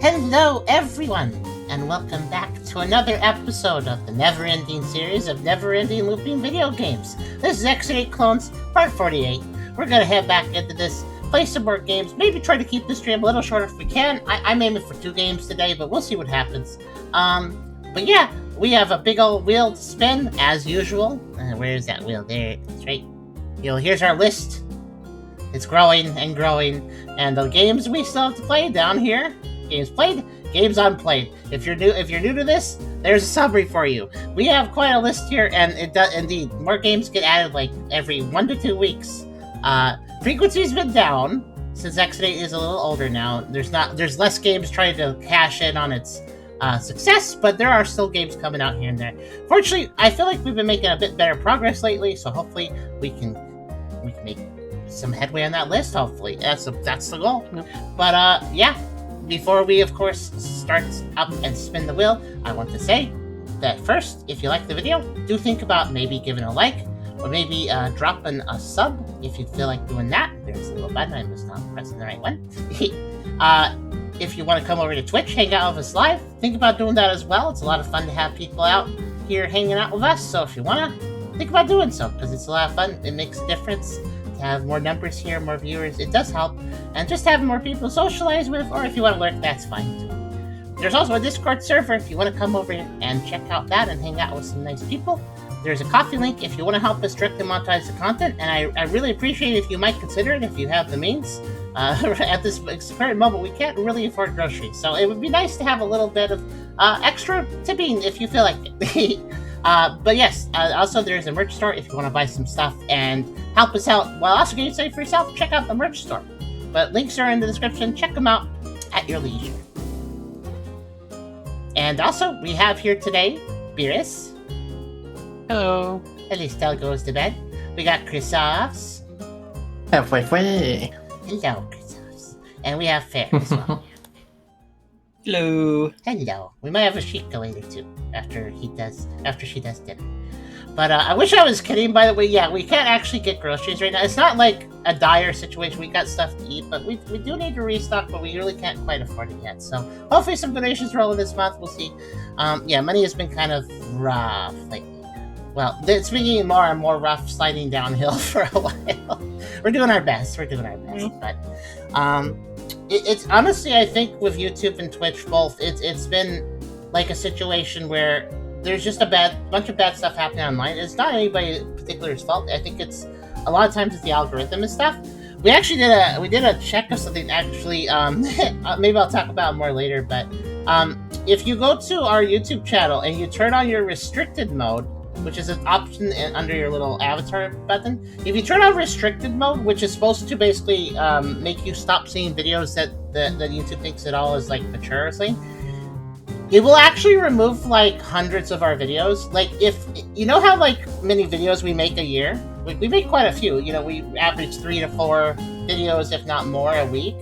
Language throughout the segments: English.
Hello, everyone, and welcome back to another episode of the never-ending series of never-ending looping video games. This is X8 Clones, part 48. We're gonna head back into this, play some more games, maybe try to keep the stream a little shorter if we can. I'm aiming for 2 games today, but we'll see what happens. But yeah, we have a big old wheel to spin, as usual. Where is that wheel? There, it's right. Here's our list. It's growing and growing, and the games we still have to play down here. Games played, games unplayed. If you're new to this, there's a summary for you. We have quite a list here, and it does indeed. More games get added like every 1 to 2 weeks. Frequency's been down since X8 is a little older now. There's less games trying to cash in on its success, but there are still games coming out here and there. Fortunately, I feel like we've been making a bit better progress lately, so hopefully we can make some headway on that list. Hopefully, that's the goal. Yep. But yeah. Before we, of course, start up and spin the wheel, I want to say that first, if you like the video, do think about maybe giving a like, or maybe dropping a sub if you feel like doing that. There's a little button, I'm just not pressing the right one. If you want to come over to Twitch, hang out with us live, think about doing that as well. It's a lot of fun to have people out here hanging out with us, so if you want to, think about doing so, because it's a lot of fun. It makes a difference. Have more numbers here, more viewers, it does help, and just having more people to socialize with, or if you want to lurk, that's fine too. There's also a Discord server if you want to come over and check out that and hang out with some nice people. There's a coffee link if you want to help us directly monetize the content, and I really appreciate if you might consider it if you have the means. At this current moment, we can't really afford groceries, so it would be nice to have a little bit of extra tipping if you feel like it. But yes, also there's a merch store if you want to buy some stuff and help us out while also getting safe for yourself. Check out the merch store. But links are in the description. Check them out at your leisure. And also, we have here today Beerus. Hello. At least Estelle goes to bed. We got Chrysos. Hello, Chrysos. And we have Fair as well. Hello. Hello. We might have a Sheikah later too, after she does dinner. But I wish I was kidding, by the way. Yeah, we can't actually get groceries right now. It's not like a dire situation. We got stuff to eat, but we do need to restock, but we really can't quite afford it yet. So hopefully some donations roll in this month. We'll see. Yeah, money has been kind of rough lately. Well, it's been getting more and more rough, sliding downhill for a while. We're doing our best. But it's honestly, I think with YouTube and Twitch both, it's been like a situation where there's just a bunch of bad stuff happening online. It's not anybody particular's fault. I think it's a lot of times it's the algorithm and stuff. We actually did a check of something actually. Maybe I'll talk about it more later. But if you go to our YouTube channel and you turn on your restricted mode, which is an option under your little avatar button. If you turn on restricted mode, which is supposed to basically make you stop seeing videos that YouTube thinks it all is like mature or something, it will actually remove like hundreds of our videos. Like if you know how like many videos we make a year, we make quite a few. You know, we average 3 to 4 videos, if not more, a week.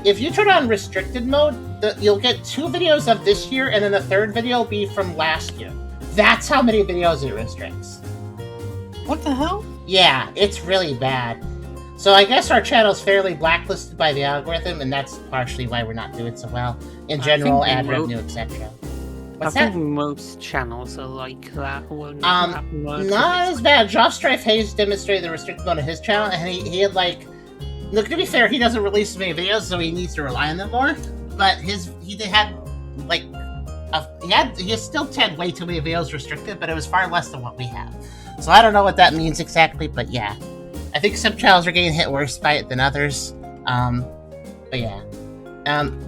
If you turn on restricted mode, you'll get 2 videos of this year, and then the third video will be from last year. That's how many videos it restricts. What the hell? Yeah, it's really bad. So I guess our channel's fairly blacklisted by the algorithm, and that's partially why we're not doing so well. In general, ad revenue, etc. What's that? I think most channels are like that. Not as bad. Josh Strife Hayes demonstrated the restricted mode on his channel, and he had like... Look, to be fair, he doesn't release as many videos, so he needs to rely on them more. But he had like... he still had way too many videos restricted, but it was far less than what we have. So I don't know what that means exactly, but yeah. I think some channels are getting hit worse by it than others. But yeah.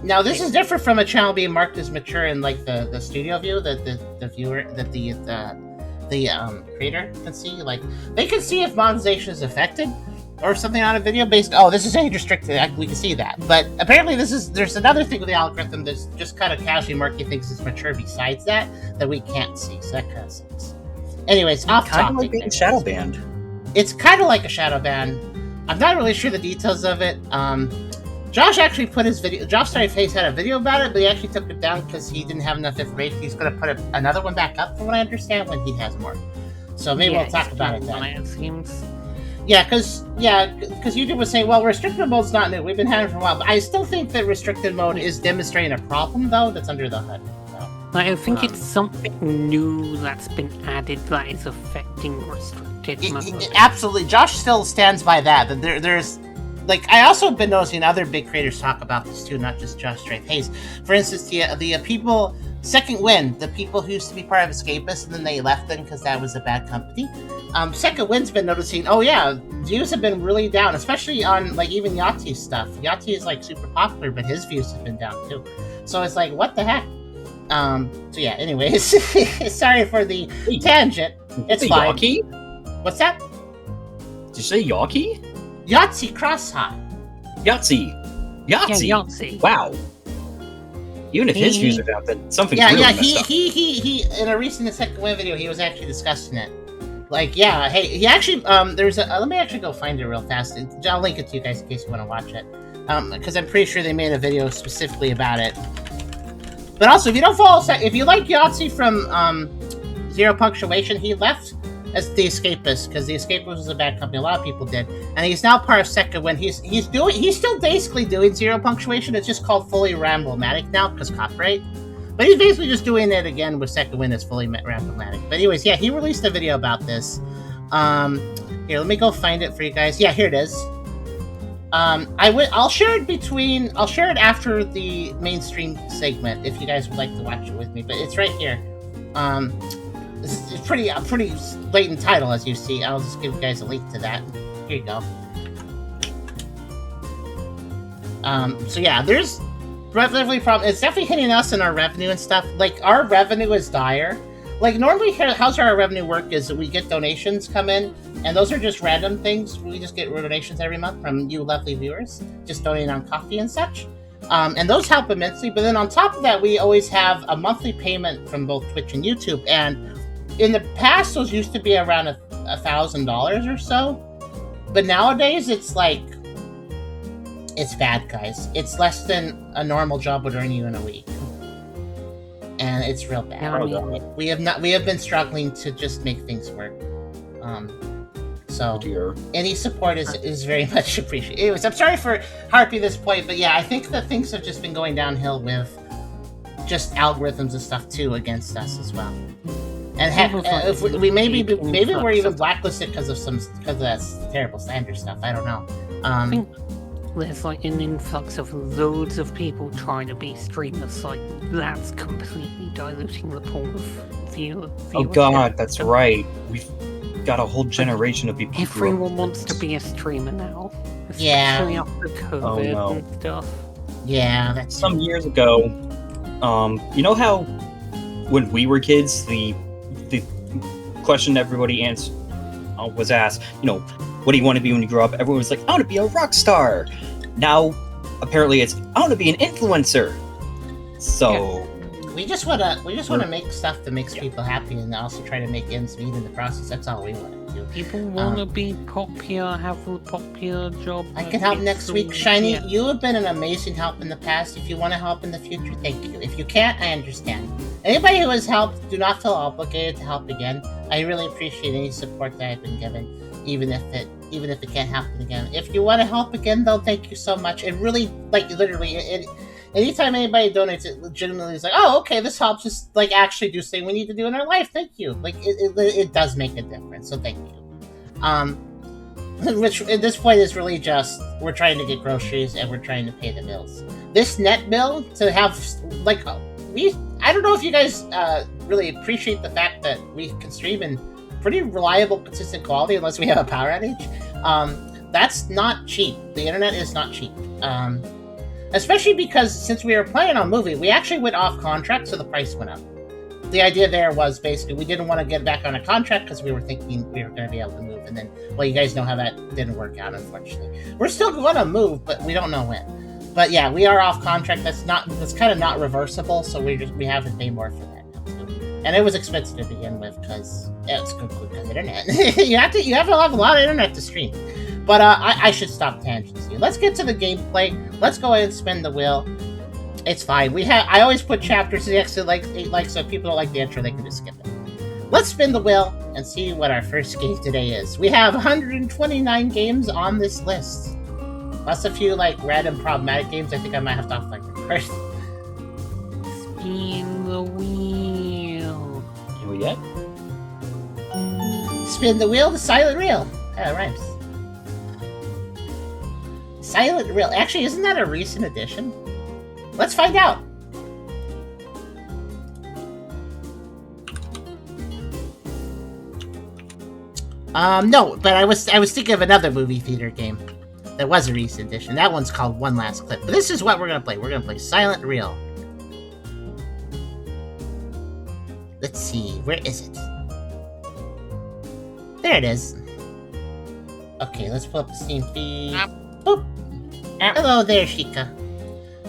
Now this is different from a channel being marked as mature in like the studio view that the viewer, that the creator can see. Like they can see if monetization is affected or something on a video based. Oh, this is age restricted. We can see that. But apparently there's another thing with the algorithm that's just kind of casually marking things as mature besides that we can't see. So that kind of sucks. Anyways, off topic. Kind of like being shadow banned. It's kind of like a shadow ban. I'm not really sure the details of it. Josh actually put his video. Josh Strife Hayes had a video about it, but he actually took it down because he didn't have enough information. He's going to put another one back up, from what I understand, when he has more. So maybe we'll talk about it then. It seems. because YouTube was saying, well, restricted mode's not new. We've been having it for a while, but I still think that restricted mode is demonstrating a problem though that's under the hood. So, Like, I think it's something new that's been added that is affecting restricted mode. Absolutely, Josh still stands by that. That there's like I also have been noticing other big creators talk about this too, not just Josh Strafe Hayes. For instance, the people Second Wind, the people who used to be part of Escapist and then they left them because that was a bad company. Second Wind's been noticing, oh yeah, views have been really down, especially on like even Yahtzee's stuff. Yahtzee is like super popular, but his views have been down too. So it's like, what the heck? So yeah, anyways, sorry for the tangent. It's fine. Yahtzee? What's that? Did you say Yahtzee? Yahtzee Crosshot. Yahtzee. Yeah, Yahtzee. Wow. Even if his views are down, then something's really messed up. He in a recent Second Wind video, he was actually discussing it. Like, yeah, hey, he actually, there's a, let me actually go find it real fast. I'll link it to you guys in case you want to watch it. Because I'm pretty sure they made a video specifically about it. But also, if you don't follow, if you like Yahtzee from Zero Punctuation, he left as the Escapist because the Escapist was a bad company. A lot of people did, and he's now part of Second Wind. He's still basically doing Zero Punctuation. It's just called Fully Ramblematic now because copyright. But he's basically just doing it again with Second Wind as Fully Ramblematic. But anyways, yeah, he released a video about this. Here, let me go find it for you guys. Yeah, here it is. I'll share it after the mainstream segment if you guys would like to watch it with me. But it's right here. It's a pretty blatant title, as you see. I'll just give you guys a link to that. Here you go. So yeah, there's definitely problem. It's definitely hitting us in our revenue and stuff. Like, our revenue is dire. Like, normally, how's our revenue work is that we get donations come in, and those are just random things. We just get donations every month from you lovely viewers, just donating on coffee and such. And those help immensely. But then on top of that, we always have a monthly payment from both Twitch and YouTube. And in the past, those used to be around $1,000 or so. But nowadays, it's like, it's bad, guys. It's less than a normal job would earn you in a week. And it's real bad. We have been struggling to just make things work. So any support is very much appreciated. Anyways, I'm sorry for harping this point, but yeah, I think that things have just been going downhill with just algorithms and stuff too against us as well. And if we maybe we're even blacklisted because of that terrible slander stuff. I don't know. I think there's like an influx of loads of people trying to be streamers. Like, that's completely diluting the pool of viewership. Oh god, that's right. We've got a whole generation of people. Everyone wants to be a streamer now. Yeah. Especially after COVID and stuff. Yeah, that's some years ago. You know how when we were kids, the question everybody was asked, what do you want to be when you grow up? Everyone was like, I want to be a rock star. Now, apparently, it's I want to be an influencer. So we just want to make stuff that makes people happy, and also try to make ends meet in the process. That's all we want to do. People want to be popular, have a popular job. I can help next week, Shiny. Yeah. You have been an amazing help in the past. If you want to help in the future, thank you. If you can't, I understand. Anybody who has helped, do not feel obligated to help again. I really appreciate any support that I've been given. Even if it can't happen again. If you want to help again, though, thank you so much. It really, anytime anybody donates, it legitimately is like, oh, okay, this helps us, actually do something we need to do in our life. Thank you. It does make a difference, so thank you. Which, at this point, is really just, we're trying to get groceries, and we're trying to pay the bills. This net bill, to have, I don't know if you guys really appreciate the fact that we can stream in pretty reliable, consistent quality unless we have a power outage. That's not cheap. The internet is not cheap. Especially because since we were playing on movie, we actually went off contract, so the price went up. The idea there was basically we didn't want to get back on a contract because we were thinking we were going to be able to move, and then, well, you guys know how that didn't work out, unfortunately. We're still going to move, but we don't know when. But yeah, we are off contract. That's kind of not reversible, so we have to pay more for that. And it was expensive to begin with because it's good because internet. you have to have a lot of internet to stream. But I should stop tangents here. Let's get to the gameplay. Let's go ahead and spin the wheel. It's fine. I always put chapters next to so if people don't like the intro, they can just skip it. Let's spin the wheel. and see what our first game today is. We have 129 games on this list. Plus a few like random problematic games I think I might have to offline first. Spin the wheel. Here we get. Spin the wheel, the silent reel. That rhymes. Silent reel. Actually, isn't that a recent addition? Let's find out. No, but I was thinking of another movie theater game that was a recent edition. That one's called One Last Clip. But this is what we're gonna play. We're gonna play Silent Reel. Let's see, where is it? There it is. Okay, let's pull up the Steam feed. Boop. Hello there, Shika.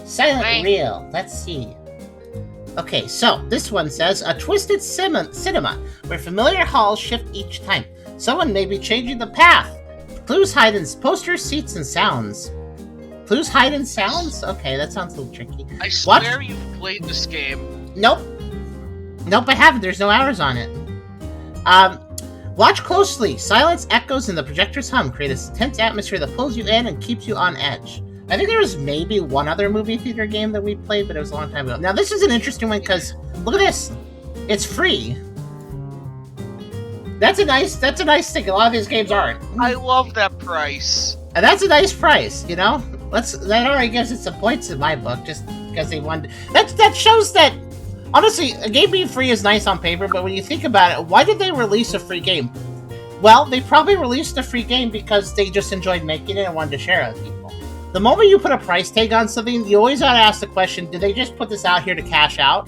Silent Reel. Let's see. Okay, so this one says a twisted cinema where familiar halls shift each time. Someone may be changing the path. Clues hide in posters, seats, and sounds. Clues hide in sounds? Okay, that sounds a little tricky. I swear you've played this game. Nope. Nope, I haven't. There's no hours on it. Watch closely. Silence, echoes, and the projector's hum create a tense atmosphere that pulls you in and keeps you on edge. I think there was maybe one other movie theater game that we played, but it was a long time ago. Now, this is an interesting one because, look at this. It's free. That's a nice thing. A lot of these games aren't. I love that price. And that's a nice price, you know? That already gives it some points in my book, just because they wanted... That shows that, honestly, a game being free is nice on paper, but when you think about it, why did they release a free game? Well, they probably released a free game because they just enjoyed making it and wanted to share it with people. The moment you put a price tag on something, you always gotta ask the question, did they just put this out here to cash out?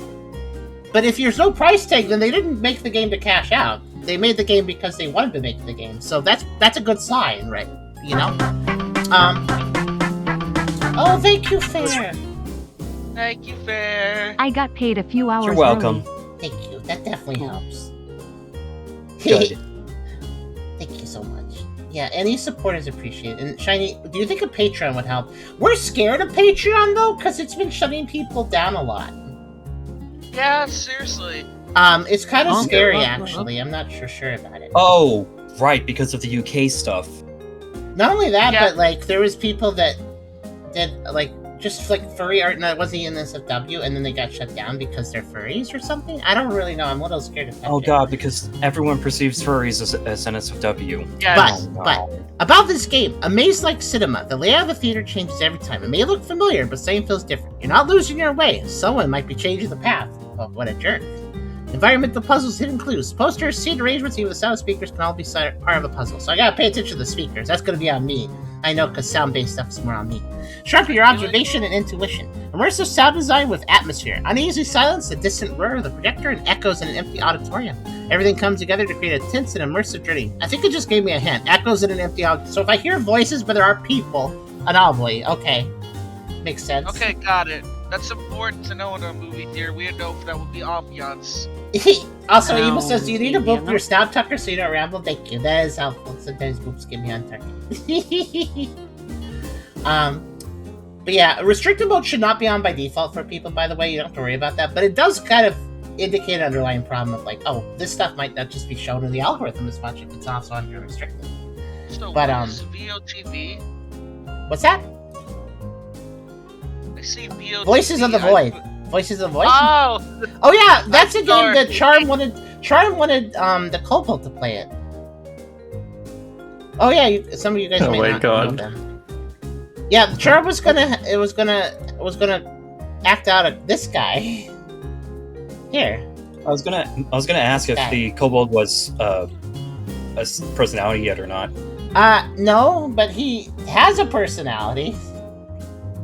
But if there's no price tag, then they didn't make the game to cash out. They made the game because they wanted to make the game. So that's a good sign, right? You know? Oh, thank you, Fair. Thank you, Fair. I got paid a few hours You're welcome. early. Thank you. That definitely helps. Good. Thank you so much. Yeah, any support is appreciated. And Shiny, do you think a Patreon would help? We're scared of Patreon, though, because it's been shutting people down a lot. Yeah, seriously. It's kind of scary, actually. I'm not sure about it. Oh, right, because of the UK stuff. Not only that, Yeah. but, like, there was people that did, like, just, like, furry art that wasn't in SFW, and then they got shut down because they're furries or something? I don't really know. I'm a little scared of that. Oh god, because everyone perceives furries as NSFW. Yeah. But about this game, a maze-like cinema, the layout of the theater changes every time. It may look familiar, but something feels different. You're not losing your way. Someone might be changing the path. Oh, what a jerk. Environmental puzzles, hidden clues, posters, seat arrangements, even the sound speakers can all be part of a puzzle. So I gotta pay attention to the speakers. That's gonna be on me. I know, because sound-based stuff is more on me. Sharpen your observation and intuition. Immersive sound design with atmosphere. Uneasy silence, the distant whir of the projector, and echoes in an empty auditorium. Everything comes together to create a tense and immersive journey. I think it just gave me a hint. Echoes in an empty auditorium. So if I hear voices, but there are people, anomaly. Okay. Makes sense. Okay, got it. That's important to know in a movie theater. We don't know if that would be ambiance. Also, No, Emo says, do you need to boop yeah. your snout tucker so you don't ramble? Thank you. That is helpful. Sometimes boops get me on target. But yeah, restricted mode should not be on by default for people, by the way. You don't have to worry about that. But it does kind of indicate an underlying problem of like, oh, this stuff might not just be shown in the algorithm as much if it's also under restricted. So But, what is VOTV? What's that? I see VOTV. Voices of the Void. Voices of the Void? Oh! Oh yeah, that's a I'm game that sorry. Charm wanted the Cobalt to play it. Oh yeah, some of you guys Oh may my not God. know them. Yeah, Charm was gonna act out this guy. Here. I was gonna ask if the kobold was a personality yet or not. No, but he has a personality.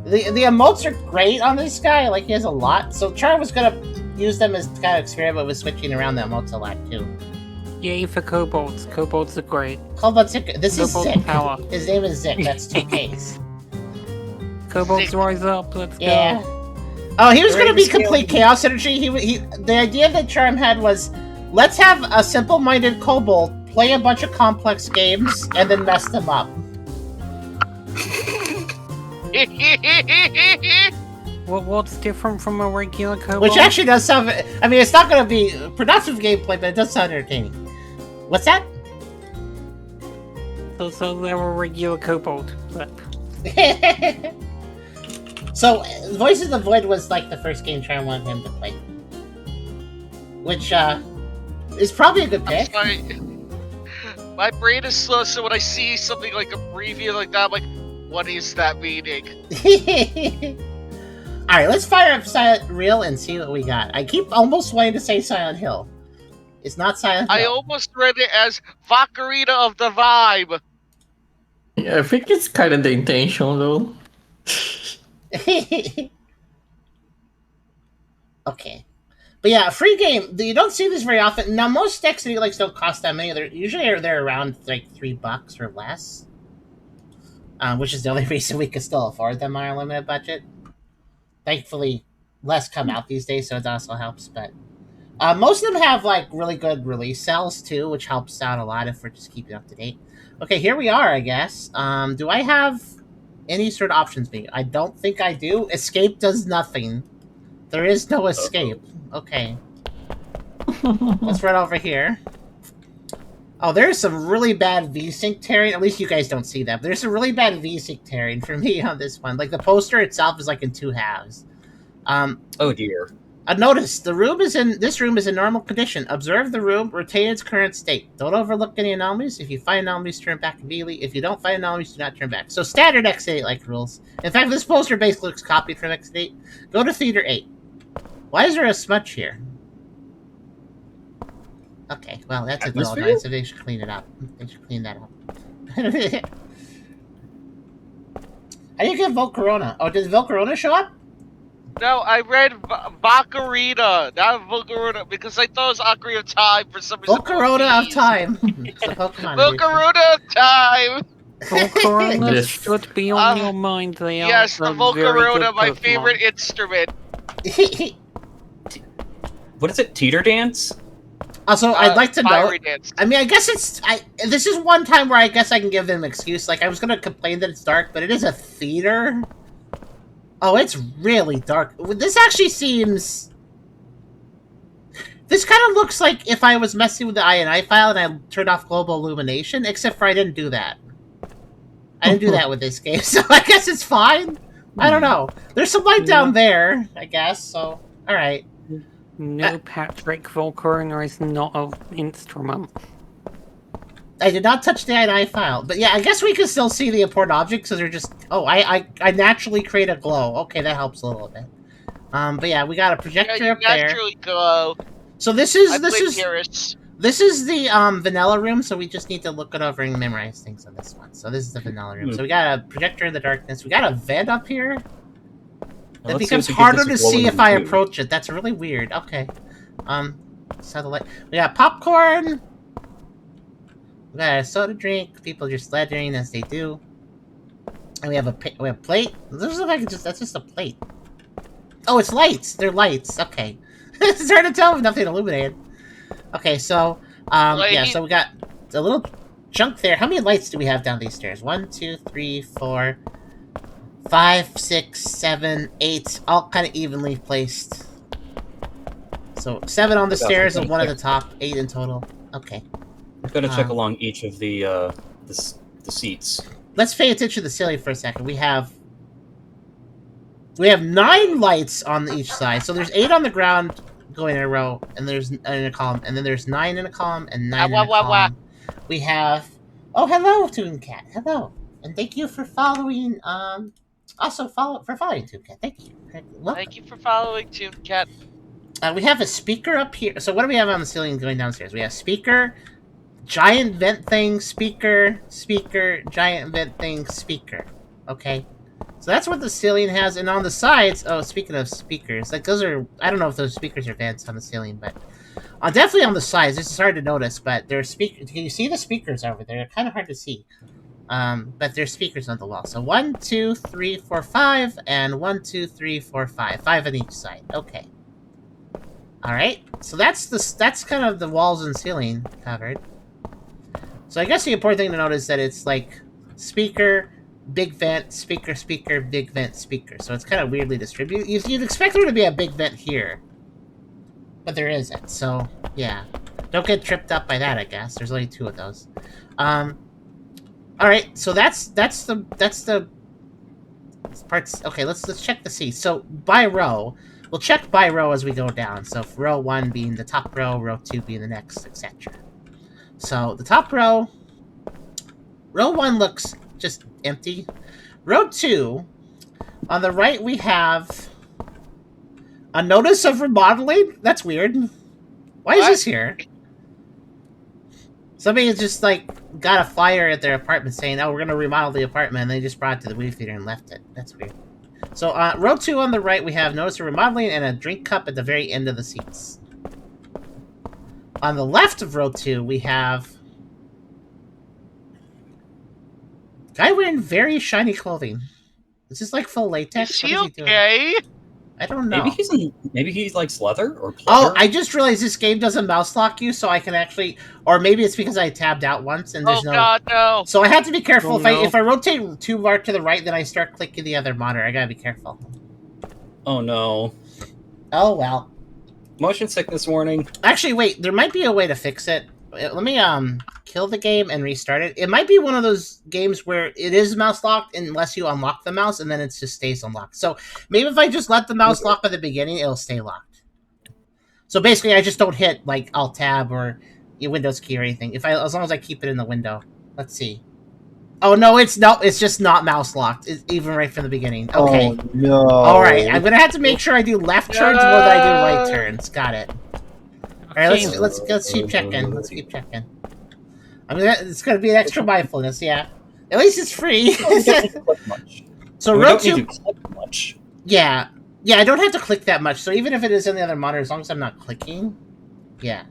The emotes are great on this guy, like he has a lot. So Charm was gonna use them as kind of experiment with switching around the emotes a lot too. Yay for kobolds. Kobolds are great. Kobold Zik. This is Kobold Zik. power. His name is Zik. That's 2 Ks. Kobolds Sick. rise up. Let's Yeah. go. Oh, he was gonna be Greatest complete chaos energy. The idea that Charm had was, let's have a simple-minded kobold play a bunch of complex games and then mess them up. What's different from a regular kobold? Which actually does sound. I mean, it's not gonna be productive gameplay, but it does sound entertaining. What's that? So they're a regular kobold. But So, Voices of the Void was like the first game Try wanted him to play. Which, is probably a good I'm pick. sorry. My brain is slow, so when I see something like a preview like that, I'm like, what is that meaning? Alright, let's fire up Silent Real and see what we got. I keep almost wanting to say Silent Hill. It's not Silent I Hill. almost read it as Vacarina of the Vibe. Yeah, I think it's kind of the intention, though. Okay. But yeah, free game. You don't see this very often. Now, most Dexity likes don't cost that many. They're around like $3 or less. Which is the only reason we can still afford them on our limited budget. Thankfully, less come out these days, so it also helps. But most of them have like really good release sales too, which helps out a lot if we're just keeping up to date. Okay, here we are, I guess. Do I have any sort of options being? I don't think I do. Escape does nothing. There is no escape. Okay. Let's run over here. Oh, there's some really bad VSync tearing. At least you guys don't see that. But there's some really bad VSync tearing for me on this one. Like, the poster itself is like in 2 halves. Oh dear. Notice, this room is in normal condition. Observe the room, retain its current state. Don't overlook any anomalies. If you find anomalies, turn back immediately. If you don't find anomalies, do not turn back. So standard X8 like rules. In fact, this poster basically looks copied from X8. Go to Theater 8. Why is there a smudge here? Okay, well, that's a dull night, so they should clean it up. They should clean that up. How do you get Volcarona? Oh, does Volcarona show up? No, I read Vacarina, not Volcarona, because I thought it was Ocarina of Time for some reason. Volcarona of Time. It's a Pokemon edition. Volcarona of Time! Volcarona Yes. should be on your mind. They Yes, are the a very Volcarona, good my Pokemon. favorite instrument. What is it? Teeter dance? Also, I'd like to know. Fiery dance. I mean, I guess this is one time where I guess I can give them an excuse. Like, I was gonna complain that it's dark, but it is a theater. Oh, it's really dark. This actually seems. This kind of looks like if I was messing with the INI file and I turned off global illumination, except for I didn't do that. I didn't do that with this game, so I guess it's fine. I don't know. There's some light down there, I guess, so alright. No, Patrick, Volcarona is not an instrument. I did not touch the INI file, but yeah, I guess we can still see the important objects, because they're just... Oh, I naturally create a glow. Okay, that helps a little bit. But yeah, we got a projector Yeah, up there. naturally glow. So this is the vanilla room, so we just need to look it over and memorize things on this one. So this is the vanilla room. So we got a projector in the darkness. We got a vent up here. It becomes harder to see if I approach it. That's really weird. Okay. Satellite. We got popcorn. We got a soda drink. People just ledgering as they do. And we have a plate. This looks like that's just a plate. Oh, it's lights. They're lights. Okay. It's hard to tell with nothing illuminated. Okay, so yeah, so we got a little chunk there. How many lights do we have down these stairs? 1, 2, 3, 4, 5, 6, 7, 8, all kind of evenly placed. So 7 on the stairs and 1 at the top, 8 in total. Okay. I've got to check along each of the seats. Let's pay attention to the ceiling for a second. We have 9 lights on each side. So there's 8 on the ground going in a row, and there's in a column, and then there's 9 in a column and 9 in a column. We have hello, Tooncat. Hello. And thank you for following following Tooncat. Thank you. Welcome. Thank you for following Tooncat. We have a speaker up here. So what do we have on the ceiling going downstairs? We have speaker, giant vent thing, speaker, giant vent thing, speaker. Okay. So that's what the ceiling has, and on the sides, oh, speaking of speakers, like those are, I don't know if those speakers are vents on the ceiling, but definitely on the sides, this is hard to notice, but there's speakers, can you see the speakers over there? They're kind of hard to see, but there's speakers on the wall. So 1, 2, 3, 4, 5, and 1, 2, 3, 4, 5. 5 on each side, okay. Alright, so that's kind of the walls and ceiling covered. So I guess the important thing to note is that it's like speaker, big vent, speaker, big vent, speaker. So it's kind of weirdly distributed. You'd expect there to be a big vent here, but there isn't. So, yeah. Don't get tripped up by that, I guess. There's only 2 of those. Alright, so that's the parts. Okay, let's check the seats. So by row. We'll check by row as we go down. So row 1 being the top row 2 being the next, etc. So the top row 1 looks just empty. Row 2, on the right we have a notice of remodeling? That's weird. Why is this here? Somebody has just, like, got a flyer at their apartment saying, oh, we're going to remodel the apartment, and they just brought it to the movie theater and left it. That's weird. So, row 2 on the right, we have notice of remodeling and a drink cup at the very end of the seats. On the left of row 2, we have guy wearing very shiny clothing. Is this, like, full latex? Is he What is he okay? doing? I don't know. Maybe he likes leather or pleather. Oh, I just realized this game doesn't mouse lock you, so I can actually, or maybe it's because I tabbed out once and there's Oh God, no! So I have to be careful. Oh, If I rotate too far to the right, then I start clicking the other monitor. I gotta be careful. Oh no. Oh well. Motion sickness warning. Actually, wait. There might be a way to fix it. Let me kill the game and restart it. It might be one of those games where it is mouse locked unless you unlock the mouse, and then it just stays unlocked. So maybe if I just let the mouse lock at the beginning, it'll stay locked. So basically, I just don't hit like Alt Tab or your Windows key or anything. As long as I keep it in the window. Let's see. Oh no, it's just not mouse locked. It's even right from the beginning. Okay. Oh no. All right, I'm gonna have to make sure I do left turns more than I do right turns. Got it. All right, let's keep checking. Let's keep checking. It's gonna be an extra mindfulness, yeah. At least it's free. So we row don't 2. need to click much. Yeah, I don't have to click that much. So even if it is in the other monitor, as long as I'm not clicking, yeah.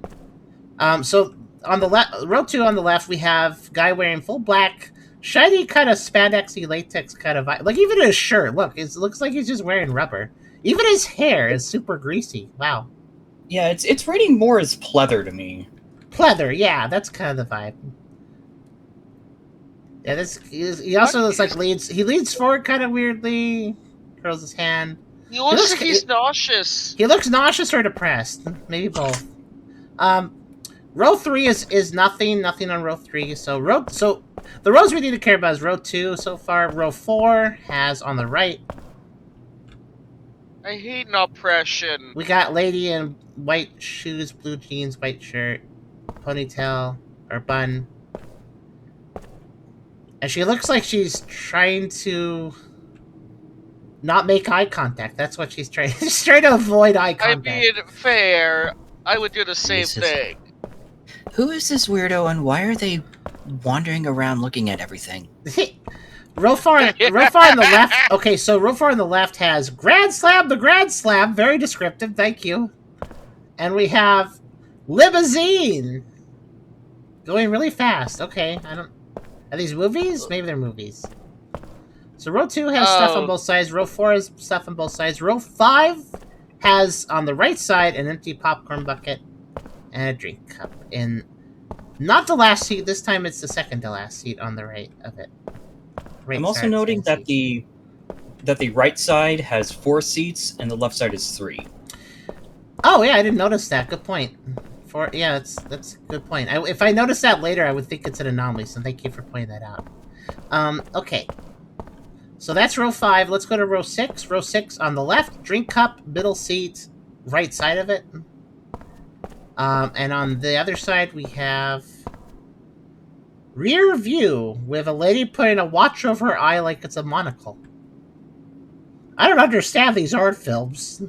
So on the row 2 on the left, we have guy wearing full black, shiny kind of spandexy latex kind of vibe. Like even his shirt, look, it looks like he's just wearing rubber. Even his hair is super greasy. Wow. Yeah, it's rating more as pleather to me. Pleather, yeah, that's kind of the vibe. Yeah, he also looks like he leans forward kind of weirdly, curls his hand. He looks like he's nauseous. He looks nauseous or depressed, maybe both. Row 3 is nothing on row 3. So the rows we need to care about is row 2 so far. Row 4 has on the right. I hate oppression. We got lady in white shoes, blue jeans, white shirt, ponytail or bun. And she looks like she's trying to not make eye contact. That's what she's trying. She's trying to avoid eye contact. I mean, fair. I would do the same thing. Who is this weirdo and why are they wandering around looking at everything? Row 4 on the left. Okay, so row 4 on the left has Grand Slam, the Grand Slam. Very descriptive, thank you. And we have Limousine. Going really fast. Okay, are these movies? Maybe they're movies. So row 2 has stuff on both sides. Row 4 has stuff on both sides. Row 5 has, on the right side, an empty popcorn bucket and a drink cup. In not the last seat. This time it's the second to last seat on the right of it. I'm also noting that the right side has 4 seats and the left side is 3. Oh yeah, I didn't notice that. Good point. Yeah, that's a good point. If I noticed that later, I would think it's an anomaly. So thank you for pointing that out. Okay. So that's row 5. Let's go to row 6. Row 6 on the left, drink cup, middle seat, right side of it. And on the other side, we have rear view with a lady putting a watch over her eye like it's a monocle. I don't understand these art films.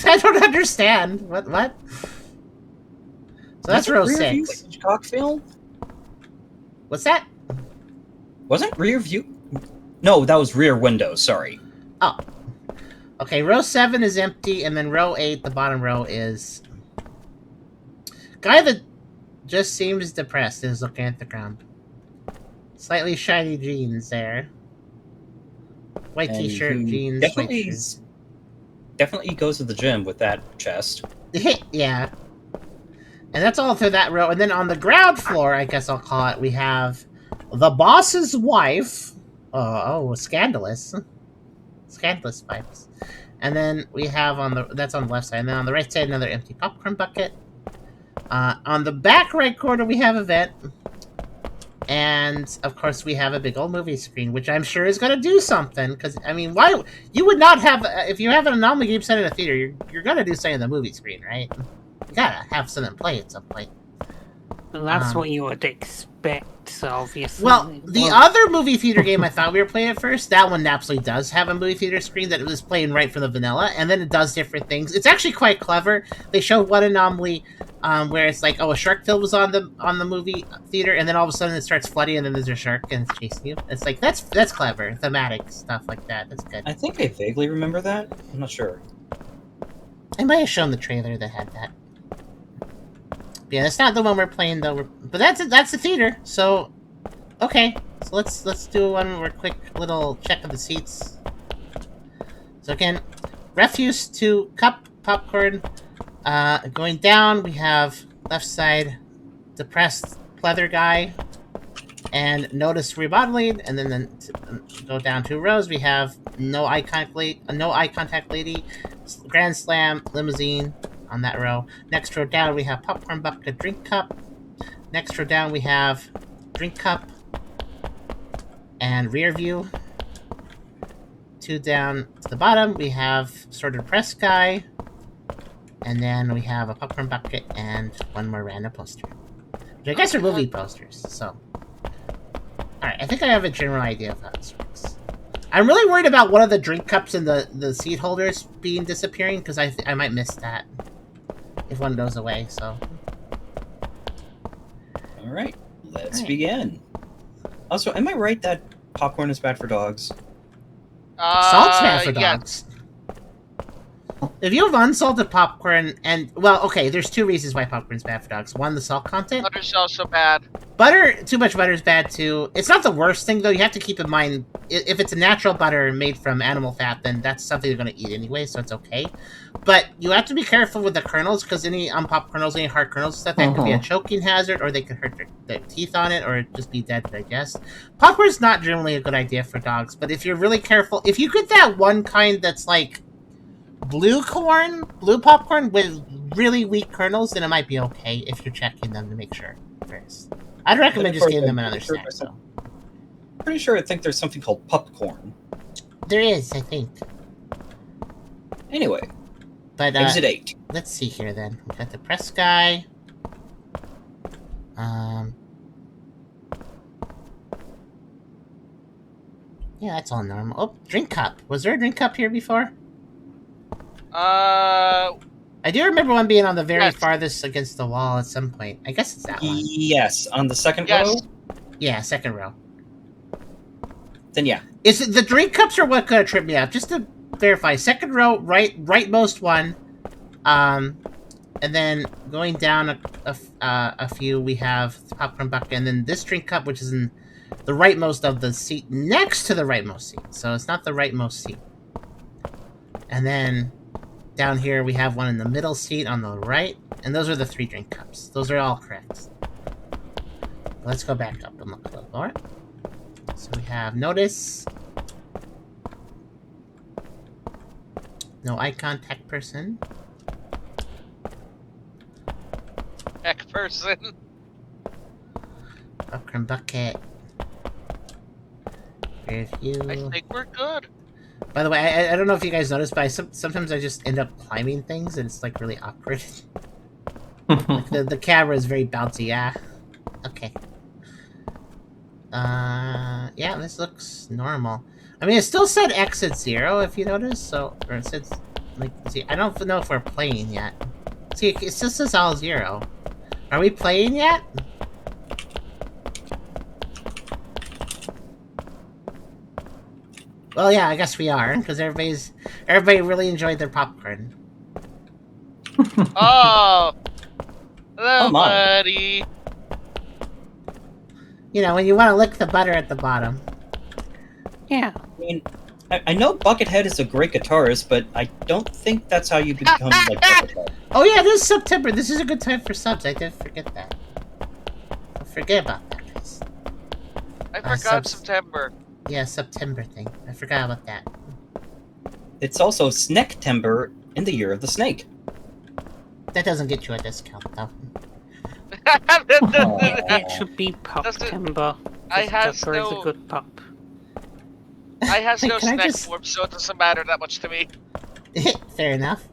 I don't understand. What? So that's row 6. Hitchcock film? What's that? Wasn't rear view? No, that was rear window, sorry. Oh. Okay, row 7 is empty, and then row 8, the bottom row, is guy that just seems depressed and is looking at the ground. Slightly shiny jeans there. White And t-shirt, who jeans, white shoes. Definitely goes to the gym with that chest. Yeah. And that's all through that row. And then on the ground floor, I guess I'll call it, we have the boss's wife. Oh, scandalous. Scandalous vibes. And then we have that's on the left side, and then on the right side another empty popcorn bucket. On the back right corner we have a vent. And of course, we have a big old movie screen, which I'm sure is going to do something. Because I mean, why you would not have if you have an anomaly game set in a theater, you're going to do something on the movie screen, right? You gotta have something play at some point. Well, that's what you would expect, obviously. Well, the other movie theater game I thought we were playing at first, that one absolutely does have a movie theater screen that it was playing right from the vanilla, and then it does different things. It's actually quite clever. They showed one anomaly where it's like, a shark film was on the movie theater, and then all of a sudden it starts flooding, and then there's a shark and it's chasing you. It's like that's clever, thematic stuff like that. That's good. I think I vaguely remember that. I'm not sure. I might have shown the trailer that had that. Yeah, that's not the one we're playing though. But that's the theater. So, okay. So let's do one more quick little check of the seats. So again, refuse to cup popcorn. Going down, we have left side depressed pleather guy, and notice remodeling, and then go down 2 rows. We have no eye contact lady, grand slam limousine. On that row. Next row down, we have popcorn bucket, drink cup. Next row down, we have drink cup and rear view. 2 down to the bottom, we have sorted press guy. And then we have a popcorn bucket and 1 more random poster. Which I guess are movie posters, so. Alright, I think I have a general idea of how this works. I'm really worried about one of the drink cups and the seat holders being disappearing, because I might miss that. If one goes away, so. Alright, let's begin. Also, am I right that popcorn is bad for dogs? Salt's bad for yeah. dogs. If you have unsalted popcorn, and, well, okay, there's 2 reasons why popcorn's bad for dogs. 1, the salt content. Butter's also bad. Too much butter is bad too. It's not the worst thing though. You have to keep in mind, if it's a natural butter made from animal fat, then that's something you're going to eat anyway, so it's okay. But you have to be careful with the kernels, because any unpopped kernels, any hard kernels stuff, that could be a choking hazard, or they could hurt their teeth on it, or just be dead to digest. Popcorn's not generally a good idea for dogs, but if you're really careful, if you get that one kind that's like blue popcorn with really weak kernels, then it might be okay if you're checking them to make sure first. I'd recommend just giving them another snack, though. Pretty sure I think there's something called popcorn. There is, I think. Anyway, but exit 8. Let's see here then. We got the press guy. Yeah, that's all normal. Oh, drink cup. Was there a drink cup here before? I do remember one being on the very farthest against the wall at some point. I guess it's that one. Yes, on the second row? Yeah, second row. Then yeah. Is it the drink cups or what could have tripped me out? Just to verify, second row, rightmost one. And then going down a few, we have the popcorn bucket, and then this drink cup, which is in the rightmost of the seat next to the rightmost seat. So it's not the rightmost seat. And then down here, we have one in the middle seat on the right, and those are the 3 drink cups. Those are all correct. Let's go back up and look a little more. So we have notice. No eye contact person. Heck person. Popcorn bucket. Review. I think we're good. By the way, I don't know if you guys noticed, but sometimes I just end up climbing things, and it's like really awkward. Like the camera is very bouncy. Yeah. Okay. Yeah, this looks normal. I mean, it still said exit 0 if you notice. So, or it says like, see, I don't know if we're playing yet. See, it still says all 0. Are we playing yet? Well, yeah, I guess we are, because everybody really enjoyed their popcorn. Oh! Hello, Oh, my. buddy. You know, when you want to lick the butter at the bottom. Yeah. I mean, I know Buckethead is a great guitarist, but I don't think that's how you become like Buckethead. Oh yeah, this is September. This is a good time for subs. I did forget that. Don't forget about that, guys. I forgot September. Yeah, September thing. I forgot about that. It's also Snektember in the year of the snake. That doesn't get you a discount, though. It should be Pup Doesn't- Timber. I has Tucker is a no- good pup. I has no Can I snack just- form, so it doesn't matter that much to me. Fair enough.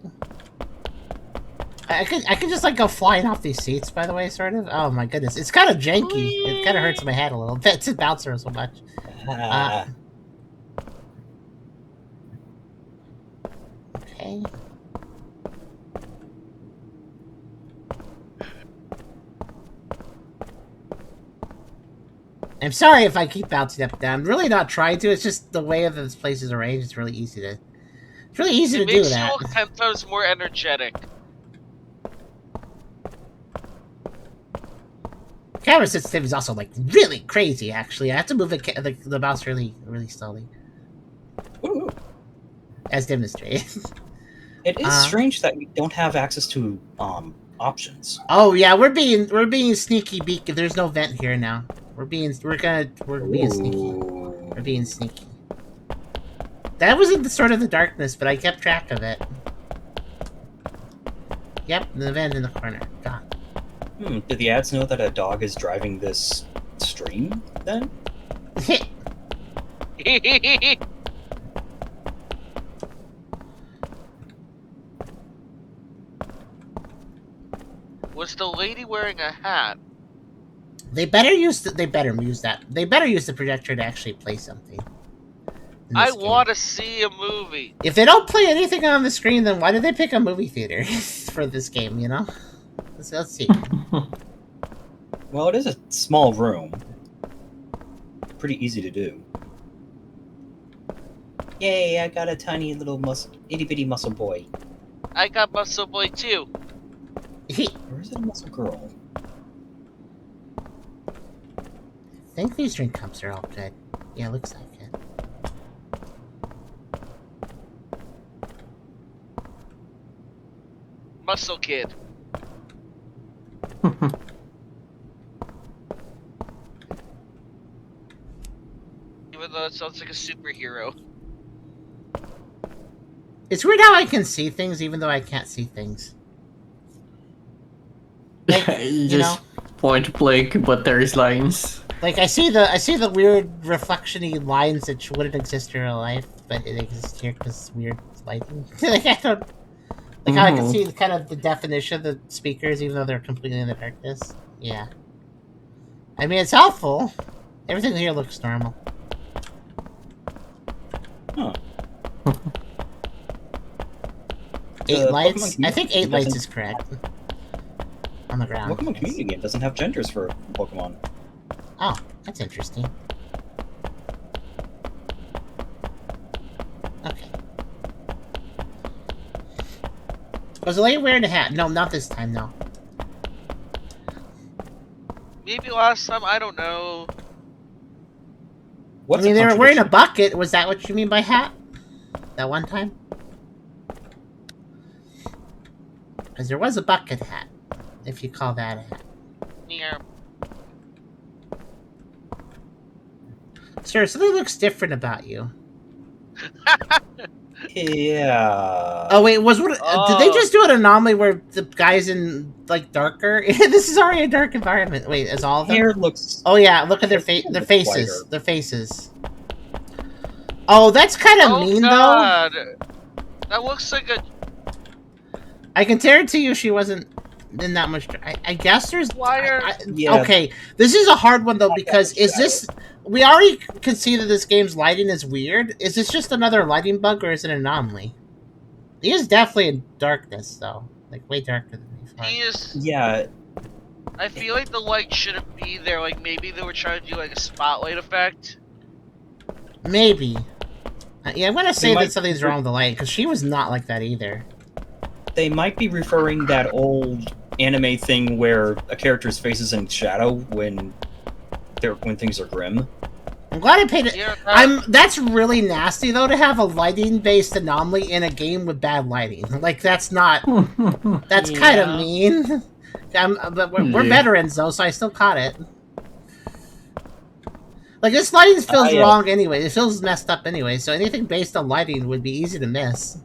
I could just like go flying off these seats. By the way, sort of. Oh my goodness, it's kind of janky. It kind of hurts my head a little bit to bounce around so much. Okay. I'm sorry if I keep bouncing up and down. I'm really not trying to. It's just the way that this place is arranged. It's really easy to. It's really easy to It do makes you that. look 10 times more energetic. Camera sensitivity is also like really crazy. Actually, I have to move the mouse really slowly, Ooh. as demonstrated. It is strange that we don't have access to options. Oh yeah, we're being sneaky. There's no vent here now. We're being sneaky. Ooh. We're being sneaky. That was in the sort of the darkness, but I kept track of it. Yep, the vent in the corner. Gone. Do the ads know that a dog is driving this stream, then? Was the lady wearing a hat? They better use that. They better use the projector to actually play something. in I this game. want to see a movie. If they don't play anything on the screen, then why did they pick a movie theater for this game? You know. Let's see. Well, it is a small room. Pretty easy to do. Yay, I got a tiny little itty bitty muscle boy. I got Muscle Boy too. Or is it a muscle girl? I think these drink cups are all good. Yeah, looks like it. Muscle Kid. Even though it sounds like a superhero. It's weird how I can see things even though I can't see things. Like, You just point blank, but there's lines. Like I see the weird reflection-y lines that wouldn't exist in real life, but it exists here because it's weird lighting. Like I don't like how I can see kind of the definition of the speakers even though they're completely in the darkness. Yeah. I mean, it's helpful. Everything here looks normal. Huh. 8 lights? Pokemon I think 8 Community lights doesn't- is correct. On the ground. Pokemon Community Game doesn't have genders for Pokemon. Oh, that's interesting. Okay. Was the lady wearing a hat? No, not this time, no. Maybe last time, I don't know. What's I mean, the they were wearing a contradiction? bucket. Was that what you mean by hat? That one time? Because there was a bucket hat, if you call that a hat. Yeah. Sir, something looks different about you. Yeah. Oh wait, did they Oh. just do an anomaly where the guy's in like darker? This is already a dark environment. Wait, is all of them? Hair looks. Oh yeah, look at their Hair their looks faces. whiter. Their faces. Oh, that's kind of Oh mean though. God. That looks like a. I can guarantee you she wasn't in that much. I guess there's. Why are- Yeah. Okay, this is a hard one though Not that because much is this? We already can see that this game's lighting is weird. Is this just another lighting bug or is it an anomaly? He is definitely in darkness though, like way darker than before. He is. Yeah. I feel like the light shouldn't be there. Like maybe they were trying to do like a spotlight effect. Maybe. Yeah, I'm gonna say might- that something's wrong with the light because she was not like that either. They might be referring that old anime thing where a character's face is in shadow when things are grim. I'm glad I paid it. Yeah, That's really nasty though to have a lighting based anomaly in a game with bad lighting. Like that's not. That's kind of Yeah. mean. But we're Yeah. veterans though, so I still caught it. Like, this lighting feels yeah. wrong anyway. It feels messed up anyway, so anything based on lighting would be easy to miss.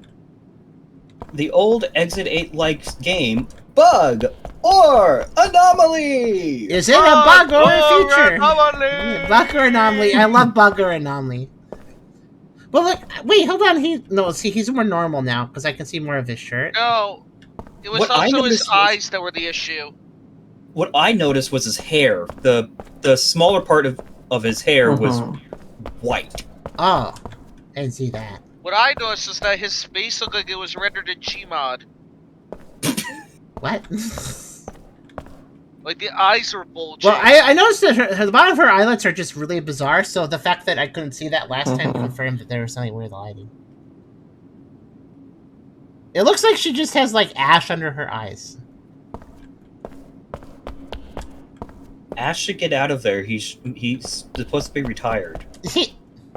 The old Exit 8 like game, Bug or Anomaly! Is it a bug or a feature? Anomaly! Bug or anomaly? I love bug or anomaly. But look, wait, hold on. He's more normal now because I can see more of his shirt. No, it was What I also his noticed was- eyes that were the issue. What I noticed was his hair. The smaller part of his hair was white. Oh, I didn't see that. What I noticed is that his face looked like it was rendered in Gmod. What? Like the eyes were bulging. Well, I noticed that the bottom of her eyelids are just really bizarre, so the fact that I couldn't see that last time confirmed that there was something weird lighting. It looks like she just has, like, ash under her eyes. Ash should get out of there. He's supposed to be retired.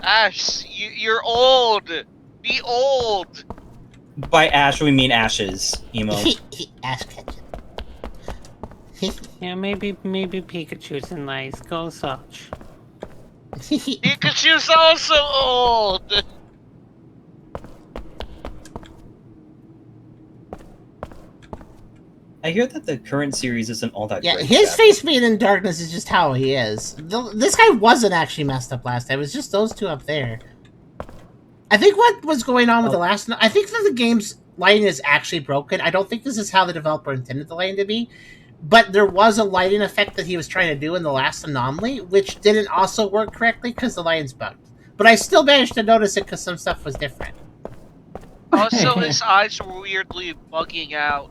Ash, you're old. Be old. By Ash, we mean Ashes, emo. Ash Ketchum. Yeah, maybe Pikachu's a nice. Go such. Pikachu's also old. I hear that the current series isn't all that Yeah, great. his sadly. face being in darkness is just how he is. This guy wasn't actually messed up last time. It was just those two up there. I think what was going on with the last... I think that the game's lighting is actually broken. I don't think this is how the developer intended the lighting to be. But there was a lighting effect that he was trying to do in the last Anomaly, which didn't also work correctly because the lighting's bugged. But I still managed to notice it because some stuff was different. Also, his eyes were weirdly bugging out.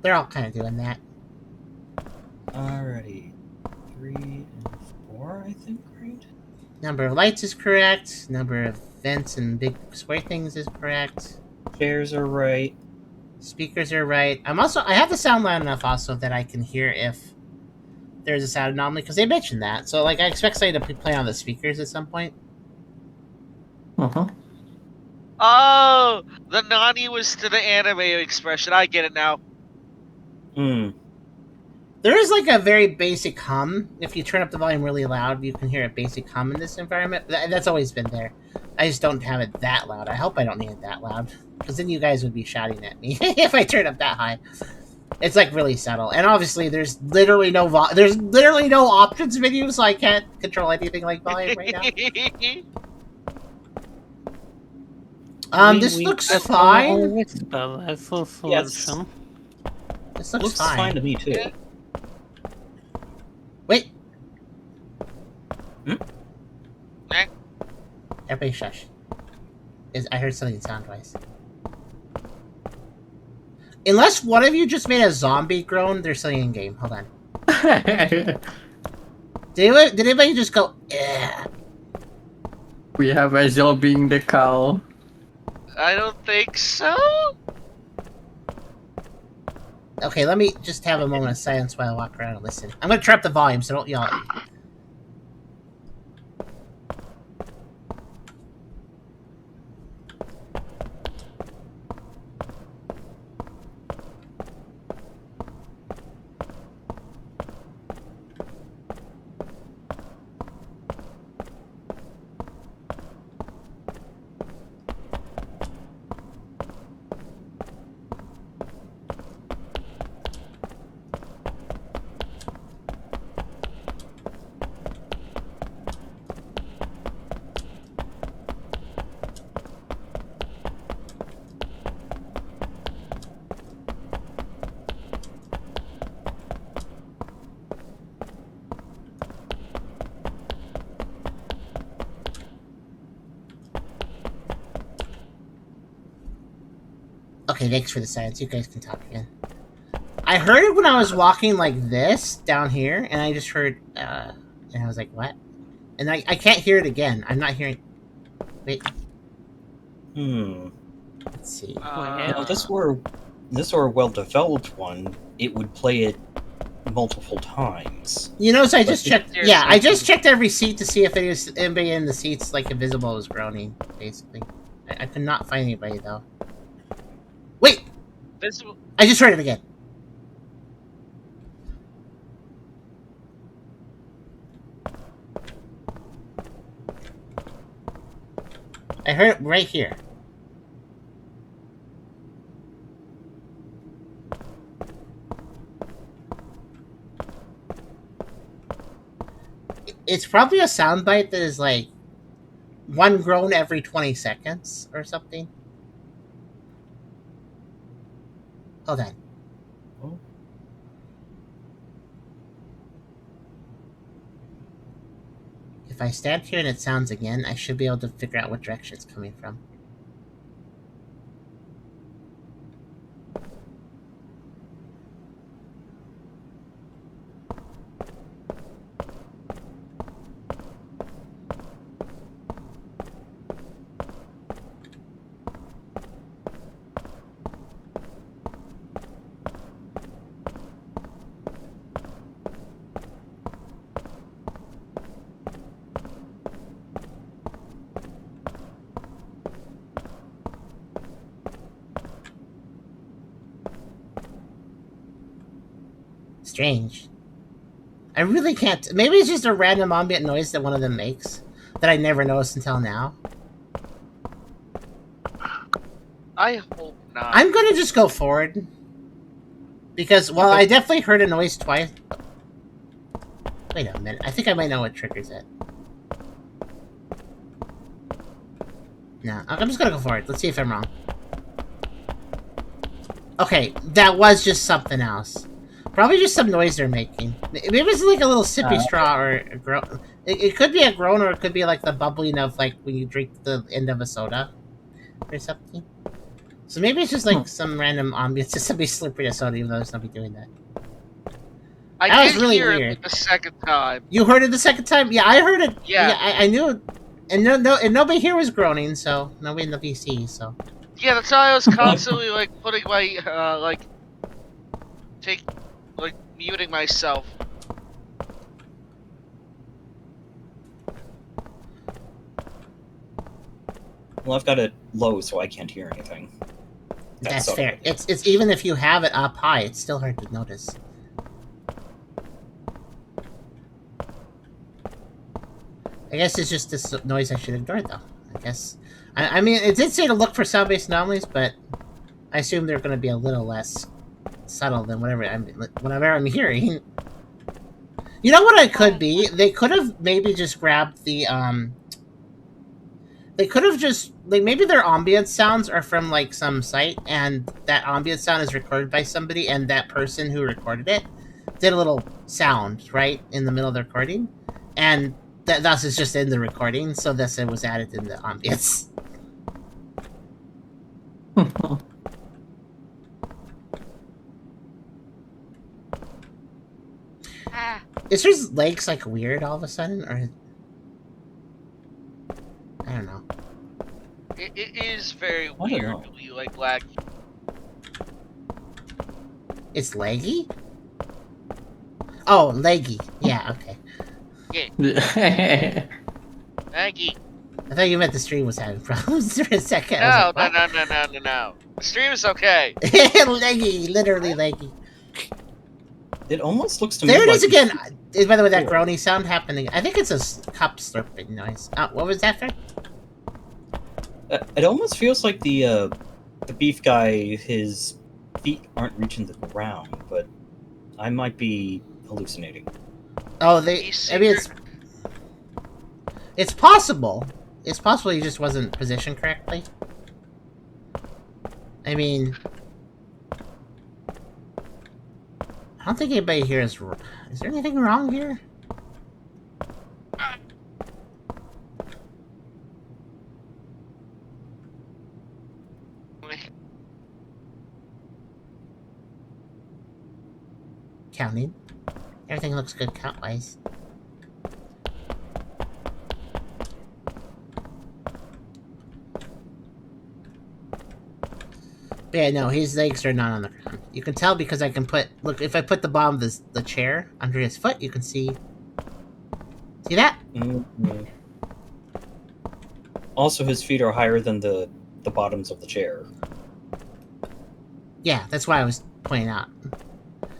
They're all kind of doing that. Alrighty. 3 and 4, I think, right? Number of lights is correct. Number of vents and big square things is correct. Chairs are right. Speakers are right. I have the sound loud enough also that I can hear if there's a sound anomaly, because they mentioned that. So, like, I expect somebody to play on the speakers at some point. Oh, the Nani was to the anime expression. I get it now. There is, like, a very basic hum. If you turn up the volume really loud, you can hear a basic hum in this environment. That's always been there. I just don't have it that loud. I hope I don't need it that loud, because then you guys would be shouting at me if I turn up that high. It's, like, really subtle. And obviously, there's literally no options menu, so I can't control anything like volume right now. This looks fine. That's a solution. Yes. This Looks fine to me, too. Yeah. Wait. Eh? Everybody shush. I heard something sound-wise. Unless one of you just made a zombie groan, there's something in-game. Hold on. Did anybody just go, eh? We have a zombie in the cow. I don't think so. Okay, let me just have a moment of silence while I walk around and listen. I'm gonna turn up the volume, so don't yell at me. Okay, thanks for the silence. You guys can talk again. I heard it when I was walking like this down here, and I just heard, and I was like, what? And I can't hear it again. I'm not hearing... Wait. Let's see. Now, this were a well-developed one, it would play it multiple times. You know, so I just But checked... Yeah, I just checked every seat to see if anybody in the seats, like, invisible was groaning, basically. I could not find anybody, though. Wait! I just heard it again. heard it right here. It's probably a soundbite that is like one groan every 20 seconds or something. Hold on. Oh. If I stand here and it sounds again, I should be able to figure out what direction it's coming from. Strange. I really can't. Maybe it's just a random ambient noise that one of them makes that I never noticed until now. I hope not. I'm gonna just go forward. Because, well, I definitely heard a noise twice. Wait a minute. I think I might know what triggers it. No, I'm just gonna go forward. Let's see if I'm wrong. Okay, that was just something else. Probably just some noise they're making. Maybe it's like a little sippy straw or a groan. It could be a groan, or it could be like the bubbling of like when you drink the end of a soda or something. So maybe it's just like some random ambience. Just somebody slurping a soda, even though there's nobody doing that. I That was did really hear weird. it like the second time. You heard it the second time? Yeah, I heard it. Yeah. I knew it. And and nobody here was groaning, so nobody in the PC. So Yeah, that's why I was constantly like putting my muting myself. Well, I've got it low, so I can't hear anything. that's fair. It's even if you have it up high, it's still hard to notice. I guess it's just this noise I should ignore, though. I guess. I mean, it did say to look for sound-based anomalies, but I assume they're going to be a little less subtle than whatever I'm hearing. You know what it could be? They could have maybe just grabbed the They could have just like maybe their ambient sounds are from like some site, and that ambient sound is recorded by somebody, and that person who recorded it did a little sound right in the middle of the recording, and thus it's just in the recording, so thus it was added in the ambience. Is his legs like weird all of a sudden, or I don't know. It is very I don't know. weirdly like laggy. It's leggy? Oh, leggy. Yeah, okay. Laggy. I thought you meant the stream was having problems for a second. No, I was no. The stream is okay. like, leggy, literally leggy. It almost looks to me There it like is again. By the way, that groany sound happening. I think it's a cup slurping noise. What was that for? It almost feels like the beef guy, his feet aren't reaching the ground, but I might be hallucinating. Oh, I mean, it's possible. It's possible he just wasn't positioned correctly. I mean, I don't think anybody here is. Is there anything wrong here? Counting. Everything looks good count-wise. But yeah, no, his legs are not on the ground. You can tell because I can look, if I put the bottom of the chair under his foot, you can see that? Mm-hmm. Also, his feet are higher than the bottoms of the chair. Yeah, that's why I was pointing out.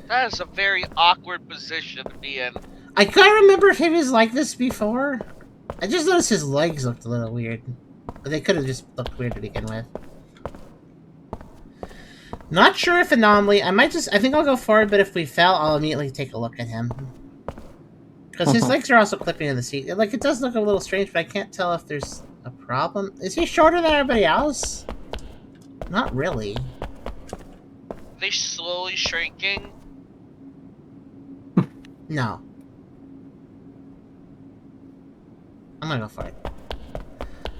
That is a very awkward position to be in. I can't remember if he was like this before. I just noticed his legs looked a little weird. But they could have just looked weird to begin with. Not sure if Anomaly... I think I'll go forward, but if we fell, I'll immediately take a look at him. Because his legs are also clipping in the seat. Like, it does look a little strange, but I can't tell if there's a problem. Is he shorter than everybody else? Not really. Are they slowly shrinking? No. I'm gonna go for it.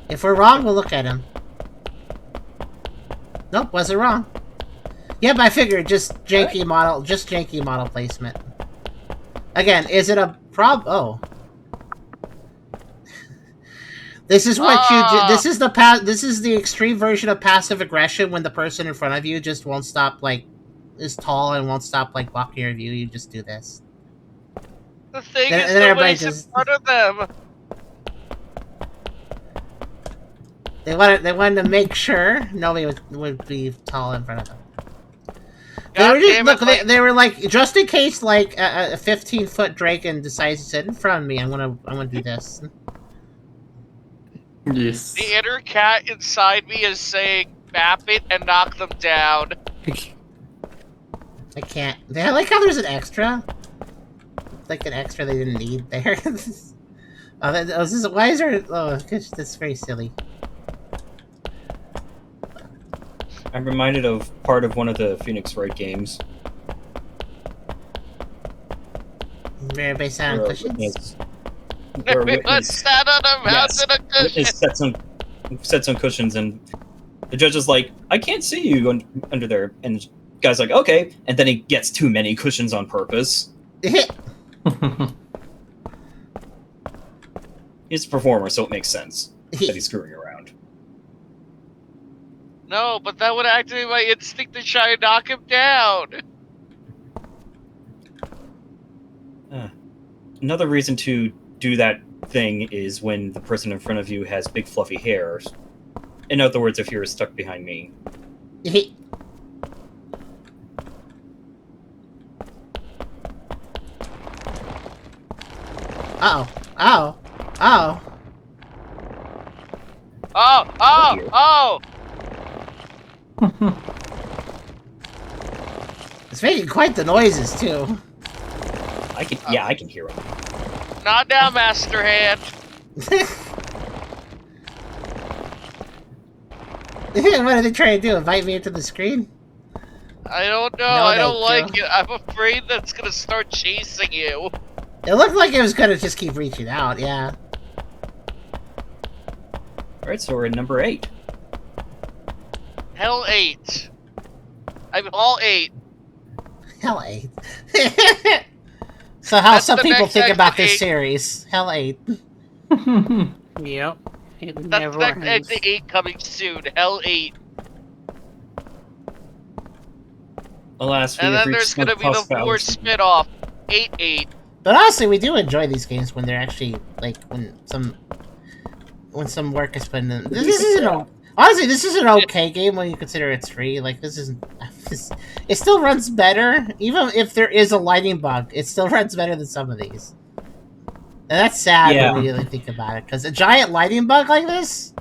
If we're wrong, we'll look at him. Nope, wasn't wrong. Yep, I figured just janky model placement. Again, is it a oh. This is what you do. This is the extreme version of passive aggression when the person in front of you just won't stop, like, is tall and won't stop, like, blocking your view. You just do this. The thing Then is, everybody nobody's in front of them. They wanted to make sure nobody would be tall in front of them. They were like, just in case, like, a 15-foot dragon decides to sit in front of me, I'm gonna do this. Yes. The inner cat inside me is saying, "Map it and knock them down." I can't. I like how there's an extra. Like an extra they didn't need there. Why is there? Oh, that's very silly. I'm reminded of part of one of the Phoenix Wright games. Everybody sat on cushions. Everyone sat on a mountain of cushions. Sets on cushions, and the judge is like, "I can't see you under there," and the guy's like, "Okay," and then he gets too many cushions on purpose. He's a performer, so it makes sense that he's screwing around. No, but that would activate my instinct to try and knock him down. Another reason to do that thing is when the person in front of you has big fluffy hair. In other words, if you're stuck behind me. Uh-oh. Oh. Oh. Oh! It's making quite the noises, too. I can hear him. Not now, Master Hand. What are they trying to do? Invite me into the screen? I don't know. No, I don't thank like it. I'm afraid that's gonna start chasing you. It looked like it was gonna just keep reaching out, yeah. Alright, so we're at number 8. Hell 8. I'm all 8. Hell 8. So how That's some the people next think about exit this 8. series. Hell 8. Yep. It That's never next ends. exit 8 coming soon. Hell 8. Alas, And then there's gonna be the 4 spin-off. 8-8. But honestly, we do enjoy these games when they're actually, like, when some work is put in them. This is an okay game when you consider it's free. Like, it still runs better, even if there is a lighting bug. It still runs better than some of these, and that's sad when you really think about it. Because a giant lighting bug like this,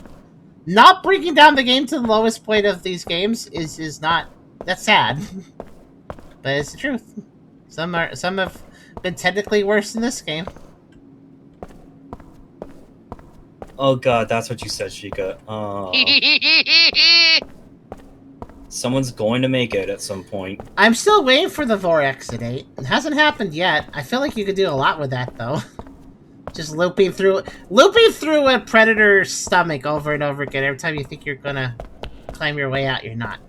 not bringing down the game to the lowest point of these games is not. That's sad, but it's the truth. Some have been technically worse than this game. Oh god, that's what you said, Sheikah. Someone's going to make it at some point. I'm still waiting for the Vor Exodate. It hasn't happened yet. I feel like you could do a lot with that, though. Just looping through a predator's stomach over and over again. Every time you think you're gonna climb your way out, you're not.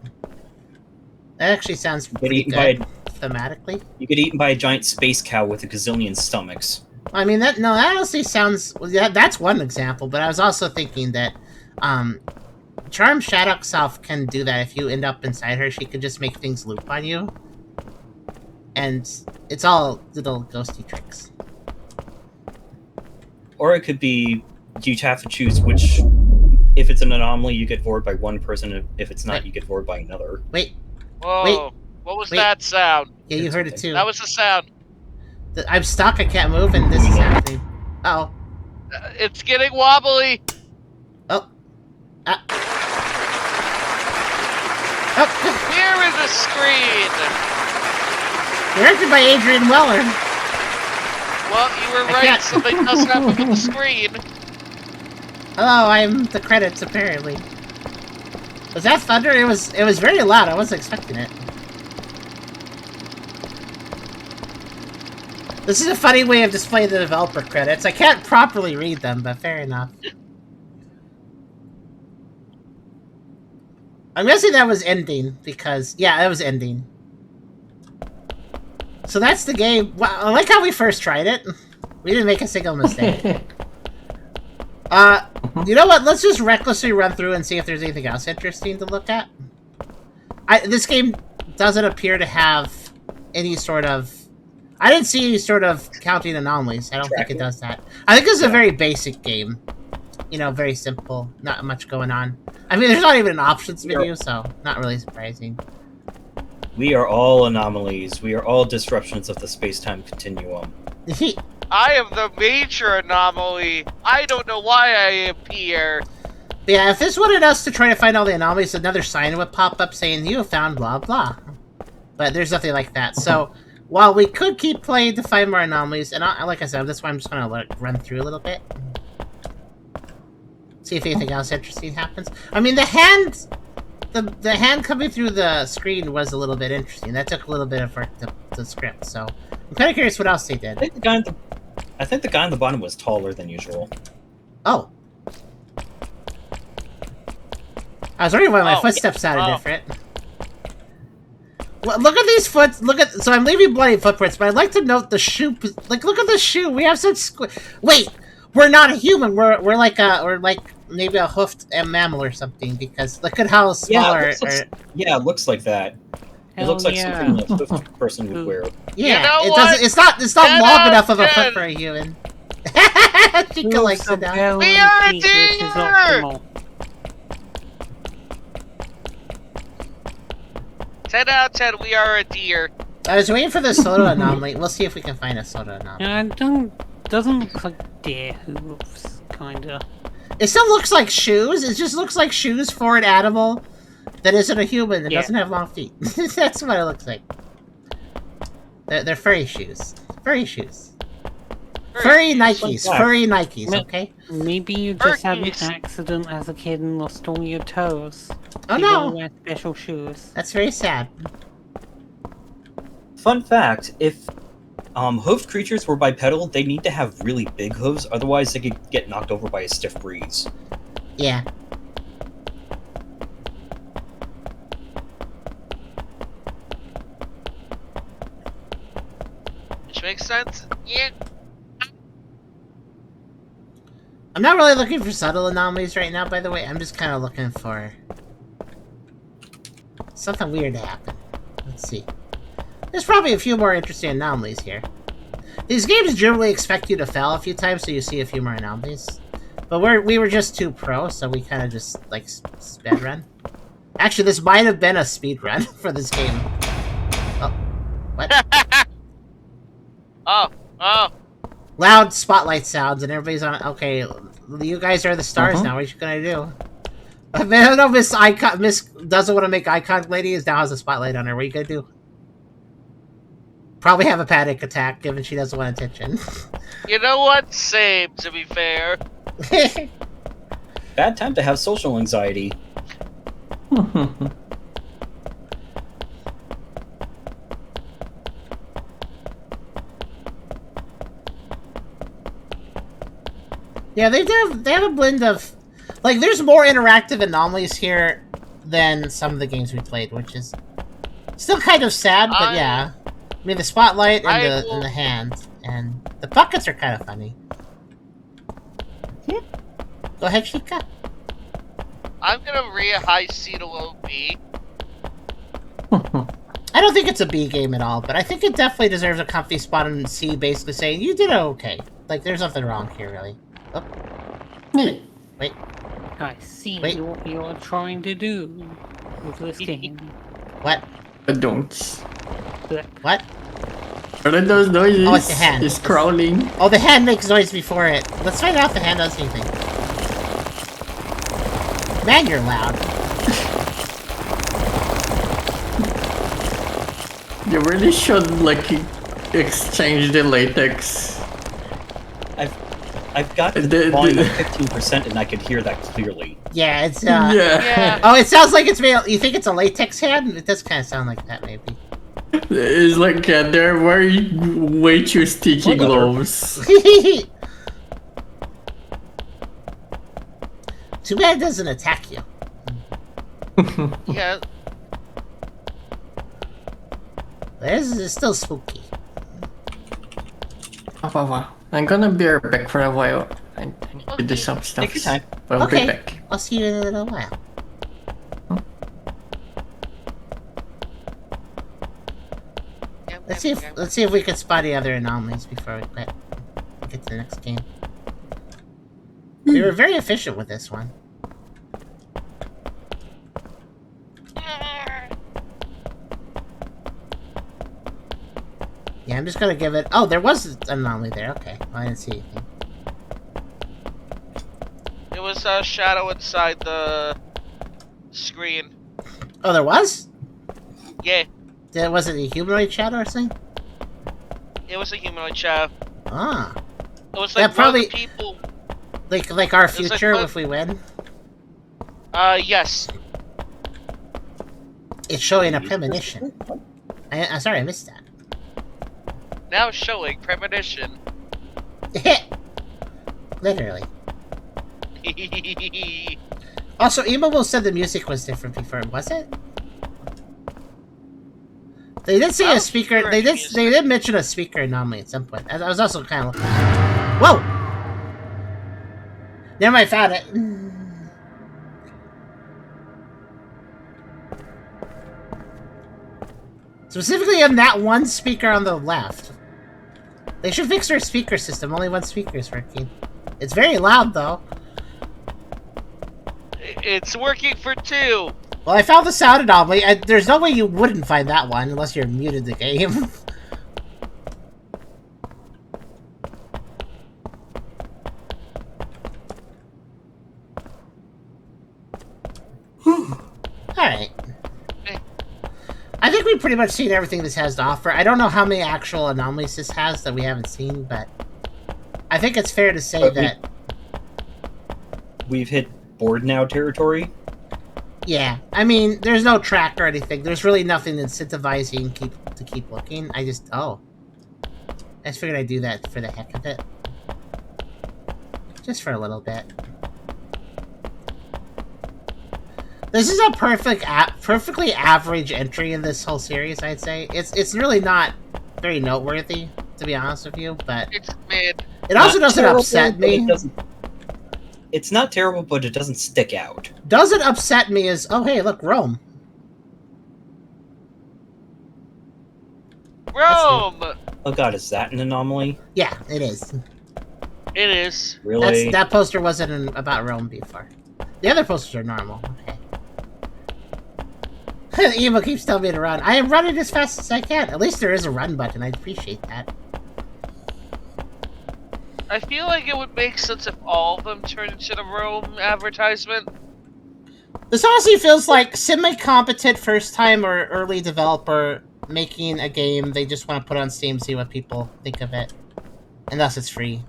That actually sounds pretty good thematically. You get eaten by a giant space cow with a gazillion stomachs. I mean, that honestly sounds... Yeah, that's one example, but I was also thinking that Charm Shattuck Self can do that. If you end up inside her, she could just make things loop on you. And it's all little ghosty tricks. Or it could be, you have to choose which... If it's an anomaly, you get vored by one person. If it's not, you get vored by another. Wait. Whoa. Wait. What was that sound? Yeah, you heard it too. That was the sound. I'm stuck, I can't move, and this is happening. Uh-oh. It's getting wobbly. Oh. Oh, Here is the screen! directed by Adrian Weller. Well, you were I right, can't- something does happen with the screen. Hello, I'm the credits, apparently. Was that thunder? It was very loud. I wasn't expecting it. This is a funny way of displaying the developer credits. I can't properly read them, but fair enough. I'm guessing that was ending, because... Yeah, that was ending. So that's the game. Wow, I like how we first tried it. We didn't make a single mistake. You know what? Let's just recklessly run through and see if there's anything else interesting to look at. This game doesn't appear to have any sort of... I didn't see any sort of counting anomalies. I don't think it does that. I think this is a very basic game. You know, very simple. Not much going on. I mean, there's not even an options menu, so not really surprising. We are all anomalies. We are all disruptions of the space-time continuum. I am the major anomaly. I don't know why I am here. Yeah, if this wanted us to try to find all the anomalies, another sign would pop up saying, "You have found blah blah." But there's nothing like that. So, while we could keep playing to find more anomalies, and like I said, that's why I'm just going to run through a little bit. See if anything else interesting happens. I mean, the hand coming through the screen was a little bit interesting. That took a little bit of work to script, so I'm kind of curious what else they did. I think the guy on the bottom was taller than usual. Oh. I was wondering why my footsteps sounded different. Well, look at these so I'm leaving bloody footprints, but I'd like to note the shoe, like, look at the shoe, we have such wait, we're not a human, we're like maybe a hoofed mammal or something, because look at how small it looks like that. It looks like something a hoofed person would wear. Yeah, You know it's not long enough of a foot for a human. Chica likes it now. We are a deer! 10 out of 10, we are a deer. I was waiting for the soda anomaly. We'll see if we can find a soda anomaly. Doesn't look like deer hooves, kinda. It still looks like shoes. It just looks like shoes for an animal that isn't a human and doesn't have long feet. That's what it looks like. They're furry shoes. Furry shoes. Furry Nikes. Furry Nikes, okay? Maybe you just had an accident as a kid and lost all your toes. Oh You no! gotta wear special shoes. That's very sad. Fun fact, if hoofed creatures were bipedal, they need to have really big hooves, otherwise they could get knocked over by a stiff breeze. Yeah. Which makes sense. Yeah. I'm not really looking for subtle anomalies right now, by the way. I'm just kind of looking for something weird to happen. Let's see. There's probably a few more interesting anomalies here. These games generally expect you to fail a few times so you see a few more anomalies. But we were just too pro, so we kind of just, like, speed run. Actually, this might have been a speed run for this game. Oh. What? Oh. Loud spotlight sounds and everybody's on. Okay, you guys are the stars now. What are you gonna do? I don't know. Miss doesn't want to make eye contact. Lady is now has a spotlight on her. What are you gonna do? Probably have a panic attack, given she doesn't want attention. You know what? Same, to be fair. Bad time to have social anxiety. Yeah, they have a blend of, like, there's more interactive anomalies here than some of the games we played, which is still kind of sad, but yeah. I mean, the spotlight and the hand and the buckets are kind of funny. Go ahead, Chica. I'm gonna rate high C to low B. I don't think it's a B game at all, but I think it definitely deserves a comfy spot in C, basically saying you did okay. Like, there's nothing wrong here, really. Oh. Wait. I see Wait. what you're trying to do with this game. What? Don't. What? What are those noises? Oh, it's the hand. It's crawling. Oh, the hand makes noise before it. Let's find out if the hand does anything. Man, you're loud. You really should like exchange the latex. I've got the volume at 15% and I could hear that clearly. Yeah, it's Yeah. Yeah. Oh, it sounds like it's made. You think it's a latex hand? It does kind of sound like that, maybe. It's like they're wearing way too sticky Whatever. gloves. Too bad it doesn't attack you. Yeah. Oh, It's still spooky. wow. I'm gonna be right back for a while. I need to do some stuff. Take your time. I'll Okay. be back. I'll see you in a little while. Let's see if we can spot any other anomalies before we get to the next game. We were very efficient with this one. Yeah, I'm just gonna give it. Oh, there was an anomaly there. Okay, I didn't see anything. It was a shadow inside the screen. Oh, there was? Yeah, Was it a humanoid shadow or something? it was a humanoid shadow. Ah, It was That like one probably- of the people. like our It's like future one- if we win. Yes. It's showing a premonition. I'm sorry, I missed that. Now showing premonition. Literally. Also, Emo said the music was different before, was it? They did say I a don't speaker. remember They any did. They did mention a speaker anomaly at some point. I was also kind of looking. Whoa! Never mind, found it. Specifically on that one speaker on the left. They should fix their speaker system. Only one speaker is working. It's very loud though. It's working for 2. Well, I found the sound anomaly. There's no way you wouldn't find that one unless you're muted the game. Alright. I think we've pretty much seen everything this has to offer. I don't know how many actual anomalies this has that we haven't seen, but I think it's fair to say that... We've hit board now territory. Yeah, I mean, there's no track or anything. There's really nothing incentivizing to keep looking. I just figured I'd do that for the heck of it. Just for a little bit. This is a perfectly average entry in this whole series, I'd say. It's really not very noteworthy, to be honest with you, but It's mid. it also Not doesn't terrible, upset but me. It's not terrible, but it doesn't stick out. Doesn't upset me is, oh hey, look, Rome. Rome! Oh god, is that an anomaly? Yeah, it is. It is. Really? That poster wasn't about Rome before. The other posters are normal. Okay. Emo keeps telling me to run. I am running as fast as I can. At least there is a run button. I appreciate that. I feel like it would make sense if all of them turned into the Rome advertisement. This honestly feels like semi-competent first-time or early developer making a game they just want to put on Steam, see what people think of it. And thus it's free.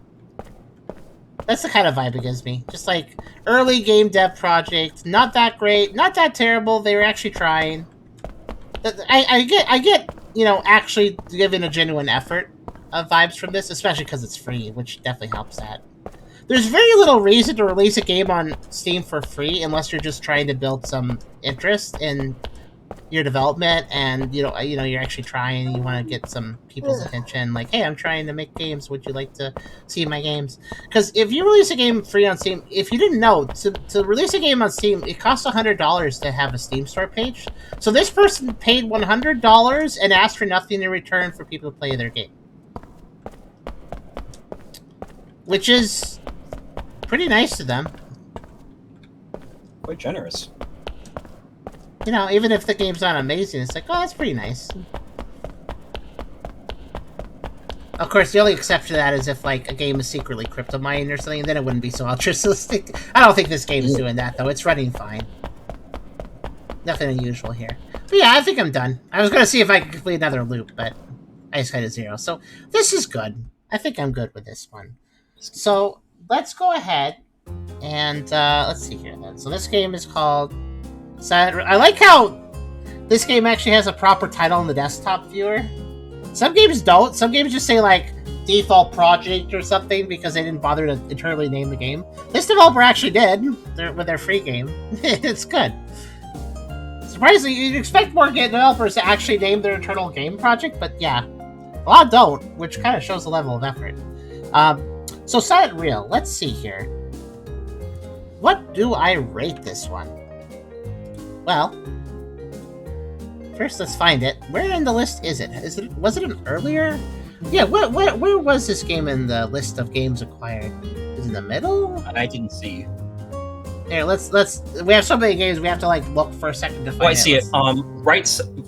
That's the kind of vibe it gives me. Just like early game dev project, not that great, not that terrible. They were actually trying. I get, you know, actually giving a genuine effort of vibes from this, especially because it's free, which definitely helps that. There's very little reason to release a game on Steam for free unless you're just trying to build some interest in your development, and you know you're actually trying. You want to get some people's attention, like, hey, I'm trying to make games. Would you like to see my games? Because if you release a game free on Steam, if you didn't know, to release a game on Steam, it costs $100 to have a Steam store page. So this person paid $100 and asked for nothing in return for people to play their game, which is pretty nice to them. Quite generous. You know, even if the game's not amazing, it's like, oh, that's pretty nice. Of course, the only exception to that is if like a game is secretly cryptomined or something, and then it wouldn't be so altruistic. I don't think this game is doing that though. It's running fine. Nothing unusual here. But yeah, I think I'm done. I was gonna see if I could complete another loop, but I just had a 0. So this is good. I think I'm good with this one. So let's go ahead and let's see here then. So this game is called Silent. I like how this game actually has a proper title in the desktop viewer. Some games don't. Some games just say like default project or something because they didn't bother to internally name the game. This developer actually did with their free game. It's good. Surprisingly, you'd expect more game developers to actually name their internal game project, but yeah, a lot don't, which kind of shows the level of effort. So Silent Real, let's see here. What do I rate this one? Well, first let's find it. Where in the list is it? Was it an earlier? Yeah, where was this game in the list of games acquired? Is it in the middle? I didn't see. Here, let's. We have so many games. We have to like look for a second to find. Oh, I see it.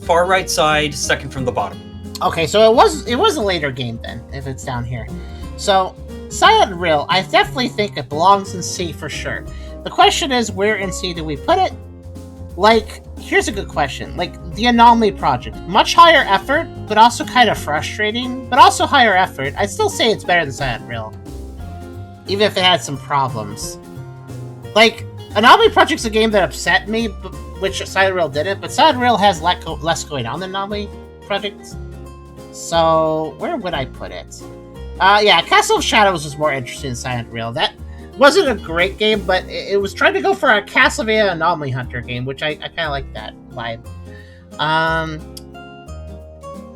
Far right side, second from the bottom. Okay, so it was a later game then, if it's down here. So Silent Real, I definitely think it belongs in C for sure. The question is, where in C do we put it? Like, here's a good question. Like the Anomaly project, much higher effort, but also kind of frustrating. But also higher effort. I'd still say it's better than Silent Real, even if it had some problems. Like, Anomaly Project's a game that upset me, which Silent Real didn't, but Silent Real has less going on than Anomaly Project. So, where would I put it? Yeah, Castle of Shadows was more interesting than Silent Real. That wasn't a great game, but it was trying to go for a Castlevania Anomaly Hunter game, which I kind of like that vibe.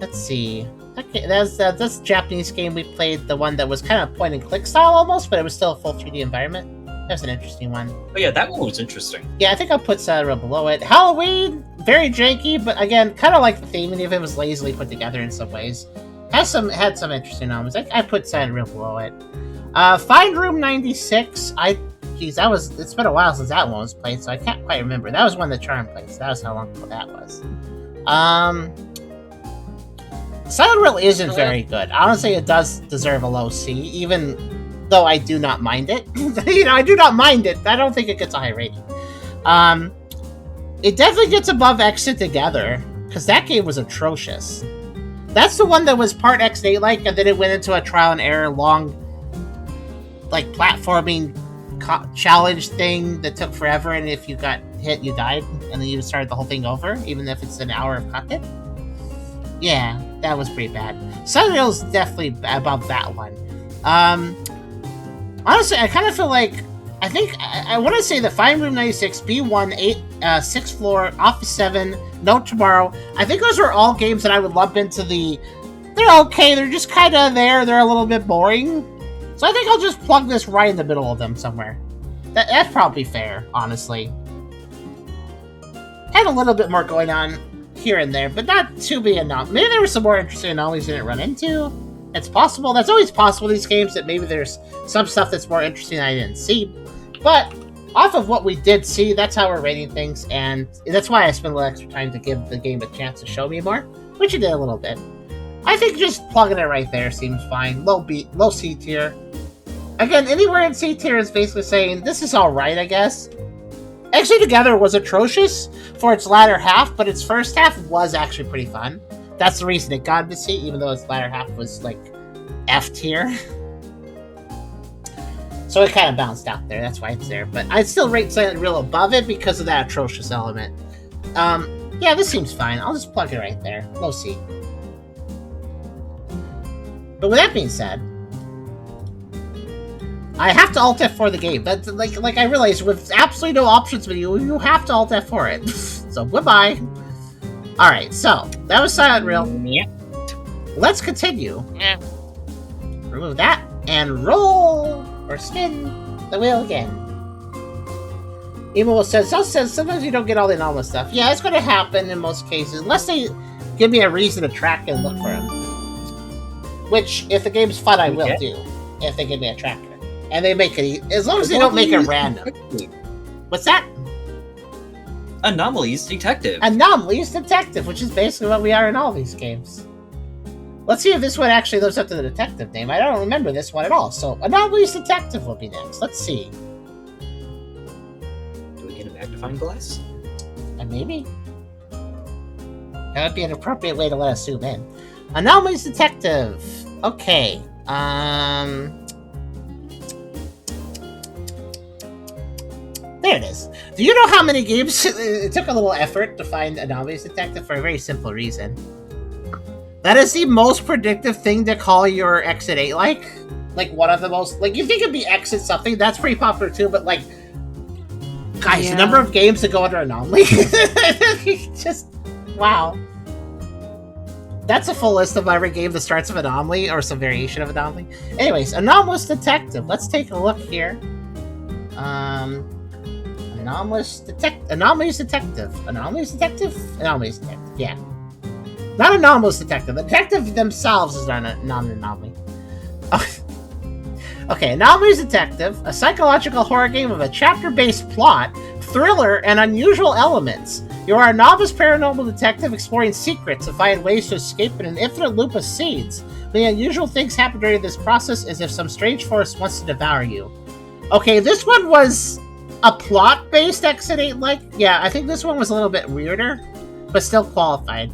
Let's see. Okay, that's a Japanese game we played, the one that was kind of point-and-click style almost, but it was still a full 3D environment. That was an interesting one. Oh yeah, that one was interesting. Yeah, I think I'll put Silent Real below it. Halloween, very janky, but again, kind of like the theme, and if it was lazily put together in some ways. Had some interesting elements. I put Silent Real below it. Find Room 96. It's been a while since that one was played, so I can't quite remember. That was one that Charm played, so that was how long ago that was. Silent Real isn't very good. Honestly, it does deserve a low C, even though I do not mind it. I do not mind it. I don't think it gets a high rating. It definitely gets above Exit Together, because that game was atrocious. That's the one that was part X8-like, and then it went into a trial and error long, like, platforming challenge thing that took forever, and if you got hit, you died, and then you started the whole thing over, even if it's an hour of content. Yeah, that was pretty bad. Silent Real is definitely above that one. Honestly, I kind of feel like I want to say that Fine Room 96, B1, 6th Floor, Office 7, No Tomorrow. I think those are all games that I would lump into they're okay, they're just kind of there, they're a little bit boring. So I think I'll just plug this right in the middle of them somewhere. That's probably fair, honestly. Had a little bit more going on here and there, but not too big enough. Maybe there were some more interesting anomalies I didn't run into. It's possible. That's always possible in these games, that maybe there's some stuff that's more interesting I didn't see. But off of what we did see, that's how we're rating things, and that's why I spent a little extra time to give the game a chance to show me more, which it did a little bit. I think just plugging it right there seems fine. Low C tier. Again, anywhere in C tier is basically saying, this is alright, I guess. Exit Together was atrocious for its latter half, but its first half was actually pretty fun. That's the reason it got to C, even though its latter half was, like, F tier. So it kind of bounced out there, that's why it's there. But I'd still rate Silent Real above it because of that atrocious element. Yeah, this seems fine. I'll just plug it right there. Low C. But with that being said, I have to Alt F4 the game. That's like I realized with absolutely no options menu, you have to Alt F4 it. So goodbye. Alright, so that was Silent Real. Yeah. Let's continue. Yeah. Remove that and roll or spin the wheel again. Emo says sometimes you don't get all the anomalous stuff. Yeah, it's going to happen in most cases, unless they give me a reason to track and look for them. Which, if the game's fun, I will do. If they give me a tracker. And they make it, as long as they don't make it random. What's that? Anomalies Detective. Anomalies Detective, which is basically what we are in all these games. Let's see if this one actually lives up to the detective name. I don't remember this one at all. So, Anomalies Detective will be next. Let's see. Do we get a magnifying glass? Maybe. That would be an appropriate way to let us zoom in. Anomalies Detective. Okay. There it is. Do you know how many games? It took a little effort to find Anomalies Detective for a very simple reason. That is the most predictive thing to call your Exit 8 like. Like, one of the most... Like, you think it'd be Exit something. That's pretty popular, too. But, like... Guys, the number of games that go under Anomaly. Just... Wow. That's a full list of every game that starts with Anomaly, or some variation of Anomaly. Anyways, Anomalous Detective. Let's take a look here. Anomalies Detective. Anomalies Detective, yeah. Not Anomalous Detective. The detective themselves is not an anomaly. Okay, Anomalies Detective, a psychological horror game with a chapter-based plot, thriller, and unusual elements. You are a novice paranormal detective exploring secrets to find ways to escape in an infinite loop of scenes. The unusual things happen during this process as if some strange force wants to devour you. Okay, this one was a plot-based Exit 8 like. Yeah, I think this one was a little bit weirder, but still qualified.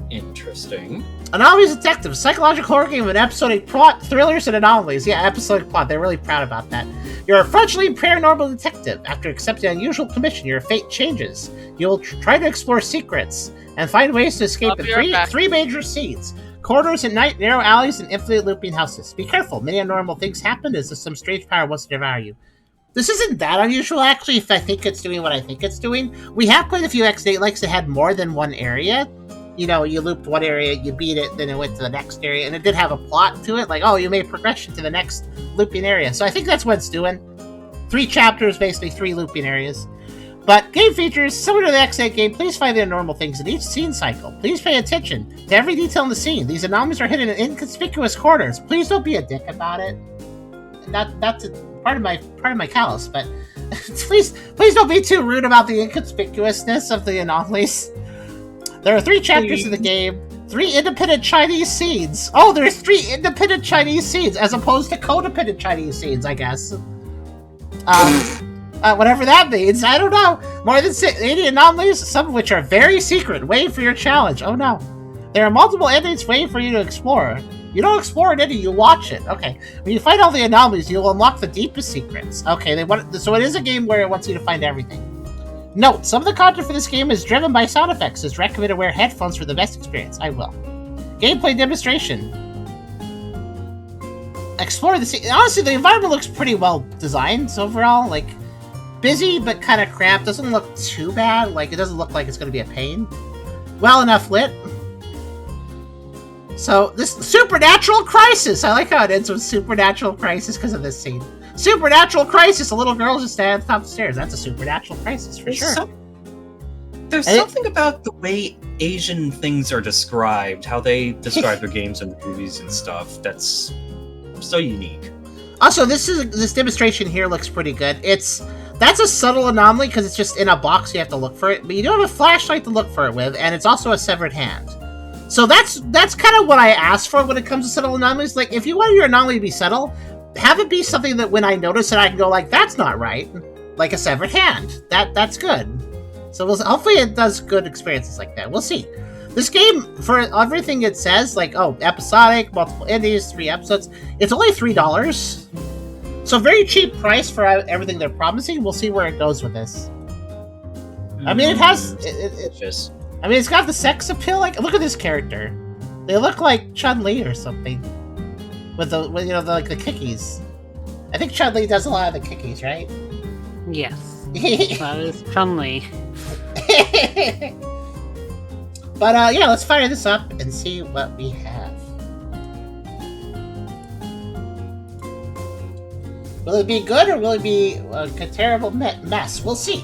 Interesting. Anomalies Detective, psychological horror game with an episodic plot, thrillers, and anomalies. Yeah, episodic plot. They're really proud about that. You're a fledgling paranormal detective. After accepting an unusual commission, your fate changes. You'll try to explore secrets and find ways to escape in three major scenes. Corridors at night, narrow alleys, and infinite looping houses. Be careful. Many abnormal things happen as if some strange power wants to devour you. This isn't that unusual, actually, if I think it's doing what I think it's doing. We have played a few X8 likes that had more than one area. You know, you looped one area, you beat it, then it went to the next area, and it did have a plot to it, like, oh, you made progression to the next looping area. So I think that's what it's doing. 3 chapters, basically 3 looping areas. But game features, similar to the X8 game, please find the abnormal things in each scene cycle. Please pay attention to every detail in the scene. These anomalies are hidden in inconspicuous corners. Please don't be a dick about it. That's part of my callous, but please don't be too rude about the inconspicuousness of the anomalies. There are 3 chapters in the game, 3 independent Chinese scenes. Oh, there's 3 independent Chinese scenes as opposed to codependent Chinese scenes, I guess. Whatever that means, I don't know. More than 80 anomalies, some of which are very secret, waiting for your challenge. Oh no. There are multiple endings waiting for you to explore. You don't explore an ending, you watch it. Okay. When you find all the anomalies, you'll unlock the deepest secrets. Okay, so it is a game where it wants you to find everything. Note, some of the content for this game is driven by sound effects. It's recommended to wear headphones for the best experience. I will. Gameplay demonstration. Explore the scene. Honestly, the environment looks pretty well designed overall. Like, busy but kind of cramped. Doesn't look too bad. Like, it doesn't look like it's going to be a pain. Well enough lit. So, this supernatural crisis. I like how it ends with supernatural crisis because of this scene. Supernatural crisis. A little girl just standing at the top of the stairs. That's a supernatural crisis for sure. There's something about the way Asian things are described, how they describe their games and movies and stuff. That's so unique. Also, this demonstration here looks pretty good. That's a subtle anomaly because it's just in a box. You have to look for it, but you do have a flashlight to look for it with, and it's also a severed hand. So that's kind of what I asked for when it comes to subtle anomalies. Like, if you want your anomaly to be subtle, have it be something that when I notice it, I can go like, "That's not right," like a severed hand. That's good. So hopefully it does good experiences like that. We'll see. This game, for everything it says, like, oh, episodic, multiple endings, 3 episodes, it's only $3. So very cheap price for everything they're promising. We'll see where it goes with this. I mean, it has... I mean, it's got the sex appeal. Like, look at this character. They look like Chun-Li or something. With the kickies. I think Chun-Li does a lot of the kickies, right? Yes. That is Chun-Li. But, yeah, let's fire this up and see what we have. Will it be good or will it be a terrible mess? We'll see.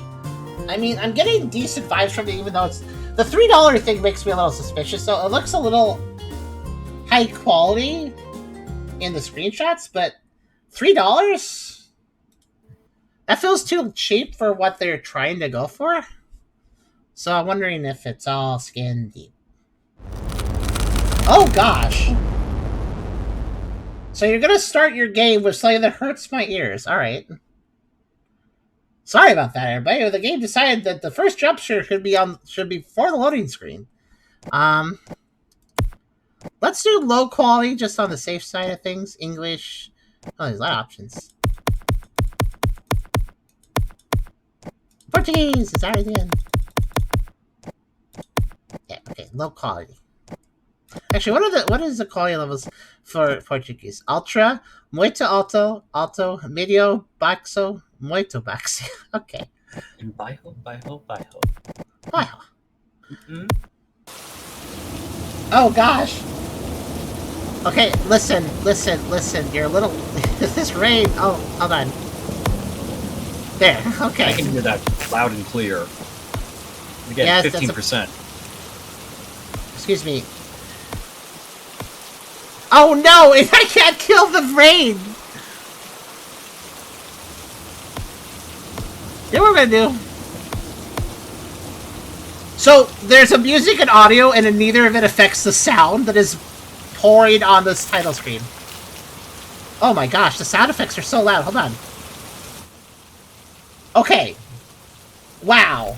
I mean, I'm getting decent vibes from it, even though it's... The $3 thing makes me a little suspicious, so it looks a little high quality in the screenshots, but $3? That feels too cheap for what they're trying to go for. So I'm wondering if it's all skin deep. Oh gosh. So you're gonna start your game with something that hurts my ears. Alright. Sorry about that, everybody. The game decided that the first jump scare should be before the loading screen. Let's do low quality, just on the safe side of things. English. Oh, there's a lot of options. Portuguese is ours again. Yeah, okay, low quality. Actually, what is the quality levels for Portuguese? Ultra, muito alto, alto, medio, baixo, muito baixo. Okay. Bajo. Wow. Mm-hmm. Oh gosh. Okay, listen. You're a little. This rain. Oh, hold on. There. Okay. I can hear that loud and clear. Again, Yes, 15%. Excuse me. Oh no! I can't kill the rain! You know what we're gonna do? So, there's a music and audio, and neither of it affects the sound that is pouring on this title screen. Oh my gosh, the sound effects are so loud. Hold on. Okay. Wow.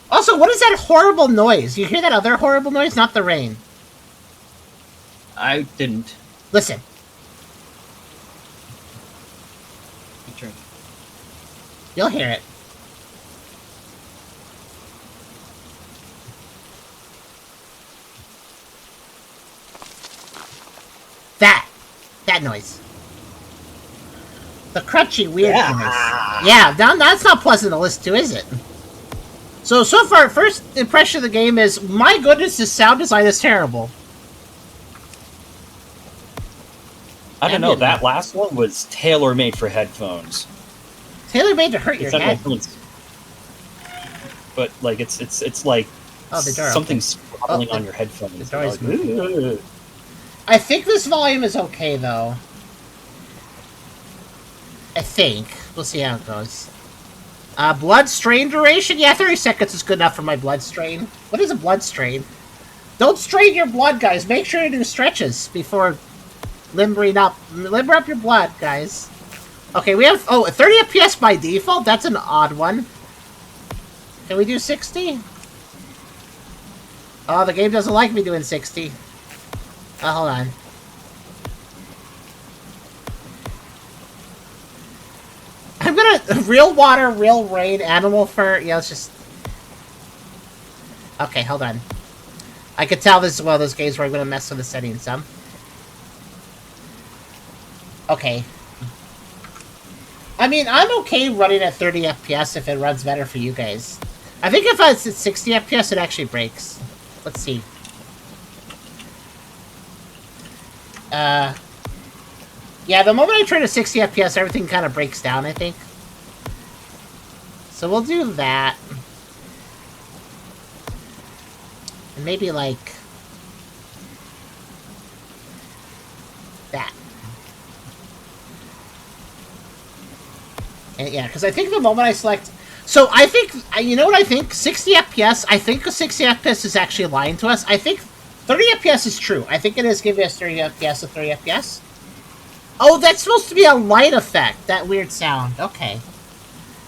Also, what is that horrible noise? You hear that other horrible noise? Not the rain. I didn't. Listen. You'll hear it. That noise. The crunchy, weird noise. Yeah, that's not pleasant to listen to, is it? So far, first impression of the game is, my goodness, this sound design is terrible. I don't know, that last one was tailor-made for headphones. Tailor-made to hurt your head. But, like, it's like something sprawling on your headphones. Like, I think this volume is okay, though. I think. We'll see how it goes. Blood strain duration? Yeah, 30 seconds is good enough for my blood strain. What is a blood strain? Don't strain your blood, guys. Make sure to do stretches before limbering up. Limber up your blood, guys. Okay, we have... Oh, 30 FPS by default? That's an odd one. Can we do 60? Oh, the game doesn't like me doing 60. Oh, hold on. I'm gonna... Real water, real rain, animal fur... Yeah, let's just... Okay, hold on. I could tell this is one of those games where I'm gonna mess with the settings some. Okay. I mean, I'm okay running at 30 FPS if it runs better for you guys. I think if it's at 60 FPS, it actually breaks. Let's see. Yeah, the moment I turn to 60 FPS, everything kind of breaks down, I think. So we'll do that. And maybe, like... that. And yeah, because I think the moment I select... So I think... You know what I think? 60 FPS, I think 60 FPS is actually lying to us. I think 30 FPS is true. I think it is giving us 30 FPS to 30 FPS. Oh, that's supposed to be a light effect. That weird sound. Okay.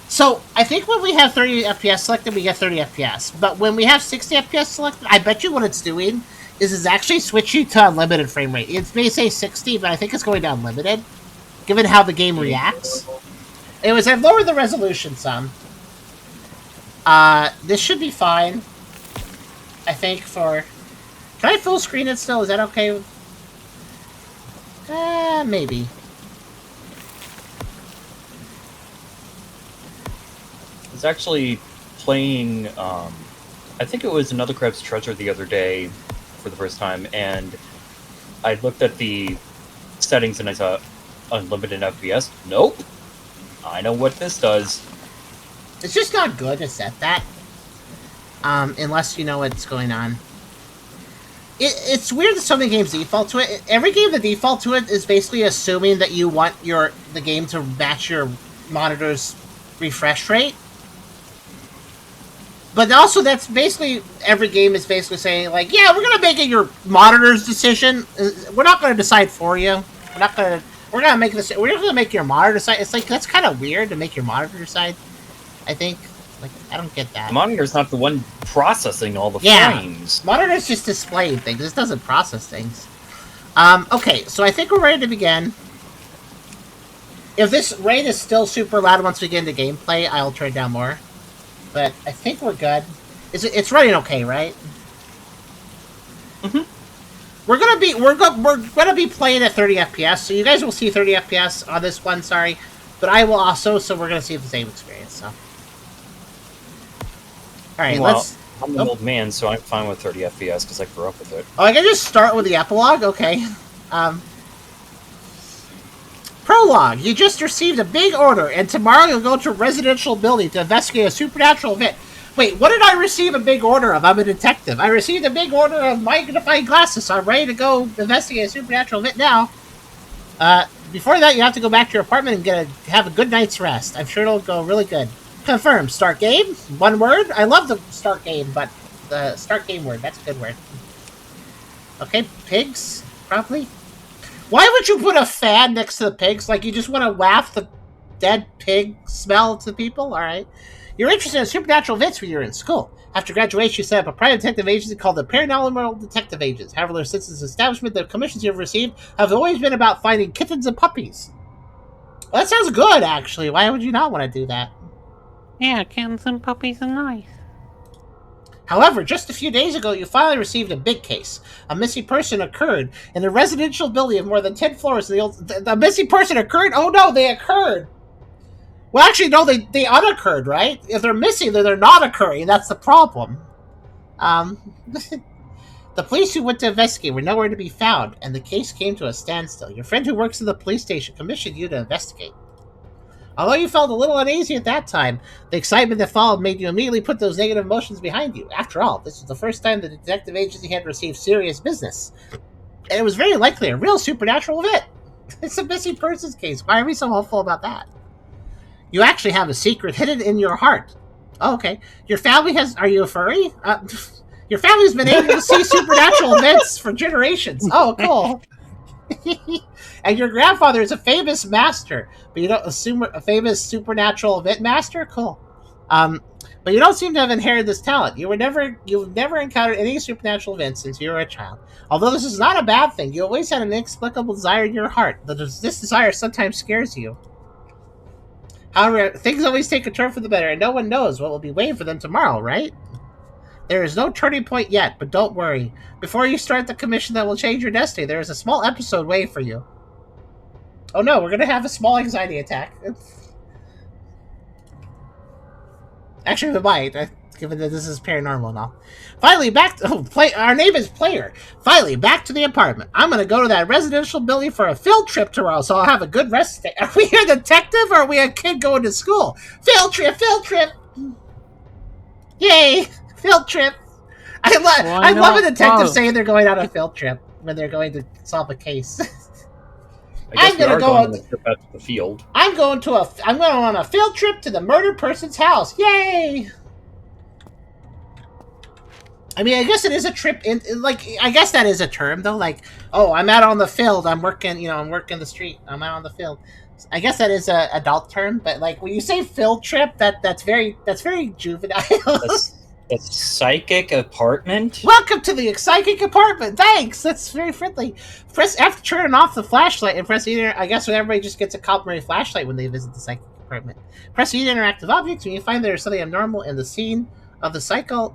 So, I think when we have 30 FPS selected, we get 30 FPS. But when we have 60 FPS selected, I bet you what it's doing is it's actually switching to unlimited frame rate. It may say 60, but I think it's going to unlimited, given how the game reacts. Anyways, I've lowered the resolution some. This should be fine. I think for... Can I full screen it still? Is that okay? Maybe. I was actually playing, I think it was Another Crab's Treasure the other day for the first time, and I looked at the settings and I saw unlimited FPS. Nope. I know what this does. It's just not good to set that. Unless you know what's going on. It's weird that so many games default to it. Every game that default to it is basically assuming that you want the game to match your monitor's refresh rate. But also, that's basically every game is basically saying like, yeah, we're gonna make it your monitor's decision. We're not gonna decide for you. We're not gonna. We're gonna make this. We're gonna make your monitor decide. It's like that's kind of weird to make your monitor decide. I think. Like, I don't get that. The monitor's not the one processing all the Yeah. frames. Monitor's just displaying things. This doesn't process things. Okay, so I think we're ready to begin. If this raid is still super loud once we get into gameplay, I'll turn it down more. But I think we're good. It's running okay, right? Mhm. We're gonna be playing at 30 FPS, so you guys will see 30 FPS on this one. Sorry, but I will also. So we're gonna see the same experience. So, all right, Well, let's. I'm an old man, so I'm fine with 30 FPS because I grew up with it. Oh, I can just start with the epilogue. Okay. Prologue. You just received a big order, and tomorrow you'll go to a residential building to investigate a supernatural event. Wait, what did I receive a big order of? I'm a detective. I received a big order of magnifying glasses, so I'm ready to go investigate a supernatural event now. Before that, you have to go back to your apartment and have a good night's rest. I'm sure it'll go really good. Confirmed. Start game? One word? I love the start game, but the start game word. That's a good word. Okay, pigs? Probably. Why would you put a fan next to the pigs? Like, you just want to waft the dead pig smell to people? Alright. You're interested in supernatural events when you're in school. After graduation, you set up a private detective agency called the Paranormal Detective Agents. However, since its establishment, the commissions you've received have always been about finding kittens and puppies. Well, that sounds good, actually. Why would you not want to do that? Yeah, kittens and puppies are nice. However, just a few days ago, you finally received a big case. A missing person occurred in a residential building of more than 10 floors. The missing person occurred? Oh no, they occurred! Well, actually, no, they unoccurred, right? If they're missing, then they're not occurring. That's the problem. The police who went to investigate were nowhere to be found, and the case came to a standstill. Your friend who works in the police station commissioned you to investigate. Although you felt a little uneasy at that time, the excitement that followed made you immediately put those negative emotions behind you. After all, this was the first time the detective agency had received serious business. And it was very likely a real supernatural event. It's a missing persons case. Why are we so hopeful about that? You actually have a secret hidden in your heart. Oh, okay. Your family has... Are you a furry? Your family's been able to see supernatural events for generations. Oh, cool. And your grandfather is a famous master, but you don't assume a famous supernatural event master? Cool. But you don't seem to have inherited this talent. You've never encountered any supernatural events since you were a child. Although this is not a bad thing, you always had an inexplicable desire in your heart. This desire sometimes scares you. However, things always take a turn for the better, and no one knows what will be waiting for them tomorrow, right? There is no turning point yet, but don't worry. Before you start the commission that will change your destiny, there is a small episode waiting for you. Oh no, we're gonna have a small anxiety attack. Actually, we might, given that this is paranormal now. Finally, our name is Player. Finally, back to the apartment. I'm gonna go to that residential building for a field trip tomorrow, so I'll have a good rest day. Are we a detective, or are we a kid going to school? Field trip! Yay! Field trip! I love a detective saying they're going on a field trip when they're going to solve a case. I guess we are going on a trip out to the field. I'm going on a field trip to the murdered person's house. Yay! I mean, I guess it is a trip I guess that is a term though. Like, oh, I'm out on the field. I'm working the street. I'm out on the field. I guess that is a adult term, but like when you say field trip, that's very juvenile. That's psychic apartment. Welcome to the psychic apartment. Thanks. That's very friendly. Press F to turn off the flashlight and press E. I guess when everybody just gets a complimentary flashlight when they visit the psychic apartment. Press E to interact with objects. When you find there is something abnormal in the scene of the cycle,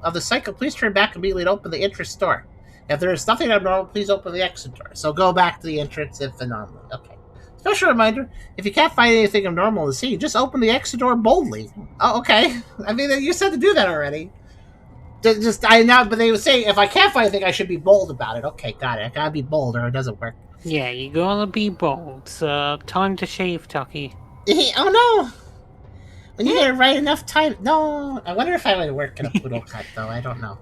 please turn back immediately to open the entrance door. If there is nothing abnormal, please open the exit door. So go back to the entrance if anomaly. Okay. Special reminder, if you can't find anything abnormal in the scene, just open the exit door boldly. Oh, okay. I mean, you said to do that already. But they would say, if I can't find anything, I should be bold about it. Okay, got it. I gotta be bold or it doesn't work. Yeah, you gotta be bold. Time to shave, Tucky. Oh no! When you get it right enough time... No, I wonder if I would work in a poodle cut, though. I don't know.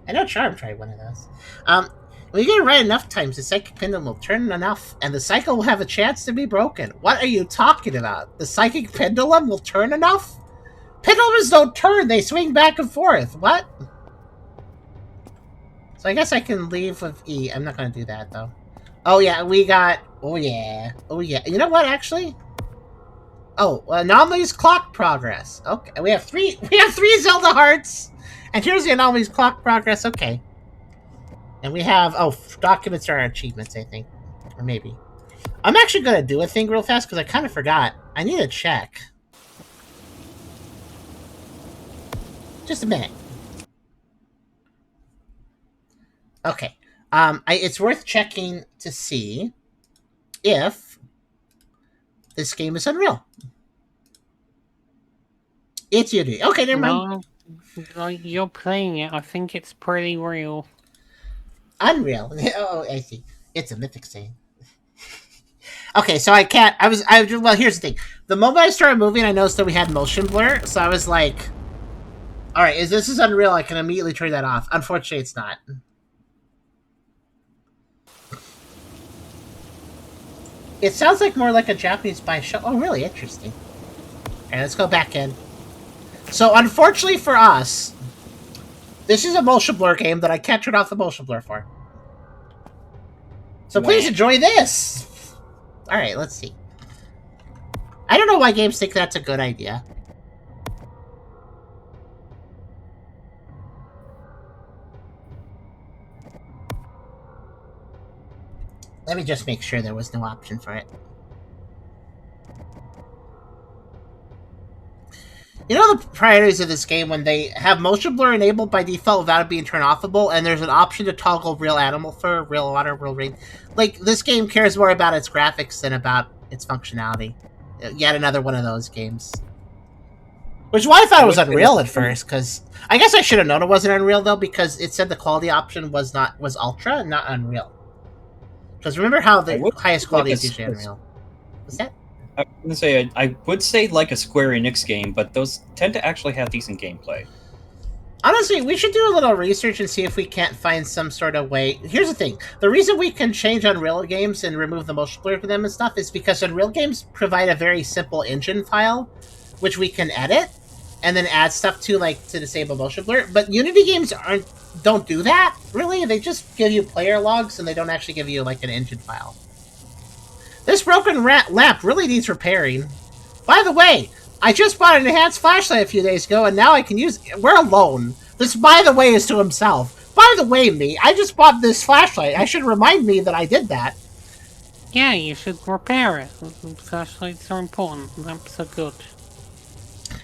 I know Charm tried one of those. When you get it right enough times, the psychic pendulum will turn enough, and the cycle will have a chance to be broken. What are you talking about? The psychic pendulum will turn enough? Pendulums don't turn, they swing back and forth. What? So I guess I can leave with E. I'm not going to do that, though. Oh, yeah, we got... Oh, yeah. Oh, yeah. You know what, actually? Oh, Anomalies clock progress. Okay, we have three Zelda hearts. And here's the Anomalies clock progress. Okay. And we have... Oh, documents are our achievements, I think. Or maybe. I'm actually going to do a thing real fast because I kind of forgot. I need to check. Just a minute. Okay. It's worth checking to see if this game is Unreal. It's Unity. Okay, never mind. No, you're playing it. I think it's pretty real. Unreal. Oh, I see. It's a mythic saying. Okay, so I can't. Well, here's the thing. The moment I started moving, I noticed that we had motion blur, so I was like, all right, this is Unreal. I can immediately turn that off. Unfortunately, it's not. It sounds like more like a Japanese spy show. Oh, really? Interesting. Okay, let's go back in. So, unfortunately for us, this is a motion blur game that I can't turn off the motion blur for. So please enjoy this! Alright, let's see. I don't know why games think that's a good idea. Let me just make sure there was no option for it. You know the priorities of this game when they have motion blur enabled by default without it being turn offable, and there's an option to toggle real animal fur, real water, real rain. Like, this game cares more about its graphics than about its functionality. Yet another one of those games. Which is why I thought it was Unreal at first, because... I guess I should have known it wasn't Unreal, though, because it said the quality option was Ultra and not Unreal. Because remember how the highest quality is usually Unreal. What's that? I was gonna say I would say like a Square Enix game, but those tend to actually have decent gameplay. Honestly, we should do a little research and see if we can't find some sort of way. Here's the thing: the reason we can change Unreal games and remove the motion blur for them and stuff is because Unreal games provide a very simple engine file, which we can edit and then add stuff to, like to disable motion blur. But Unity games don't do that really. They just give you player logs and they don't actually give you like an engine file. This broken lamp really needs repairing. By the way, I just bought an enhanced flashlight a few days ago, and now I can use it. We're alone. This, by the way, is to himself. By the way, me, I just bought this flashlight. I should remind me that I did that. Yeah, you should repair it. Flashlights are important. Lamps are good.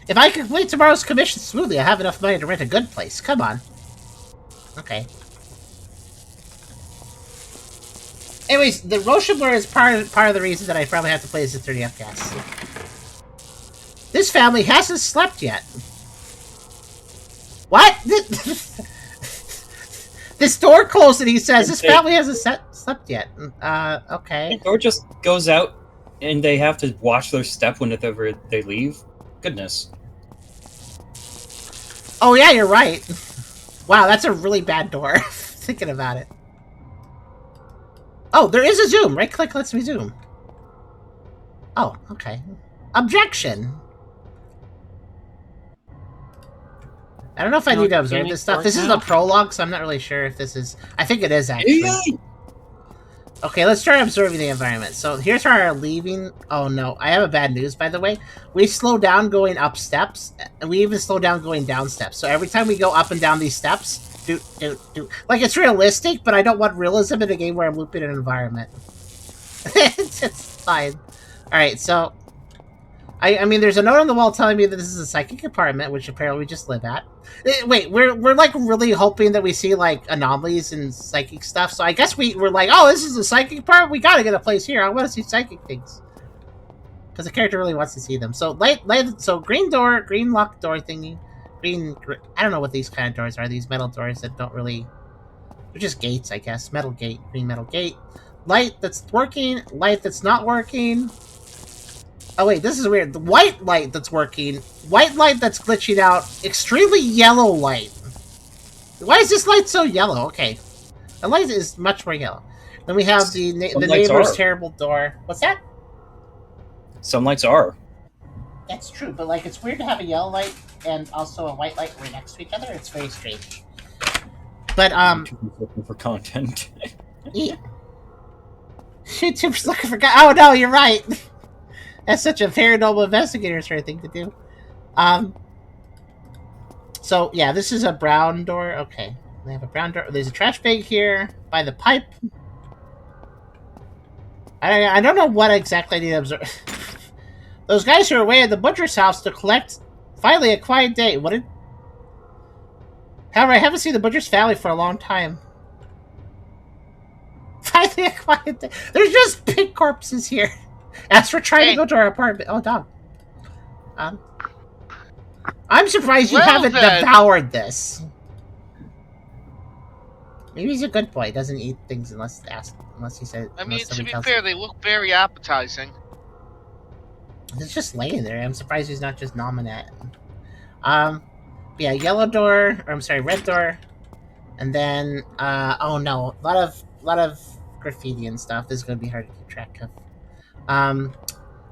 If I complete tomorrow's commission smoothly, I have enough money to rent a good place. Come on. Okay. Anyways, the motion blur is part of the reason that I probably have to play this at 30 FPS. This family hasn't slept yet. What? This door closed and he says this family hasn't slept yet. Okay. The door just goes out and they have to watch their step whenever they leave. Goodness. Oh yeah, you're right. Wow, that's a really bad door. Thinking about it. Oh, there is a zoom. Right click lets me zoom. Oh, okay. Objection. I don't know if I need to observe this stuff. This is a prologue, so I'm not really sure if this is... I think it is, actually. Okay, let's try observing the environment. So here's our leaving... Oh, no. I have a bad news, by the way. We slow down going up steps, and we even slow down going down steps. So every time we go up and down these steps... Like, it's realistic, but I don't want realism in a game where I'm looping an environment. It's fine. Alright, so... I mean, there's a note on the wall telling me that this is a psychic apartment, which apparently we just live at. Wait, we're like, really hoping that we see, like, anomalies and psychic stuff, so I guess we're like, oh, this is a psychic apartment? We gotta get a place here. I want to see psychic things. Because the character really wants to see them. So, so green door, green locked door thingy. Green, I don't know what these kind of doors are. These metal doors that don't really... They're just gates, I guess. Metal gate, green metal gate. Light that's working, light that's not working. Oh wait, this is weird. The white light that's working, white light that's glitching out, extremely yellow light. Why is this light so yellow? Okay. The light is much more yellow. Then we have the neighbor's terrible door. What's that? Some lights are. That's true, but like it's weird to have a yellow light and also a white light right next to each other. It's very strange. But YouTube's looking for content. yeah. YouTube's looking for oh no, you're right. That's such a paranormal investigator sort of thing to do. So yeah, this is a brown door. Okay, they have a brown door. There's a trash bag here by the pipe. I don't know what exactly I need to observe. Those guys who are away at the butcher's house to collect. Finally, a quiet day. What did? However, I haven't seen the butcher's family for a long time. Finally, a quiet day. There's just pig corpses here. As we're trying to go to our apartment. Oh, dog. I'm surprised you haven't devoured this. Maybe he's a good boy. He doesn't eat things unless asked. Unless he said. I mean, to be fair, they look very appetizing. It's just laying there. I'm surprised he's not just nomming it. Yeah, yellow door. Or I'm sorry, red door. And then, oh no, a lot of graffiti and stuff. This is gonna be hard to keep track of.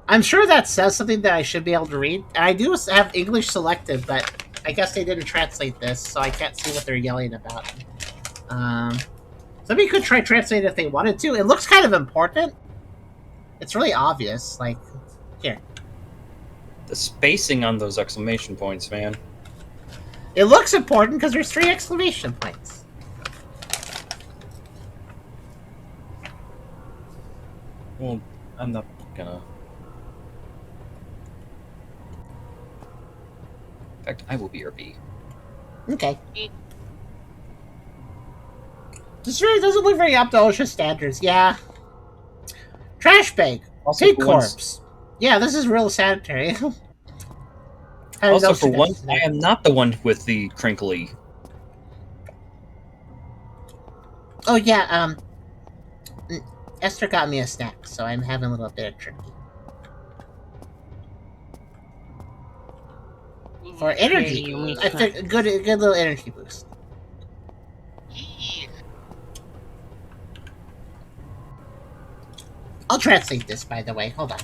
I'm sure that says something that I should be able to read. And I do have English selected, but I guess they didn't translate this, so I can't see what they're yelling about. Somebody could try translate it if they wanted to. It looks kind of important. It's really obvious. Like, here. The spacing on those exclamation points, man. It looks important because there's 3 exclamation points. Well, I'm not gonna... In fact, I will be your B. Okay. This really doesn't look very up to OSHA standards. Yeah. Trash bag. Also, Pig corpse. Yeah, this is real sanitary. Also, for once, I am not the one with the crinkly. Oh, yeah, Esther got me a snack, so I'm having a little bit of turkey. For energy. I think a good little energy boost. I'll translate this, by the way. Hold on.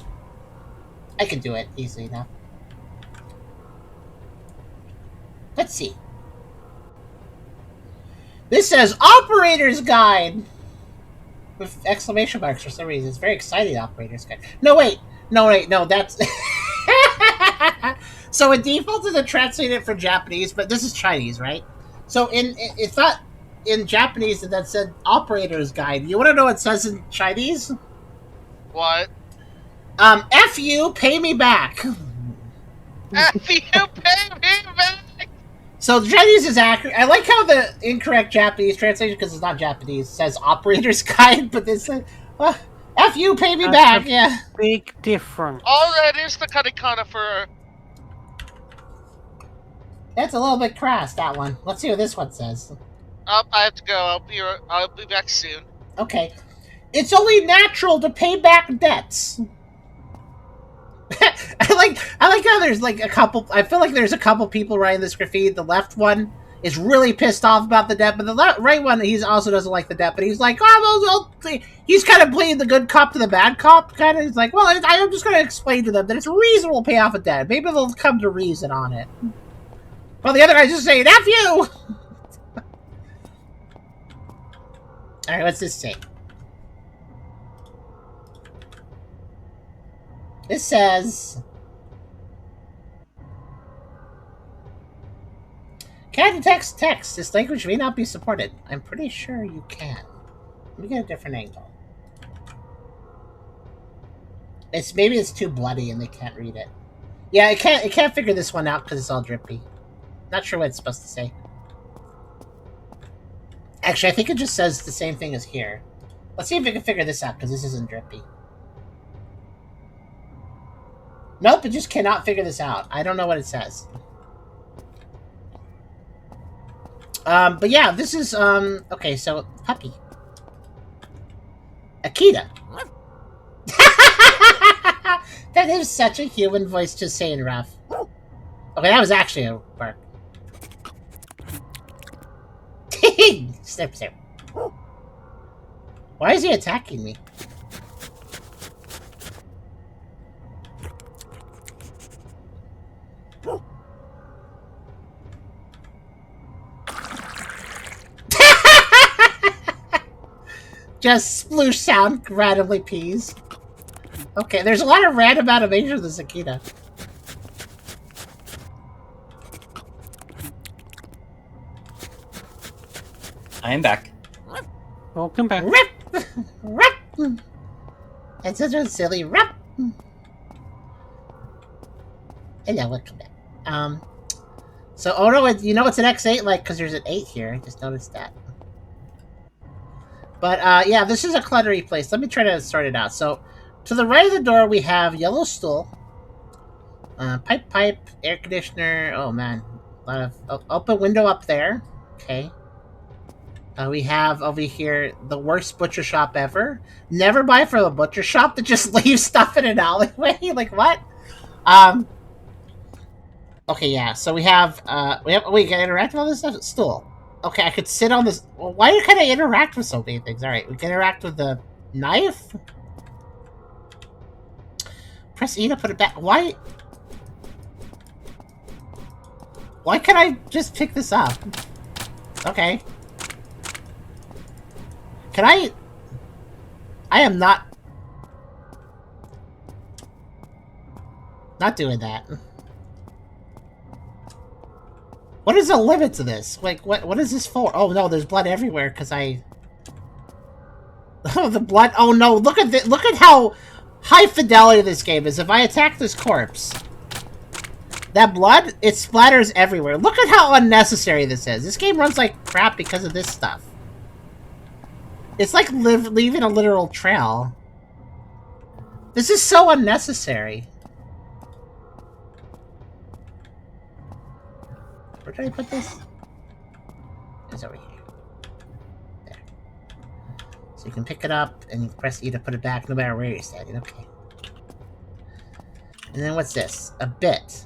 I can do it easily enough. Let's see. This says Operator's Guide! With exclamation marks for some reason. It's very exciting, Operator's Guide. No, wait. No, that's... So it defaulted to translate it for Japanese, but this is Chinese, right? So it's not in Japanese that said Operator's Guide. You want to know what it says in Chinese? What? F you, pay me back. F you, pay me back! So the Chinese is accurate. I like how the incorrect Japanese translation, because it's not Japanese, says Operator's Guide, but this says, F you, pay me back, yeah. Big difference. Oh, that is the katakana for... That's a little bit crass, that one. Let's see what this one says. I have to go. I'll be back soon. Okay. It's only natural to pay back debts. I like how there's like a couple. I feel like there's a couple people writing this graffiti. The left one is really pissed off about the debt, but the right one, he also doesn't like the debt. But he's like, he's kind of playing the good cop to the bad cop. Kind of, he's like, well, I'm just going to explain to them that it's reasonable to pay off a debt. Maybe they'll come to reason on it. Well, the other guy's just saying, F you! Alright, what's this say? This says... Can text text. This language may not be supported. I'm pretty sure you can. Let me get a different angle. Maybe it's too bloody and they can't read it. Yeah, it can't figure this one out because it's all drippy. Not sure what it's supposed to say. Actually, I think it just says the same thing as here. Let's see if we can figure this out, because this isn't drippy. Nope, it just cannot figure this out. I don't know what it says. But yeah, this is, okay, so, puppy. Akita. That is such a human voice just saying rough. Okay, that was actually a bark. Snip, snip. Why is he attacking me? just sploosh sound randomly pees. Okay, there's a lot of random animation of the cicada. I am back. Welcome back. Rip! Rip! It's such a silly rip! Hello, welcome back. So, oh no, you know it's an X8, like, because there's an 8 here. I just noticed that. But, yeah, this is a cluttery place. Let me try to sort it out. So, to the right of the door, we have yellow stool. Pipe, air conditioner. Oh, man. A lot of... open window up there. Okay. We have over here the worst butcher shop ever. Never buy from a butcher shop that just leaves stuff in an alleyway. Like, what? Okay, yeah. So we have we can interact with all this stuff. Stool. Okay, I could sit on this. Well, why can I interact with so many things? All right, we can interact with the knife. Press E to put it back. Why? Why can't I just pick this up? Okay. Can I am not doing that. What is the limit to this? Like, what is this for? Oh no, there's blood everywhere because I... Oh, the blood... Oh no, look at how high fidelity this game is. If I attack this corpse, that blood, it splatters everywhere. Look at how unnecessary this is. This game runs like crap because of this stuff. It's like leaving a literal trail. This is so unnecessary. Where did I put this? It's over here. There. So you can pick it up and you press E to put it back no matter where you're standing. Okay. And then what's this? A bit.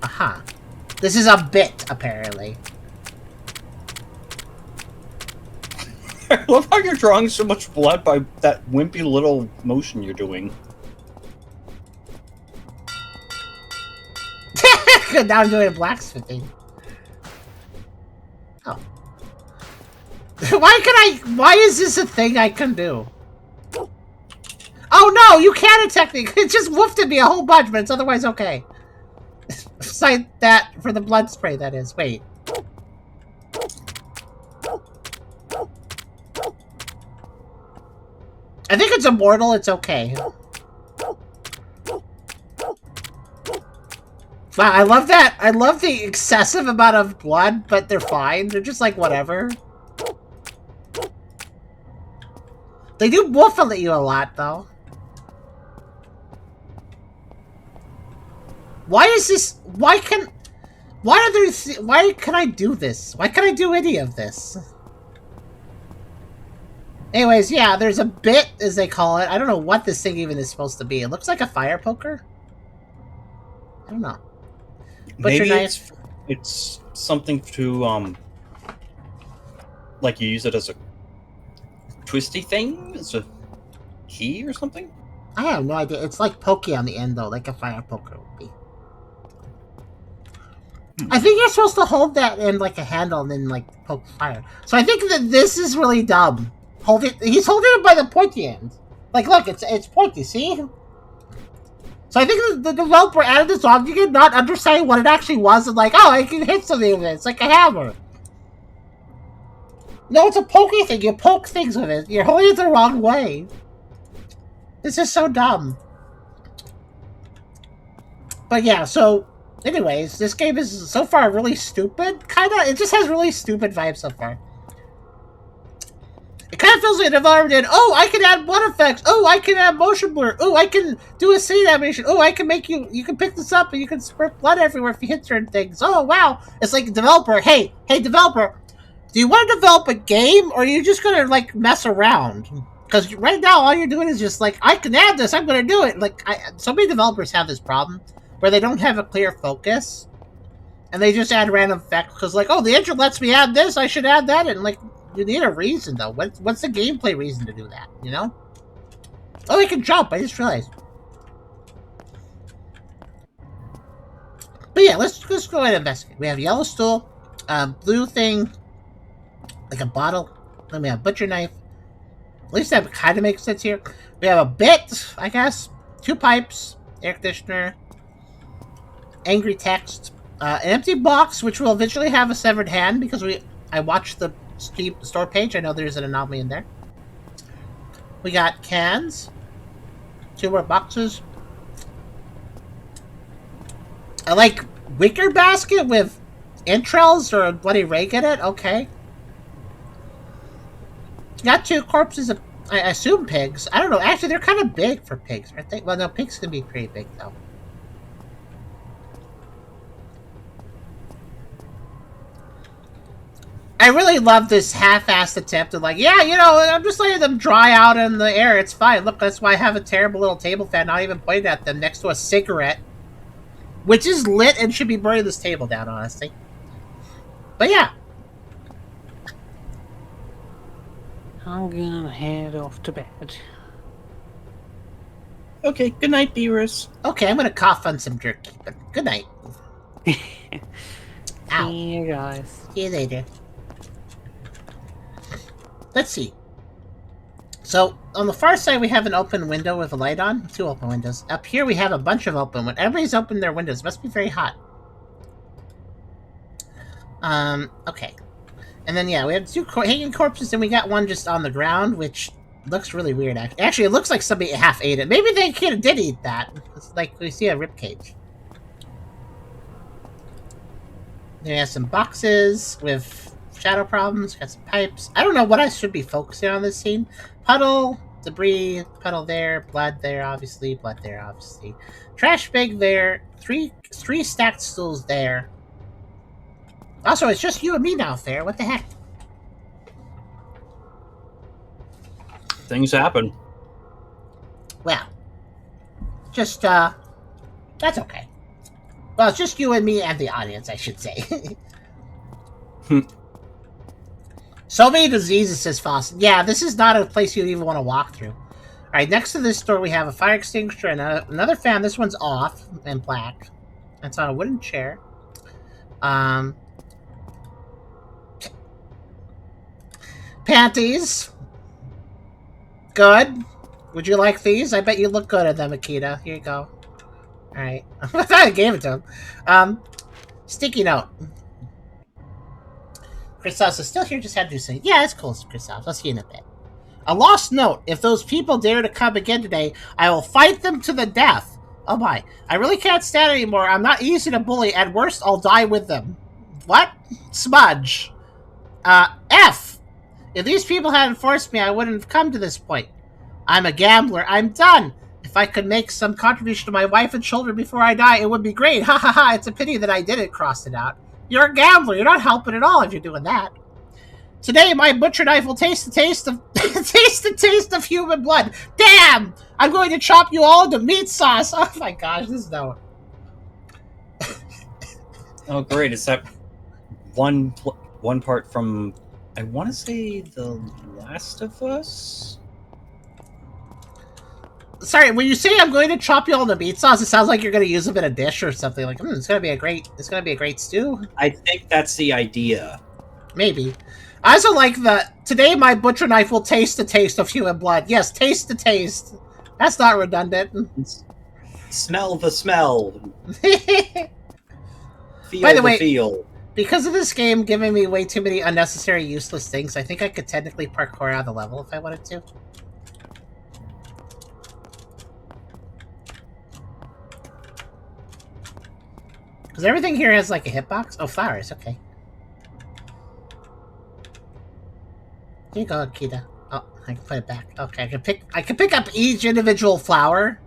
Aha. This is a bit, apparently. I love how you're drawing so much blood by that wimpy little motion you're doing. Now I'm doing blacksmithing. Oh. Why is this a thing I can do? Oh no, you can attack me! It just woofed at me a whole bunch, but it's otherwise okay. Cite that for the blood spray, that is. Wait. I think it's immortal, it's okay. Wow, I love that. I love the excessive amount of blood, but they're fine. They're just like, whatever. They do waffle at you a lot, though. Why is this... Why can I do this? Why can I do any of this? Anyways, yeah, there's a bit, as they call it. I don't know what this thing even is supposed to be. It looks like a fire poker. I don't know. Butcher Maybe knife. it's something to like you use it as a twisty thing, as a key or something. I have no idea. It's like pokey on the end, though, like a fire poker would be. I think you're supposed to hold that in like a handle and then like poke fire. So I think that this is really dumb. He's holding it by the pointy end. Like, look, it's pointy. See? So I think the developer added this object, not understanding what it actually was, and like, oh, I can hit something with it. It's like a hammer. No, it's a pokey thing. You poke things with it. You're holding it the wrong way. This is so dumb. But yeah, so anyways, this game is so far really stupid. Kinda, it just has really stupid vibes so far. It kind of feels like an environment. Oh, I can add blood effects. Oh, I can add motion blur. Oh, I can do a scene animation. Oh, I can make you can pick this up and you can squirt blood everywhere if you hit certain things. Oh, wow. It's like, developer, hey, developer, do you want to develop a game or are you just going to, like, mess around? Because right now, all you're doing is just like, I can add this, I'm going to do it. Like, so many developers have this problem where they don't have a clear focus and they just add random effects because, like, oh, the engine lets me add this, I should add that, and, like, you need a reason, though. What's the gameplay reason to do that, you know? Oh, I can jump. I just realized. But yeah, let's go ahead and investigate. We have yellow stool, blue thing, like a bottle. Then we have butcher knife. At least that kind of makes sense here. We have a bit, I guess. 2 pipes, air conditioner, angry text, an empty box, which will eventually have a severed hand because I watched the store page. I know there's an anomaly in there. We got cans, 2 more boxes. I like wicker basket with entrails or Bloody Rag in it. Okay. Got 2 corpses of, I assume, pigs. I don't know. Actually, they're kind of big for pigs, aren't they? Well, no, pigs can be pretty big, though. I really love this half-assed attempt of like, yeah, I'm just letting them dry out in the air. It's fine. Look, that's why I have a terrible little table fan not even pointed at them next to a cigarette, which is lit and should be burning this table down, honestly. But yeah. I'm gonna head off to bed. Okay, good night, Beerus. Okay, I'm gonna cough on some jerky, but good night. Ow. See you guys. See you later. Let's see. So, on the far side, we have an open window with a light on. 2 open windows. Up here, we have a bunch of open windows. Everybody's opened their windows. Must be very hot. Okay. And then, yeah, we have 2 hanging corpses, and we got one just on the ground, which looks really weird, actually. Actually, it looks like somebody half ate it. Maybe they kind of did eat that. It's like we see a ribcage. Then we have some boxes with shadow problems. Got some pipes. I don't know what I should be focusing on this scene. Puddle, debris, puddle there, blood there, obviously, blood there, obviously. Trash bag there, three stacked stools there. Also, it's just you and me now, Fair. What the heck? Things happen. Well, just, that's okay. Well, it's just you and me and the audience, I should say. So many diseases, says Fawcett. Yeah, this is not a place you even want to walk through. Alright, next to this door we have a fire extinguisher and another fan. This one's off and black. It's on a wooden chair. Panties. Good. Would you like these? I bet you look good at them, Akita. Here you go. Alright. I thought I gave it to him. Sticky note. Christos is still here, just had to say, yeah, it's cool, Christos. I'll see you in a bit. A lost note. If those people dare to come again today, I will fight them to the death. Oh my. I really can't stand anymore. I'm not easy to bully. At worst, I'll die with them. What? Smudge. F. If these people hadn't forced me, I wouldn't have come to this point. I'm a gambler. I'm done. If I could make some contribution to my wife and children before I die, it would be great. Ha ha ha. It's a pity that I didn't cross it out. You're a gambler. You're not helping at all if you're doing that. Today, my butcher knife will taste the taste of taste the taste of human blood. Damn! I'm going to chop you all into meat sauce. Oh my gosh, this is no. Oh, great! Is that one part from? I want to say The Last of Us. Sorry, when you say I'm going to chop you all into meat sauce, it sounds like you're going to use them in a dish or something. Like, it's going to be a great stew. I think that's the idea. Maybe. I also like today my butcher knife will taste the taste of human blood. Yes, taste the taste. That's not redundant. Smell the smell. Feel By the way, feel. Because of this game giving me way too many unnecessary, useless things, I think I could technically parkour out of the level if I wanted to. Because everything here has like a hitbox. Oh, flowers. Okay. Here you go, Akita. Oh, I can put it back. Okay, I can pick up each individual flower,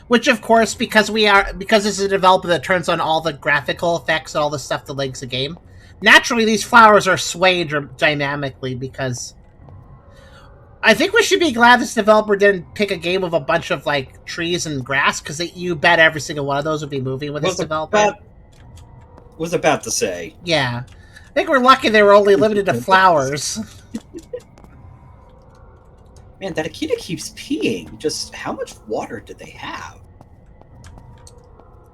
which of course, because this is a developer that turns on all the graphical effects and all the stuff that links the game. Naturally, these flowers are swayed dynamically because I think we should be glad this developer didn't pick a game with a bunch of like trees and grass, because you bet every single one of those would be moving with this developer. Was about to say. Yeah. I think we're lucky they were only limited to flowers. Man, that Akita keeps peeing. Just how much water do they have?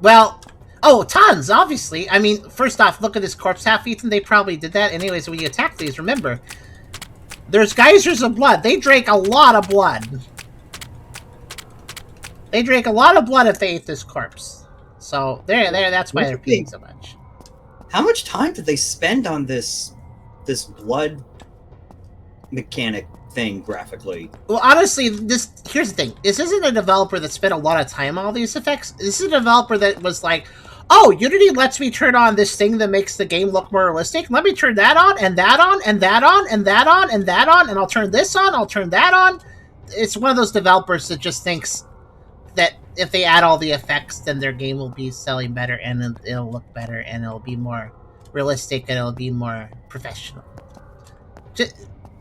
Well, Oh, tons, obviously. I mean, first off, look at this corpse half, Ethan. They probably did that. Anyways, when you attack these, remember, there's geysers of blood. They drank a lot of blood. They drank a lot of blood if they ate this corpse. So, there, that's why they're peeing so much. How much time did they spend on this blood mechanic thing graphically? Well, honestly, here's the thing. This isn't a developer that spent a lot of time on all these effects. This is a developer that was like, oh, Unity lets me turn on this thing that makes the game look more realistic. Let me turn that on, and that on, and that on, and that on, and that on, and I'll turn this on, I'll turn that on. It's one of those developers that just thinks that if they add all the effects, then their game will be selling better, and it'll look better, and it'll be more realistic, and it'll be more professional.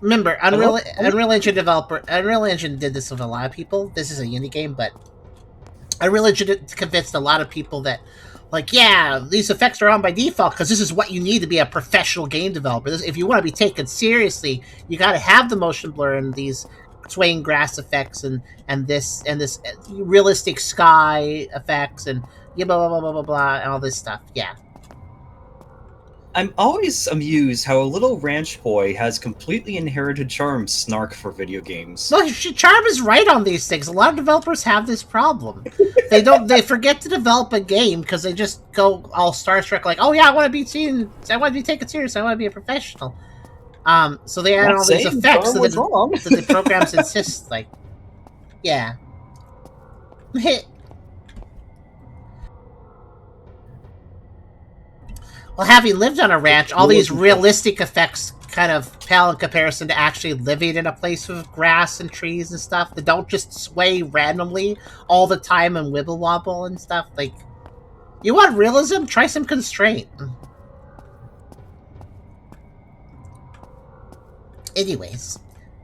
Remember, Unreal Engine did this with a lot of people. This is a Unity game, but Unreal Engine convinced a lot of people that, like, yeah, these effects are on by default because this is what you need to be a professional game developer. If you want to be taken seriously, you got to have the motion blur and these swaying grass effects and this realistic sky effects and blah blah blah blah blah blah and all this stuff. Yeah. I'm always amused how a little ranch boy has completely inherited charm snark for video games. No, charm is right on these things. A lot of developers have this problem. They forget to develop a game because they just go all starstruck, like, oh yeah, I want to be taken serious. I want to be a professional. So they add all these effects so the programs insist, like, yeah. Well, having lived on a ranch, all these realistic effects kind of pale in comparison to actually living in a place with grass and trees and stuff that don't just sway randomly all the time and wibble wobble and stuff. Like, you want realism? Try some constraint. Anyways,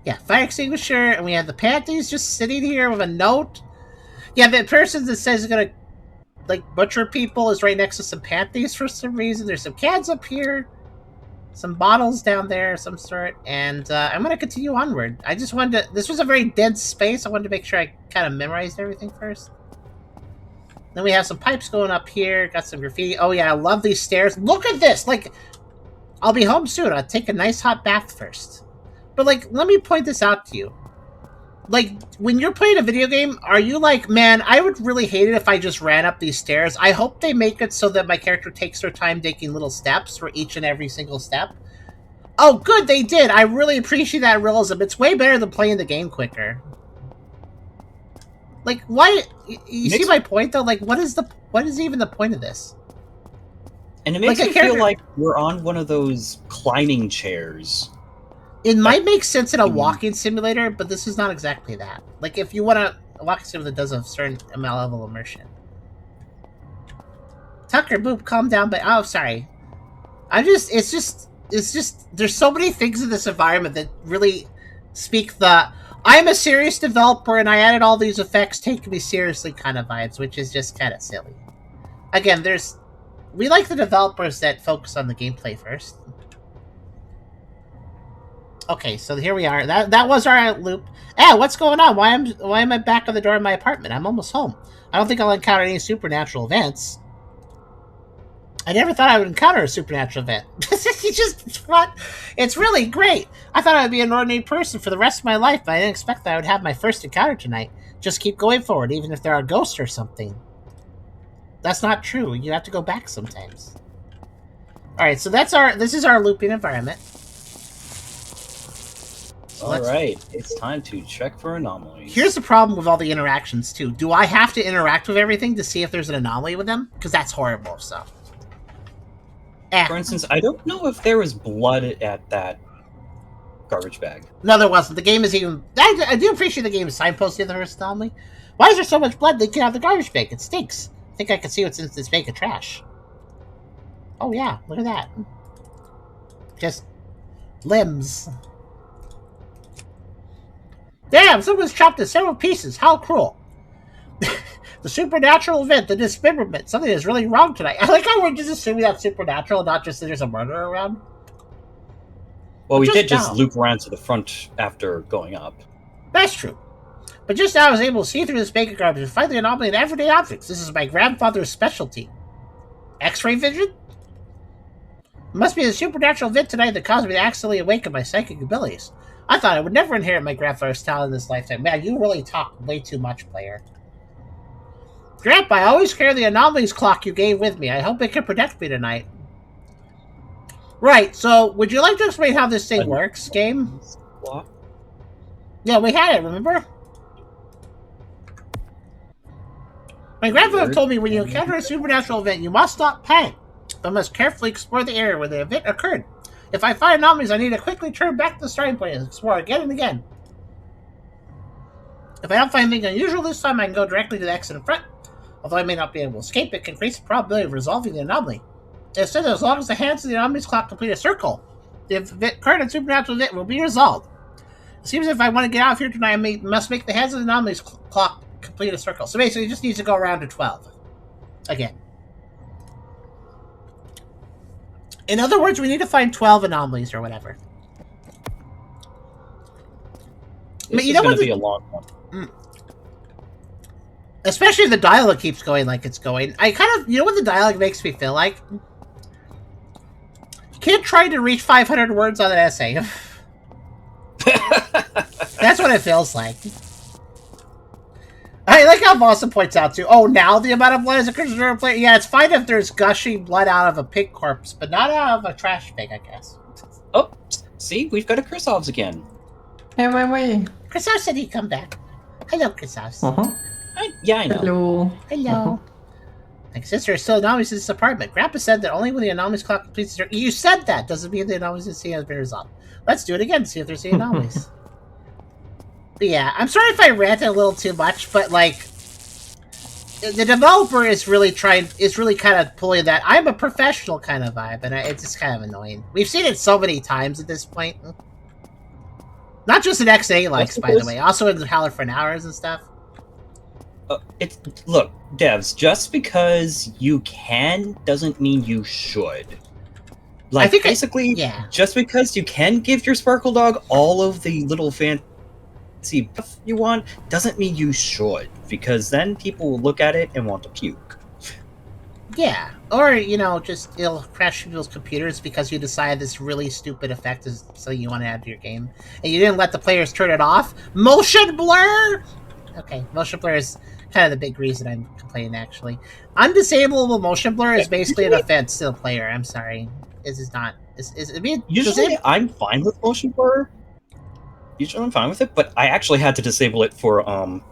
yeah, fire extinguisher, and we have the panties just sitting here with a note. Yeah, the person that says he's gonna, like, butcher people is right next to some panties for some reason. There's some cans up here, some bottles down there of some sort, and I'm gonna continue onward. I just wanted to, this was a very dense space. I wanted to make sure I kind of memorized everything first. Then we have some pipes going up here, got some graffiti. Oh yeah, I love these stairs. Look at this! Like, I'll be home soon. I'll take a nice hot bath first. But, like, let me point this out to you. Like, when you're playing a video game, are you like, man, I would really hate it if I just ran up these stairs. I hope they make it so that my character takes their time taking little steps for each and every single step. Oh, good, they did. I really appreciate that realism. It's way better than playing the game quicker. Like, why? You see my point, though? Like, what is even the point of this? And it makes me feel like we're on one of those climbing chairs. It might make sense in a walking simulator, but this is not exactly that. Like, if you want a walking simulator that does a certain level of immersion. Tucker, boop, calm down, but oh, sorry. It's just, there's so many things in this environment that really speak the, I'm a serious developer and I added all these effects, take me seriously kind of vibes, which is just kind of silly. Again, we like the developers that focus on the gameplay first. Okay, so here we are. That was our loop. Ah, what's going on? Why am I back at the door of my apartment? I'm almost home. I don't think I'll encounter any supernatural events. I never thought I would encounter a supernatural event. It's really great. I thought I would be an ordinary person for the rest of my life, but I didn't expect that I would have my first encounter tonight. Just keep going forward, even if there are ghosts or something. That's not true. You have to go back sometimes. Alright, so this is our looping environment. Alright, it's time to check for anomalies. Here's the problem with all the interactions, too. Do I have to interact with everything to see if there's an anomaly with them? Because that's horrible, so. For instance, I don't know if there was blood at that garbage bag. No, there wasn't. The game is even... I do appreciate the game is signposting the first anomaly. Why is there so much blood leaking out of the garbage bag? It stinks. I think I can see what's in this bag of trash. Oh, yeah. Look at that. Just limbs. Damn, someone's chopped in several pieces. How cruel. The supernatural event, the dismemberment. Something is really wrong tonight. I like how we're just assuming that's supernatural, not just that there's a murder around. Well, we did just loop around to the front after going up. That's true. But just now I was able to see through this bag of garbage and find the anomaly in everyday objects. This is my grandfather's specialty. X-ray vision? It must be the supernatural event tonight that caused me to accidentally awaken my psychic abilities. I thought I would never inherit my grandfather's talent in this lifetime. Man, you really talk way too much, player. Grandpa, I always carry the anomalies clock you gave with me. I hope it can protect me tonight. Right, so would you like to explain how this thing works, game? What? Yeah, we had it, remember? My grandfather told me when you encounter a supernatural event, you must not panic, but must carefully explore the area where the event occurred. If I find anomalies, I need to quickly turn back to the starting point and explore again and again. If I don't find anything unusual this time, I can go directly to the exit in front. Although I may not be able to escape, it can increase the probability of resolving the anomaly. It says that as long as the hands of the anomalies clock complete a circle, the current and supernatural event will be resolved. It seems if I want to get out of here tonight, I must make the hands of the anomalies clock complete a circle. So basically, it just needs to go around to 12. Again. In other words, we need to find 12 anomalies or whatever. This is going to be a long one. Especially if the dialogue keeps going like it's going. I kind of... You know what the dialogue makes me feel like? Kid trying to reach 500 words on an essay. That's what it feels like. I like how Boston points out too. Oh, now the amount of blood is a Christian player. Yeah, it's fine if there's gushing blood out of a pig corpse, but not out of a trash pig, I guess. Oh, see, we've got a Chrysops again. Hey, wait. Chrysos said he'd come back. Hello, Chrysos. Yeah, I know. Hello. Hello. My sister is still anomalies in this apartment. Grandpa said that only when the anomalies clock completes the... You said that! Doesn't mean the anomalies in C has been resolved. Let's do it again to see if there's any anomalies. But yeah, I'm sorry if I ranted a little too much, but like... The developer is really kind of pulling that I'm a professional kind of vibe, and it's just kind of annoying. We've seen it so many times at this point. Not just in X8 likes, by the way. Also in Howler for an Hours and stuff. Look, devs, just because you can doesn't mean you should. Like, I think basically, just because you can give your Sparkle Dog all of the little fancy stuff you want, doesn't mean you should, because then people will look at it and want to puke. Yeah, or, you know, just it'll crash people's computers because you decide this really stupid effect is something you want to add to your game, and you didn't let the players turn it off. Motion blur! Okay, motion blur is kind of the big reason I'm complaining, actually. Undisableable motion blur is basically an offense to the player. I'm sorry. This is not... Usually, I'm fine with motion blur. Usually, I'm fine with it, but I actually had to disable it for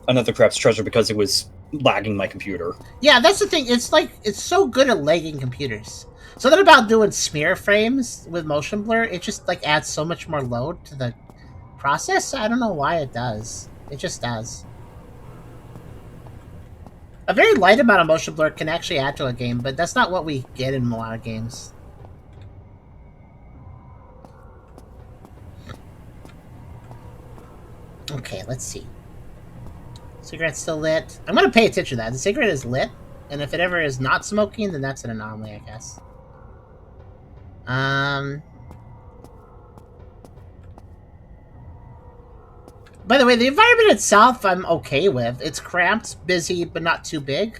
Another Crap's Treasure because it was lagging my computer. Yeah, that's the thing. It's like, it's so good at lagging computers. Something about doing smear frames with motion blur, it just like adds so much more load to the process. I don't know why it does. It just does. A very light amount of motion blur can actually add to a game, but that's not what we get in a lot of games. Okay, let's see. Cigarette's still lit. I'm gonna pay attention to that. The cigarette is lit, and if it ever is not smoking, then that's an anomaly, I guess. By the way, the environment itself I'm okay with. It's cramped, busy, but not too big.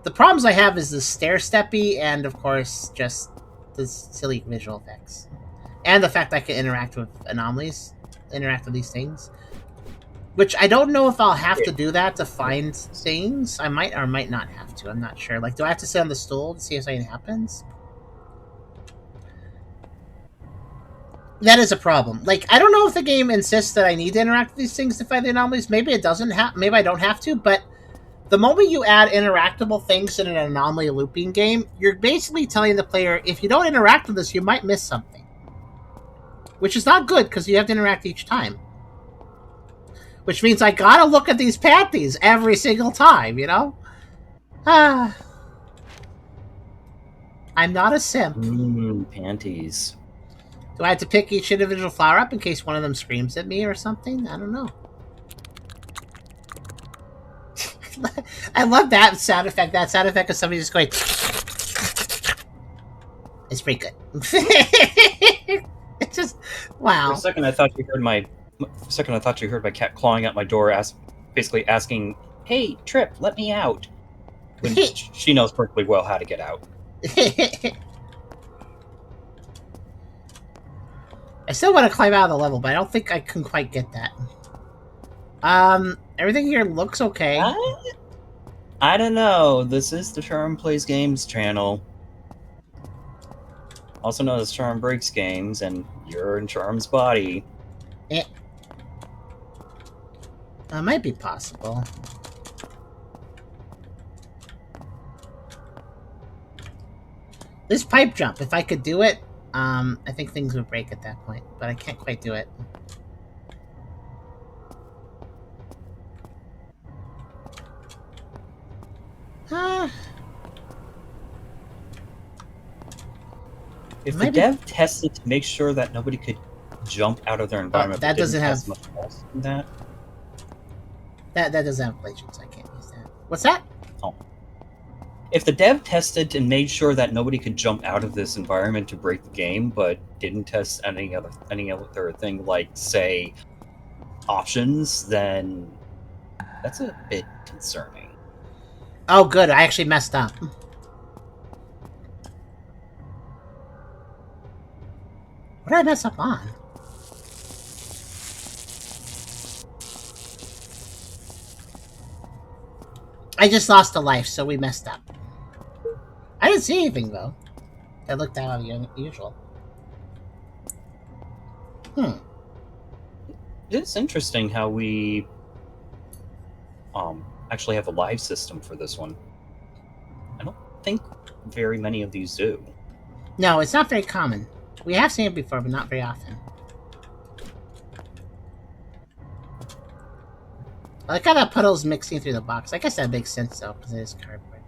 The problems I have is the stair-steppy and, of course, just the silly visual effects. And the fact I can interact with anomalies, interact with these things. Which I don't know if I'll have to do that to find things. I might or might not have to. I'm not sure. Like, do I have to sit on the stool to see if something happens? That is a problem. Like, I don't know if the game insists that I need to interact with these things to find the anomalies. Maybe it doesn't have. Maybe I don't have to. But the moment you add interactable things in an anomaly looping game, you're basically telling the player, if you don't interact with this, you might miss something. Which is not good, because you have to interact each time. Which means I gotta look at these panties every single time, you know? I'm not a simp. Panties. Do I have to pick each individual flower up in case one of them screams at me or something? I don't know. I love that sound effect. That sound effect of somebody just going... It's pretty good. It's just... Wow. For a second, I thought you heard my cat clawing at my door, basically asking, "Hey, Trip, let me out." When she knows perfectly well how to get out. I still want to climb out of the level, but I don't think I can quite get that. Everything here looks okay. I don't know. This is the Charm Plays Games channel. Also known as Charm Breaks Games, and you're in Charm's body. It might be possible. This pipe jump, if I could do it, I think things would break at that point, but I can't quite do it. If the dev tested to make sure that nobody could jump out of their environment, that doesn't have much else than that. That doesn't have glaciers. I can't use that. What's that? Oh. If the dev tested and made sure that nobody could jump out of this environment to break the game, but didn't test any other thing like, say, options, then that's a bit concerning. Oh, good. I actually messed up. What did I mess up on? I just lost a life, so we messed up. I didn't see anything, though. That looked out of unusual. It's interesting how we actually have a live system for this one. I don't think very many of these do. No, it's not very common. We have seen it before, but not very often. I like how that puddle's mixing through the box. I guess that makes sense, though, because it is cardboard.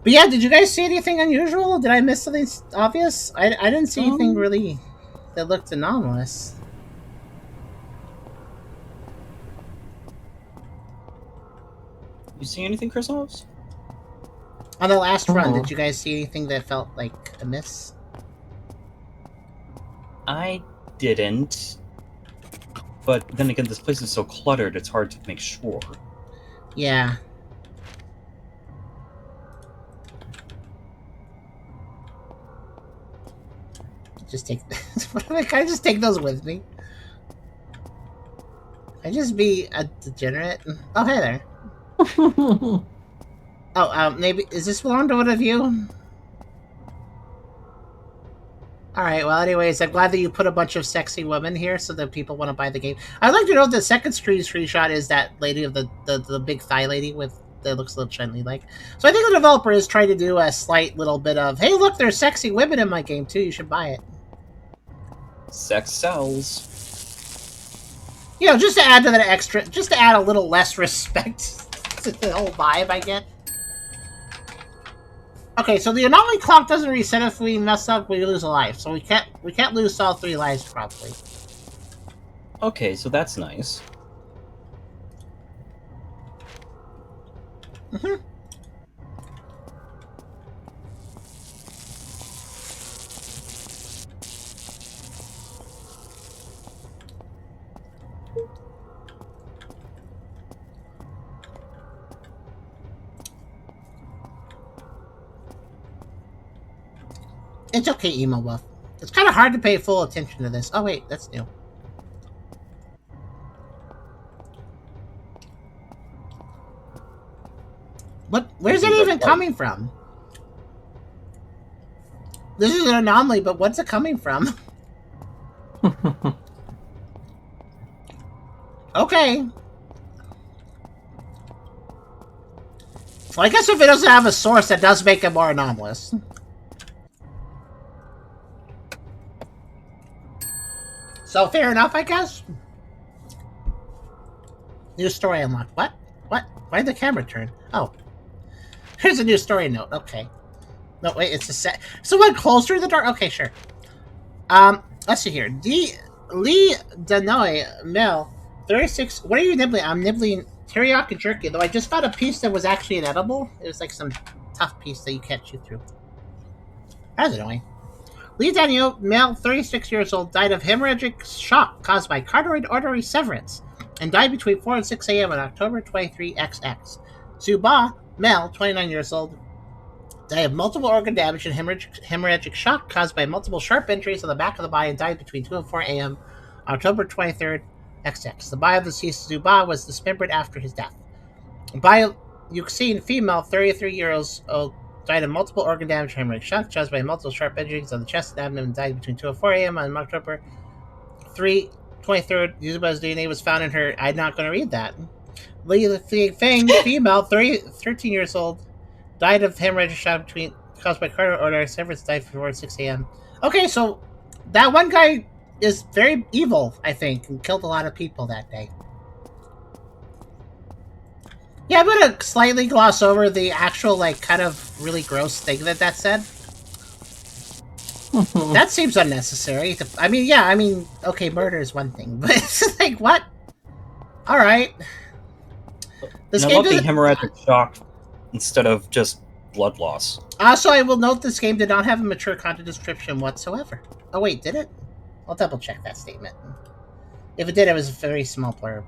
But yeah, did you guys see anything unusual? Did I miss something obvious? I didn't see anything really that looked anomalous. You see anything, Chris Hobbs? On the last run, did you guys see anything that felt like a miss? I didn't. But then again, this place is so cluttered, it's hard to make sure. Yeah. Just take... Can I just take those with me? Can I just be a degenerate? Oh, hey there. Maybe... Is this belong to one of you? Alright, well, anyways, I'm glad that you put a bunch of sexy women here so that people want to buy the game. I'd like to know if the second screenshot is that lady of the big thigh lady with that looks a little trendy like. So I think the developer is trying to do a slight little bit of, hey, look, there's sexy women in my game, too. You should buy it. Sex sells. You know, just to add to that extra, just to add a little less respect to the whole vibe I get. Okay, so the anomaly clock doesn't reset if we mess up, we lose a life. So we can't lose all 3 lives probably. Okay, so that's nice. Mm-hmm. It's okay, Emo Wolf. It's kind of hard to pay full attention to this. Oh wait, that's new. Where's it even coming from? This is an anomaly, but what's it coming from? Okay. Well, I guess if it doesn't have a source, that does make it more anomalous. So, fair enough, I guess? New story unlocked. What? What? Why did the camera turn? Oh. Here's a new story note. Okay. No, wait, it's a set. Someone closer to the door? Okay, sure. Let's see here. Lee Danoy, Mel, 36. What are you nibbling? I'm nibbling teriyaki jerky, though I just found a piece that was actually inedible. It was like some tough piece that you can't chew through. That's annoying. Lee Daniel, male, 36 years old, died of hemorrhagic shock caused by carotid artery severance and died between 4 and 6 a.m. on October 23 XX. Zuba, male, 29 years old, Died of multiple organ damage and hemorrhagic shock caused by multiple sharp injuries on the back of the body and died between 2 and 4 a.m. October 23rd, XX. The body of the deceased Zuba was dismembered after his death. Euxine female, 33 years old, died of multiple organ damage and hemorrhagic shock caused by multiple sharp injuries on the chest and abdomen and died between 2 and 4 a.m. on October 23rd. Zuba's DNA was found in her... I'm not going to read that. Li Feng, female, 13 years old, died of hemorrhagic shock caused by cardiac artery severance, died before 6 a.m. Okay, so that one guy is very evil, I think, and killed a lot of people that day. Yeah, I'm gonna slightly gloss over the actual, like, kind of really gross thing that said. That seems unnecessary. Okay, murder is one thing, but it's like, what? Alright. And I love the hemorrhagic shock instead of just blood loss. Also, I will note this game did not have a mature content description whatsoever. Oh wait, did it? I'll double check that statement. If it did, it was a very small blurb.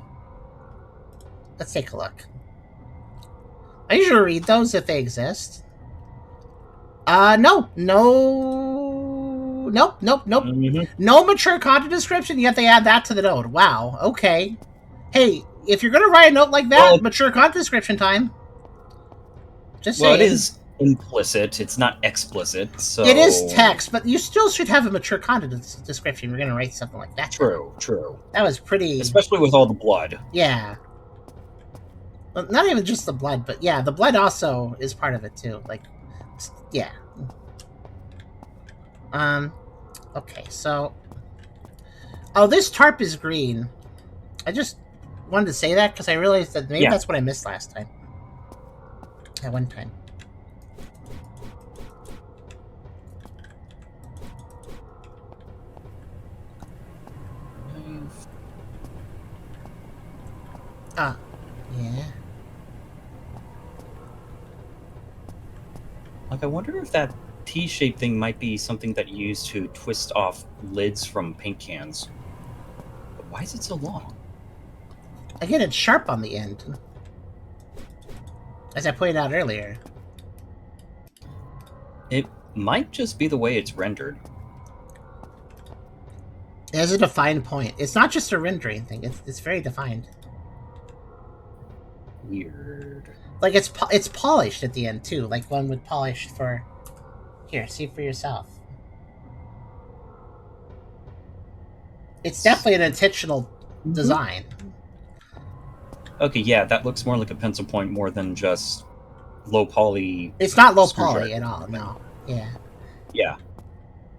Let's take a look. I usually read those if they exist. Nope. Mm-hmm. No mature content description, yet they add that to the note. Wow, okay. Hey, if you're gonna write a note like that, mature content description time. Just saying. Well, it is implicit, it's not explicit, so... It is text, but you still should have a mature content description if you're gonna write something like that. True. That was pretty... Especially with all the blood. Yeah. Well, not even just the blood, but yeah, the blood also is part of it too. Like, yeah. Okay, so... Oh, this tarp is green. I just wanted to say that because I realized that maybe that's what I missed last time. At one time. Ah, yeah. Like, I wonder if that T-shaped thing might be something that you use to twist off lids from paint cans. But why is it so long? Again, it's sharp on the end. As I pointed out earlier. It might just be the way it's rendered. It has a defined point. It's not just a rendering thing. It's very defined. Weird. Like, it's polished at the end, too. Like one would polish for... Here, see for yourself. It's definitely an intentional design. Okay, yeah, that looks more like a pencil point more than just low poly. It's not low poly at all, no. Yeah. Yeah.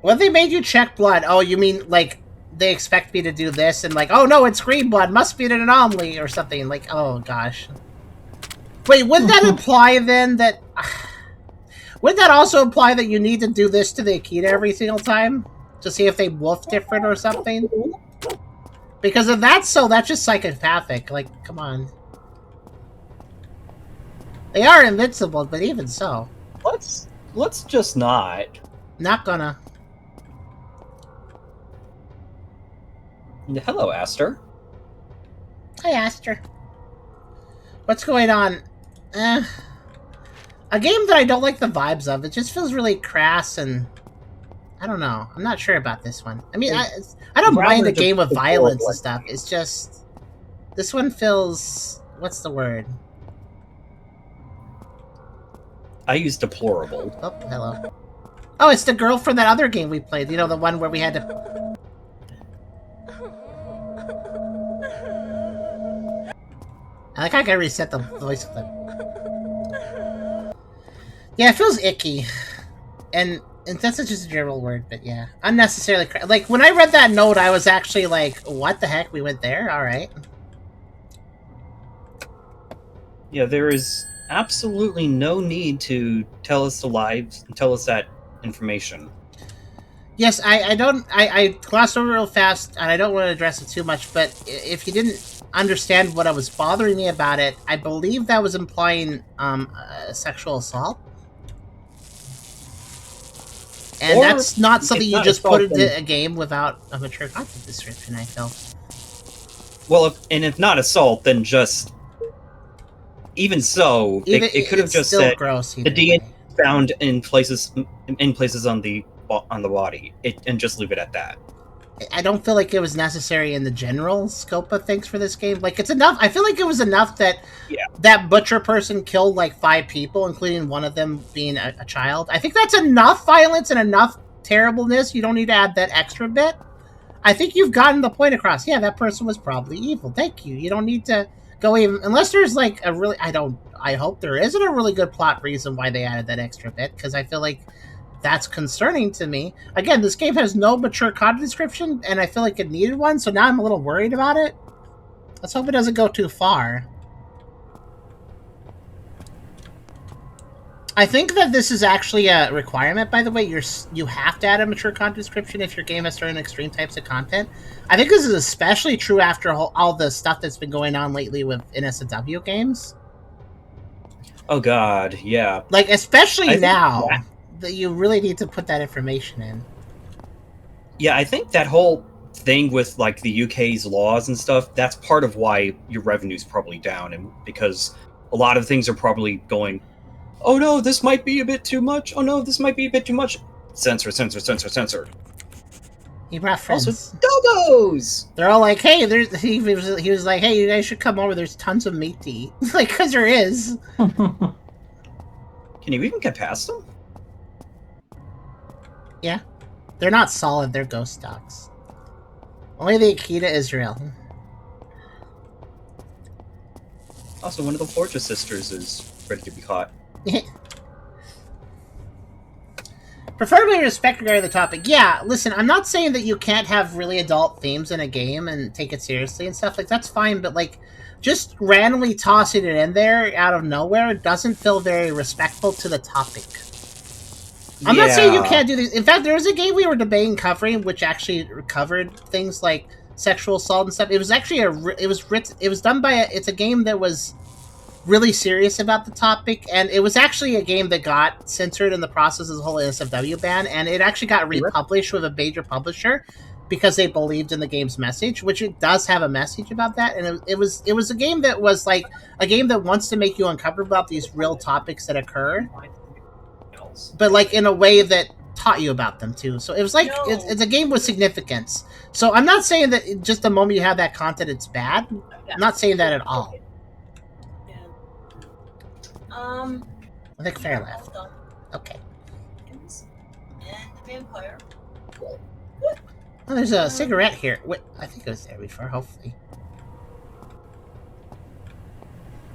Well, they made you check blood. Oh, you mean, like, they expect me to do this, and like, oh no, it's green blood, must be an anomaly, or something. Like, oh gosh. Wait, wouldn't that imply then that... Wouldn't that also imply that you need to do this to the Akita every single time? To see if they wolf different or something? Because if that's so, that's just psychopathic. Like, come on. They are invincible, but even so. Let's just not. Not gonna. Hello, Aster. Hi, Aster. What's going on? A game that I don't like the vibes of. It just feels really crass and... I don't know. I'm not sure about this one. I mean, I don't mind a game with violence and stuff. It's just... This one feels... What's the word? I use deplorable. Oh, hello. Oh, it's the girl from that other game we played. You know, the one where we had to... I like how I gotta reset the voice clip. Yeah, it feels icky. And that's just a general word, but yeah. Unnecessarily... Like, when I read that note, I was actually like, what the heck? We went there? Alright. Yeah, there is absolutely no need to tell us the lies and tell us that information. Yes, I glossed over real fast, and I don't want to address it too much, but if you didn't understand what was bothering me about it, I believe that was implying sexual assault. And Or that's not something you just put into in a game without a mature content description, I feel. Well, if not assault, then just... Even so, it could have just said... gross The found in places on the body, and just leave it at that. I don't feel like it was necessary in the general scope of things for this game. Like, it's enough. I feel like it was enough that that butcher person killed like 5 people, including one of them being a child. I think that's enough violence and enough terribleness. You don't need to add that extra bit. I think you've gotten the point across. Yeah, that person was probably evil. Thank you. You don't need to go even, unless there's like a really, I hope there isn't a really good plot reason why they added that extra bit, because I feel like that's concerning to me. Again, this game has no mature content description, and I feel like it needed one, so now I'm a little worried about it. Let's hope it doesn't go too far. I think that this is actually a requirement, by the way. You have to add a mature content description if your game has certain extreme types of content. I think this is especially true after all the stuff that's been going on lately with NSFW games. Oh god, yeah. Like, especially now, that you really need to put that information in. Yeah, I think that whole thing with like the UK's laws and stuff, that's part of why your revenue's probably down, and because a lot of things are probably going, oh no, this might be a bit too much. Oh no, this might be a bit too much. Censor, censor, censor, censor. He brought friends. Also, doggos! They're all like, hey, he was like, hey, you guys should come over. There's tons of meat to eat. Like, because there is. Can you even get past them? Yeah. They're not solid, they're ghost dogs. Only the Akita Israel. Also, one of the Fortress sisters is ready to be caught. Preferably respect regarding the topic. Yeah, listen, I'm not saying that you can't have really adult themes in a game and take it seriously and stuff. Like, that's fine, but, like, just randomly tossing it in there out of nowhere doesn't feel very respectful to the topic. I'm not saying you can't do these. In fact, there was a game we were debating covering, which actually covered things like sexual assault and stuff. It was actually it was done by it's a game that was really serious about the topic, and it was actually a game that got censored in the process of the whole NSFW ban, and it actually got republished with a major publisher because they believed in the game's message, which it does have a message about that. And it was a game that was like a game that wants to make you uncomfortable about these real topics that occur, but like in a way that taught you about them too. So it was like it's a game with significance. So I'm not saying that just the moment you have that content it's bad. I'm not saying that at all. I think Fair left. Okay. And the vampire. Oh, there's a cigarette here. Wait, I think it was there before, hopefully.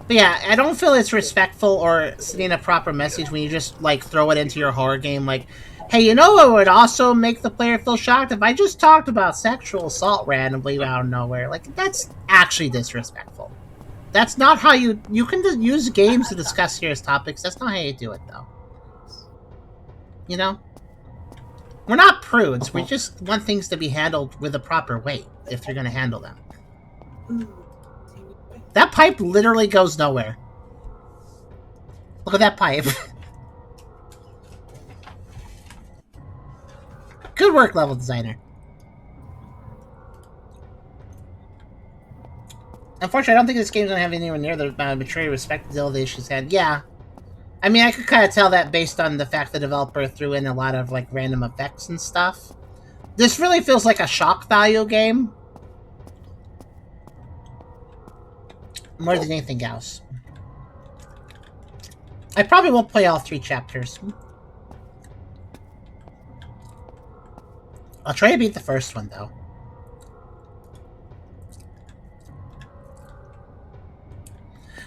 But yeah, I don't feel it's respectful or sending a proper message when you just, like, throw it into your horror game, like, hey, you know what would also make the player feel shocked? If I just talked about sexual assault randomly out of nowhere. Like, that's actually disrespectful. That's not how you can just use games to discuss serious topics. That's not how you do it, though. You know? We're not prudes. We just want things to be handled with a proper weight, if you're going to handle them. That pipe literally goes nowhere. Look at that pipe. Good work, level designer. Unfortunately, I don't think this game's gonna have anywhere near the amount of maturity, respect, the issues had. Yeah. I mean, I could kind of tell that based on the fact the developer threw in a lot of, like, random effects and stuff. This really feels like a shock value game. More than anything else. I probably won't play all 3 chapters. I'll try to beat the first one, though.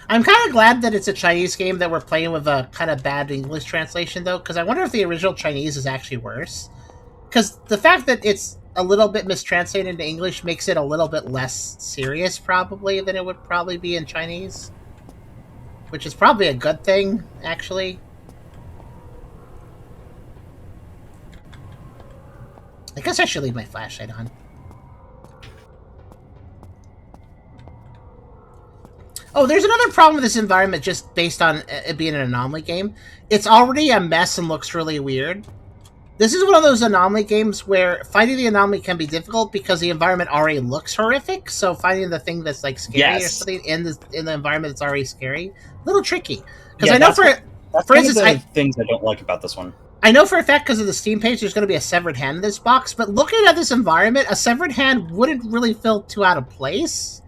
I'm kind of glad that it's a Chinese game that we're playing with a kind of bad English translation, though, because I wonder if the original Chinese is actually worse. Because the fact that it's a little bit mistranslated into English makes it a little bit less serious, probably, than it would probably be in Chinese. Which is probably a good thing, actually. I guess I should leave my flashlight on. Oh, there's another problem with this environment just based on it being an Anomaly game. It's already a mess and looks really weird. This is one of those Anomaly games where fighting the Anomaly can be difficult because the environment already looks horrific, so finding the thing that's, like, scary or something in the environment that's already scary, a little tricky. Because I know That's For one instance, of the things I don't like about this one. I know for a fact because of the Steam page, there's going to be a severed hand in this box. But looking at this environment, a severed hand wouldn't really feel too out of place.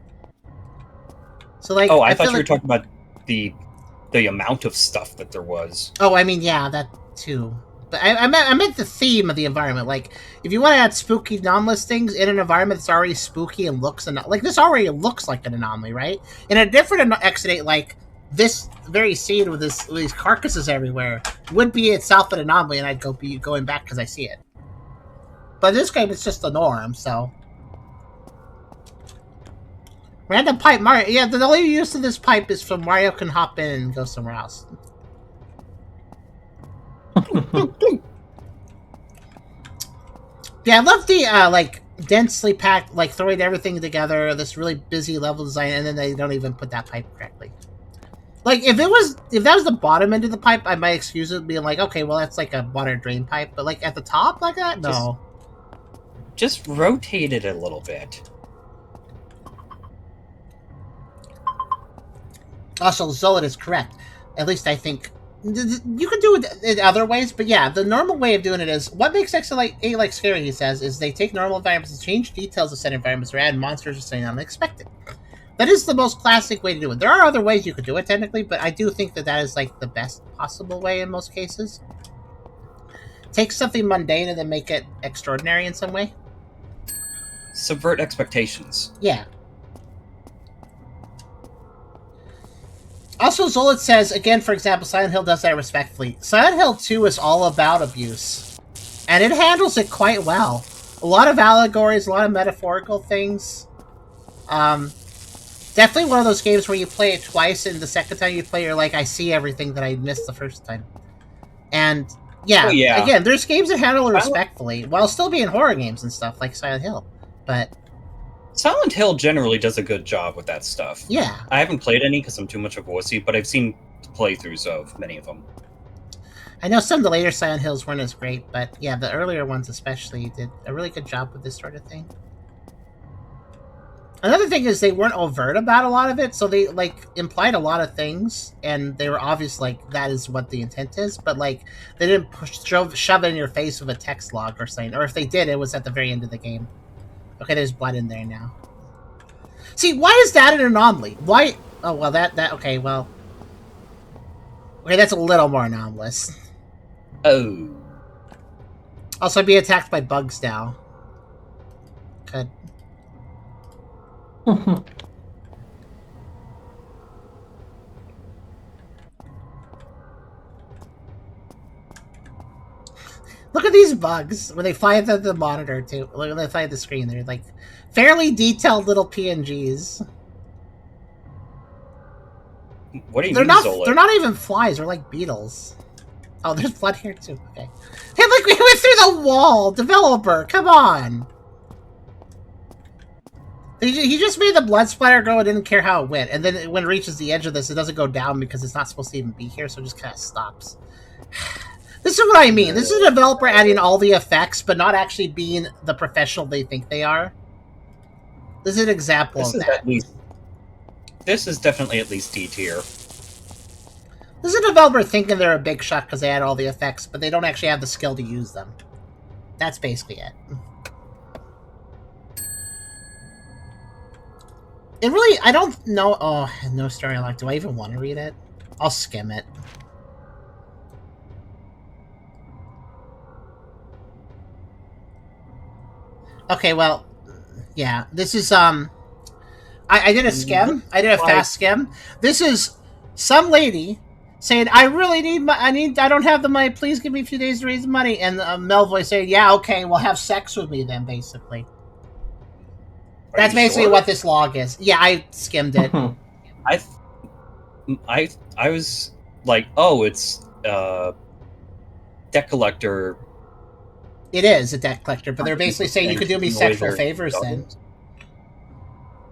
So, like, Oh, I thought feel you were like... talking about the amount of stuff that there was. Oh, I mean, yeah, that too. But I meant the theme of the environment. Like, if you want to add spooky anomalous things in an environment that's already spooky and looks... like, this already looks like an anomaly, right? In a different Exodate, like, this very scene with these carcasses everywhere would be itself an anomaly, and I'd be going back because I see it. But in this game, it's just the norm, so... Random pipe, Mario. Yeah, the only use of this pipe is so Mario can hop in and go somewhere else. Yeah, I love the, like, densely packed, like, throwing everything together, this really busy level design, and then they don't even put that pipe correctly. Like, if that was the bottom end of the pipe, I might excuse it being like, okay, well, that's like a water drain pipe, but, like, at the top like that? No. Just rotate it a little bit. Also, Zolit is correct. At least I think... You can do it in other ways, but yeah, the normal way of doing it is... What makes X8 like scary, he says, is they take normal environments and change details of set environments or add monsters or something unexpected. That is the most classic way to do it. There are other ways you could do it, technically, but I do think that is, like, the best possible way in most cases. Take something mundane and then make it extraordinary in some way. Subvert expectations. Yeah. Also, Zolit says, again, for example, Silent Hill does that respectfully. Silent Hill 2 is all about abuse. And it handles it quite well. A lot of allegories, a lot of metaphorical things. Definitely one of those games where you play it twice, and the second time you play, you're like, I see everything that I missed the first time. And, yeah, again, there's games that handle it respectfully, while still being horror games and stuff, like Silent Hill. But... Silent Hill generally does a good job with that stuff. Yeah. I haven't played any because I'm too much of a wussy, but I've seen playthroughs of many of them. I know some of the later Silent Hills weren't as great, but yeah, the earlier ones especially did a really good job with this sort of thing. Another thing is they weren't overt about a lot of it, so they, like, implied a lot of things, and they were obvious, like, that is what the intent is, but, like, they didn't shove it in your face with a text log or something, or if they did, it was at the very end of the game. Okay, there's blood in there now. See, why is that an anomaly? Why... Oh, well, okay, well... Okay, that's a little more anomalous. Oh. Also, be attacked by bugs now. Good. Look at these bugs when they fly at the monitor too. When they fly at the screen, they're like fairly detailed little PNGs. What do you mean, Zola? They're not even flies. They're like beetles. Oh, there's blood here too. Okay. Hey, look, we went through the wall. Developer, come on. He just made the blood splatter go and didn't care how it went. And then when it reaches the edge of this, it doesn't go down because it's not supposed to even be here, so it just kind of stops. This is what I mean. This is a developer adding all the effects, but not actually being the professional they think they are. This is an example of that. This is definitely at least D tier. This is a developer thinking they're a big shot because they add all the effects, but they don't actually have the skill to use them. That's basically it. It really, I don't know. Oh, no story like. Do I even want to read it? I'll skim it. Okay, well, yeah. This is I did a skim. I did a fast skim. This is some lady saying, "I really need I don't have the money. Please give me a few days to raise the money." And Melvoy saying, "Yeah, okay, well, have sex with me then." Basically, that's basically what this log is. Yeah, I skimmed it. I was like, oh, it's deck collector. It is a deck collector, but they're basically saying you could do me sexual favors then.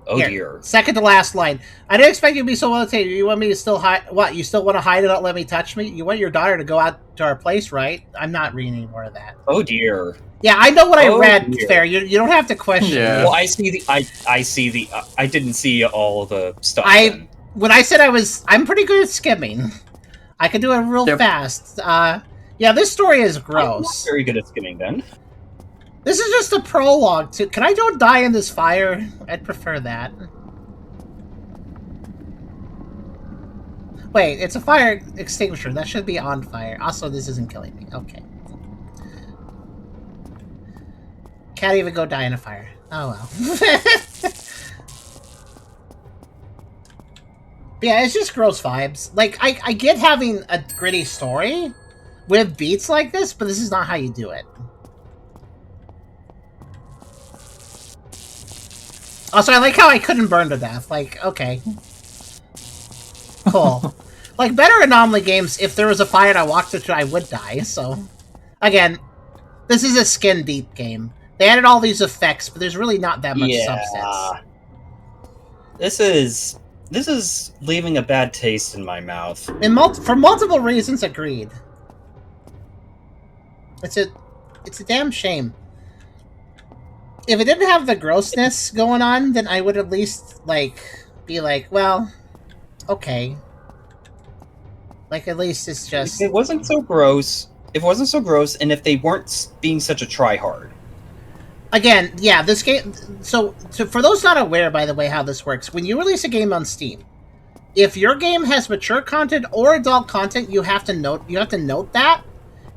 Oh dear. Second to last line. I didn't expect you to be so well taken. You want me to still hide? What? You still want to hide and not let me touch me? You want your daughter to go out to our place, right? I'm not reading any more of that. Oh dear. Yeah, I know what I read. Dear. Fair. You don't have to question. Yeah. Well, I see the. I didn't see all the stuff. When I said I'm pretty good at skimming. I can do it real Yep. fast. Yeah, this story is I'm not gross. very good at skimming then. This is just a prologue to... Can I don't die in this fire? I'd prefer that. Wait, it's a fire extinguisher. That should be on fire. Also, this isn't killing me. Okay. Can't even go die in a fire. Oh well. But yeah, it's just gross vibes. Like, I get having a gritty story with beats like this, but this is not how you do it. Also, I like how I couldn't burn to death. Like, okay. Cool. Like, better Anomaly games, if there was a fire and I walked into it, I would die, so... Again, this is a skin-deep game. They added all these effects, but there's really not that much substance. This is leaving a bad taste in my mouth. For multiple reasons, agreed. It's a damn shame. If it didn't have the grossness going on, then I would at least, like, be like, well, okay. Like, at least it's just... If it wasn't so gross, and if they weren't being such a tryhard. Again, yeah, this game... So, for those not aware, by the way, how this works, when you release a game on Steam, if your game has mature content or adult content, you have to note that.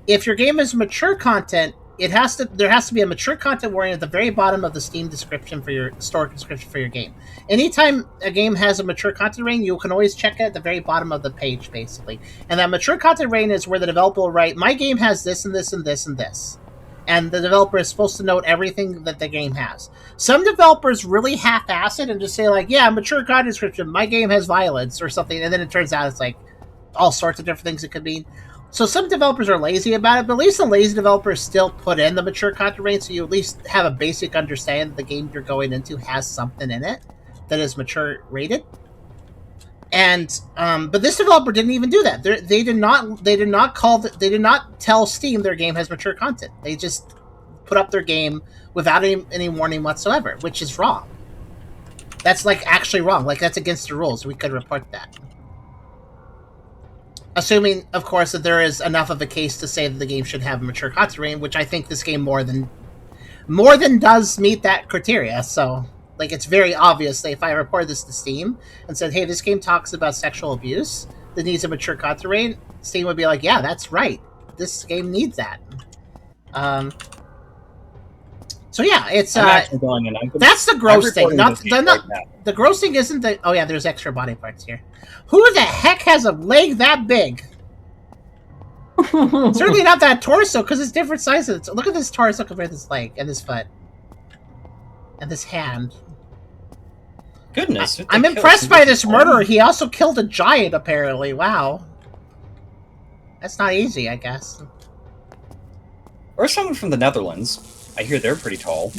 If your game is mature content, there has to be a mature content warning at the very bottom of the Steam description for your store description for your game. Anytime a game has a mature content rating, you can always check it at the very bottom of the page, basically. And that mature content rating is where the developer will write, my game has this and this and this and this. And the developer is supposed to note everything that the game has. Some developers really half-ass it and just say, like, yeah, mature content description, my game has violence or something, and then it turns out it's, like, all sorts of different things it could mean. So some developers are lazy about it, but at least the lazy developers still put in the mature content rating, so you at least have a basic understanding that the game you're going into has something in it that is mature rated. And but this developer didn't even do that. They did not tell Steam their game has mature content. They just put up their game without any warning whatsoever, which is wrong. That's like actually wrong. Like that's against the rules. We could report that. Assuming, of course, that there is enough of a case to say that the game should have a mature content rating, which I think this game more than does meet that criteria. So, like, it's very obvious that if I reported this to Steam and said, hey, this game talks about sexual abuse that needs a mature content rating, Steam would be like, yeah, that's right. This game needs that. So yeah, it's I'm actually going and that's the gross thing. The The gross thing isn't the... Oh yeah, there's extra body parts here. Who the heck has a leg that big? Certainly not that torso, because it's different sizes. Look at this torso compared to this leg, and this foot. And this hand. Goodness. I'm impressed by this murderer. He also killed a giant, apparently. Wow. That's not easy, I guess. Or someone from the Netherlands. I hear they're pretty tall.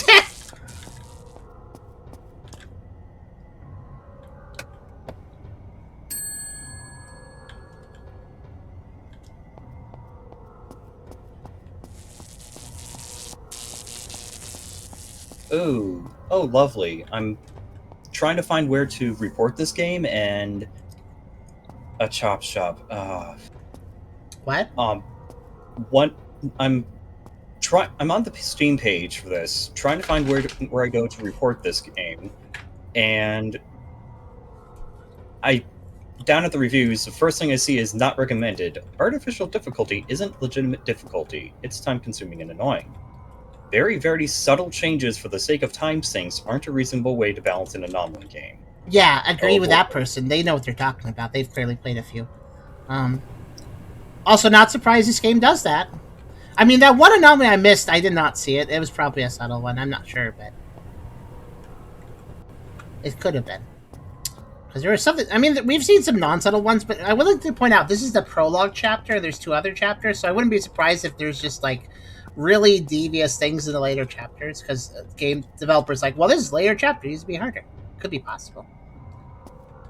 Oh, lovely. I'm trying to find where to report this game and a chop shop. What? What? I'm on the Steam page for this, trying to find where I go to report this game, and down at the reviews, the first thing I see is not recommended. Artificial difficulty isn't legitimate difficulty. It's time-consuming and annoying. Very, very subtle changes for the sake of time sinks aren't a reasonable way to balance an anomaly game. Yeah, agree with that person. They know what they're talking about. They've clearly played a few. Also, not surprised this game does that. I mean, that one anomaly I missed, I did not see it. It was probably a subtle one. I'm not sure, but it could have been. Because there was something... I mean, we've seen some non-subtle ones, but I would like to point out, this is the prologue chapter. There's 2 other chapters, so I wouldn't be surprised if there's just, like, really devious things in the later chapters, because game developers like, well, this is later chapter, it needs to be harder. Could be possible.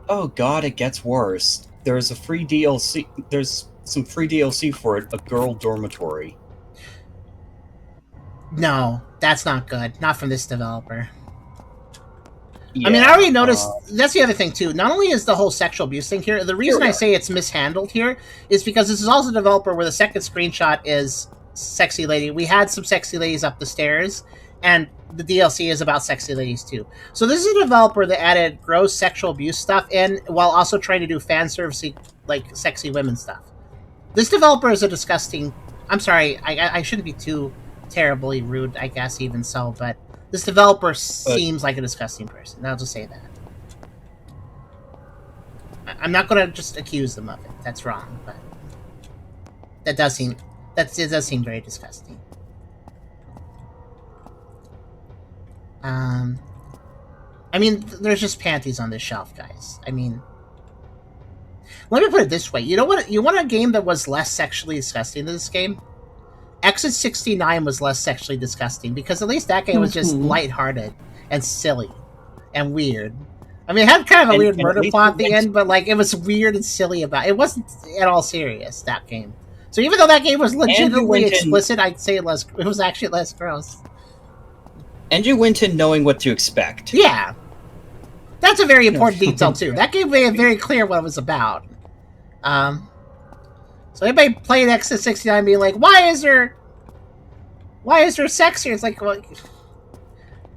Oh god, it gets worse. There's a free DLC. There's some free DLC for it, a girl dormitory. No, that's not good. Not from this developer. I mean, I already Yeah, noticed. That's the other thing too. Not only is the whole sexual abuse thing here. The reason I say it's mishandled here is because this is also a developer where the second screenshot is sexy lady. We had some sexy ladies up the stairs, and the DLC is about sexy ladies too. So this is a developer that added gross sexual abuse stuff in while also trying to do fan service like sexy women stuff. This developer is a disgusting. I'm sorry, I shouldn't be too terribly rude, I guess, even so, but this developer seems like a disgusting person. I'll just say that. I'm not going to just accuse them of it. That's wrong, but it does seem very disgusting. I mean, there's just panties on this shelf, guys. I mean, let me put it this way. You know what? You want a game that was less sexually disgusting than this game? Exit 69 was less sexually disgusting because at least that game was just lighthearted and silly and weird. I mean, it had kind of a weird murder plot at the end, but like it was weird and silly about it. It wasn't at all serious, that game. So even though that game was legitimately explicit, I'd say it was actually less gross. And you went in knowing what to expect. Yeah. That's a very important detail too. That game made it very clear what it was about. So anybody playing Exit 69 being like, why is there sex here? It's like, well,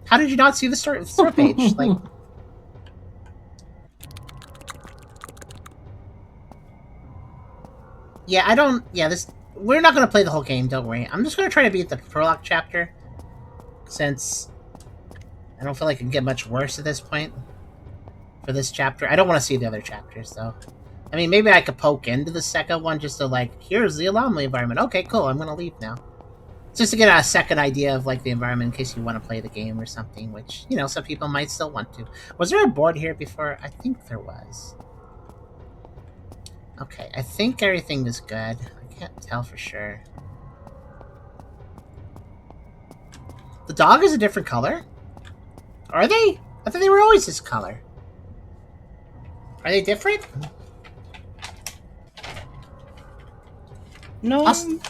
how did you not see the story page? Like, we're not going to play the whole game, don't worry. I'm just going to try to beat the prologue chapter, since I don't feel like it can get much worse at this point for this chapter. I don't want to see the other chapters, though. I mean, maybe I could poke into the second one just to, like, here's the anomaly environment. Okay, cool, I'm going to leave now. Just to get a second idea of, like, the environment in case you want to play the game or something, which, you know, some people might still want to. Was there a board here before? I think there was. Okay, I think everything is good. I can't tell for sure. The dog is a different color? Are they? I thought they were always this color. Are they different? No,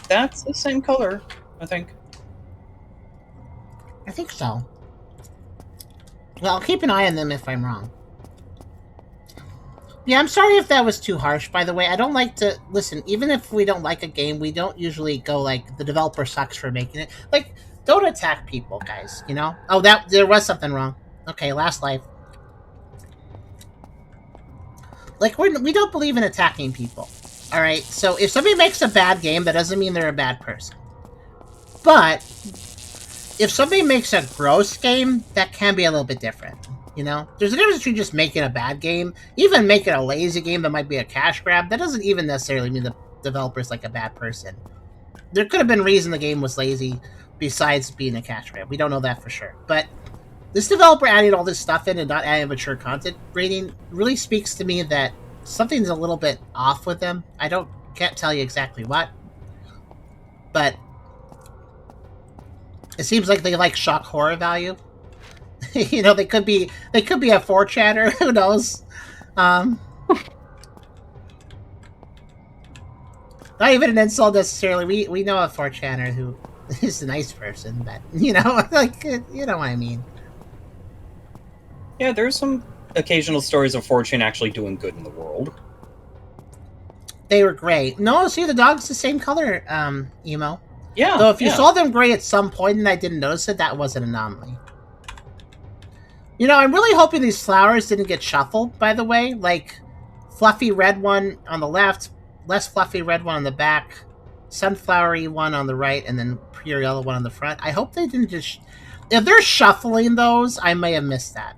that's the same color, I think. I think so. Well, I'll keep an eye on them if I'm wrong. Yeah, I'm sorry if that was too harsh, by the way. I don't like to... Listen, even if we don't like a game, we don't usually go, like, the developer sucks for making it. Like, don't attack people, guys, you know? Oh, there was something wrong. Okay, last life. Like, we don't believe in attacking people. Alright, so if somebody makes a bad game, that doesn't mean they're a bad person. But, if somebody makes a gross game, that can be a little bit different, you know? There's a difference between just making a bad game, even making a lazy game that might be a cash grab. That doesn't even necessarily mean the developer's like a bad person. There could have been a reason the game was lazy besides being a cash grab. We don't know that for sure. But this developer adding all this stuff in and not adding mature content rating really speaks to me that something's a little bit off with them. Can't tell you exactly what, but it seems like they like shock horror value. You know, they could be a 4chaner. Who knows? Not even an insult necessarily. We know a 4chaner who is a nice person, but you know, like, you know what I mean. Yeah, there's some occasional stories of 4chan actually doing good in the world. They were great. No, see, the dog's the same color, Emo. Yeah. So if you saw them gray at some point and I didn't notice it, that was an anomaly. You know, I'm really hoping these flowers didn't get shuffled, by the way. Like, fluffy red one on the left, less fluffy red one on the back, sunflowery one on the right, and then pure yellow one on the front. I hope they didn't just... If they're shuffling those, I may have missed that.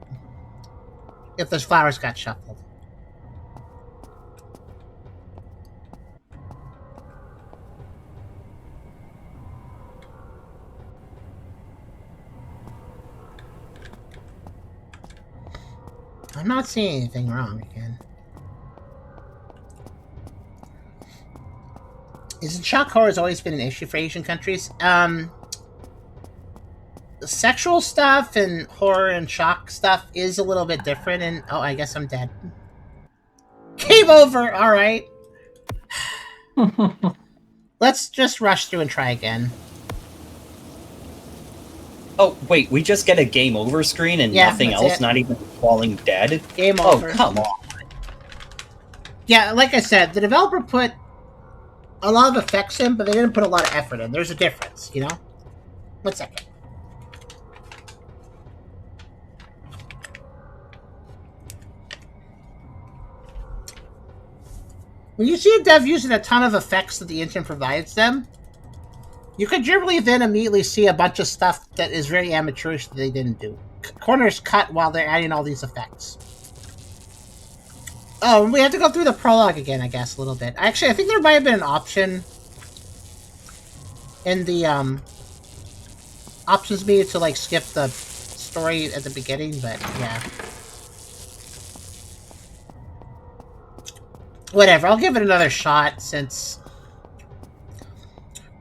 If those flowers got shuffled. I'm not seeing anything wrong again. Isn't shock horror has always been an issue for Asian countries? Sexual stuff and horror and shock stuff is a little bit different, and oh, I guess I'm dead. Game over! Alright. Let's just rush through and try again. Oh, wait, we just get a game over screen and Yeah, nothing that's else? it. Not even falling dead? Game Oh, over. come on. Yeah, like I said, the developer put a lot of effects in, but they didn't put a lot of effort in. There's a difference, you know? 1 second. When you see a dev using a ton of effects that the engine provides them, you could generally then immediately see a bunch of stuff that is very amateurish that they didn't do. Corners cut while they're adding all these effects. Oh, we have to go through the prologue again, I guess, a little bit. Actually, I think there might have been an option in the options menu to like skip the story at the beginning, but yeah. Whatever, I'll give it another shot since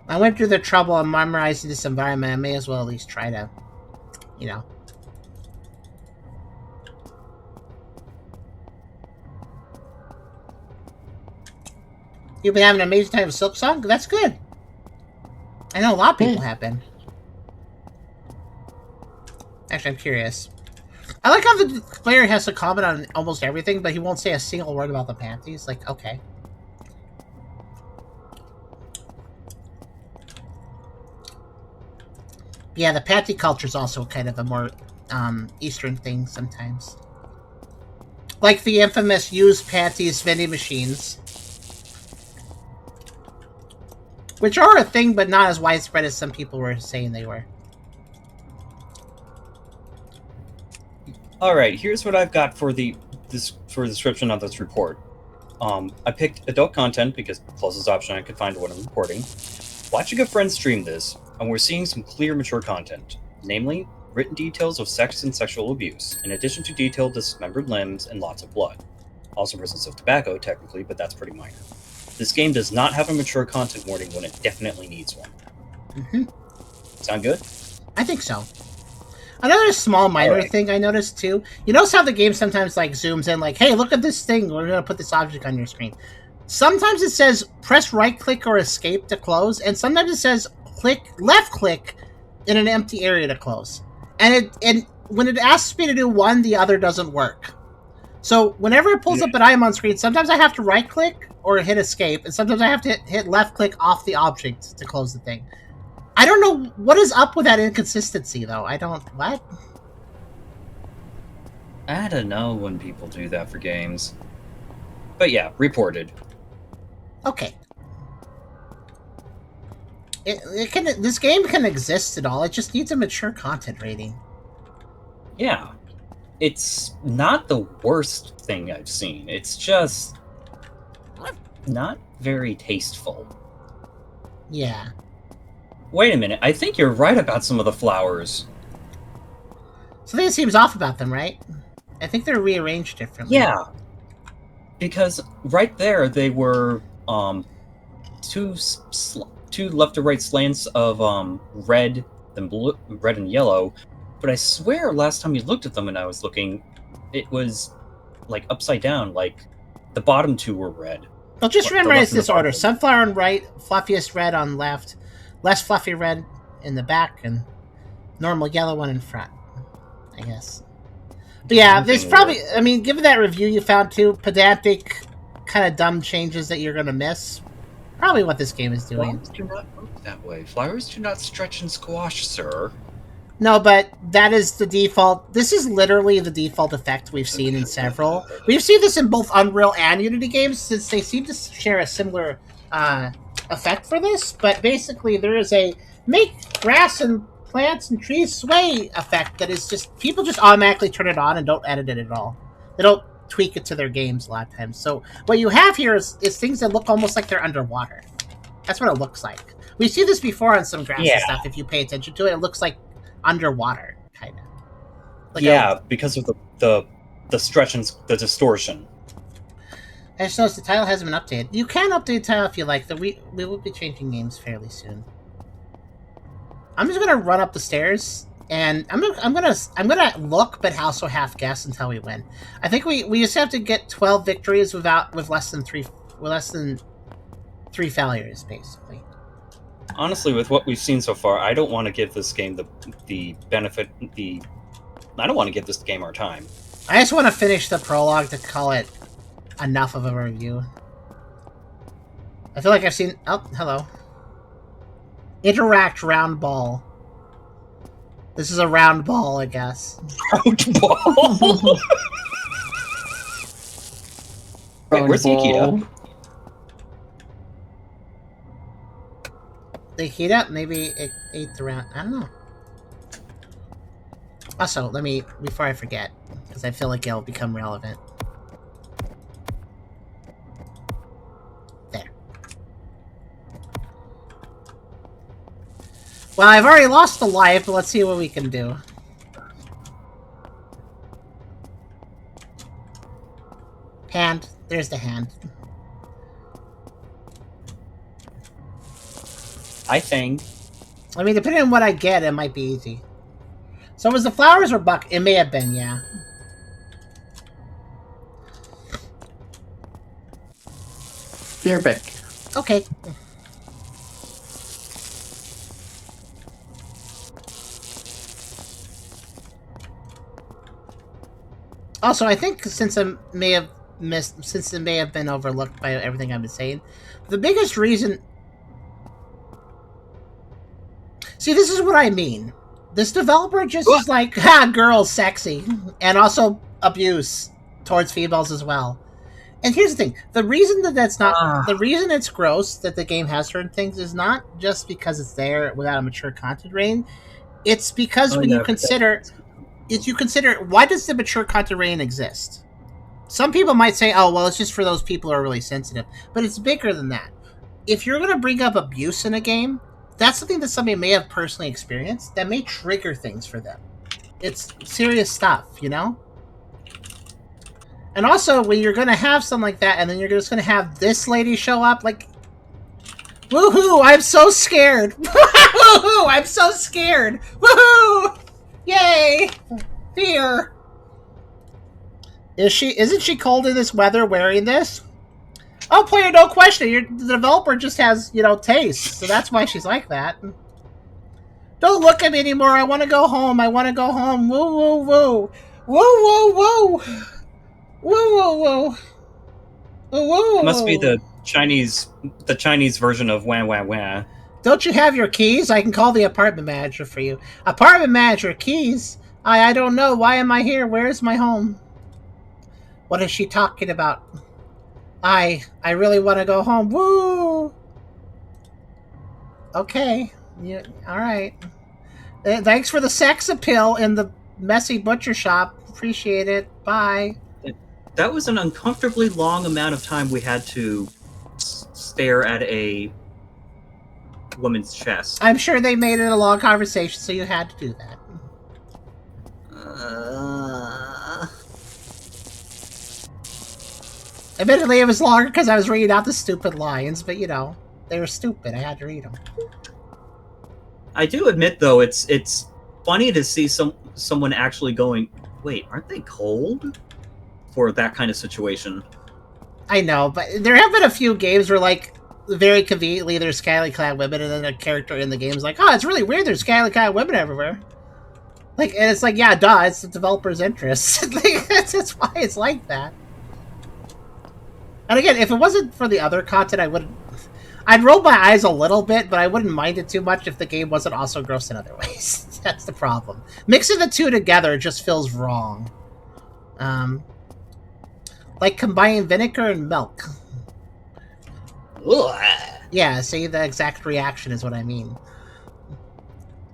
I went through the trouble of memorizing this environment. I may as well at least try to, you know. You've been having an amazing time with Silk Song? That's good. I know a lot of people have been. Actually, I'm curious. I like how the player has to comment on almost everything, but he won't say a single word about the panties. Like, okay. Yeah, the panty culture is also kind of a more Eastern thing sometimes. Like the infamous used panties vending machines. Which are a thing, but not as widespread as some people were saying they were. Alright, here's what I've got for the description of this report. I picked adult content because the closest option I could find to what I'm reporting. Watching a friend stream this, and we're seeing some clear mature content, namely, written details of sex and sexual abuse, in addition to detailed dismembered limbs and lots of blood. Also presence of tobacco, technically, but that's pretty minor. This game does not have a mature content warning when it definitely needs one. Mm-hmm. Sound good? I think so. Another small minor thing I noticed too. You notice how the game sometimes like zooms in like, hey, look at this thing. We're going to put this object on your screen. Sometimes it says press right click or escape to close. And sometimes it says left click in an empty area to close. And when it asks me to do one, the other doesn't work. So whenever it pulls up an item on screen, sometimes I have to right click or hit escape. And sometimes I have to hit left click off the object to close the thing. I don't know what is up with that inconsistency, though. What? I don't know when people do that for games. But yeah, reported. Okay. This game can exist at all. It just needs a mature content rating. Yeah. It's not the worst thing I've seen. It's just not very tasteful. Yeah. Wait a minute, I think you're right about some of the flowers. Something seems off about them, right? I think they're rearranged differently. Yeah. Because right there they were two left to right slants of red and blue, red and yellow, but I swear last time you looked at them and I was looking, it was like upside down, like the bottom two were red. Well, just memorize this order. Sunflower on right, fluffiest red on left, less fluffy red in the back, and normal yellow one in front, I guess. But yeah, there's probably, I mean, given that review you found too, pedantic, kind of dumb changes that you're going to miss, probably what this game is doing. Flowers do not move that way. Flowers do not stretch and squash, sir. No, but that is the default. This is literally the default effect we've seen in several. We've seen this in both Unreal and Unity games, since they seem to share a similar effect for this. But basically, there is a make grass and plants and trees sway effect that is just, people just automatically turn it on and don't edit it at all. They don't tweak it to their games a lot of times. So what you have here is things that look almost like they're underwater. That's what it looks like. We see this before on some grass and stuff. If you pay attention to it, it looks like underwater, kind of. Like because of the stretch and the distortion. I just noticed the title hasn't been updated. You can update the title if you like. We will be changing games fairly soon. I'm just gonna run up the stairs, and I'm gonna look, but also half guess until we win. I think we just have to get 12 victories with less than three failures, basically. Honestly, with what we've seen so far, I don't want to give this game the benefit. I don't want to give this game our time. I just want to finish the prologue to call it enough of a review. I feel like I've seen... Oh, hello. Interact round ball. This is a round ball, I guess. Round ball? Wait, where's Yukita? They heat up? Maybe it ate the round... I don't know. Also, let me... Before I forget, because I feel like it'll become relevant. There. Well, I've already lost a life, but let's see what we can do. Hand. There's the hand. I think. I mean, depending on what I get, it might be easy. So was the flowers or buck? It may have been, yeah. You're back. Okay. Also, I think since it may have been overlooked by everything I've been saying, the biggest reason... See, this is what I mean. This developer just is like, ha, girls, sexy. And also abuse towards females as well. And here's the thing. The reason that that's not... The reason it's gross that the game has certain things is not just because it's there without a mature content rating. It's because when you consider... why does the mature content rating exist? Some people might say, oh, well, it's just for those people who are really sensitive. But it's bigger than that. If you're going to bring up abuse in a game, that's something that somebody may have personally experienced that may trigger things for them. It's serious stuff, you know? And also, when you're going to have something like that, and then you're just going to have this lady show up, like, woohoo, I'm so scared. Woohoo, I'm so scared. Woohoo, yay, fear. Isn't she cold in this weather wearing this? Oh, player, no question. The developer just has, taste. So that's why she's like that. Don't look at me anymore. I want to go home. I want to go home. Woo, woo, woo. Woo, woo, woo. Woo, woo, woo. Woo, woo, It must be the Chinese version of wah, wah, wah. Don't you have your keys? I can call the apartment manager for you. Apartment manager, keys? I don't know. Why am I here? Where's my home? What is she talking about? I really want to go home. Woo! Okay. Yeah, all right. Thanks for the sex appeal in the messy butcher shop. Appreciate it. Bye. That was an uncomfortably long amount of time we had to stare at a woman's chest. I'm sure they made it a long conversation, so you had to do that. Admittedly, it was longer because I was reading out the stupid lines, but they were stupid. I had to read them. I do admit, though, it's funny to see someone actually going, wait, aren't they cold? For that kind of situation. I know, but there have been a few games where, like, very conveniently there's scantily clad women, and then a character in the game is like, oh, it's really weird there's scantily clad women everywhere. Like, and it's like, yeah, duh, it's the developer's interest. That's why it's like that. And again, if it wasn't for the other content, I'd roll my eyes a little bit, but I wouldn't mind it too much if the game wasn't also gross in other ways. That's the problem. Mixing the two together just feels wrong. Like combining vinegar and milk. Ugh. Yeah, see, the exact reaction is what I mean.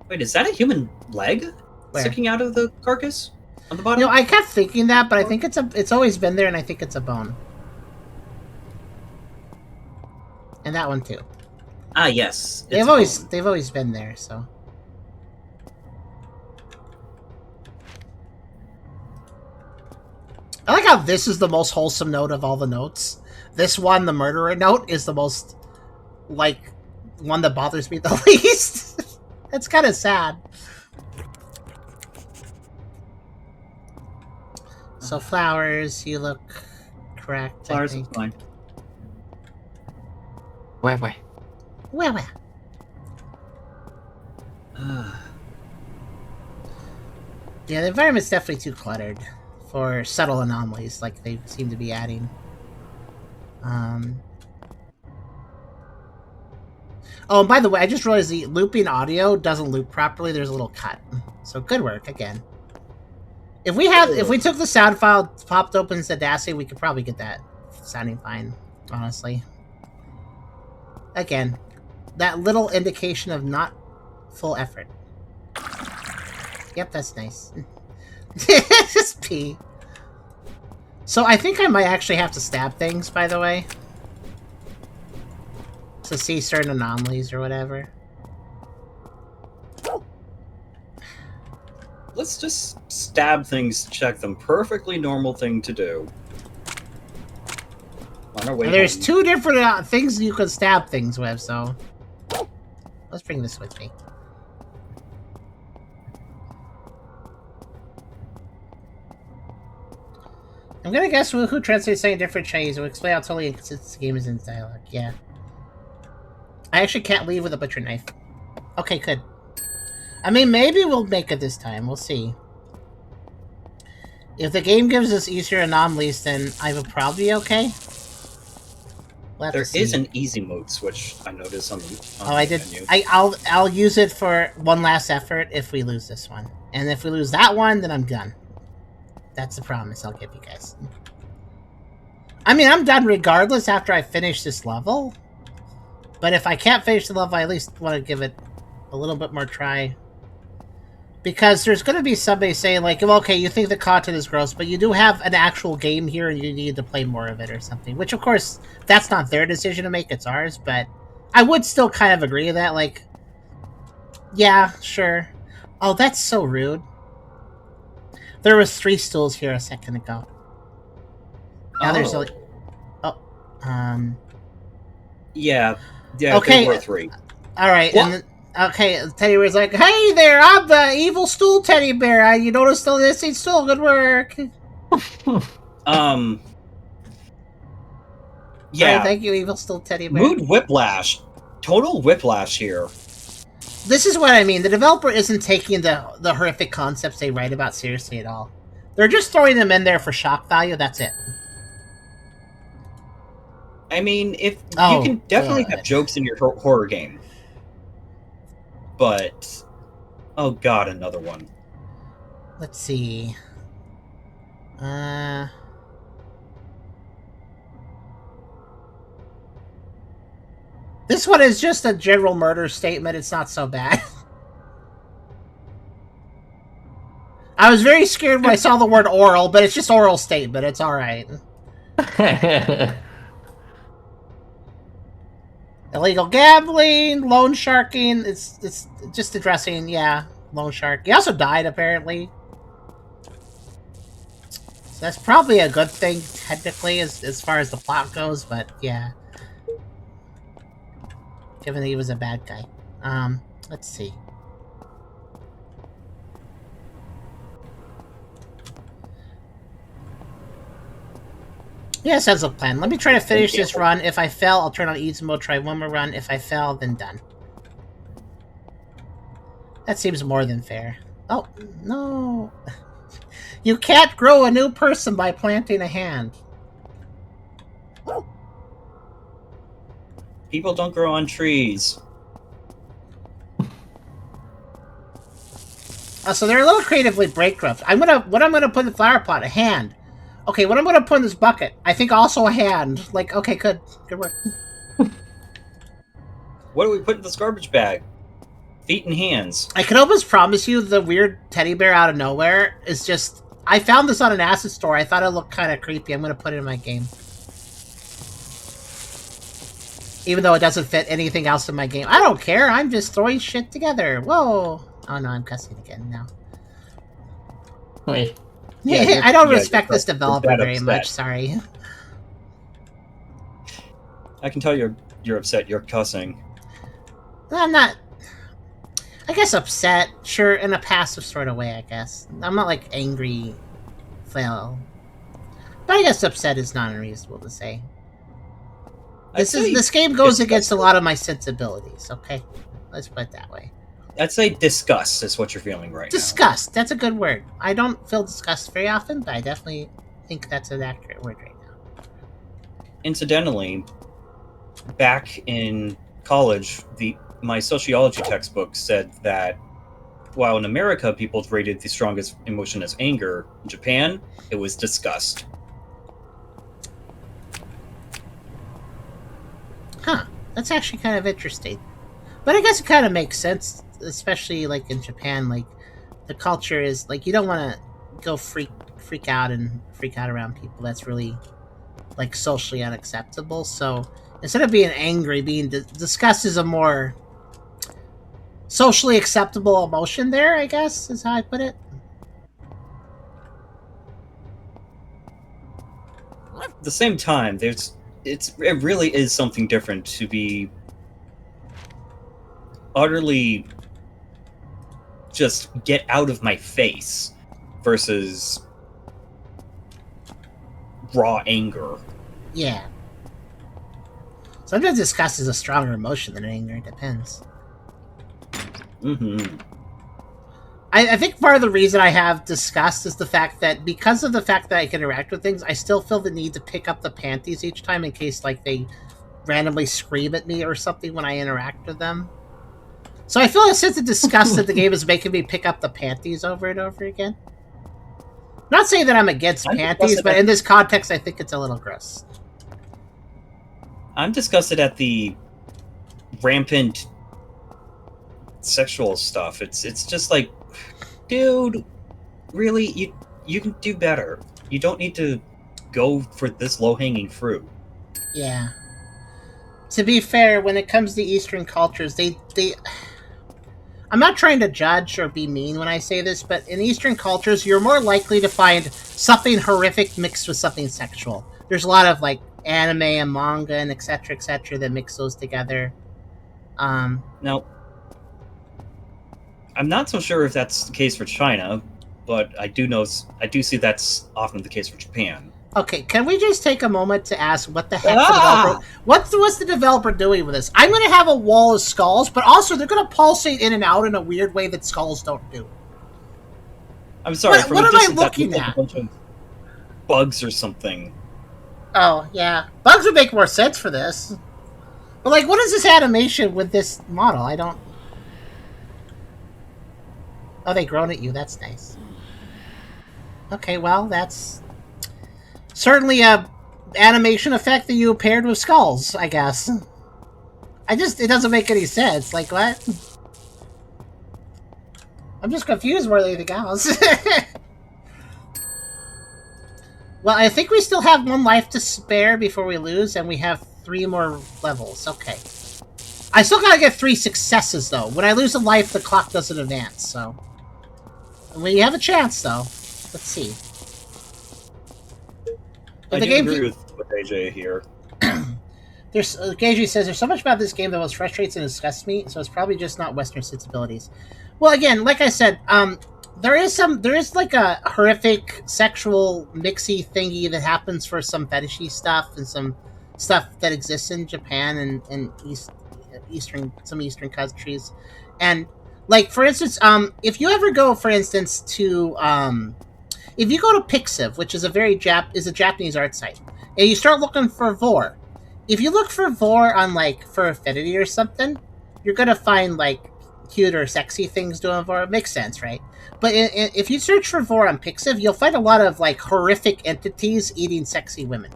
Wait, is that a human leg sticking out of the carcass on the bottom? I kept thinking that, but I think it's always been there, and I think it's a bone. And that one too. Ah, yes. They've always been there, so. I like how this is the most wholesome note of all the notes. This one, the murderer note, is the most, like, one that bothers me the least. It's kind of sad. So flowers, you look correct. Flowers is fine. Where? Well. Yeah, the environment's definitely too cluttered for subtle anomalies like they seem to be adding. Oh, and by the way, I just realized the looping audio doesn't loop properly. There's a little cut. So good work again. If we took the sound file, popped open Audacity, we could probably get that sounding fine, honestly. Again, that little indication of not full effort. Yep, that's nice. Just pee. So I think I might actually have to stab things, by the way. To see certain anomalies or whatever. Let's just stab things, check them. Perfectly normal thing to do. On our way There's home. 2 different things you can stab things with, so... Let's bring this with me. I'm gonna guess who translates saying different Chinese will explain how totally inconsistent the game is in dialogue. Yeah. I actually can't leave with a butcher knife. Okay, good. I mean, maybe we'll make it this time. We'll see. If the game gives us easier anomalies, then I will probably be okay. We'll There is an easy mode switch I noticed on the I did. menu. I'll use it for one last effort if we lose this one, and if we lose that one, then I'm done. That's the promise I'll give you guys. I mean, I'm done regardless after I finish this level. But if I can't finish the level, I at least want to give it a little bit more try. Because there's going to be somebody saying, like, well, okay, you think the content is gross, but you do have an actual game here and you need to play more of it or something. Which, of course, that's not their decision to make, it's ours. But I would still kind of agree with that. Like, yeah, sure. Oh, that's so rude. There was 3 stools here a second ago. Now there's like... Yeah, okay. there were 3. Alright, What? and then... Okay, Teddy Bear's like, hey there, I'm the evil stool teddy bear. You noticed the missing stool, good work. Yeah. Alright, thank you, evil stool teddy bear. Mood whiplash. Total whiplash here. This is what I mean. The developer isn't taking the horrific concepts they write about seriously at all. They're just throwing them in there for shock value, that's it. I mean, if Oh, you can definitely God. have jokes in your horror game. But... Oh god, another one. Let's see. This one is just a general murder statement. It's not so bad. I was very scared when I saw the word oral, but it's just oral statement. It's alright. Illegal gambling, loan sharking. It's just addressing, yeah, loan shark. He also died, apparently. So that's probably a good thing, technically, as far as the plot goes, but yeah. Given that he was a bad guy. Let's see. Yeah, sounds like a plan. Let me try to finish this run. If I fail, I'll turn on easy mode, try one more run. If I fail, then done. That seems more than fair. Oh, no. You can't grow a new person by planting a hand. People don't grow on trees. So they're a little creatively bankrupt. What I'm gonna put in the flower pot? A hand. Okay, what I'm gonna put in this bucket? I think also a hand. Like, okay, good work. What do we put in this garbage bag? Feet and hands. I can almost promise you the weird teddy bear out of nowhere is just... I found this on an asset store. I thought it looked kind of creepy. I'm gonna put it in my game. Even though it doesn't fit anything else in my game. I don't care. I'm just throwing shit together. Whoa. Oh no, I'm cussing again now. Wait. Yeah, I don't respect you're this developer that very upset. much. Sorry. I can tell you're upset. You're cussing. I'm not... I guess upset. Sure, in a passive sort of way, I guess. I'm not, like, angry. Well... But I guess upset is not unreasonable to say. This game goes against a lot of my sensibilities, okay? Let's put it that way. I'd say disgust is what you're feeling right Disgust. That's a good word. I don't feel disgust very often, but I definitely think that's an accurate word right now. now. Incidentally, back in college, my sociology textbook said that while in America people rated the strongest emotion as anger, in Japan it was disgust. Huh. That's actually kind of interesting. But I guess it kind of makes sense, especially like in Japan. Like the culture is like you don't want to go freak out around people. That's really like socially unacceptable. So instead of being angry, being disgust is a more socially acceptable emotion. There, I guess, is how I put it. At the same time, it really is something different to be utterly just get out of my face versus raw anger. Yeah. Sometimes disgust is a stronger emotion than anger. It depends. Mm-hmm. I think part of the reason I have disgust is the fact that because of the fact that I can interact with things, I still feel the need to pick up the panties each time in case like they randomly scream at me or something when I interact with them. So I feel a sense of disgust that the game is making me pick up the panties over and over again. Not saying that I'm against panties, but in this context, I think it's a little gross. I'm disgusted at the rampant sexual stuff. It's just like, dude, really, you can do better. You don't need to go for this low-hanging fruit. Yeah. To be fair, when it comes to Eastern cultures, they I'm not trying to judge or be mean when I say this, but in Eastern cultures, you're more likely to find something horrific mixed with something sexual. There's a lot of like anime and manga and etc. that mix those together. Now, I'm not so sure if that's the case for China, but I do see that's often the case for Japan. Okay, can we just take a moment to ask what the heck the developer... What's the developer doing with this? I'm going to have a wall of skulls, but also they're going to pulsate in and out in a weird way that skulls don't do. I'm sorry, what am I looking at? A bunch of bugs or something. Oh, yeah. Bugs would make more sense for this. But, like, what is this animation with this model? I don't... Oh, they groan at you. That's nice. Okay, well, that's... certainly a animation effect that you paired with skulls, I guess. It doesn't make any sense. Like, what? I'm just confused more than anything else. Well, I think we still have 1 life to spare before we lose, and we have 3 more levels. Okay. I still gotta get 3 successes, though. When I lose a life, the clock doesn't advance, so... We have a chance, though. Let's see. I do agree with AJ here. Gagey says, there's so much about this game that both frustrates and disgusts me, so it's probably just not Western sensibilities. Well, again, like I said, there is like a horrific sexual mixy thingy that happens for some fetishy stuff and some stuff that exists in Japan and Eastern countries. And, like, for instance, if you ever go, for instance, to... if you go to Pixiv, which is a Japanese art site, and you start looking for vor, if you look for vor on like for affinity or something, you're gonna find like cute or sexy things doing vor. It makes sense, right? But if you search for vor on Pixiv, you'll find a lot of like horrific entities eating sexy women.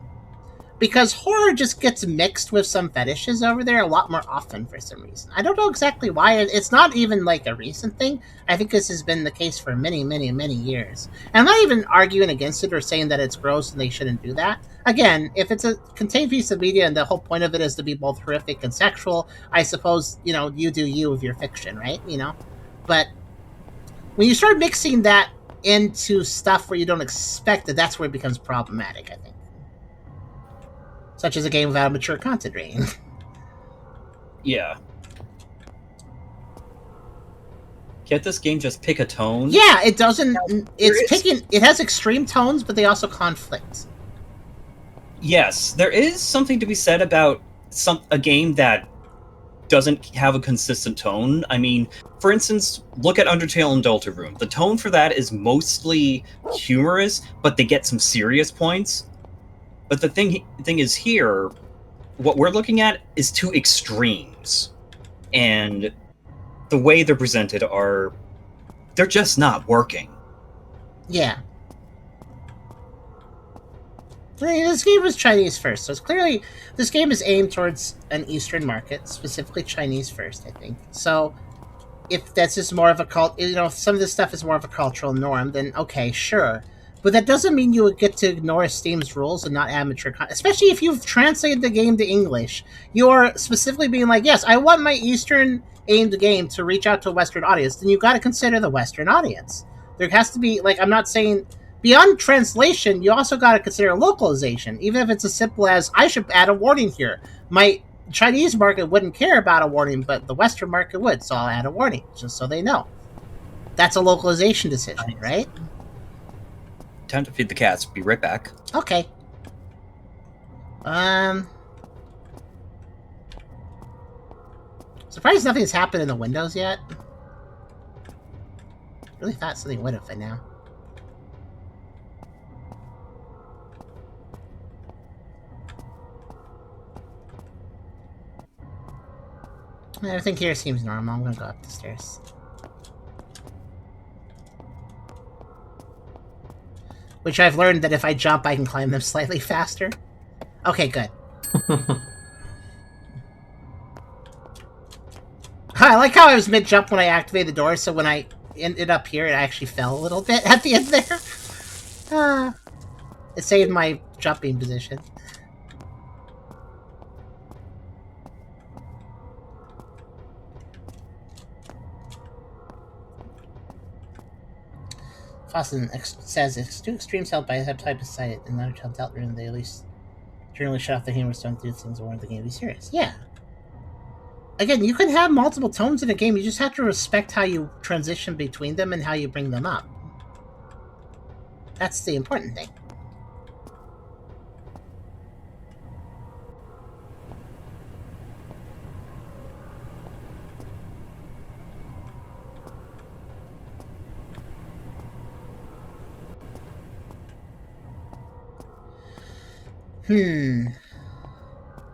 Because horror just gets mixed with some fetishes over there a lot more often for some reason. I don't know exactly why. It's not even like a recent thing. I think this has been the case for many, many, many years. And I'm not even arguing against it or saying that it's gross and they shouldn't do that. Again, if it's a contained piece of media and the whole point of it is to be both horrific and sexual, I suppose, you do you with your fiction, right? But when you start mixing that into stuff where you don't expect it, that's where it becomes problematic, I think. Such as a game without a mature content rating. Yeah. Can't this game just pick a tone? Yeah, it doesn't... It has extreme tones, but they also conflict. Yes, there is something to be said about a game that doesn't have a consistent tone. I mean, for instance, look at Undertale and Deltarune. The tone for that is mostly humorous, but they get some serious points. But the thing is here, what we're looking at is two extremes. And the way they're presented they're just not working. Yeah. I mean, this game was Chinese first, so it's clearly this game is aimed towards an Eastern market, specifically Chinese first, I think. So if that's just more of a if some of this stuff is more of a cultural norm, then okay, sure. But that doesn't mean you would get to ignore Steam's rules and not especially if you've translated the game to English. You're specifically being like, yes, I want my Eastern aimed game to reach out to a Western audience. Then you got to consider the Western audience. There has to be, I'm not saying beyond translation, you also got to consider localization, even if it's as simple as I should add a warning here. My Chinese market wouldn't care about a warning, but the Western market would, so I'll add a warning just so they know. That's a localization decision, right? Time to feed the cats. Be right back. Okay. Surprised nothing's happened in the windows yet. Really thought something would have by now. Everything here seems normal. I'm gonna go up the stairs. Which I've learned that if I jump, I can climb them slightly faster. Okay, good. I like how I was mid-jump when I activated the door, so when I ended up here, it actually fell a little bit at the end there. It saved my jumping position. Fawson says if two extremes held by a type of sight and another child dealt in, they at least generally shut off the humor, don't do things or want the game to be serious. Yeah. Again, you can have multiple tones in a game, you just have to respect how you transition between them and how you bring them up. That's the important thing.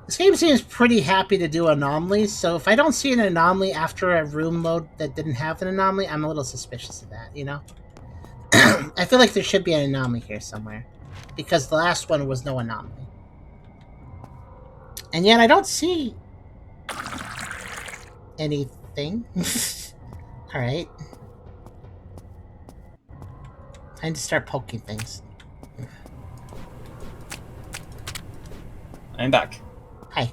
This game seems pretty happy to do anomalies, so if I don't see an anomaly after a room mode that didn't have an anomaly, I'm a little suspicious of that, you know? I feel like there should be an anomaly here somewhere, because the last one was no anomaly. And yet I don't see anything. Alright. Time to start poking things. I'm back. Hi.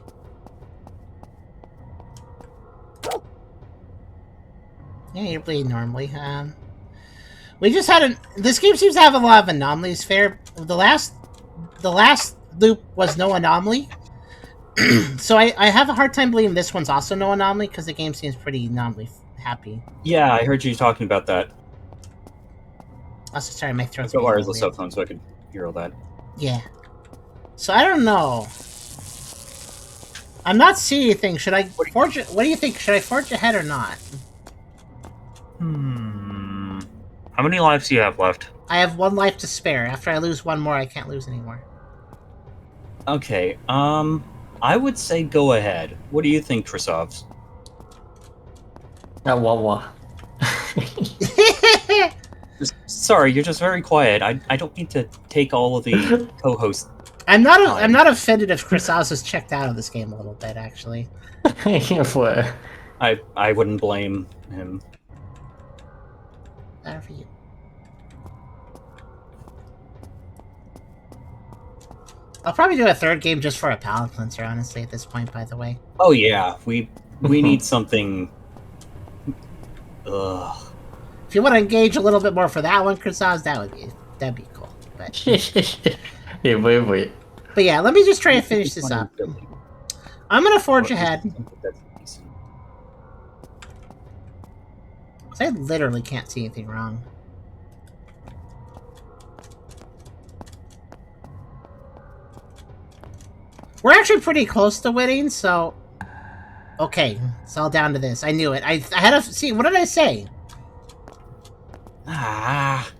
Yeah, you're bleeding normally. We just had this game seems to have a lot of anomalies. Fair. The last loop was no anomaly. So I have a hard time believing this one's also no anomaly, because the game seems pretty anomaly happy. Yeah, I heard you talking about that. Also, sorry, my throat's I've got wireless cell phone so I could hear all that. Yeah. So I don't know. I'm not seeing anything. Should I forge it? What do you think? Should I forge ahead or not? How many lives do you have left? I have 1 life to spare. After I lose 1 more, I can't lose anymore. Okay, I would say go ahead. What do you think, Trisovs? Wawa. Sorry, you're just very quiet. I don't need to take all of the co-hosts. I'm not offended if Chris Oz has checked out of this game a little bit, actually. I wouldn't blame him. Better for you. I'll probably do a 3rd game just for a palate cleanser, honestly, at this point, by the way. Oh yeah, we need something. Ugh. If you want to engage a little bit more for that one, Chris Oz, that'd be cool. But wait. But yeah, let me just try to finish this up. I'm gonna forge ahead. I literally can't see anything wrong. We're actually pretty close to winning, so Okay, it's all down to this. I knew it. I had to see. What did I say? Ah.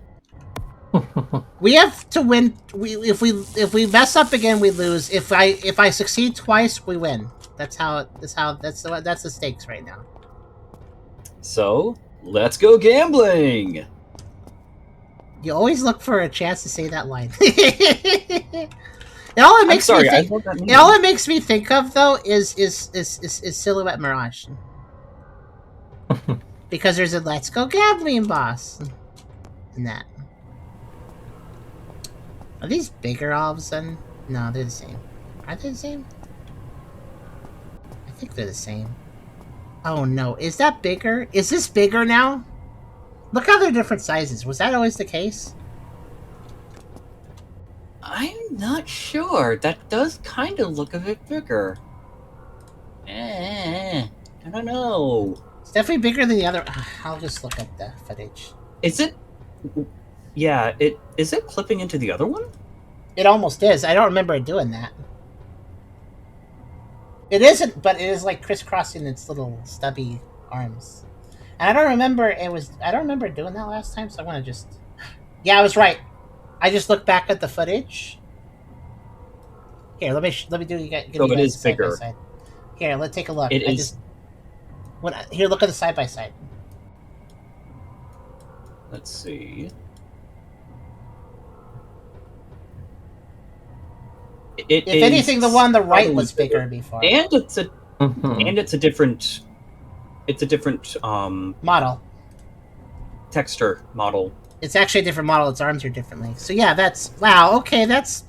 We have to win. If we mess up again, we lose. If I succeed twice, we win. That's the stakes right now. So, let's go gambling! You always look for a chance to say that line. All it makes me think. All it makes me think of though is Silhouette Mirage, because there's a Let's Go Gambling boss in that. Are these bigger all of a sudden? No, they're the same. Are they the same? I think they're the same. Oh no, is that bigger? Is this bigger now? Look how they're different sizes. Was that always the case? I'm not sure. That does kind of look a bit bigger. I don't know. It's definitely bigger than the other. I'll just look at the footage. Is it? Yeah, is it clipping into the other one? It almost is. I don't remember it doing that. It isn't, but it is like crisscrossing its little stubby arms. And I don't remember doing that last time, so I want to just... Yeah, I was right. I just looked back at the footage. Here, let me do you guys. So it is bigger. Side. Here, let's take a look. It is. Here, look at the side by side. Let's see. If anything, the one on the right was bigger before. And it's a different model. Texture model. It's actually a different model. Its arms are differently. So yeah, that's wow. Okay, that's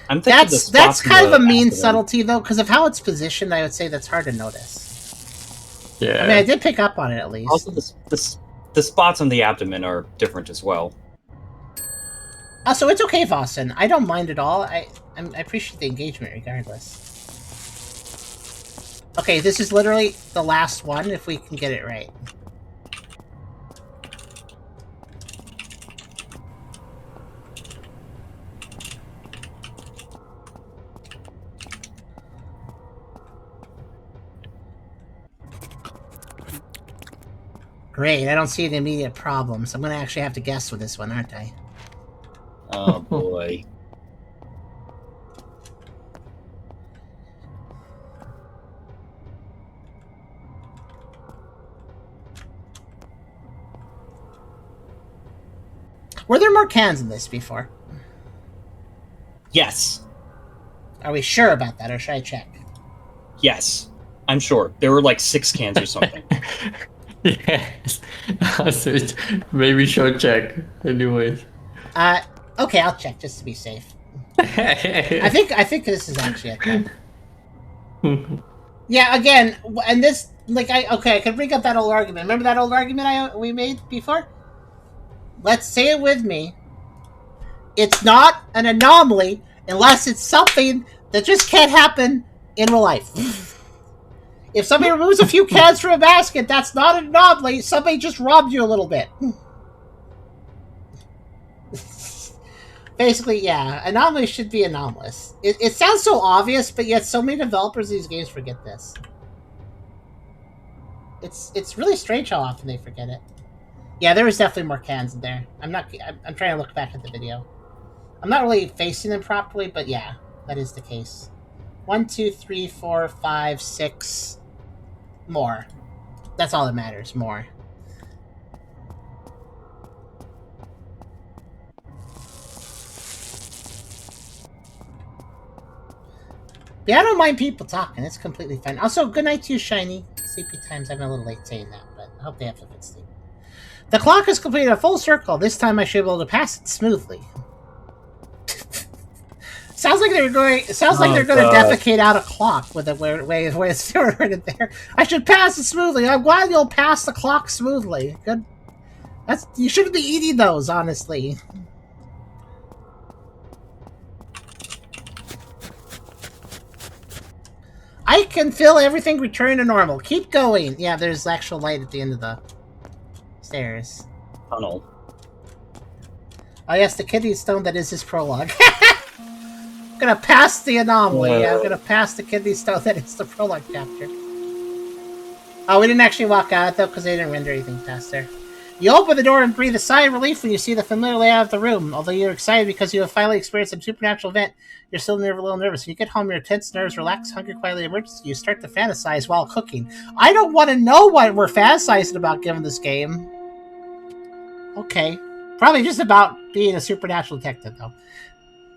that's kind of a mean subtlety though, because of how it's positioned. I would say that's hard to notice. Yeah. I mean, I did pick up on it at least. Also, the spots on the abdomen are different as well. Also, it's okay, Vossen. I don't mind at all. I appreciate the engagement regardless. Okay, this is literally the last one if we can get it right. Great, I don't see any immediate problems. I'm gonna actually have to guess with this one, aren't I? Oh boy. Were there more cans in this before? Yes. Are we sure about that, or should I check? Yes. I'm sure. There were like 6 cans or something. Yes. So maybe should check. Anyways. Okay, I'll check just to be safe. I think this is actually a thing. Yeah, again, and this I could bring up that old argument. Remember that old argument we made before? Let's say it with me. It's not an anomaly unless it's something that just can't happen in real life. If somebody removes a few cans from a basket, that's not an anomaly. Somebody just robbed you a little bit. Basically, yeah, anomalies should be anomalous. It sounds so obvious, but yet so many developers of these games forget this. It's really strange how often they forget it. Yeah, there was definitely more cans in there. I'm trying to look back at the video. I'm not really facing them properly, but yeah, that is the case. 1, 2, 3, 4, 5, 6. More. That's all that matters. More. Yeah, I don't mind people talking. It's completely fine. Also, good night to you, Shiny. Sleepy times. I'm a little late saying that, but I hope they have a good sleep. The clock has completed a full circle. This time I should be able to pass it smoothly. Sounds like they're going. Sounds like they're going to defecate out a clock with the way it's written there. I should pass it smoothly. I'm glad you'll pass the clock smoothly. Good. You shouldn't be eating those, honestly. I can feel everything return to normal. Keep going. Yeah, there's actual light at the end of the stairs. Tunnel. Oh yes, the kidney stone that is his prologue. gonna pass the anomaly. I'm gonna pass the kidney stone. That is the prologue chapter. Oh, we didn't actually walk out though because they didn't render anything past there. You open the door and breathe a sigh of relief when you see the familiar layout of the room. Although you're excited because you have finally experienced a supernatural event, you're still a little nervous. When you get home, your tense nerves relax, hunger quietly emerges. You start to fantasize while cooking. I don't want to know what we're fantasizing about given this game. Okay. Probably just about being a supernatural detective, though.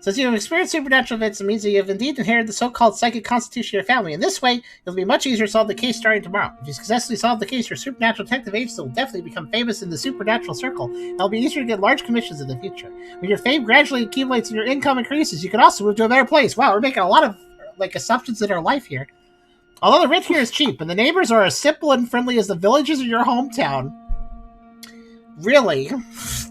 Since you have experienced supernatural events, it means that you have indeed inherited the so-called psychic constitution of your family. In this way, it'll be much easier to solve the case starting tomorrow. If you successfully solve the case, your supernatural detective agency will definitely become famous in the supernatural circle, and it'll be easier to get large commissions in the future. When your fame gradually accumulates and your income increases, you can also move to a better place. Wow, we're making a lot of assumptions in our life here. Although the rent here is cheap, and the neighbors are as simple and friendly as the villages of your hometown. Really?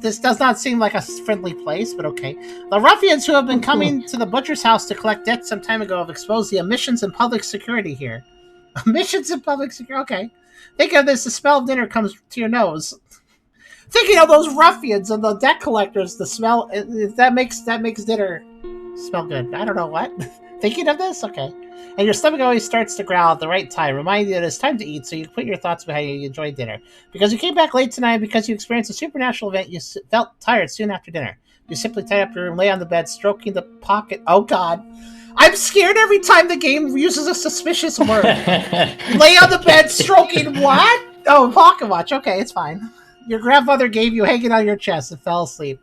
This does not seem like a friendly place, but okay. The ruffians who have been coming to the butcher's house to collect debts some time ago have exposed the omissions in public security here. Omissions in public security? Okay. Think of this, the smell of dinner comes to your nose. Thinking of those ruffians and the debt collectors, the smell, that makes dinner smell good. I don't know what. Thinking of this? Okay. And your stomach always starts to growl at the right time, reminding you that it's time to eat, so you put your thoughts behind you enjoy dinner. Because you came back late tonight and because you experienced a supernatural event, you felt tired soon after dinner. You simply tie up your room, lay on the bed, stroking the pocket. Oh, God. I'm scared every time the game uses a suspicious word. Lay on the bed, stroking what? Oh, pocket watch. Okay, it's fine. Your grandmother gave you hanging on your chest and fell asleep.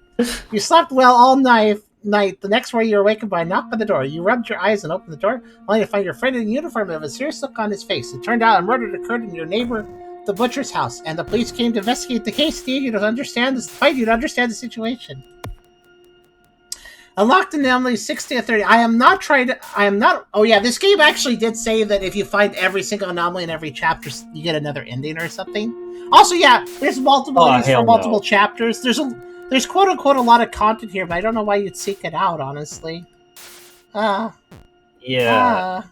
You slept well all night. The next morning, you're awakened by a knock on the door. You rubbed your eyes and opened the door, only to find your friend in uniform with a serious look on his face. It turned out a murder occurred in your neighbor, the butcher's house, and the police came to investigate the case, fight you to understand the situation. Unlocked anomalies 60 to 30. Oh yeah, this game actually did say that if you find every single anomaly in every chapter, you get another ending or something. Also, yeah, there's multiple chapters. There's quote-unquote a lot of content here, but I don't know why you'd seek it out, honestly. Yeah.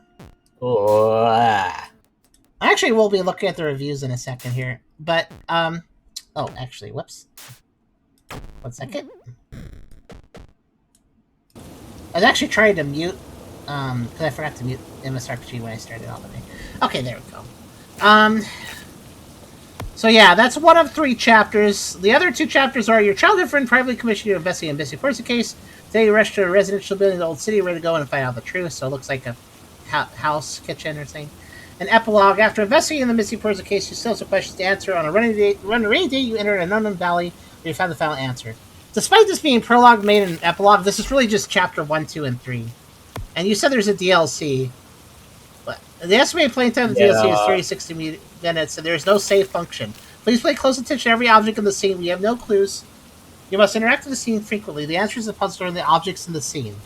Actually, we'll be looking at the reviews in a second here. But, oh, actually, whoops. 1 second. I was actually trying to mute, because I forgot to mute MSRPG when I started all the way. Okay, there we go. So yeah, that's one of 3 chapters. The other 2 chapters are your childhood friend privately commissioned you to investigate a missing person case. Today you rush to a residential building in the old city, ready to go and find out the truth. So it looks like a house, kitchen, or something. An epilogue. After investigating the missing person case, you still have some questions to answer. On a rainy day, you enter an unknown valley where you found the final answer. Despite this being prologue made an epilogue, this is really just chapter 1, 2, and 3. And you said there's a DLC. But the estimated playing time of the DLC is 360 minutes, and there is no save function. Please pay close attention to every object in the scene. We have no clues. You must interact with the scene frequently. The answers to the puzzle are in the objects in the scene.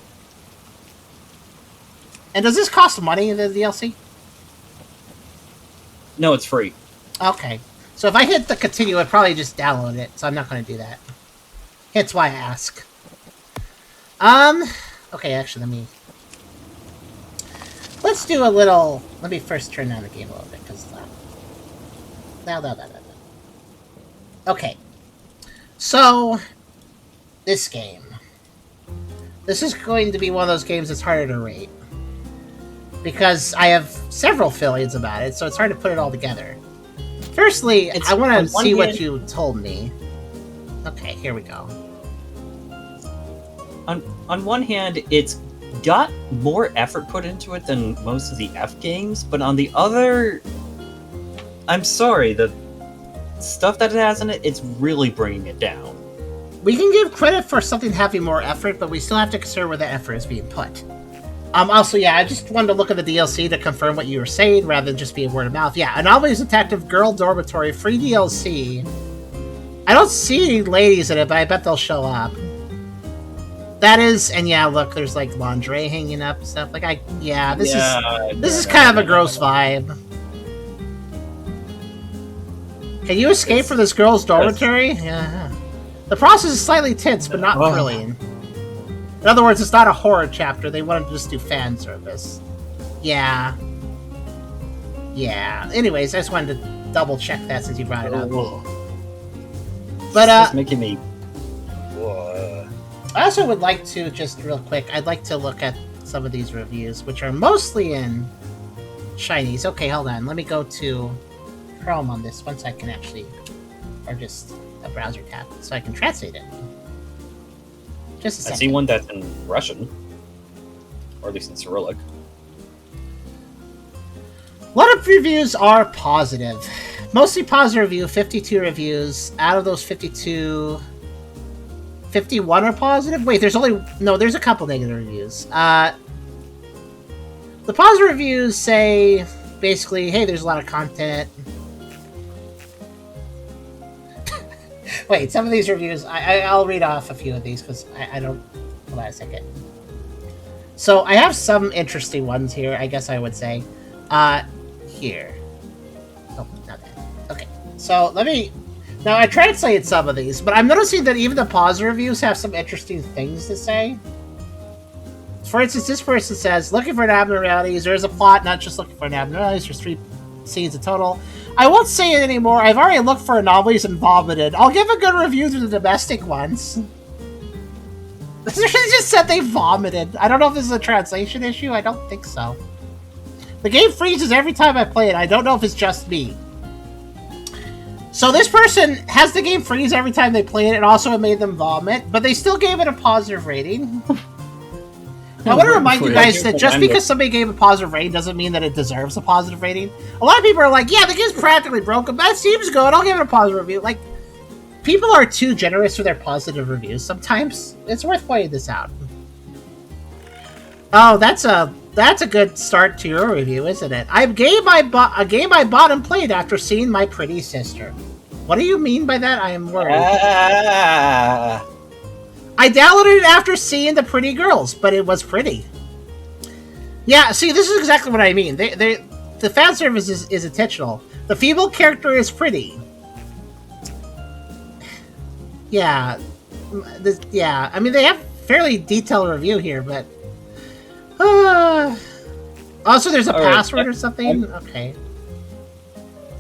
And does this cost money, the DLC? No, it's free. Okay. So if I hit the continue, I'd probably just download it, so I'm not going to do that. Hence why I ask. Okay, actually, let's do a little... Let me first turn down the game a little bit, because... Okay. So, this game. This is going to be one of those games that's harder to rate. Because I have several feelings about it, so it's hard to put it all together. Firstly, I want to see what you told me. Okay, here we go. On one hand, it's got more effort put into it than most of the F games, but on the other, I'm sorry, the stuff that it has in it, it's really bringing it down. We can give credit for something having more effort, but we still have to consider where the effort is being put. Also, yeah, I just wanted to look at the DLC to confirm what you were saying, rather than just being word of mouth. Yeah, Anomalies Detective Girl Dormitory, free DLC. I don't see any ladies in it, but I bet they'll show up. That is, and yeah, look, there's like lingerie hanging up and stuff. This is kind of a gross vibe. Can you escape from this girl's dormitory? Yeah. The process is slightly tense, but not thrilling. In other words, it's not a horror chapter. They wanted to just do fan service. Yeah. Anyways, I just wanted to double check that since you brought it up. But it's making me. I also would like to, just real quick, I'd like to look at some of these reviews, which are mostly in Chinese. Okay, hold on. Let me go to Chrome on this once I can actually, or just a browser tab, so I can translate it. Just a second. I see one that's in Russian, or at least in Cyrillic. A lot of reviews are positive. Mostly positive review, 52 reviews. Out of those 52, 51 are positive? Wait, there's a couple negative reviews. The positive reviews say, basically, hey, there's a lot of content. Wait, some of these reviews, I'll read off a few of these, because I don't... Hold on a second. So, I have some interesting ones here, I guess I would say. Here. Oh, not that. Okay. So, let me... Now, I translated some of these, but I'm noticing that even the positive reviews have some interesting things to say. For instance, this person says, looking for an abnormalities, there is a plot, not just looking for an abnormalities, there's 3 scenes in total. I won't say it anymore, I've already looked for anomalies and vomited. I'll give a good review to the domestic ones. They just said they vomited. I don't know if this is a translation issue, I don't think so. The game freezes every time I play it, I don't know if it's just me. So this person has the game freeze every time they play it, and also it made them vomit, but they still gave it a positive rating. I want to remind you guys that just because somebody gave a positive rating doesn't mean that it deserves a positive rating. A lot of people are like, yeah, the game's practically broken, but that seems good, I'll give it a positive review. Like, people are too generous with their positive reviews sometimes. It's worth pointing this out. Oh, that's a good start to your review, isn't it? A game I bought and played after seeing my pretty sister. What do you mean by that? I am worried. I downloaded it after seeing the pretty girls, but it was pretty. Yeah, see, this is exactly what I mean. The fan service is intentional. The female character is pretty. Yeah. I mean, they have fairly detailed review here, but... Also, there's a password or something? Okay.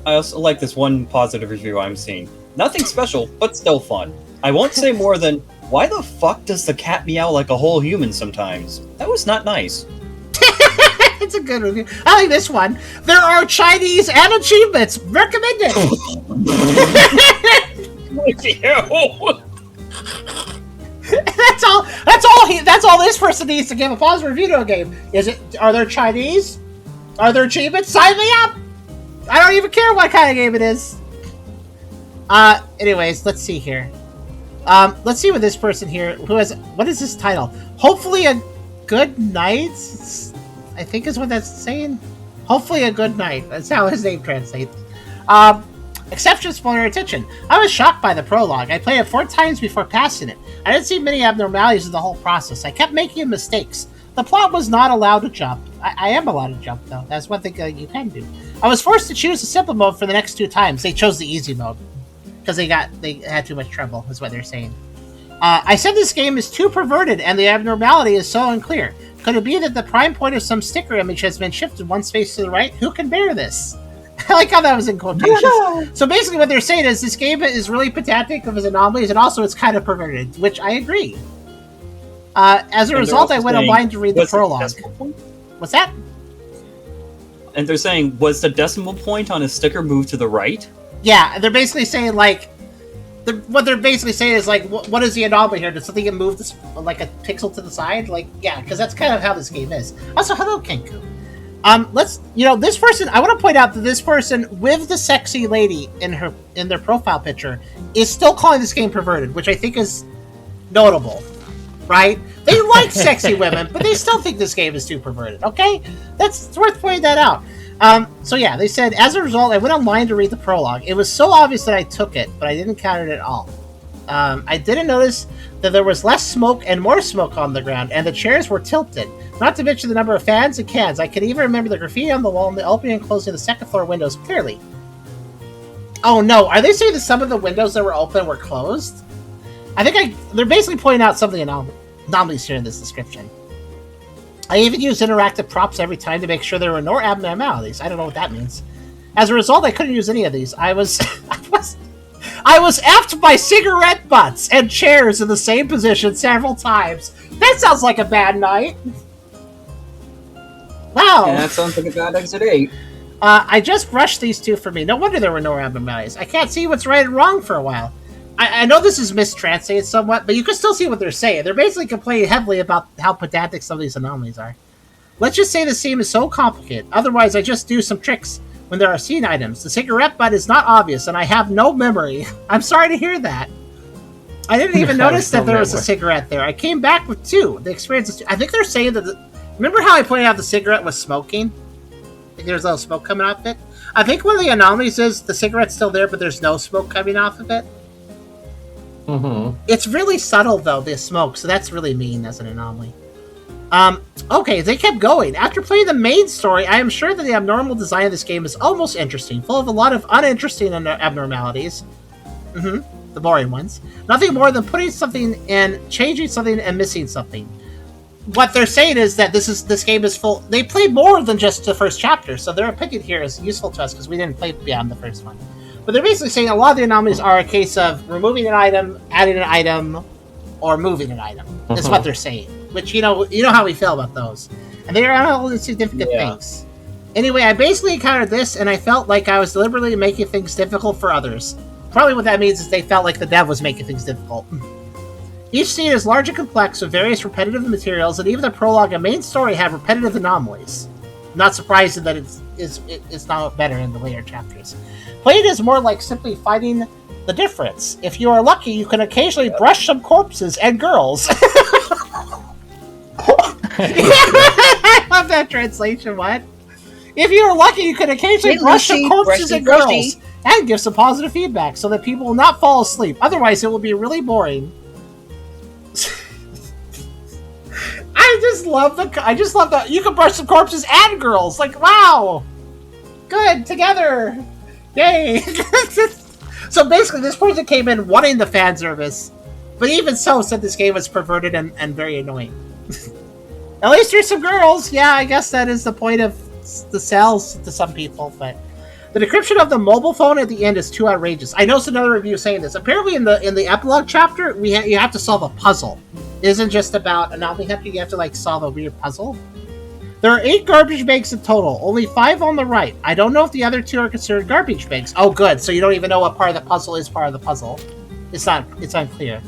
I also like this one positive review I'm seeing. Nothing special, but still fun. I won't say more than, why the fuck does the cat meow like a whole human sometimes? That was not nice. It's a good review. I like this one. There are Chinese and achievements. Recommended. With you. That's all this person needs to give a positive review to a game. Are there Chinese? Are there achievements? Sign me up! I don't even care what kind of game it is. Anyways, let's see here. Let's see what this person here, what is this title? Hopefully a good night? I think is what that's saying. Hopefully a good night. That's how his name translates. Exceptions for your attention. I was shocked by the prologue. I played it 4 times before passing it. I didn't see many abnormalities in the whole process. I kept making mistakes. The plot was not allowed to jump. I am allowed to jump, though. That's one thing you can do. I was forced to choose the simple mode for the next 2 times. They chose the easy mode. Because they had too much trouble, is what they're saying. I said this game is too perverted, and the abnormality is so unclear. Could it be that the prime point of some sticker image has been shifted 1 space to the right? Who can bear this? I like how that was in quotations. Yeah. So basically what they're saying is this game is really pedantic of its anomalies, and also it's kind of perverted, which I agree. As a result, I went online to read the prologue. What's that? And they're saying, was the decimal point on a sticker moved to the right? Yeah, they're basically saying, like... what they're basically saying is, like, what is the anomaly here? Did something get moved, like, a pixel to the side? Like, yeah, because that's kind of how this game is. Also, hello, Kenku. This person, I want to point out that this person with the sexy lady in their profile picture is still calling this game perverted, which I think is notable, right? They like sexy women, but they still think this game is too perverted, okay? It's worth pointing that out. So yeah, they said, as a result, I went online to read the prologue. It was so obvious that I took it, but I didn't count it at all. I didn't notice that there was less smoke and more smoke on the ground, and the chairs were tilted. Not to mention the number of fans and cans. I can even remember the graffiti on the wall and the opening and closing of the second floor windows clearly. Oh no, are they saying that some of the windows that were open were closed? They're basically pointing out something anomalies here in this description. I even used interactive props every time to make sure there were no abnormalities. I don't know what that means. As a result, I couldn't use any of these. I was effed by cigarette butts and chairs in the same position several times. That sounds like a bad night. Wow. And that sounds like a bad exit 8. I just brushed these two for me. No wonder there were no abnormalities. I can't see what's right and wrong for a while. I know this is mistranslated somewhat, but you can still see what they're saying. They're basically complaining heavily about how pedantic some of these anomalies are. Let's just say the scene is so complicated. Otherwise, I just do some tricks when there are scene items. The cigarette butt is not obvious, and I have no memory. I'm sorry to hear that. I didn't even notice that there was a cigarette there. I came back with 2. The experience is 2. I think they're saying that... Remember how I pointed out the cigarette was smoking? I think there's a little smoke coming off it. I think one of the anomalies is the cigarette's still there, but there's no smoke coming off of it. Mm-hmm. It's really subtle, though, the smoke, so that's really mean as an anomaly. Okay, they kept going. After playing the main story, I am sure that the abnormal design of this game is almost interesting, full of a lot of uninteresting abnormalities. The boring ones. Nothing more than putting something in, changing something, and missing something. What they're saying is that this game is full. They played more than just the first chapter, so their opinion here is useful to us because we didn't play beyond the first one. But they're basically saying a lot of the anomalies are a case of removing an item, adding an item, or moving an item. Is what they're saying. Which you know how we feel about those, and they are all significant things. Anyway, I basically encountered this, and I felt like I was deliberately making things difficult for others. Probably what that means is they felt like the dev was making things difficult. Each scene is large and complex with various repetitive materials, and even the prologue and main story have repetitive anomalies. Not surprising that it's not better in the later chapters. Playing is more like simply finding the difference. If you are lucky, you can occasionally brush some corpses and girls. I love that translation. What? If you are lucky, you can occasionally brush some corpses and girls and give some positive feedback so that people will not fall asleep. Otherwise, it will be really boring. I just love that you can brush some corpses and girls. Like, wow, good together, yay! So basically, this person came in wanting the fan service, but even so, said this game was perverted and very annoying. At least there's some girls. Yeah, I guess that is the point of the sales to some people, but the decryption of the mobile phone at the end is too outrageous. I noticed another review saying this. Apparently, in the epilogue chapter, you have to solve a puzzle. It isn't just about anomaly hunting. You have to like solve a weird puzzle. There are 8 garbage bags in total. Only 5 on the right. I don't know if the other 2 are considered garbage bags. Oh, good. So you don't even know what part of the puzzle is part of the puzzle. It's unclear.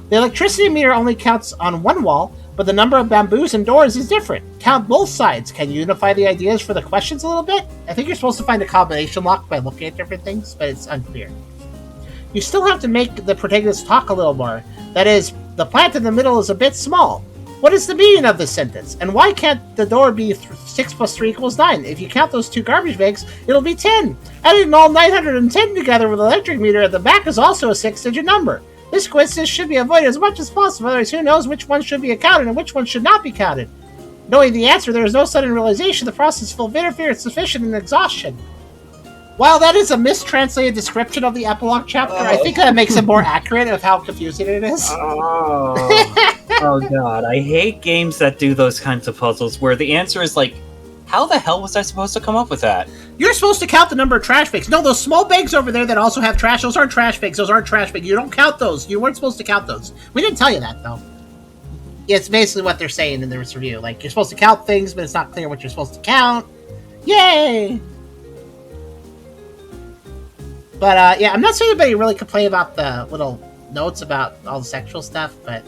The electricity meter only counts on one wall, but the number of bamboos and doors is different. Count both sides. Can you unify the ideas for the questions a little bit? I think you're supposed to find a combination lock by looking at different things, but it's unclear. You still have to make the protagonist talk a little more. That is, the plant in the middle is a bit small. What is the meaning of this sentence? And why can't the door be 6 plus 3 equals 9? If you count those 2 garbage bags, it'll be 10. Adding all 910 together with the electric meter at the back is also a 6-digit number. This coincidence should be avoided as much as possible, otherwise who knows which one should be counted and which one should not be counted. Knowing the answer, there is no sudden realization the process is full of interference, sufficient, and exhaustion. While that is a mistranslated description of the epilogue chapter, I think that makes it more accurate of how confusing it is. Oh god, I hate games that do those kinds of puzzles where the answer is like, how the hell was I supposed to come up with that? You're supposed to count the number of trash bags. No, those small bags over there that also have trash, those aren't trash bags. Those aren't trash bags. You don't count those. You weren't supposed to count those. We didn't tell you that, though. It's basically what they're saying in this review. Like, you're supposed to count things, but it's not clear what you're supposed to count. Yay! But, yeah, I'm not seeing anybody really complain about the little notes about all the sexual stuff, but,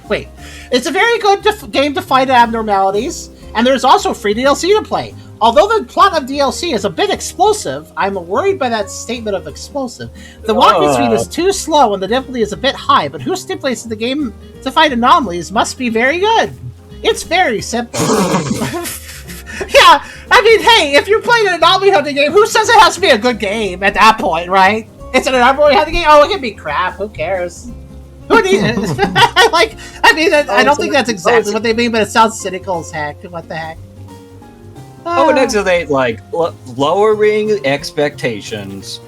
Wait. It's a very good game to fight abnormalities, and there's also free DLC to play. Although the plot of DLC is a bit explosive, I'm worried by that statement of explosive. The walking speed is too slow and the difficulty is a bit high, but who stipulates the game to fight anomalies must be very good. It's very simple. Yeah, I mean, hey, if you're playing an anomaly hunting game, who says it has to be a good game at that point, right? It's an anomaly hunting game? Oh, it can be crap. Who cares? Who needs it? I don't think that's exactly what they mean, but it sounds cynical as heck. What the heck? But next to they like lowering expectations.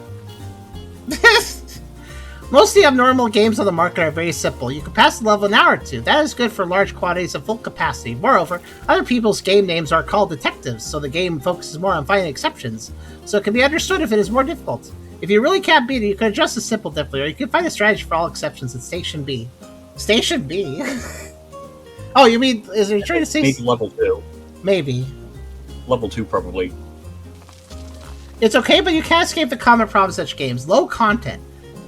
Most of the abnormal games on the market are very simple. You can pass the level in an hour or 2. That is good for large quantities of full capacity. Moreover, other people's game names are called detectives, so the game focuses more on finding exceptions. So it can be understood if it is more difficult. If you really can't beat it, you can adjust the simple difficulty, or you can find a strategy for all exceptions at Station B. Station B? Oh, you mean, is he trying to say... Maybe level 2. Maybe. Level 2, probably. It's okay, but you can't escape the common problems of such games. Low content.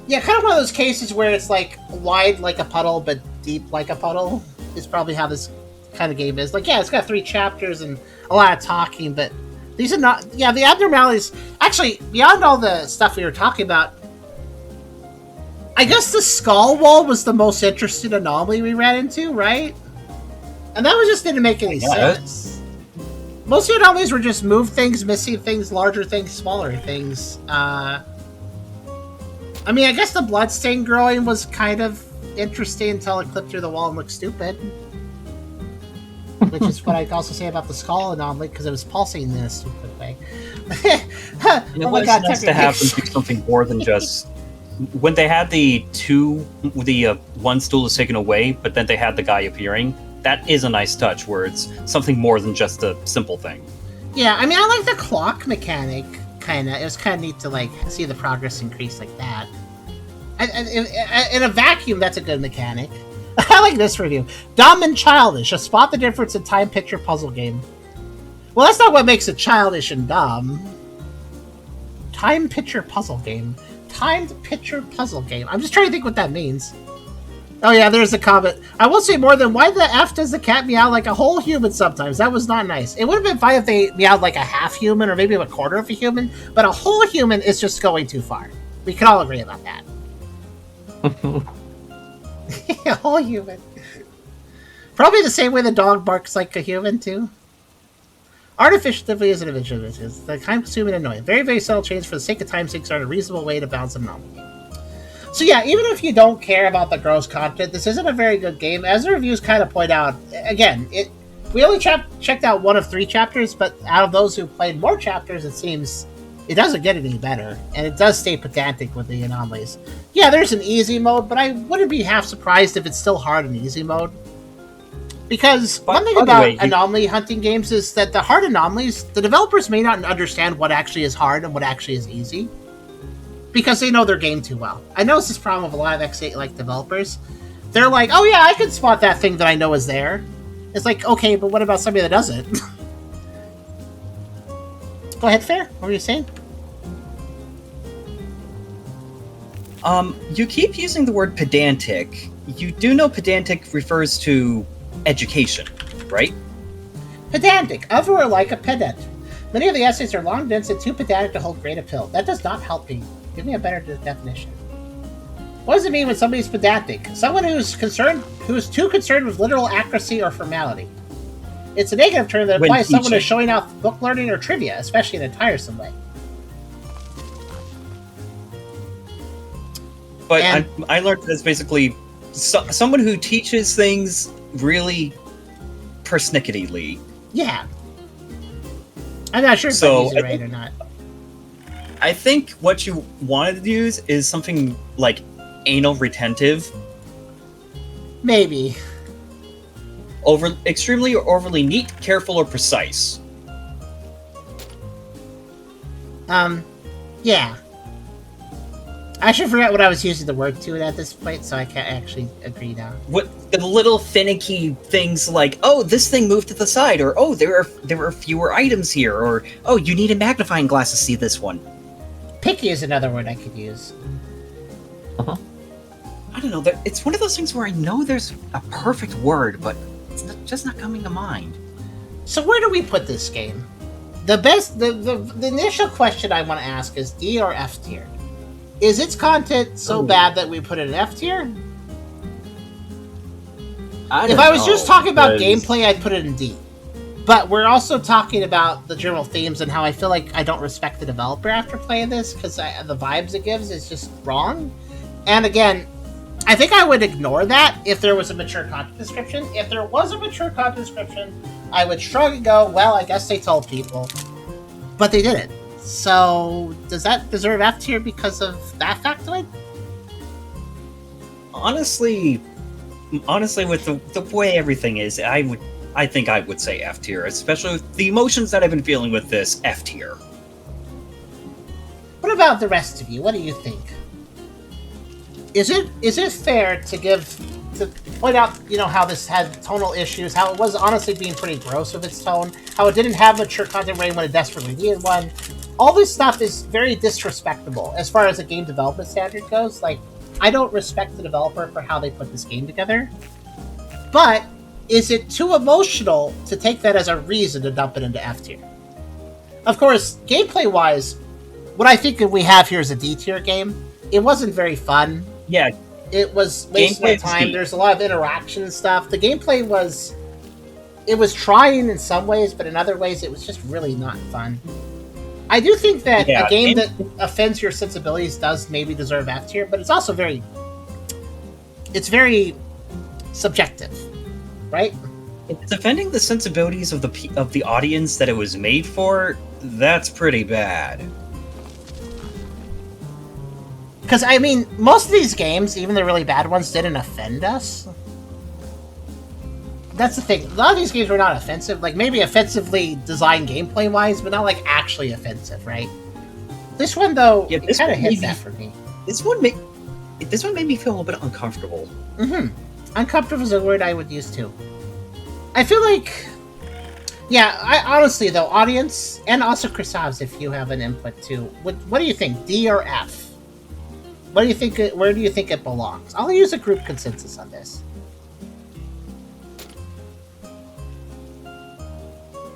Yeah, kind of one of those cases where it's like wide like a puddle, but deep like a puddle is probably how this kind of game is. Like, yeah, it's got 3 chapters and a lot of talking, but these are not... Yeah, the abnormalities... Actually, beyond all the stuff we were talking about, I guess the skull wall was the most interesting anomaly we ran into, right? And that one just didn't make any sense. Most of the anomalies were just move things, missing things, larger things, smaller things. I mean, I guess the bloodstain growing was kind of interesting until it clipped through the wall and looked stupid. Which is what I can also say about the skull anomaly, because it was pulsing in a stupid way. Oh my god, nice to have them do something more than just... When they had the one stool is taken away, but then they had the guy appearing, that is a nice touch, where it's something more than just a simple thing. Yeah, I mean, I like the clock mechanic, kind of. It was kind of neat to, like, see the progress increase like that. In a vacuum, that's a good mechanic. I like this review. Dumb and childish. Just spot the difference in time picture puzzle game. Well, that's not what makes it childish and dumb. Time picture puzzle game. Timed picture puzzle game. I'm just trying to think what that means. Oh yeah, there's a comment. I will say more than, why the F does the cat meow like a whole human sometimes? That was not nice. It would have been fine if they meowed like a half human or maybe a quarter of a human, but a whole human is just going too far. We can all agree about that. A whole human. Probably the same way the dog barks like a human too. Artificially is an individual. It's the time-consuming and annoying. Very, very subtle change for the sake of time sinks are a reasonable way to balance an anomaly. So yeah, even if you don't care about the gross content, this isn't a very good game. As the reviews kind of point out, again, we only checked out 1 of 3 chapters, but out of those who played more chapters, it seems it doesn't get any better, and it does stay pedantic with the anomalies. Yeah, there's an easy mode, but I wouldn't be half surprised if it's still hard in easy mode. Because one thing about anomaly hunting games is that the hard anomalies, the developers may not understand what actually is hard and what actually is easy, because they know their game too well. I know it's this problem with a lot of X8 like developers. They're like, oh yeah, I can spot that thing that I know is there. It's like, okay, but what about somebody that doesn't? Go ahead, Fair. What were you saying? You keep using the word pedantic. You do know pedantic refers to education, right? Pedantic. Other are like a pedant. Many of the essays are long, dense, and too pedantic to hold great appeal. That does not help me. Give me a better definition. What does it mean when somebody's pedantic? Someone who's too concerned with literal accuracy or formality. It's a negative term that implies someone is showing off book learning or trivia, especially in a tiresome way. But I learned that it's basically someone who teaches things really persnickettyly. Yeah. I'm not sure if I'm using it right or not. I think what you wanted to use is something like anal retentive. Maybe. Extremely or overly neat, careful, or precise. Yeah. I should forget what I was using the word to at this point, so I can't actually agree now. What the little finicky things like, oh, this thing moved to the side, or oh, there are fewer items here, or oh, you need a magnifying glass to see this one. Picky is another word I could use. Uh-huh. I don't know. It's one of those things where I know there's a perfect word, but it's just not coming to mind. So where do we put this game? The initial question I want to ask is D or F tier? Is its content so bad that we put it in F tier? If I was just talking about gameplay, I'd put it in D. But we're also talking about the general themes and how I feel like I don't respect the developer after playing this, because the vibes it gives is just wrong. And again, I think I would ignore that if there was a mature content description. If there was a mature content description, I would shrug and go, well, I guess they told people. But they didn't. So, does that deserve F tier because of that factoid? Honestly, with the way everything is, I think I would say F tier, especially with the emotions that I've been feeling with this. F tier. What about the rest of you? What do you think? Is it fair to give to point out, how this had tonal issues, how it was honestly being pretty gross with its tone, how it didn't have mature content rating when it desperately needed one. All this stuff is very disrespectful as far as a game development standard goes. Like, I don't respect the developer for how they put this game together. But is it too emotional to take that as a reason to dump it into F tier? Of course, gameplay-wise, what I think we have here is a D tier game. It wasn't very fun. Yeah. It was wasting my time. There's a lot of interaction and stuff. The gameplay was trying in some ways, but in other ways it was just really not fun. I do think that a game that offends your sensibilities does maybe deserve F tier, but it's also very subjective, right? If it's offending the sensibilities of the audience that it was made for, that's pretty bad. Because, I mean, most of these games, even the really bad ones, didn't offend us. That's the thing. A lot of these games were not offensive. Like, maybe offensively designed gameplay-wise, but not, like, actually offensive, right? This one, though, it kind of hit that for me. This one made me feel a little bit uncomfortable. Mm-hmm. Uncomfortable is a word I would use, too. I feel like... Yeah, honestly, though, audience, and also Chris if you have an input, too. What do you think, D or F? What do you think? Where do you think it belongs? I'll use a group consensus on this.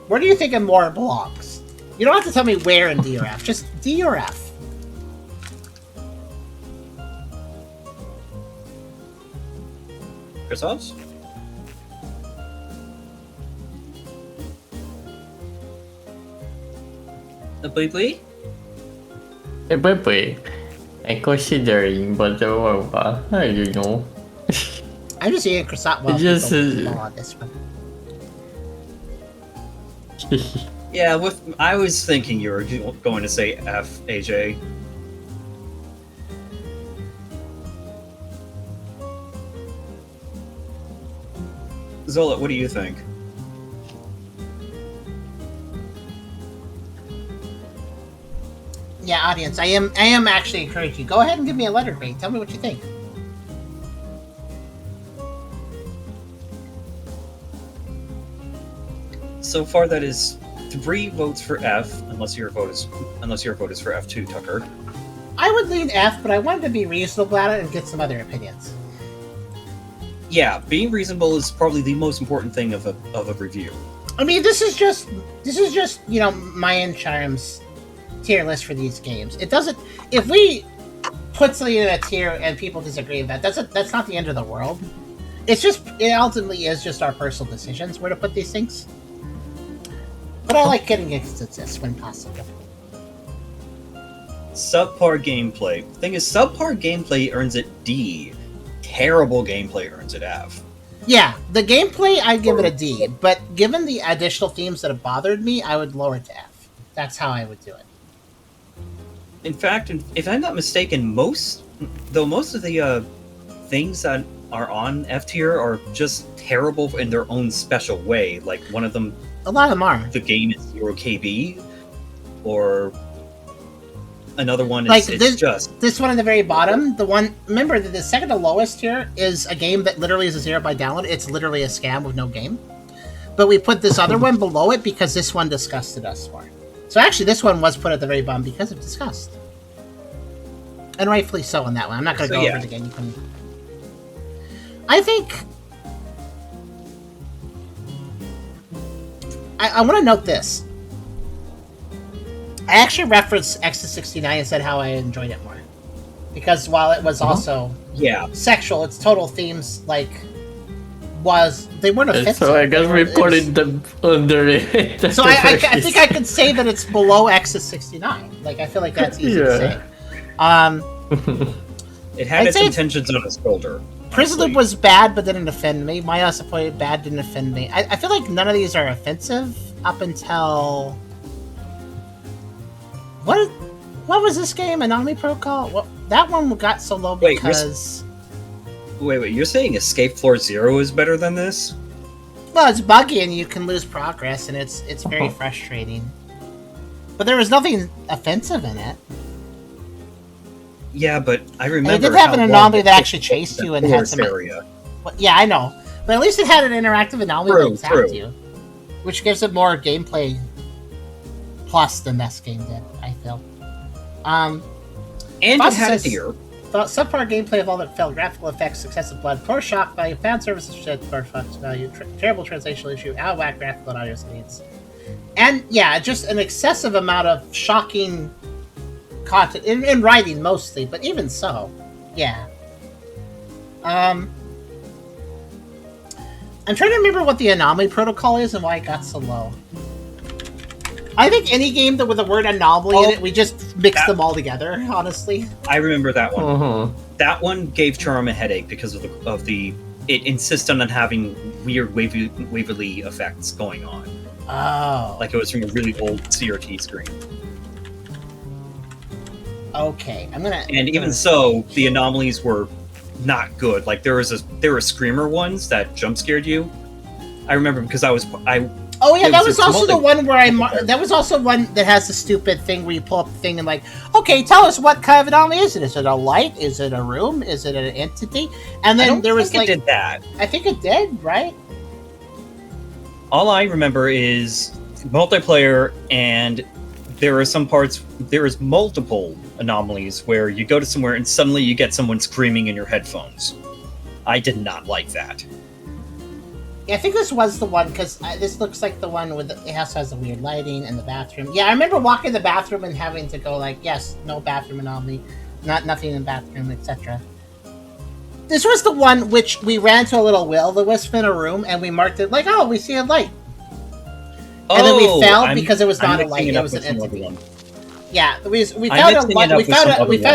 Where do you think it more belongs? You don't have to tell me where in D or F. Just D or F. Yourselves? The Blee? I'm considering, but I don't know. I'm just eating croissant while people on this one. Yeah, I was thinking you were going to say F, AJ. Zola, what do you think? Yeah, audience, I am actually encouraging you. Go ahead and give me a letter grade. Tell me what you think. So far, that is 3 votes for F, unless your vote is for F2, Tucker. I would lean F, but I wanted to be reasonable about it and get some other opinions. Yeah, being reasonable is probably the most important thing of a review. I mean, this is just my and Charm's tier list for these games. It doesn't. If we put something in a tier and people disagree with that, that's not the end of the world. It ultimately is just our personal decisions where to put these things. But I like getting a consensus when possible. Subpar gameplay. Thing is, subpar gameplay earns it D. Terrible gameplay earns it F. Yeah, the gameplay, I'd give it a D, but given the additional themes that have bothered me, I would lower it to F. That's how I would do it. In fact, if I'm not mistaken, most of the things that are on F tier are just terrible in their own special way. Like, one of them... A lot of them are. The game is 0 KB, or... Another one is like this one at the very bottom. The one, remember that the second to lowest here is a game that literally is a 0 by download. It's literally a scam with no game. But we put this other one below it because this one disgusted us more. So actually, this one was put at the very bottom because of disgust, and rightfully so on that one. I'm not going to go over it again. You can. I think. I want to note this. I actually referenced X69 and said how I enjoyed it more. Because while it was also sexual, its total themes, they weren't offensive. So I guess we put them under it. So I think I could say that it's below X69. I feel like that's easy to say. It had its intentions on its shoulder. Prison Loop was bad, but didn't offend me. My Disappointed bad didn't offend me. I feel like none of these are offensive up until... What was this game? Anomaly Protocol? Well, that one got so low because... Wait, you're saying Escape Floor Zero is better than this? Well, it's buggy and you can lose progress, and it's very frustrating. But there was nothing offensive in it. Yeah, but I remember... And it did have an anomaly that actually chased you and had some... area. But, yeah, I know. But at least it had an interactive anomaly True, that zapped true. you, which gives it more gameplay plus than this game did, I feel. And it Fox had a says- deer. Subpar gameplay of all that failed, graphical effects, excessive blood, poor shock value, fan services shit, poor fox value, terrible translational issue, out of whack graphical and audio settings. And yeah, just an excessive amount of shocking content in writing mostly, but even so, yeah. I'm trying to remember what the anomaly protocol is and why it got so low. I think any game that with the word anomaly in it, we just mix them all together, honestly. I remember that one. Uh-huh. That one gave Charm a headache because of the it insisted on having weird waverly effects going on. Oh. Like it was from a really old CRT screen. Okay, I'm gonna... And even so, the anomalies were not good. Like there were screamer ones that jump scared you. I remember because Oh yeah, It that was was a also the multi- one where that was also one that has the stupid thing where you pull up the thing and like, okay, tell us what kind of anomaly is it? Is it a light? Is it a room? Is it an entity? And I then don't there was think like, it did that. I think it did, right? All I remember is multiplayer, and there are some parts. There is multiple anomalies where you go to somewhere and suddenly you get someone screaming in your headphones. I did not like that. Yeah, I think this was the one because this looks like the one with it also has the weird lighting and the bathroom. Yeah, I remember walking in the bathroom and having to go like, yes, no bathroom anomaly, nothing in the bathroom, etc. This was the one which we ran to a little will-o-wisp in a room and we marked it like, oh, we see a light. And then we fell because it was not a light; it was an entity. Yeah, we found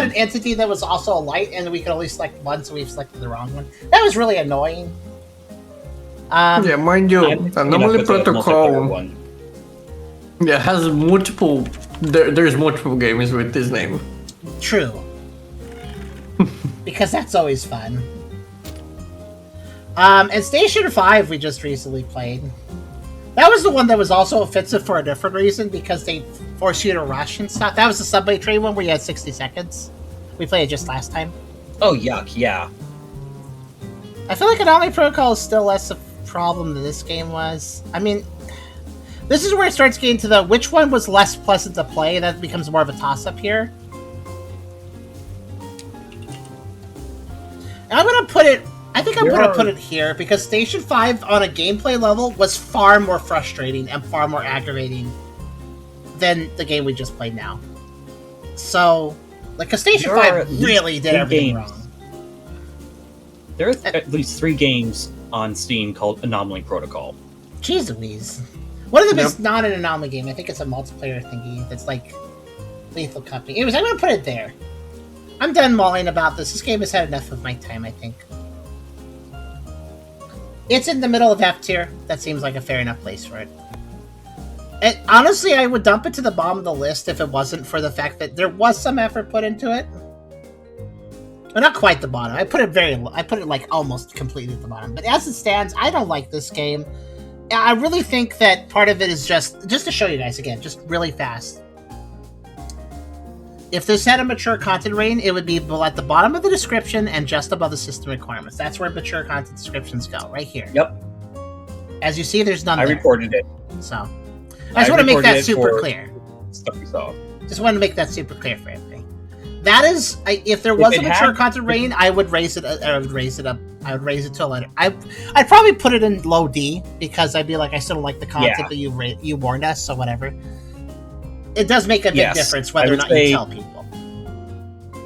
an entity that was also a light, and we could only select one, so we've selected the wrong one. That was really annoying. Yeah, mind you, Anomaly Protocol One. yeah, has multiple... There's multiple games with this name. True. Because that's always fun. And Station 5 we just recently played. That was the one that was also offensive for a different reason, because they force you to rush and stuff. That was the subway train one where you had 60 seconds. We played it just last time. Oh, yuck, yeah. I feel like Anomaly Protocol is still less a problem than this game was. I mean, this is where it starts getting to the which one was less pleasant to play. That becomes more of a toss-up here. And I'm gonna put it... I think I'm gonna put it here, because Station 5 on a gameplay level was far more frustrating and far more aggravating than the game we just played now. So, like, because Station 5 really did everything wrong. There are at least 3 games on Steam called Anomaly Protocol. Jeez Louise. One of them is not an Anomaly game. I think it's a multiplayer thingy that's like Lethal Company. Anyways, I'm gonna put it there. I'm done mulling about this. This game has had enough of my time, I think. It's in the middle of F tier. That seems like a fair enough place for it. And honestly, I would dump it to the bottom of the list if it wasn't for the fact that there was some effort put into it. Well, not quite the bottom. I put it very low. I put it like almost completely at the bottom. But as it stands, I don't like this game. I really think that part of it is just to show you guys again, just really fast. If this had a mature content rating, it would be at the bottom of the description and just above the system requirements. That's where mature content descriptions go, right here. Yep. As you see, there's none there. I reported it. So, I just want to make that super clear. Stuff we saw. Just want to make that super clear for everybody. That is, if there was a mature content rating, I would raise it. I would raise it up. I would raise it to a letter. I'd probably put it in low D because I'd be like, I still don't like the content that you warned us, so whatever. It does make a big difference whether or not you tell people.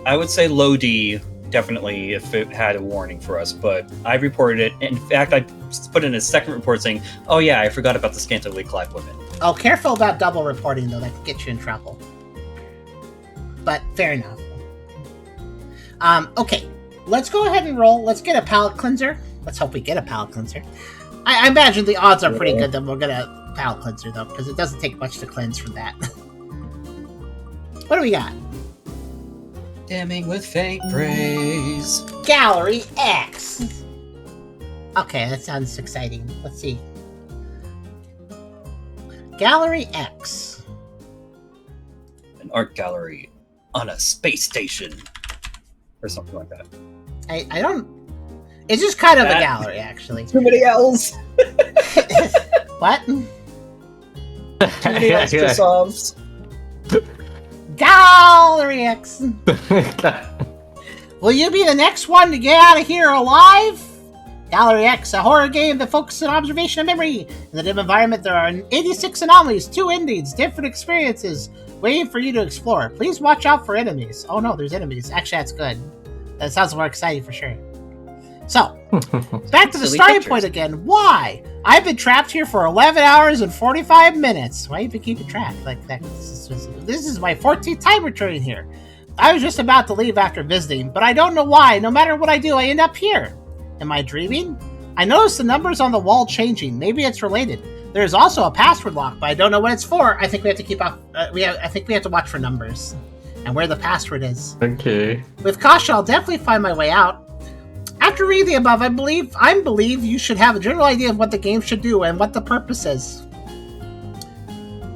I would say low D, definitely, if it had a warning for us, but I reported it. In fact, I put in a second report saying, oh yeah, I forgot about the scantily clad women. Oh, careful about double reporting, though. That could get you in trouble. But fair enough. Okay, let's go ahead and roll. Let's get a palate cleanser. Let's hope we get a palate cleanser. I imagine the odds are pretty good that we'll get a palate cleanser, though, because it doesn't take much to cleanse from that. What do we got? Damning with faint praise. Gallery X! Okay, that sounds exciting. Let's see. Gallery X. An art gallery on a space station. Or something like that. I don't... It's just kind of a That- gallery, actually. Too many L's. What? Too many L's for solves. Gallery X. Will you be the next one to get out of here alive? Gallery X, a horror game that focuses on observation and memory. In the dim environment, there are 86 anomalies, 2 endings, different experiences waiting for you to explore. Please watch out for enemies. Oh no, there's enemies. Actually, that's good. That sounds more exciting for sure. So, back to the Silly starting pictures. point again. Why? I've been trapped here for 11 hours and 45 minutes. Why you been keeping track like that? This is my 14th time returning here. I was just about to leave after visiting, but I don't know why. No matter what I do, I end up here. Am I dreaming? I noticed the numbers on the wall changing. Maybe it's related. There's also a password lock, but I don't know what it's for. I think we have to keep up. I think we have to watch for numbers and where the password is. Okay. With caution, I'll definitely find my way out. After reading the above, I believe you should have a general idea of what the game should do and what the purpose is.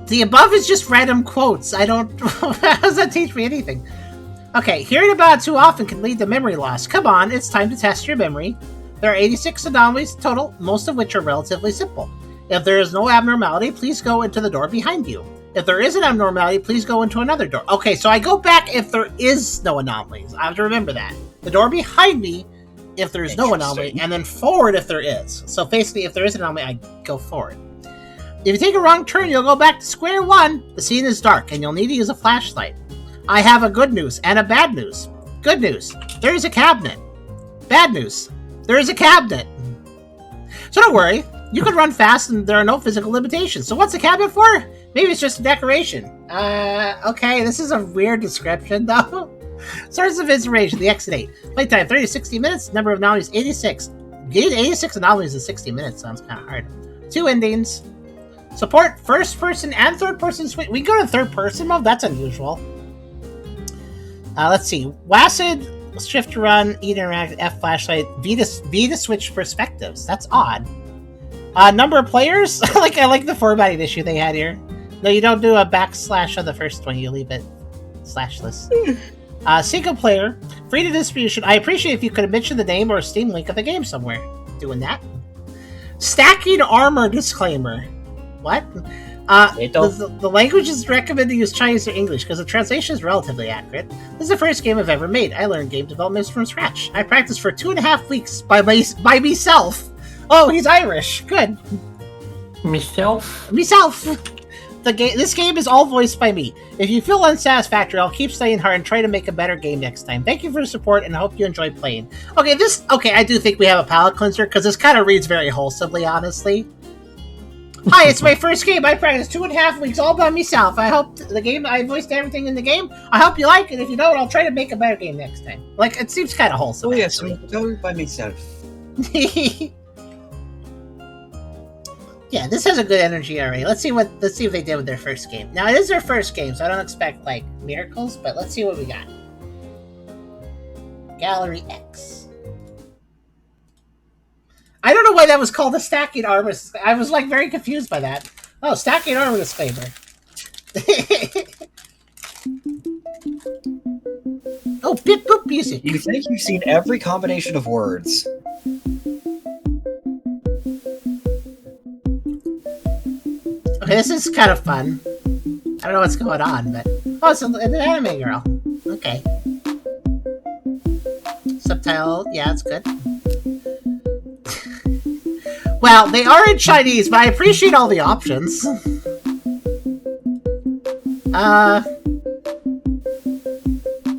The above is just random quotes. I don't. How does that teach me anything? Okay, hearing about it too often can lead to memory loss. Come on, it's time to test your memory. There are 86 anomalies total, most of which are relatively simple. If there is no abnormality, please go into the door behind you. If there is an abnormality, please go into another door. Okay, so I go back if there is no anomalies. I have to remember that. The door behind me if there's no anomaly, and then forward if there is. So basically, if there is an anomaly, I go forward. If you take a wrong turn, you'll go back to square one. The scene is dark, and you'll need to use a flashlight. I have a good news and a bad news. Good news, there is a cabinet. Bad news, there is a cabinet. So don't worry, you can run fast and there are no physical limitations. So what's the cabinet for? Maybe it's just a decoration. Okay, this is a weird description though. Source of inspiration, the X8. Playtime 30 to 60 minutes, number of anomalies 86. Getting 86 anomalies in 60 minutes sounds kind of hard. 2 endings. Support first person and third person switch. We go to third person mode? That's unusual. Let's see. WASD, shift to run, E to interact, F flashlight, V to switch perspectives. That's odd. Number of players? I like the formatting issue they had here. No, you don't do a backslash on the first one. You leave it slashless. Single player, free to distribution. I appreciate if you could mention the name or a Steam link of the game somewhere. Doing that. Stacking armor disclaimer. What? The language is recommended to use Chinese or English because the translation is relatively accurate. This is the first game I've ever made. I learned game development from scratch. I practiced for 2.5 weeks by myself. Oh, he's Irish. Good. Myself? This game is all voiced by me. If you feel unsatisfactory, I'll keep studying hard and try to make a better game next time. Thank you for the support, and I hope you enjoy playing. Okay, I do think we have a palate cleanser, because this kind of reads very wholesomely, honestly. Hi, it's my first game. I practiced 2.5 weeks all by myself. I hope the game, I voiced everything in the game. I hope you like it. If you don't, I'll try to make a better game next time. Like, it seems kind of wholesome. Oh yes, I'm going by myself. Yeah, this has a good energy already. Let's see if they did with their first game. Now it is their first game, so I don't expect like miracles, but let's see what we got. Gallery X. I don't know why that was called a stacking armor. I was like very confused by that. Oh, stacking armor disclaimer. Oh, beep boop music. You think you've seen every combination of words. Okay, this is kind of fun. I don't know what's going on, but... Oh, it's an anime girl. Okay. Subtitle, yeah, it's good. Well, they are in Chinese, but I appreciate all the options.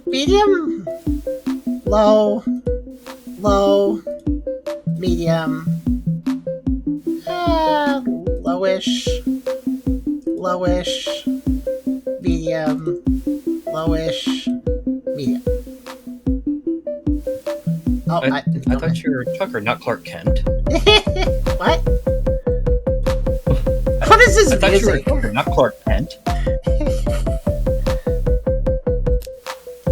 Medium? Low? Low? Medium? Lowish? Lowish, medium, lowish, medium. Oh, I thought you were Tucker, not Clark Kent. What? What is this I thought you were music? Tucker, not Clark Kent.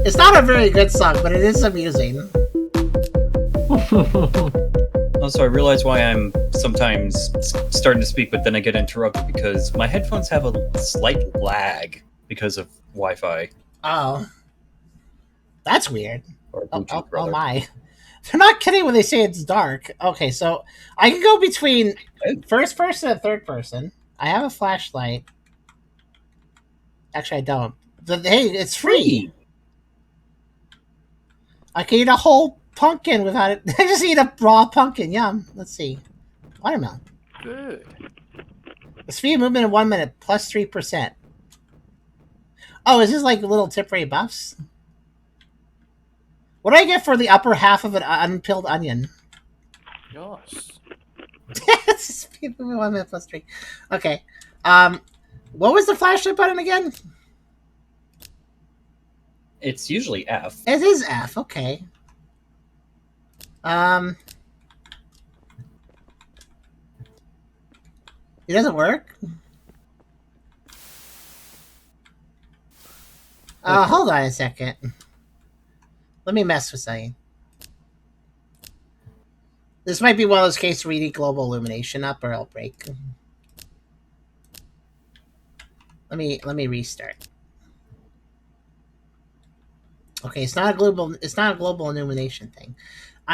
It's not a very good song, but it is amusing. Also, I realize why I'm sometimes starting to speak, but then I get interrupted because my headphones have a slight lag because of Wi-Fi. Oh. That's weird. Or Oh, Bluetooth, oh rather. my. They're not kidding when they say it's dark. Okay, so I can go between first person and third person. I have a flashlight. Actually, I don't. Hey, it's free. I can eat a whole pumpkin without it. I just eat a raw pumpkin. Yum. Let's see. Watermelon. Good. The speed of movement in 1 minute, plus 3%. Oh, is this like little temporary buffs? What do I get for the upper half of an unpeeled onion? Yes. Speed of movement 1 minute plus 3. Okay. What was the flashlight button again? It's usually F. It is F. Okay. It doesn't work. Hold on a second. Let me mess with something. This might be one of those cases where you need global illumination up or it'll break. Let me restart. Okay, it's not a global illumination thing.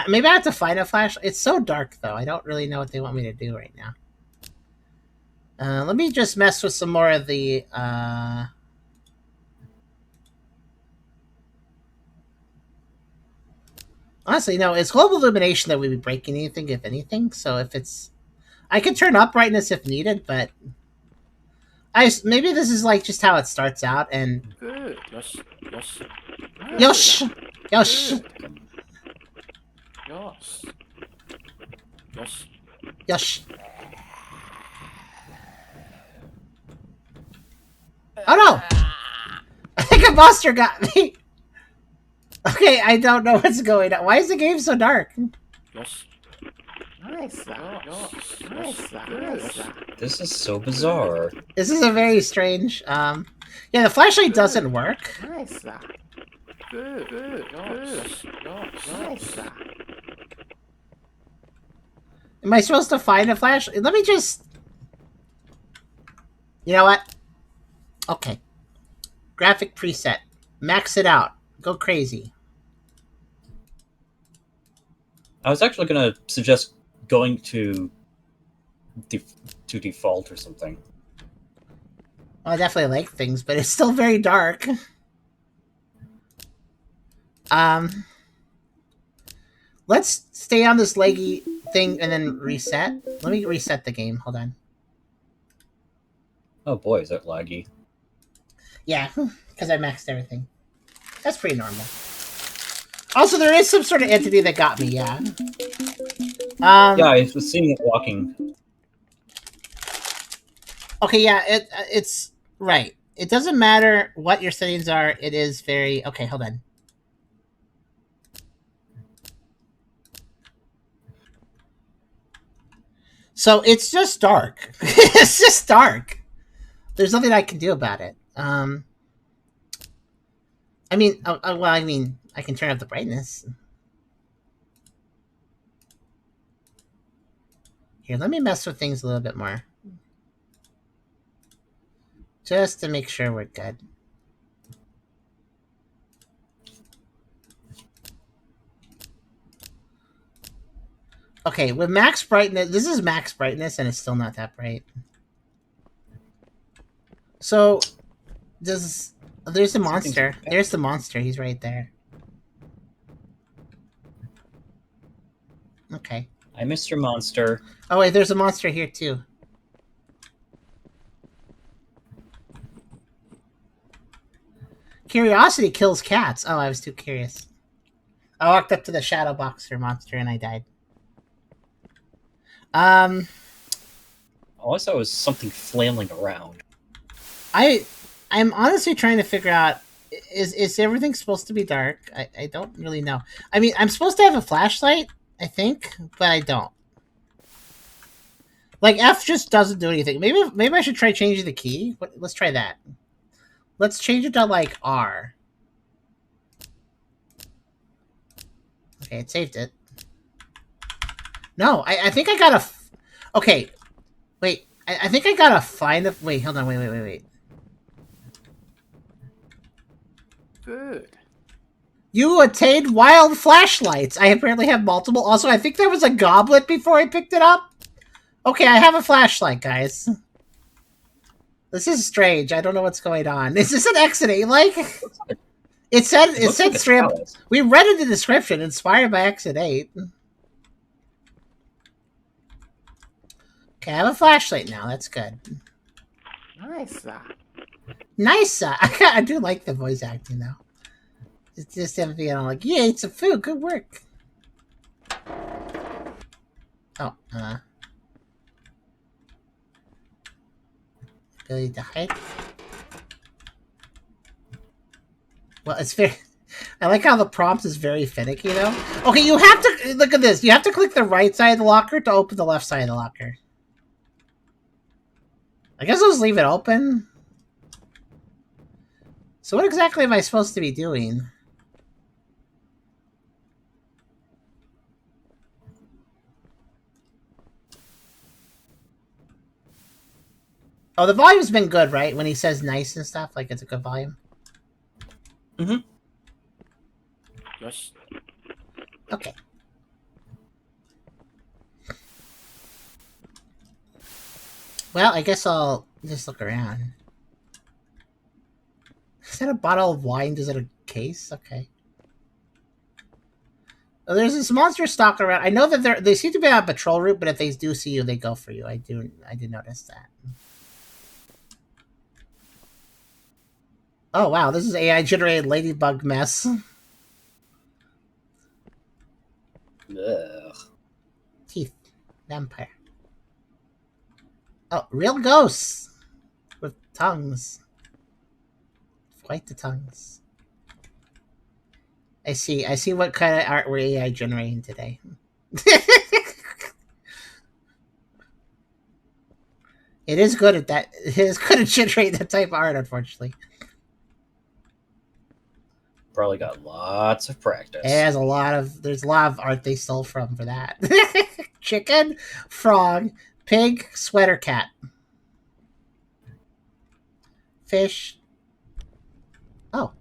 Maybe I have to find a flash. It's so dark though. I don't really know what they want me to do right now. Let me just mess with some more of the Honestly, no, it's global illumination that would be breaking anything, if anything. So if it's, I could turn up brightness if needed, but maybe this is like just how it starts out. And Good. Yes. yosh, yosh, Good. Yes. Yes. yosh. Oh no! I think a monster got me. Okay, I don't know what's going on. Why is the game so dark? Yes. Nice. Nice. This is so bizarre. This is a very strange. Yeah, the flashlight doesn't work. Nice. Good. Nice. Am I supposed to find a flashlight? Let me just. You know what? Okay. Graphic preset. Max it out. Go crazy. I was actually gonna suggest going to default or something. Well, I definitely like things, but it's still very dark. Let's stay on this leggy thing and then reset. Let me reset the game. Hold on. Oh boy, is that laggy. Yeah, because I maxed everything. That's pretty normal. Also, there is some sort of entity that got me, yeah. Yeah, I was seeing it walking. Okay, yeah, it's right. It doesn't matter what your settings are. It is very... Okay, hold on. So it's just dark. It's just dark. There's nothing I can do about it. I mean, I can turn up the brightness. Here, let me mess with things a little bit more. Just to make sure we're good. Okay, with max brightness, this is max brightness and it's still not that bright. So, there's the monster. There's the monster, he's right there. Okay. I missed your monster. Oh wait, there's a monster here too. Curiosity kills cats. Oh, I was too curious. I walked up to the shadow boxer monster and I died. All I saw was something flailing around. I'm honestly trying to figure out, is everything supposed to be dark? I don't really know. I mean, I'm supposed to have a flashlight, I think, but I don't. Like, F just doesn't do anything. Maybe I should try changing the key. Let's try that. Let's change it to, like, R. Okay, it saved it. No, I think I gotta... Okay, wait. I think I gotta find a... Wait, hold on, wait. Good. You attained wild flashlights. I apparently have multiple. Also, I think there was a goblet before I picked it up. Okay, I have a flashlight, guys. This is strange. I don't know what's going on. Is this an exit? Like, it said strip. We read in the description, inspired by Exit 8. Okay, I have a flashlight now. That's good. Nice. Nice. I do like the voice acting, though. It's just him being all like, "You ate some food. Good work." Oh, ability to hide. Well, it's very... I like how the prompt is very finicky, though. Okay, you have to... Look at this. You have to click the right side of the locker to open the left side of the locker. I guess I'll just leave it open. So what exactly am I supposed to be doing? Oh, the volume's been good, right? When he says nice and stuff, like it's a good volume. Mm-hmm. Yes. Okay. Well, I guess I'll just look around. Is that a bottle of wine? Is that a case? Okay. Oh, there's this monster stalker around. I know that they seem to be on a patrol route, but if they do see you, they go for you. I do notice that. Oh wow, this is AI generated ladybug mess. Ugh. Teeth. Vampire. Oh, real ghosts! With tongues. Quite the tongues. I see what kind of art we're AI generating today. It is good at that. It is good at generating that type of art, unfortunately. Probably got lots of practice. There's a lot of art they stole from for that. Chicken, frog, pig, sweater cat. Fish. Oh.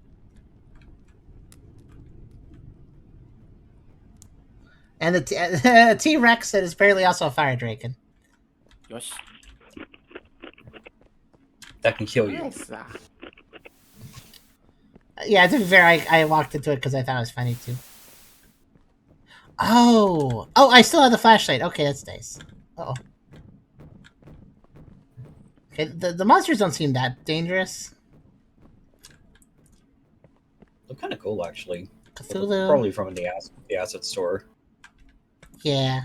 And the T-Rex that is apparently also a fire dragon. Yes. That can kill you. Nice. Yeah, to be fair, I walked into it because I thought it was funny too. Oh, I still have the flashlight. Okay, that's nice. Uh oh. Okay, the monsters don't seem that dangerous. They're kind of cool, actually. Cthulhu. Probably from the asset store. Yeah,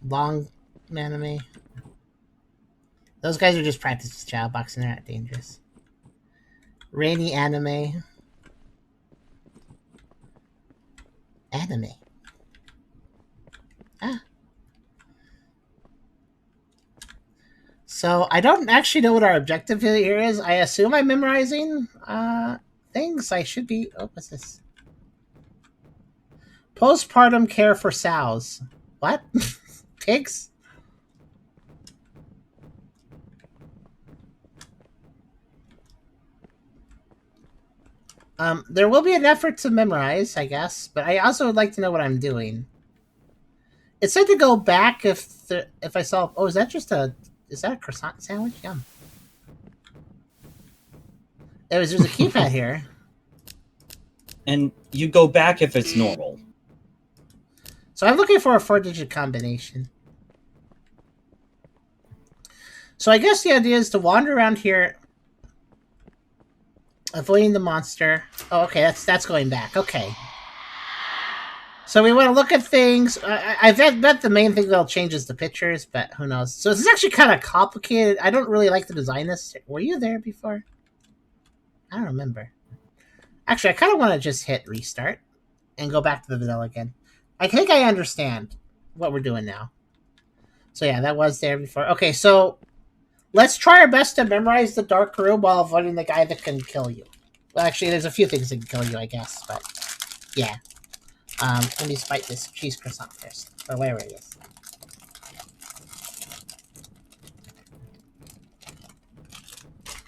long anime. Those guys are just practicing child boxing. They're not dangerous. Rainy anime. Anime. Ah. So I don't actually know what our objective here is. I assume I'm memorizing things. I should be. Oh, what's this? Postpartum care for sows. What? Pigs? There will be an effort to memorize, I guess, but I also would like to know what I'm doing. It said to go back if I saw. Oh, is that a croissant sandwich? Yum. There's a keypad here. And you go back if it's normal. So I'm looking for a 4-digit combination. So I guess the idea is to wander around here, avoiding the monster. Oh, okay, that's going back. Okay. So we want to look at things. I bet the main thing that'll change is the pictures, but who knows. So this is actually kind of complicated. I don't really like the design this. Were you there before? I don't remember. Actually, I kind of want to just hit restart and go back to the vanilla again. I think I understand what we're doing now. So yeah, that was there before. Okay, so let's try our best to memorize the dark room while avoiding the guy that can kill you. Well, actually, there's a few things that can kill you, I guess, but yeah. Let me spike this cheese croissant first, or wherever it is.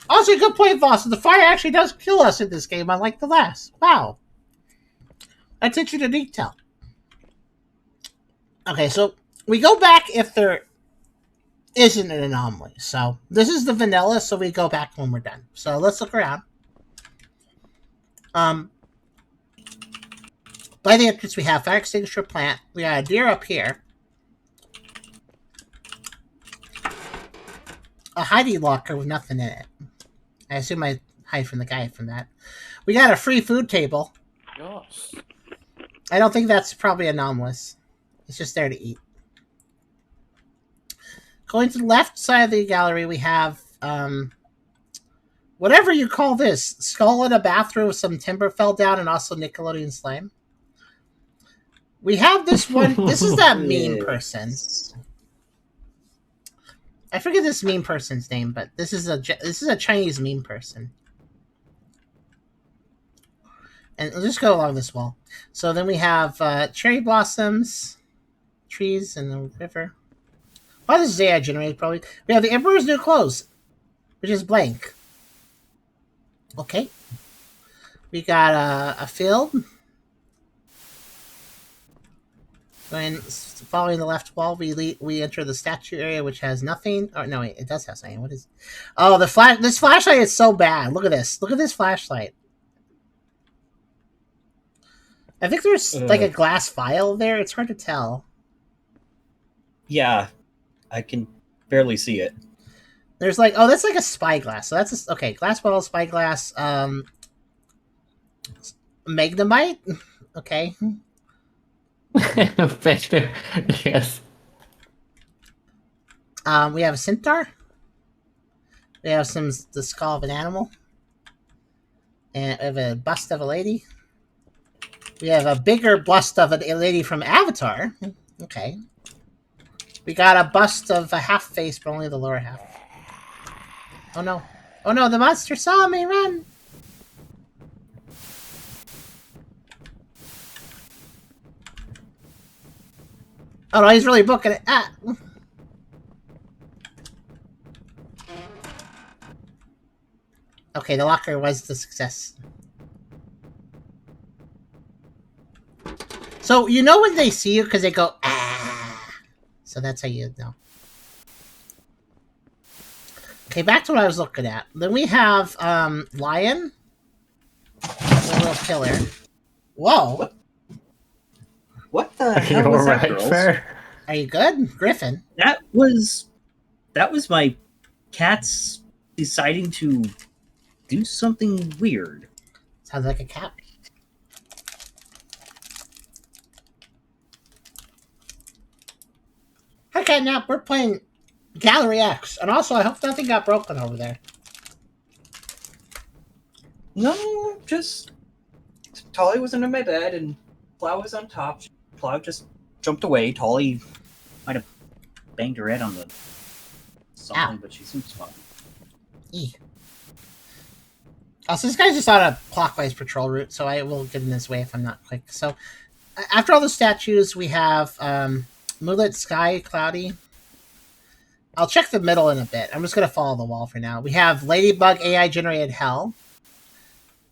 Also, good point, boss. The fire actually does kill us in this game, unlike the last. Wow. Attention to detail. Okay, so we go back if there isn't an anomaly. So this is the vanilla, so we go back when we're done. So let's look around. By the entrance, we have fire extinguisher plant. We got a deer up here. A hiding locker with nothing in it. I assume I hide from the guy from that. We got a free food table. Yes. I don't think that's probably anomalous. It's just there to eat. Going to the left side of the gallery, we have whatever you call this. Skull in a bathroom with some timber fell down and also Nickelodeon slime. We have this one. This is that meme person. I forget this meme person's name, but this is a Chinese meme person. And we'll just go along this wall. So then we have cherry blossoms, trees, and the river. Oh, this is AI generated, probably. We have the Emperor's New Clothes, which is blank. Okay. We got a field. Going following the left wall, we enter the statue area, which has nothing. Oh no, wait, it does have something. What is? Oh, the flash. This flashlight is so bad. Look at this. Look at this flashlight. I think there's like a glass vial there. It's hard to tell. Yeah, I can barely see it. There's like, oh, that's like a spyglass. So that's okay. Glass bottle, spyglass, magnemite. Okay. Yes. We have a centaur. We have the skull of an animal, and we have a bust of a lady. We have a bigger bust of a lady from Avatar. Okay. We got a bust of a half face, but only the lower half. Oh no. Oh no, the monster saw me, run! Oh no, he's really booking it. Ah! Okay, the locker was the success. So, you know when they see you because they go, ah! So that's how you know. Okay, back to what I was looking at. Then we have, Lion. The little killer. Whoa! What the hell was that, girls? Fair. Are you good? Griffin. That was my cats deciding to do something weird. Sounds like a cat. Hi, Catnap. We're playing Gallery X. And also, I hope nothing got broken over there. No, just Tolly was under my bed and Plow was on top. Plow just jumped away. Tolly might have banged her head on the something, but she seems fine. Also, this guy's just on a clockwise patrol route, so I will get in his way if I'm not quick. So, after all the statues, we have moonlit sky, cloudy. I'll check the middle in a bit. I'm just going to follow the wall for now. We have Ladybug AI-generated hell,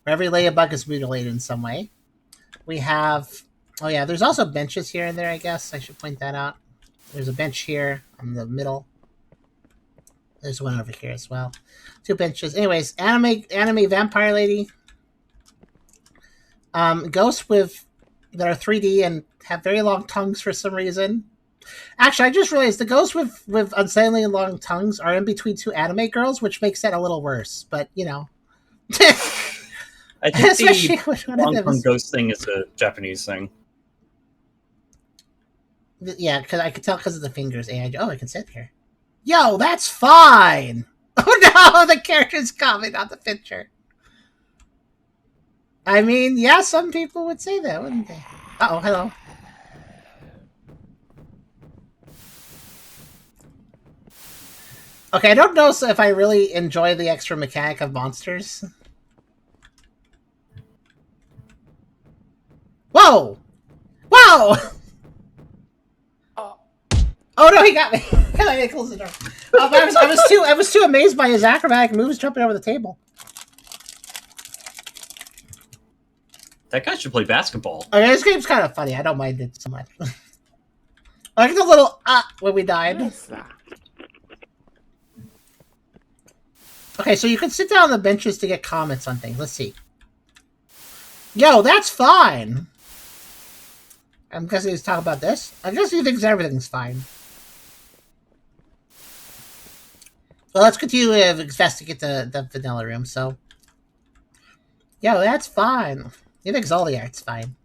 where every Ladybug is mutilated in some way. We have... Oh yeah, there's also benches here and there, I guess. I should point that out. There's a bench here in the middle. There's one over here as well. 2 benches. Anyways, anime vampire lady. Ghosts that are 3D and have very long tongues for some reason. Actually, I just realized the ghosts with unsettling long tongues are in between 2 anime girls, which makes that a little worse. But, you know. I think the long-tongue ghost thing is a Japanese thing. Yeah, because I could tell because of the fingers. Oh, I can sit here. Yo, that's fine! Oh no, the character's coming, not the picture. I mean, yeah, some people would say that, wouldn't they? Uh-oh, hello. Okay, I don't know if I really enjoy the extra mechanic of monsters. Whoa! Whoa! Oh no, he got me! I closed the door. I was too amazed by his acrobatic moves jumping over the table. That guy should play basketball. Okay, this game's kind of funny. I don't mind it so much. I like the little when we died. Nice. Okay, so you can sit down on the benches to get comments on things. Let's see. Yo, that's fine. I'm guessing he's talking about this. I guess he thinks everything's fine. Well, let's continue to investigate the vanilla room. So, yo, that's fine. He thinks all the art's fine.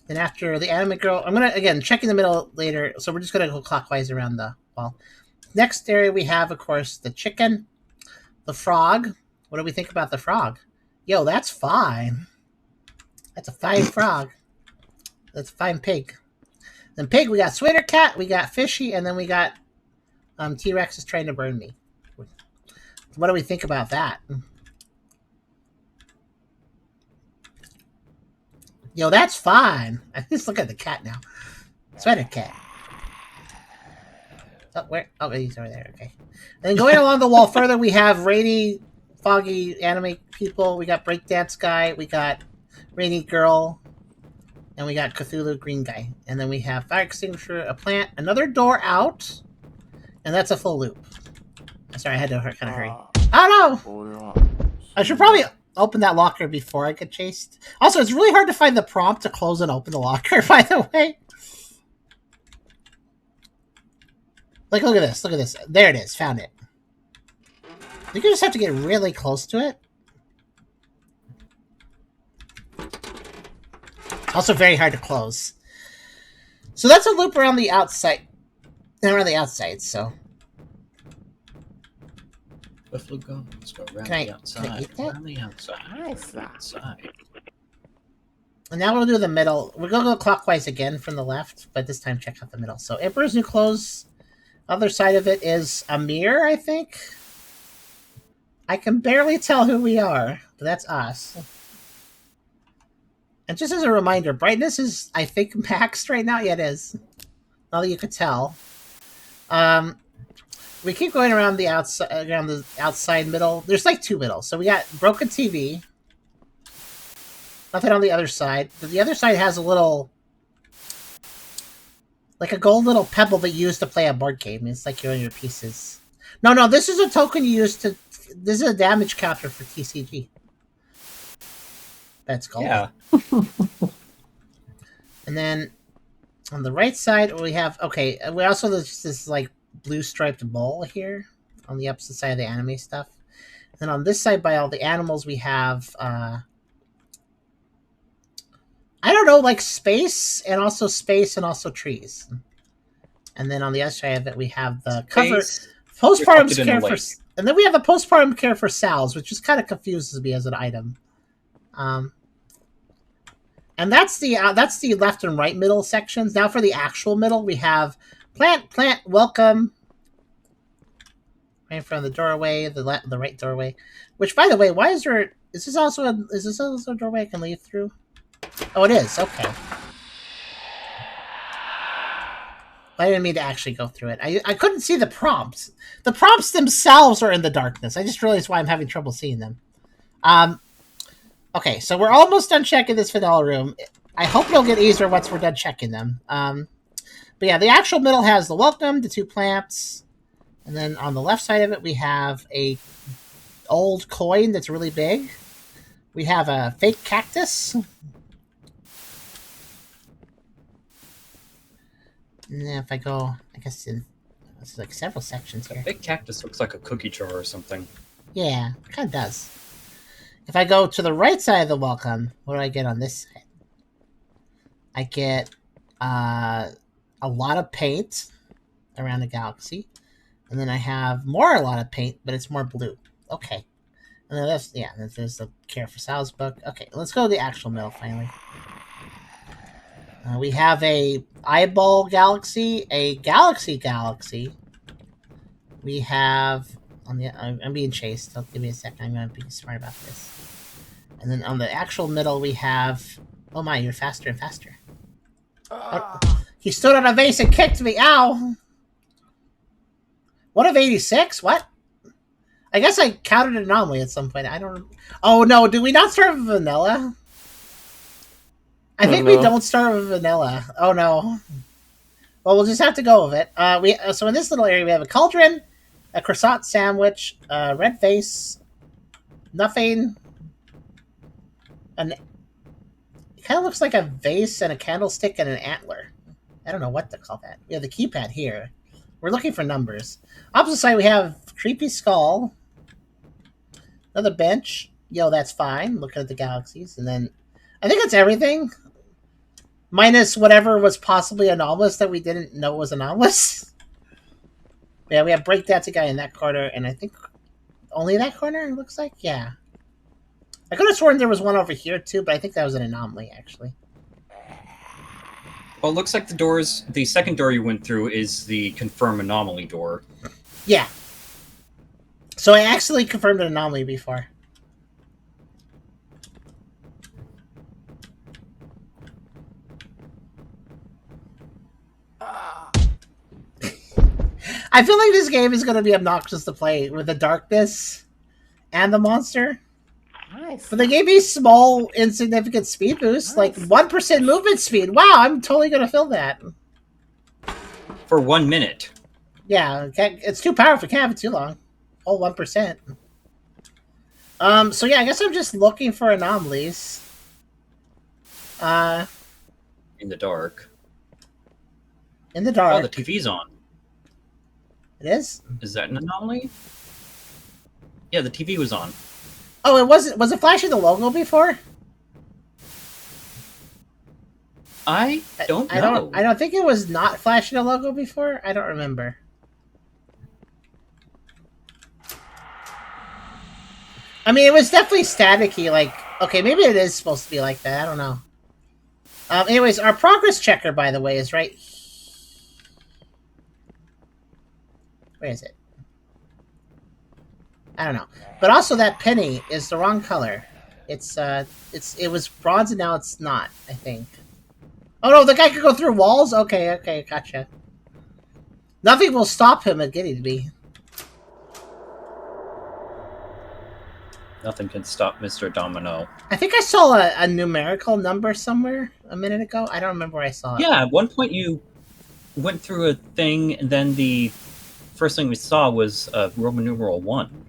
Then after the anime girl, I'm gonna again check in the middle later. So we're just gonna go clockwise around the wall. Next area we have, of course, the chicken, the frog. What do we think about the frog? Yo, that's fine. That's a fine frog. That's a fine pig. Then pig, we got Sweater Cat, we got Fishy, and then we got T-Rex is trying to burn me. What do we think about that? Yo, that's fine. I just look at the cat now. Sweater Cat. Oh, where? Oh, he's over there. Okay. And then going along the wall further, we have rainy, foggy anime people. We got breakdance guy. We got rainy girl. And we got Cthulhu green guy. And then we have fire extinguisher, a plant, another door out. And that's a full loop. Sorry, I had to kind of hurry. Oh, no! I should probably open that locker before I get chased. Also, it's really hard to find the prompt to close and open the locker, by the way. Like, look at this. Look at this. There it is. Found it. You just have to get really close to it. Also very hard to close. So that's a loop around the outside. Around the outside, so. Buffalo Let's go around Can I the outside. eat that? Around the outside. Nice. Outside. And now we'll do the middle. We're going to go clockwise again from the left, but this time check out the middle. So Emperor's New Clothes. Other side of it is a mirror, I think. I can barely tell who we are, but that's us. And just as a reminder, brightness is, I think, maxed right now. Yeah, it is. Not that you could tell. We keep going around the outside middle. There's like two middles. So we got broken TV. Nothing on the other side. But the other side has a little, like a gold little pebble that you use to play a board game. It's like you're on your pieces. No, this is a token you use to. This is a damage counter for TCG. That's gold. Yeah. And then on the right side we have we also there's this like blue striped bowl here on the opposite side of the anime stuff. And then on this side by all the animals we have I don't know, like space and also trees. And then on the other side of it we have the cover postpartum care for, and then we have the postpartum care for Sal's, which just kind of confuses me as an item. And that's the left and right middle sections. Now for the actual middle, we have plant, welcome. Right in front of the doorway, the right doorway. Which, by the way, why is there? Is this also a doorway I can leave through? Oh, it is. Okay. I didn't mean to actually go through it. I couldn't see the prompts. The prompts themselves are in the darkness. I just realized why I'm having trouble seeing them. Okay, so we're almost done checking this vanilla room. I hope it'll get easier once we're done checking them. But yeah, the actual middle has the welcome, the two plants, and then on the left side of it we have a old coin that's really big. We have a fake cactus. And then if I go, I guess there's like several sections here. That big cactus looks like a cookie jar or something. Yeah, it kind of does. If I go to the right side of the welcome, what do I get on this side? I get a lot of paint around the galaxy. And then I have a lot of paint, but it's more blue. Okay. And then there's the Care for Sal's book. Okay, let's go to the actual middle finally. We have a eyeball galaxy, a galaxy. We have I'm being chased. Give me a second. I'm going to be smart about this. And then on the actual middle, we have... Oh my, you're faster and faster. Oh, he stood on a vase and kicked me. Ow! 1 of 86? What? I guess I counted an anomaly at some point. I don't... Oh no, did we not start with vanilla? I Oh, think we no. don't start with vanilla. Oh no. Well, we'll just have to go with it. So in this little area we have a cauldron, a croissant sandwich, a red face, nothing. It kind of looks like a vase and a candlestick and an antler. I don't know what to call that. We have the keypad here. We're looking for numbers. Opposite side we have creepy skull, another bench. Yo, that's fine. Looking at the galaxies, and then I think that's everything. Minus whatever was possibly anomalous that we didn't know was anomalous. Yeah, we have breakdancing guy in that corner, and I think only that corner, it looks like? Yeah. I could have sworn there was one over here, too, but I think that was an anomaly, actually. Well, it looks like the second door you went through is the confirm anomaly door. Yeah. So I actually confirmed an anomaly before. I feel like this game is going to be obnoxious to play with the darkness and the monster. Nice. But they gave me small, insignificant speed boosts, like 1% movement speed. Wow, I'm totally going to fill that. For 1 minute. Yeah, it's too powerful. Can't have it too long. Oh, 1%. So yeah, I guess I'm just looking for anomalies. In the dark. In the dark. Oh, the TV's on. It is? Is that an anomaly? Yeah, the TV was on. Oh, it wasn't. Was it flashing the logo before? I don't know. I don't think it was not flashing a logo before. I don't remember. I mean, it was definitely staticky. Like, okay, maybe it is supposed to be like that. I don't know. Anyways, our progress checker, by the way, is right. Where is it? I don't know. But also, that penny is the wrong color. It was bronze and now it's not. I think. Oh no, the guy could go through walls. Okay, gotcha. Nothing will stop him at getting to me. Nothing can stop Mr. Domino. I think I saw a numerical number somewhere a minute ago. I don't remember where I saw it. Yeah, at one point you went through a thing, and then the first thing we saw was Roman numeral 1.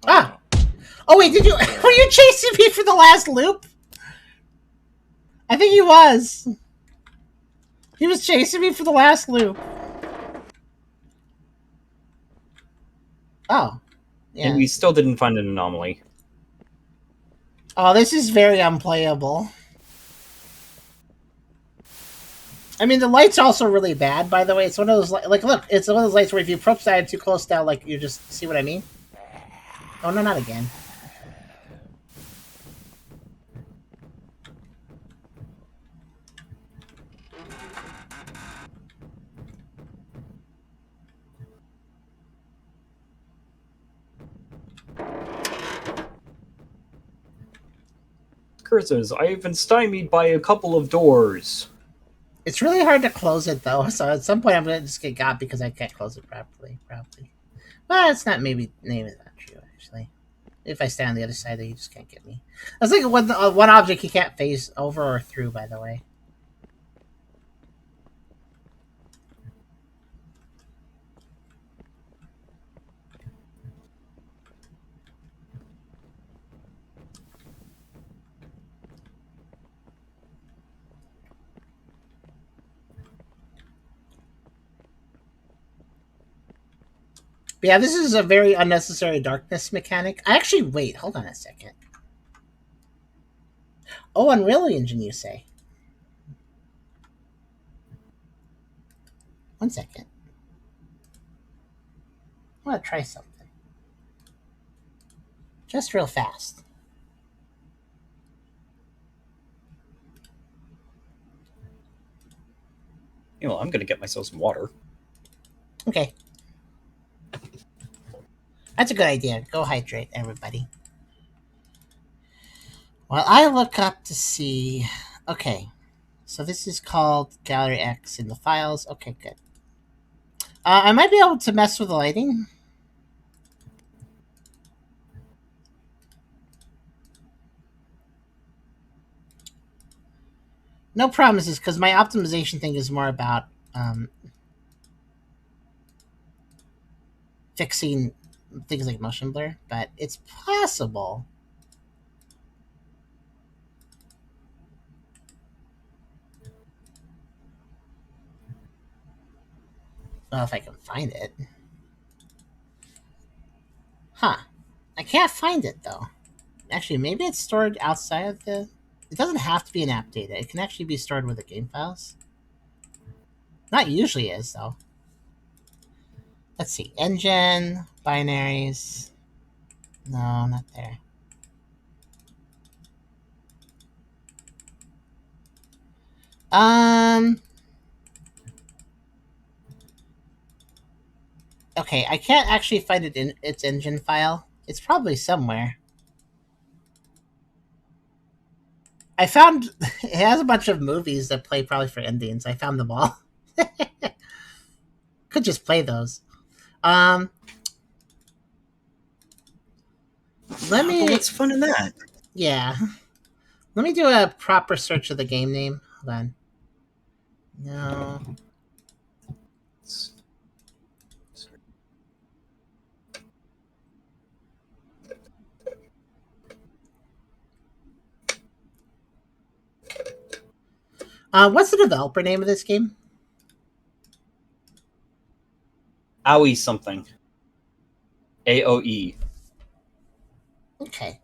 Ah! Oh wait, were you chasing me for the last loop? I think he was. He was chasing me for the last loop. Oh. Yeah. And we still didn't find an anomaly. Oh, this is very unplayable. I mean, the light's also really bad, by the way. It's one of those, like, look, it's one of those lights where if you approach that too close down, like, you just, see what I mean? Oh, no, not again. Curses, I've been stymied by a couple of doors. It's really hard to close it, though, so at some point I'm going to just get got because I can't close it properly, probably. Well, it's not maybe not true, actually. If I stay on the other side, then you just can't get me. That's like one object you can't phase over or through, by the way. But yeah, this is a very unnecessary darkness mechanic. Wait, hold on a second. Oh, Unreal Engine, you say? One second. I want to try something. Just real fast. You know, I'm gonna get myself some water. Okay. That's a good idea. Go hydrate, everybody. Well, I look up to see... Okay. So this is called Gallery X in the files. Okay, good. I might be able to mess with the lighting. No promises, because my optimization thing is more about fixing things like motion blur, but it's possible. Well, if I can find it. Huh. I can't find it, though. Actually, maybe it's stored outside of the... It doesn't have to be in app data. It can actually be stored with the game files. Not usually is, though. Let's see. Engine, binaries. No, not there. Okay, I can't actually find it in its engine file. It's probably somewhere. I found it has a bunch of movies that play probably for endings. I found them all. Could just play those. Let But me. what's fun in that? Yeah. Let me do a proper search of the game name. Hold on. No. What's the developer name of this game? Aoi something. AOE. Okay.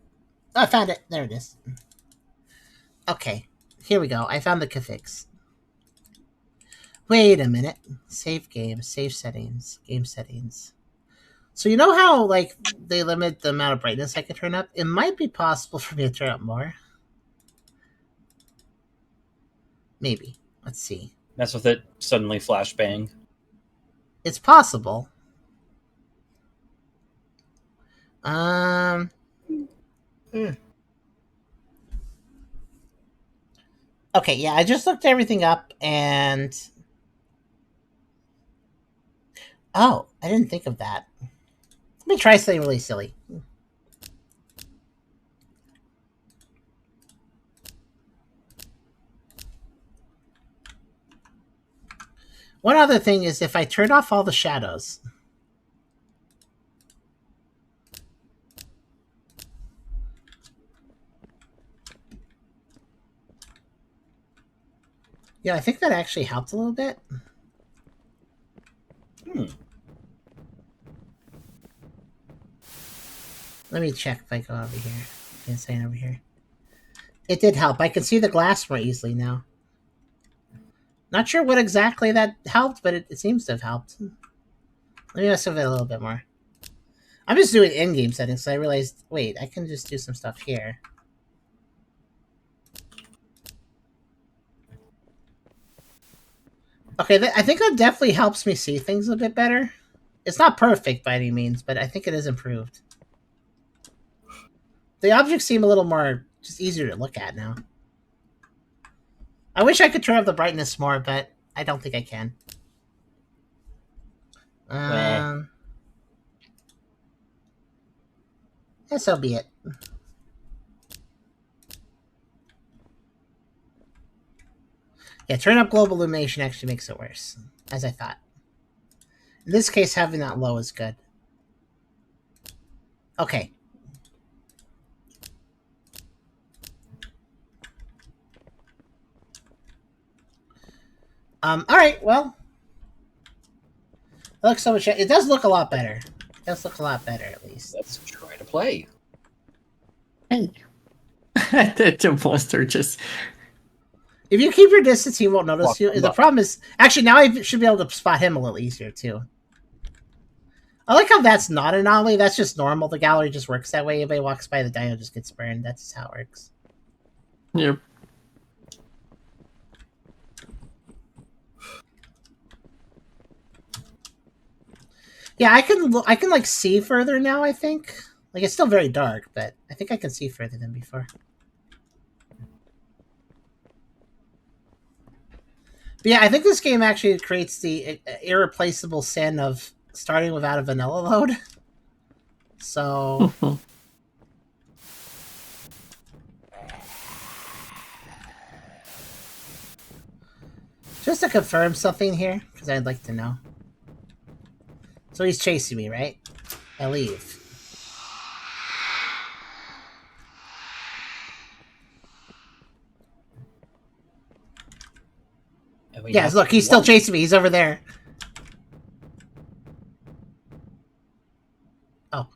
Oh, I found it. There it is. Okay. Here we go. I found the config. Wait a minute. Save game. Save settings. Game settings. So you know how, like, they limit the amount of brightness I can turn up? It might be possible for me to turn up more. Maybe. Let's see. Mess with it, suddenly flashbang. It's possible. Um. Okay, yeah, I just looked everything up and... Oh, I didn't think of that. Let me try something really silly. One other thing is if I turn off all the shadows. Yeah, I think that actually helped a little bit. Let me check if I go over here. Insane over here. It did help. I can see the glass more easily now. Not sure what exactly that helped, but it seems to have helped. Let me mess with it a little bit more. I'm just doing in-game settings, so I realized, wait, I can just do some stuff here. Okay, I think that definitely helps me see things a bit better. It's not perfect by any means, but I think it is improved. The objects seem a little more, just easier to look at now. I wish I could turn up the brightness more, but I don't think I can. Yeah, so be it. Yeah, turn up global illumination actually makes it worse, as I thought. In this case, having that low is good. Okay. Alright, well. It looks so much... It does look a lot better. It does look a lot better, at least. Let's try to play. Hey. The monster just... If you keep your distance, he won't notice Walk you. him The up. problem is... Actually, now I should be able to spot him a little easier, too. I like how that's not an anomaly. That's just normal. The gallery just works that way. Anybody walks by, the dino just gets burned. That's just how it works. Yep. Yeah, I can like see further now, I think. Like, it's still very dark, but I think I can see further than before. But yeah, I think this game actually creates the irreplaceable sin of starting without a vanilla load. So... Just to confirm something here, because I'd like to know. So he's chasing me, right? I leave. And we Yes, have look, he's still one. chasing me. He's over there. Oh.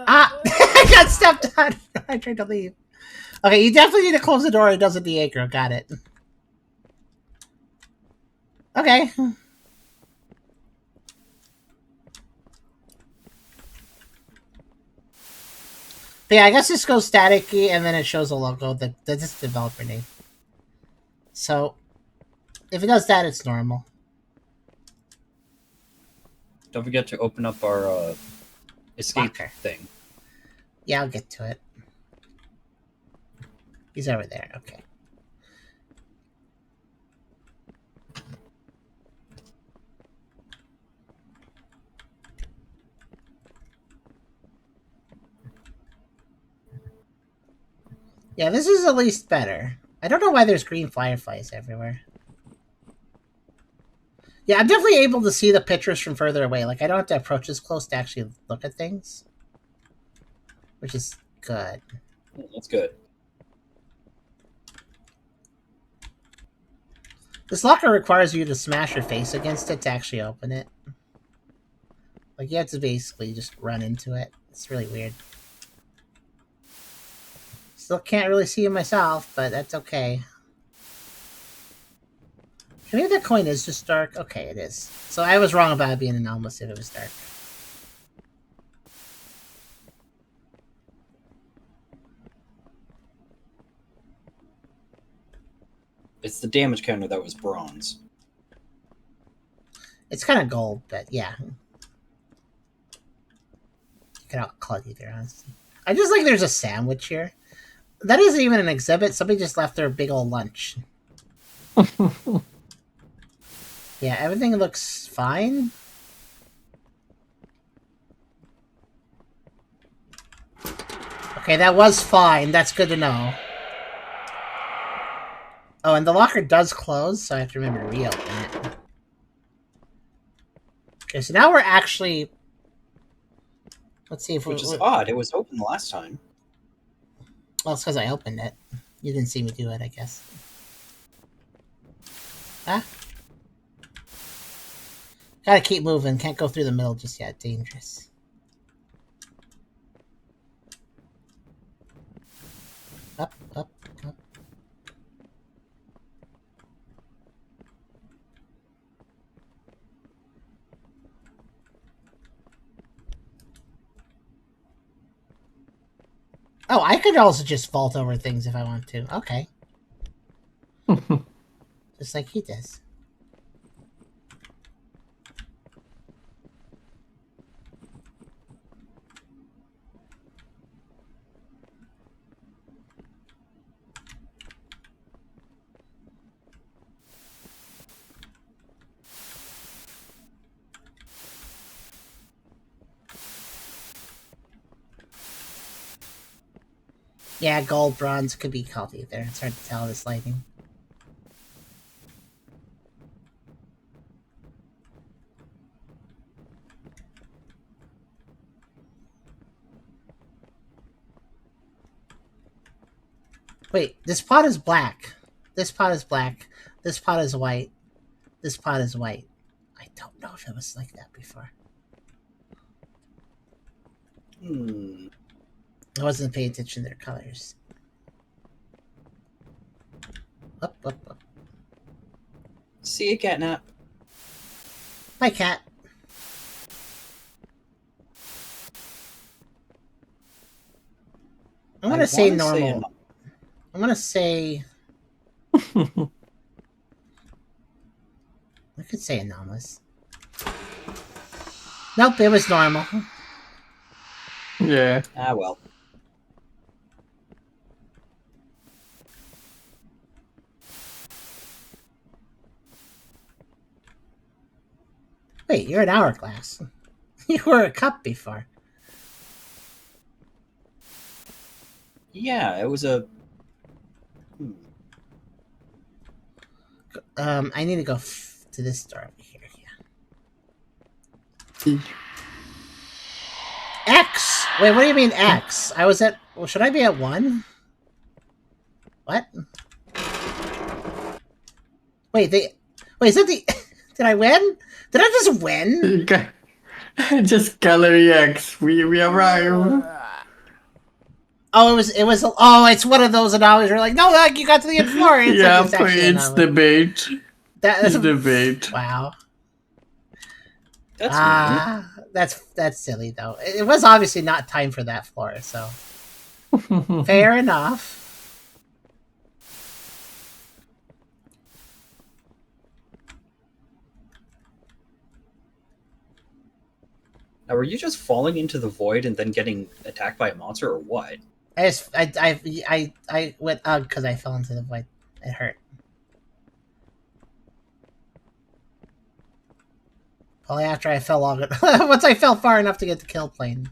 Ah! I got stepped on. I tried to leave. Okay, you definitely need to close the door. It doesn't the aggro. Got it. Okay. But yeah, I guess this goes staticky, and then it shows a logo, this developer name. So, if it does that, it's normal. Don't forget to open up our escape Locker. thing. Yeah, I'll get to it. He's over there. Okay. Yeah, this is at least better. I don't know why there's green fireflies everywhere. Yeah, I'm definitely able to see the pictures from further away. Like, I don't have to approach this close to actually look at things. Which is good. That's good. This locker requires you to smash your face against it to actually open it. Like, you have to basically just run into it. It's really weird. Still can't really see it myself, but that's okay. Maybe that coin is just dark. Okay, it is. So I was wrong about it being anomalous if it was dark. It's the damage counter that was bronze. It's kind of gold, but yeah. You can call it either, honestly. I just like there's a sandwich here. That isn't even an exhibit. Somebody just left their big old lunch. Yeah, everything looks fine. Okay, that was fine. That's good to know. Oh, and the locker does close, so I have to remember to reopen it. Okay, so now we're actually... Let's see if Which is odd. It was open the last time. Well, it's because I opened it. You didn't see me do it, I guess. Huh? Gotta keep moving. Can't go through the middle just yet. Dangerous. Up, up, up. Oh, I could also just vault over things if I want to. Okay. Just like he does. Yeah, gold, bronze could be called either. It's hard to tell this lighting. Wait, this pot is black. This pot is black. This pot is white. This pot is white. I don't know if it was like that before. I wasn't paying attention to their colors. Up, up, up. See you, catnap. Hi, cat. I'm gonna say normal. I'm gonna say... I could say anomalous. Nope, it was normal. Yeah. Ah, well. Wait, you're an hourglass. You were a cup before. Yeah, it was a. I need to go to this door over here. Yeah. X. Wait, what do you mean X? I was at. Well, should I be at 1? What? Wait, Wait, is that the? Did I win? Did I just win? Just gallery X. We arrived. Oh, it was. Oh, it's one of those anomalies where like, no, like you got to the end floor. It's Yeah, like, it's actually an it's anomaly. debate. That's It's debate. Wow. That's That's silly though. It was obviously not time for that floor, so fair enough. Now, were you just falling into the void and then getting attacked by a monster, or what? I went because I fell into the void. It hurt. Probably after I fell long once I fell far enough to get the kill plane.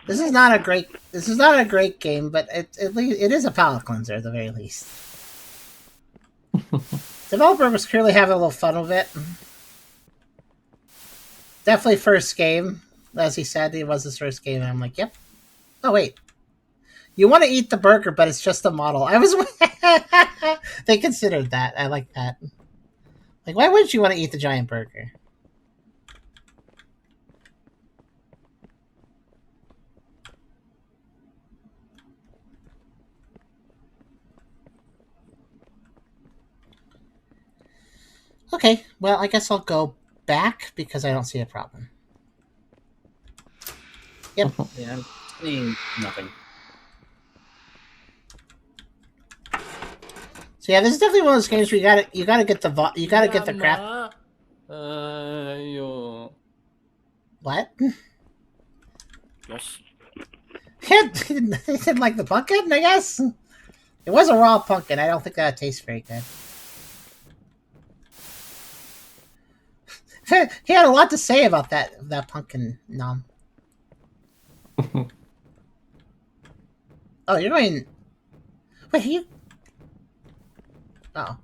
This is not a great game, but it is a palate cleanser at the very least. Developer was clearly having a little fun with it. Definitely first game, as he said, it was his first game, and I'm like, yep. Oh wait, you want to eat the burger, but it's just a model. I was. They considered that. I like that. Like, why wouldn't you want to eat the giant burger? Okay, well, I guess I'll go back because I don't see a problem. Yep. Yeah, I'm seeing nothing. So yeah, this is definitely one of those games where you gotta get the crap. What? Yoshi. He didn't like the pumpkin, I guess. It was a raw pumpkin. I don't think that tastes very good. He had a lot to say about that pumpkin nom. Oh, you're going. Wait, you. Oh.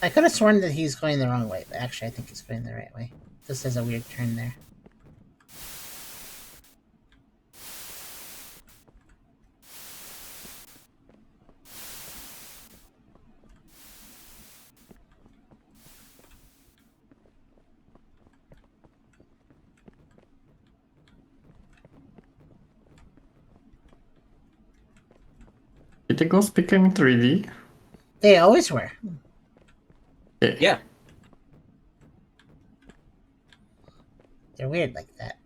I could have sworn that he's going the wrong way, but actually, I think he's going the right way. This is a weird turn there. Criticals became 3D. They always were. Yeah. They're weird like that.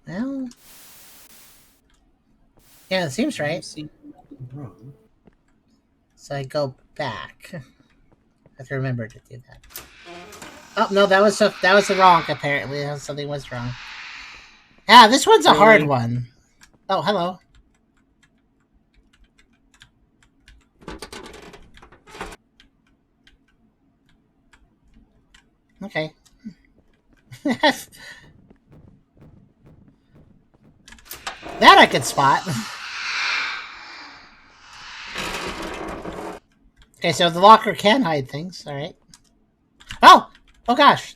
Well, yeah, it seems right. Seeing nothing wrong. So I go back. I have to remember to do that. Oh no, that was the wrong. Apparently, something was wrong. Yeah, this one's a hard one. Oh, hello. Okay. That I could spot. Okay, so the locker can hide things. All right. Oh! Oh gosh.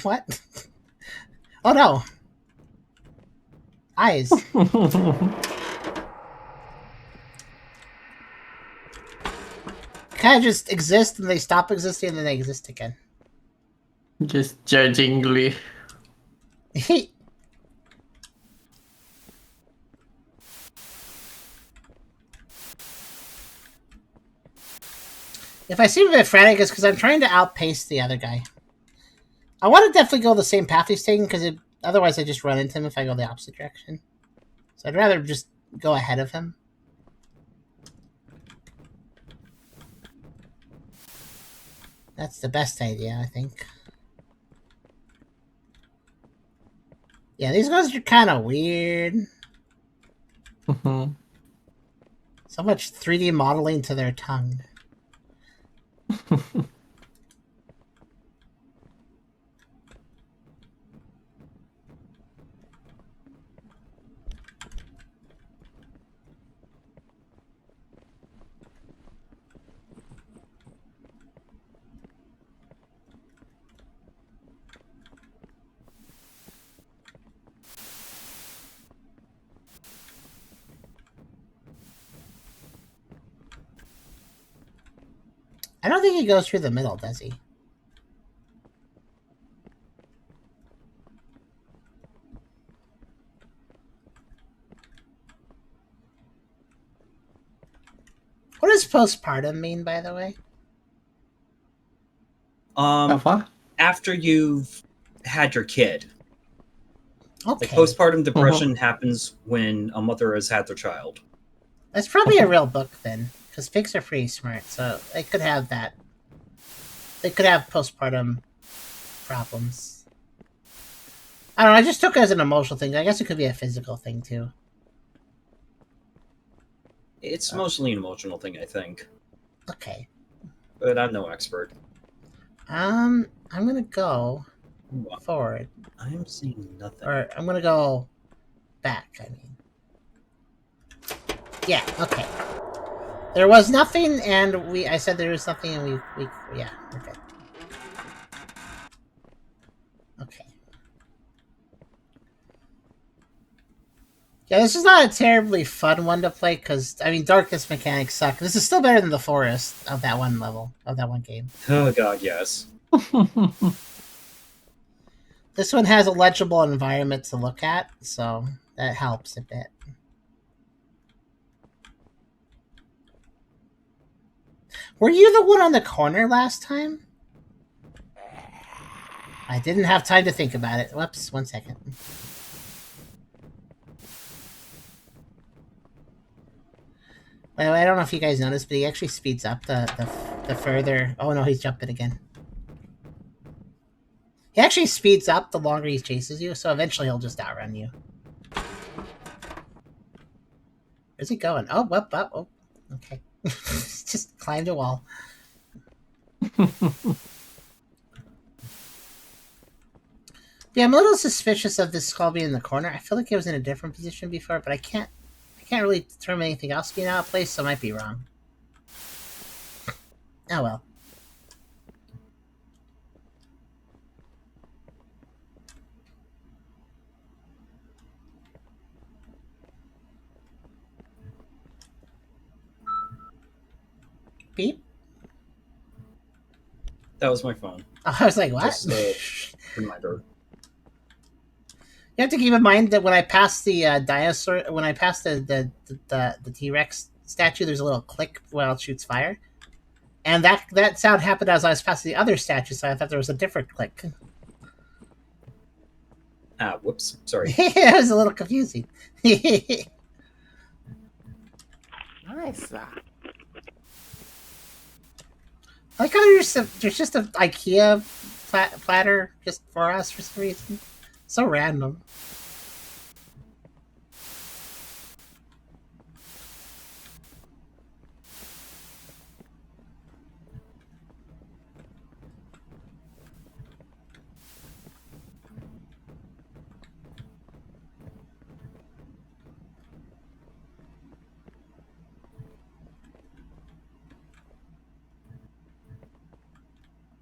What? Oh no. Eyes. kind of just exist and they stop existing and then they exist again. Just judgingly. If I seem a bit frantic, it's because I'm trying to outpace the other guy. I want to definitely go the same path he's taking, because otherwise I just run into him if I go the opposite direction. So I'd rather just go ahead of him. That's the best idea, I think. Yeah, these guys are kind of weird. Mhm. So much 3D modeling to their tongue. I don't think he goes through the middle, does he? What does postpartum mean, by the way? Apa? After you've had your kid. Okay. Like postpartum depression happens when a mother has had their child. That's probably a real book then, because pigs are pretty smart, so they could have that. They could have postpartum problems. I don't know, I just took it as an emotional thing. I guess it could be a physical thing, too. It's mostly an emotional thing, I think. Okay. But I'm no expert. I'm gonna go forward. I'm seeing nothing. Or I'm gonna go back, I mean. Yeah, okay. There was nothing, and I said there was nothing, and yeah, we're good. Okay. Yeah, this is not a terribly fun one to play, because, I mean, darkness mechanics suck. This is still better than the forest of that one level, of that one game. Oh god, yes. This one has a legible environment to look at, so that helps a bit. Were you the one on the corner last time? I didn't have time to think about it. Whoops, 1 second. By the way, I don't know if you guys noticed, but he actually speeds up the further... Oh no, he's jumping again. He actually speeds up the longer he chases you, so eventually he'll just outrun you. Where's he going? Oh, oh, okay. Just climbed a wall. Yeah, I'm a little suspicious of this skull being in the corner. I feel like it was in a different position before, but I can't really determine anything else being out of place, so I might be wrong. Oh well. Beep. That was my phone. Oh, I was like, what? Just a reminder. You have to keep in mind that when I pass the dinosaur, when I pass the T-Rex statue, there's a little click while it shoots fire, and that sound happened as I was passing the other statue, so I thought there was a different click. Ah, whoops. Sorry. It was a little confusing. Nice. I like how there's just a IKEA platter just for us for some reason. So random.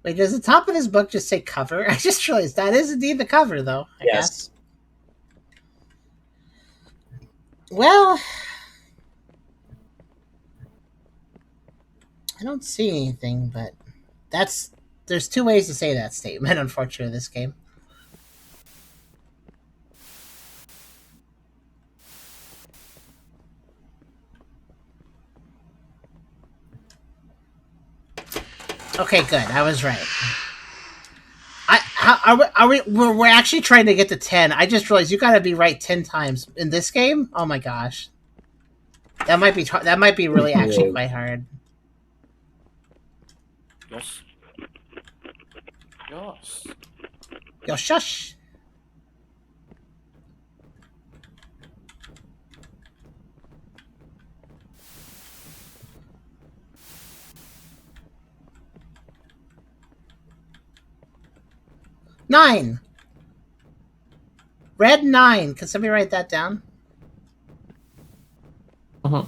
Wait, does the top of this book just say cover? I just realized that is indeed the cover, though. I guess. Well, I don't see anything, but there's two ways to say that statement, unfortunately, in this game. Okay, good. I was right. We're actually trying to get to 10. I just realized you gotta be right 10 times in this game. Oh my gosh, that might be really actually Whoa. quite hard. Yes. Yes. Yo, shush. Nine. Red 9. Can somebody write that down? Uh-huh.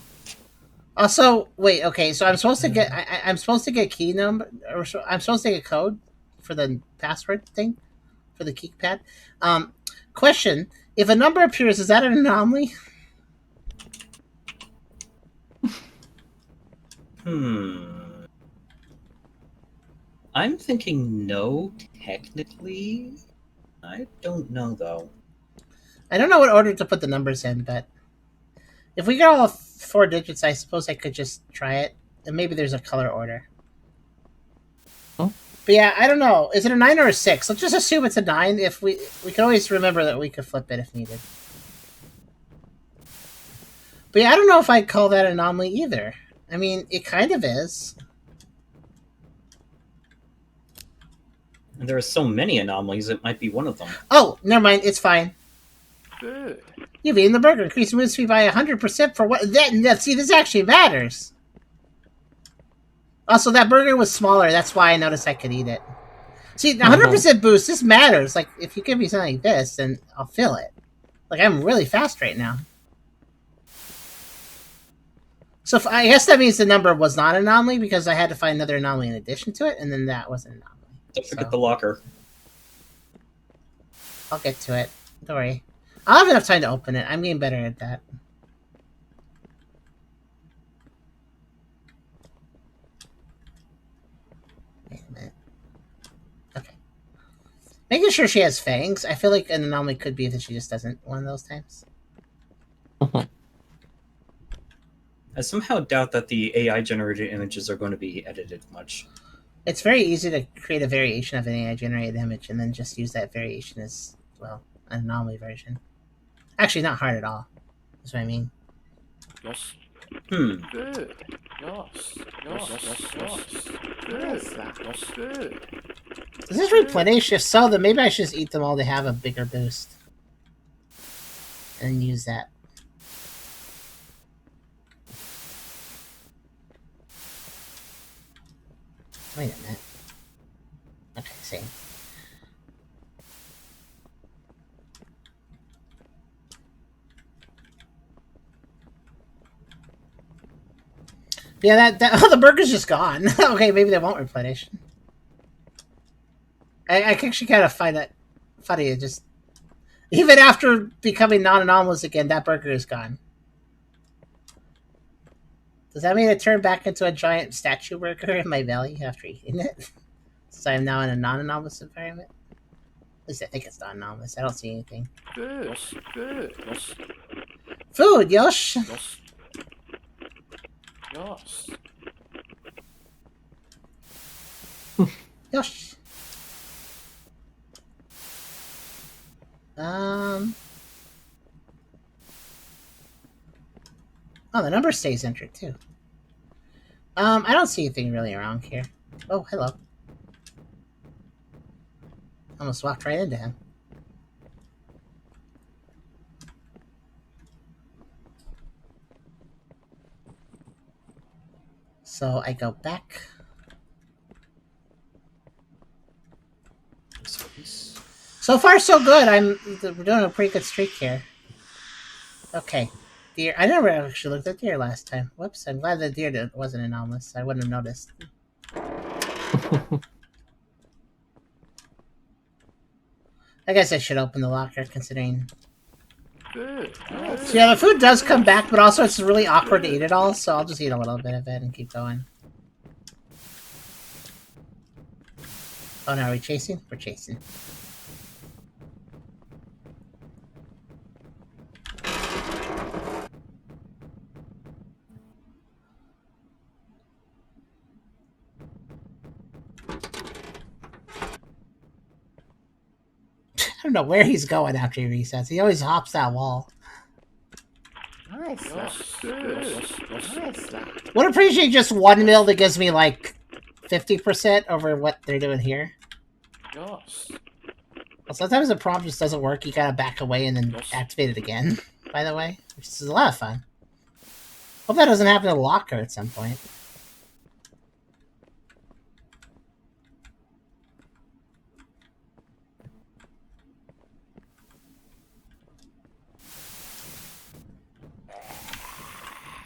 Also, wait. Okay, so I'm supposed to get. I'm supposed to get key number, or I'm supposed to get code for the password thing for the keypad. Question: if a number appears, is that an anomaly? I'm thinking no, technically. I don't know though. I don't know what order to put the numbers in, but if we get all 4 digits, I suppose I could just try it, and maybe there's a color order. Oh. But yeah, I don't know. Is it a 9 or a 6? Let's just assume it's a 9. If we can always remember that we could flip it if needed. But yeah, I don't know if I'd call that an anomaly either. I mean, it kind of is. And there are so many anomalies, it might be one of them. Oh, never mind. It's fine. Good. You've eaten the burger. Increase move speed by 100% for what? See, this actually matters. Also, that burger was smaller. That's why I noticed I could eat it. See, 100% boost, this matters. Like, if you give me something like this, then I'll feel it. Like, I'm really fast right now. So I guess that means the number was not an anomaly because I had to find another anomaly in addition to it, and then that was an anomaly. Don't forget the locker. I'll get to it. Don't worry. I'll have enough time to open it. I'm getting better at that. Wait a minute. Okay. Making sure she has fangs. I feel like an anomaly could be that she just doesn't one of those times. I somehow doubt that the AI-generated images are going to be edited much. It's very easy to create a variation of an AI-generated image and then just use that variation as, well, an anomaly version. Actually, not hard at all. That's what I mean. Yes. Hmm. Good. Yes. Yes. Yes. Yes. Good. Yes. Good. Does this replenish? If so, then maybe I should just eat them all to have a bigger boost. And use that. Wait a minute. Okay, same. Yeah, oh, the burger's just gone. Okay, maybe they won't replenish. I actually kind of find that funny. It just, even after becoming non-anomalous again, that burger is gone. Does that mean it turned back into a giant statue burger in my belly after eating it? So I'm now in a non-anomalous environment? At least I think it's non-anomalous. I don't see anything. Good. Yes. Good. Yes. Food, Yosh! Yes. Yes. Yosh! Oh, the number stays entered, too. I don't see anything really wrong here. Oh, hello. Almost walked right into him. So I go back. So far, so good. We're doing a pretty good streak here. Okay. Deer. I never actually looked at deer last time. Whoops. I'm glad the deer wasn't anomalous. I wouldn't have noticed. I guess I should open the locker, considering... Good. So yeah, the food does come back, but also it's really awkward to eat it all, so I'll just eat a little bit of it and keep going. Oh, no, are we chasing? We're chasing. I don't know where he's going after he resets. He always hops that wall. Would appreciate just 1 mil that gives me like 50% over what they're doing here. Well, sometimes the prompt just doesn't work. You gotta back away and then activate it again, by the way. Which is a lot of fun. Hope that doesn't happen to the locker at some point.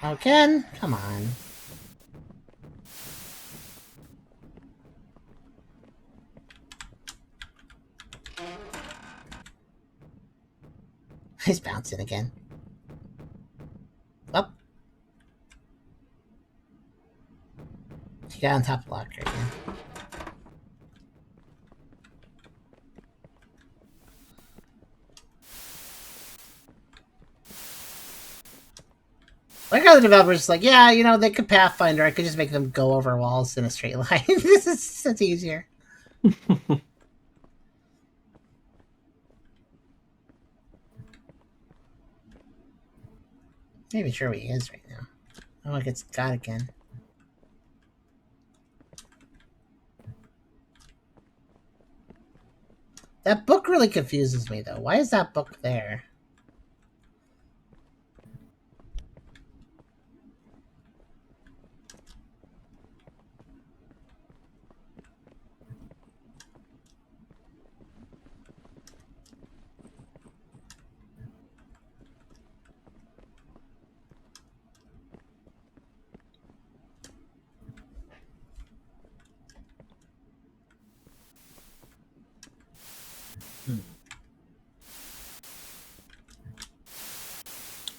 Oh, Ken? Come on. He's bouncing again. Up. He got on top of the locker again. Like other developers, like, yeah, you know, they could Pathfinder. I could just make them go over walls in a straight line. It's easier. Not even sure where he is right now. Oh, it gets got again. That book really confuses me, though. Why is that book there?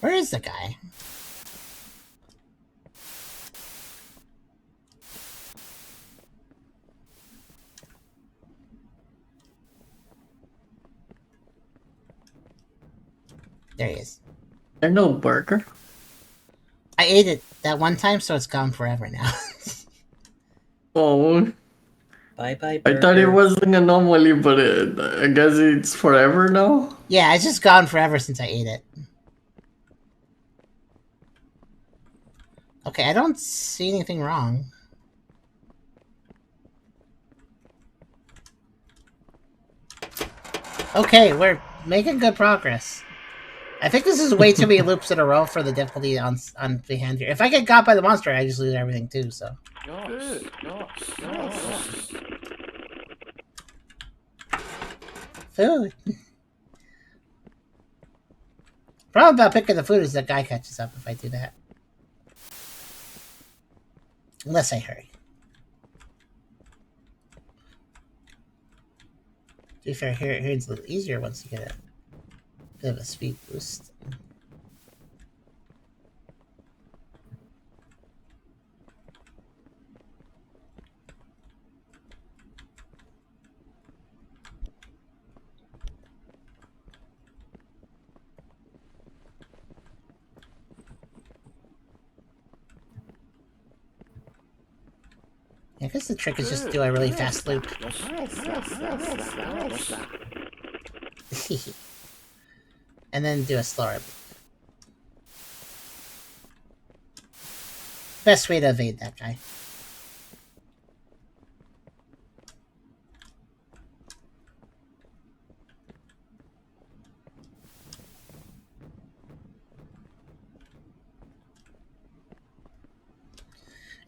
Where is the guy? There he is. There's no burger. I ate it that one time, so it's gone forever now. Oh, Bye-bye, I thought it was an anomaly, but I guess it's forever now. Yeah, it's just gone forever since I ate it. Okay, I don't see anything wrong. Okay, we're making good progress. I think this is way too many loops in a row for the difficulty on the hand here. If I get got by the monster, I just lose everything too, so. Food. Problem about picking the food is the guy catches up if I do that. Unless I hurry. To be fair, here it's a little easier once you get a bit of a speed boost. I guess the trick is just do a really fast loop. And then do a slower loop. Best way to evade that guy.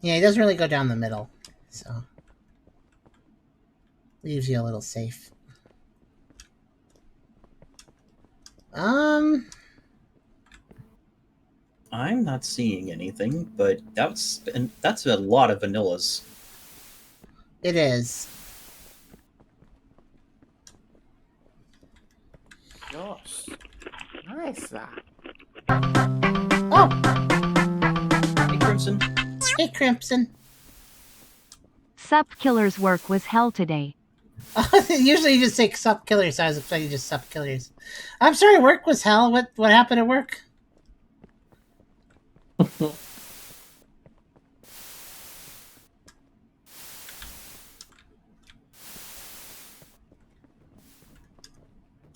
Yeah, he doesn't really go down the middle, so leaves you a little safe. I'm not seeing anything, but that's a lot of vanillas. It is. Gosh, nice that. Oh, Hey, Crimson. hey, Crimson. Sup Killer's work was hell today. Usually you just say sup killers, so I was expecting just sup killers. I'm sorry, work was hell. What happened at work?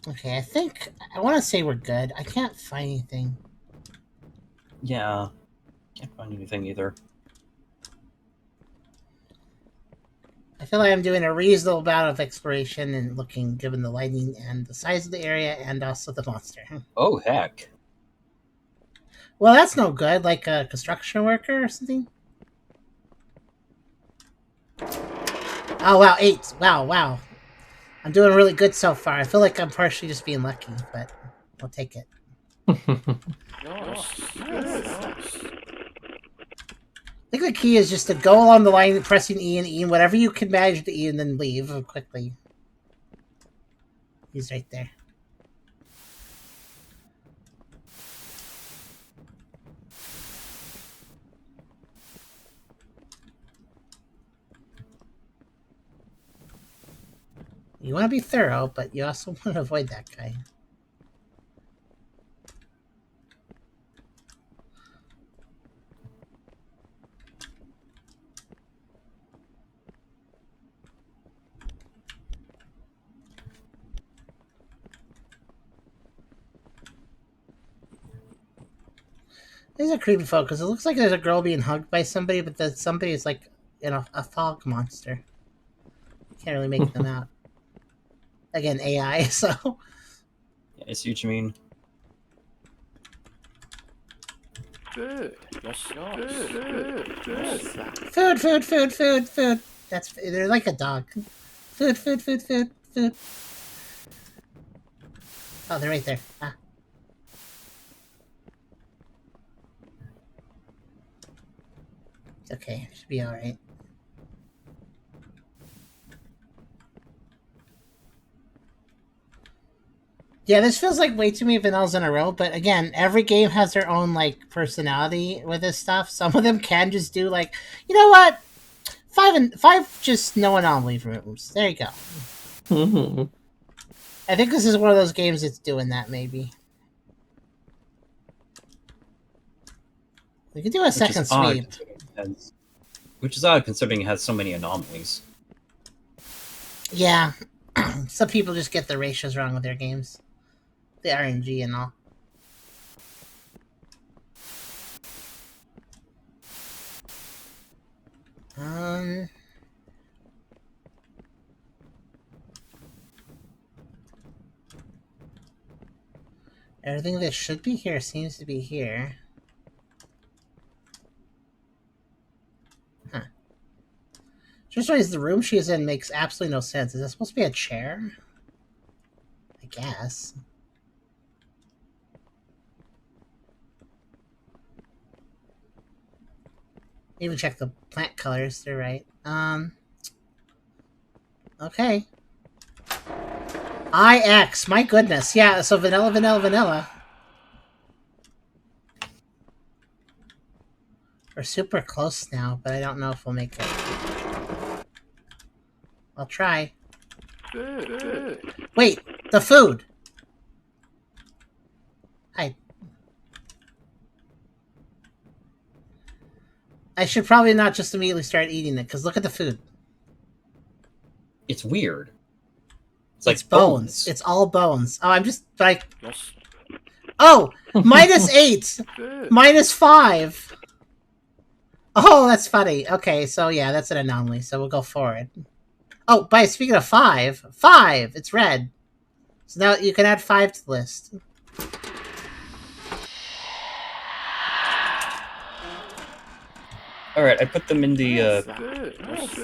Okay, I want to say we're good. I can't find anything. Yeah. Can't find anything either. I feel like I'm doing a reasonable amount of exploration and looking, given the lighting and the size of the area, and also the monster. Oh, heck. Well, that's no good. Like a construction worker or something. Oh wow, 8. Wow. I'm doing really good so far. I feel like I'm partially just being lucky, but I'll take it. I think the key is just to go along the line, pressing E and E, and whatever you can manage to E, and then leave quickly. He's right there. You want to be thorough, but you also want to avoid that guy. These are creepy folk, because it looks like there's a girl being hugged by somebody, but that somebody is like, a fog monster. Can't really make them out. Again, AI, so... Yeah, I see what you mean. Food. Food. They're like a dog. Food. Oh, they're right there. Ah. It's okay. Should be alright. Yeah, this feels like way too many vanillas in a row, but again, every game has their own, like, personality with this stuff. Some of them can just do, like, you know what? 5 just no anomaly rooms. There you go. I think this is one of those games that's doing that, maybe. We could do a second sweep. Which is odd considering it has so many anomalies. Yeah. Some people just get the ratios wrong with their games. The RNG and all. Everything that should be here seems to be here. Huh. Just realized the room she's in makes absolutely no sense. Is that supposed to be a chair? I guess. Even check the plant colors. They're right. Okay. IX. My goodness. Yeah, so vanilla. We're super close now, but I don't know if we'll make it. I'll try. Wait, the food! I should probably not just immediately start eating it, because look at the food. It's weird. It's It's like bones. It's all bones. Oh, I'm just like... Yes. Oh! -8! -5! Oh, that's funny. Okay, so yeah, that's an anomaly, so we'll go forward. Oh, by speaking of 5, 5! It's red. So now you can add 5 to the list. Alright, I put them in the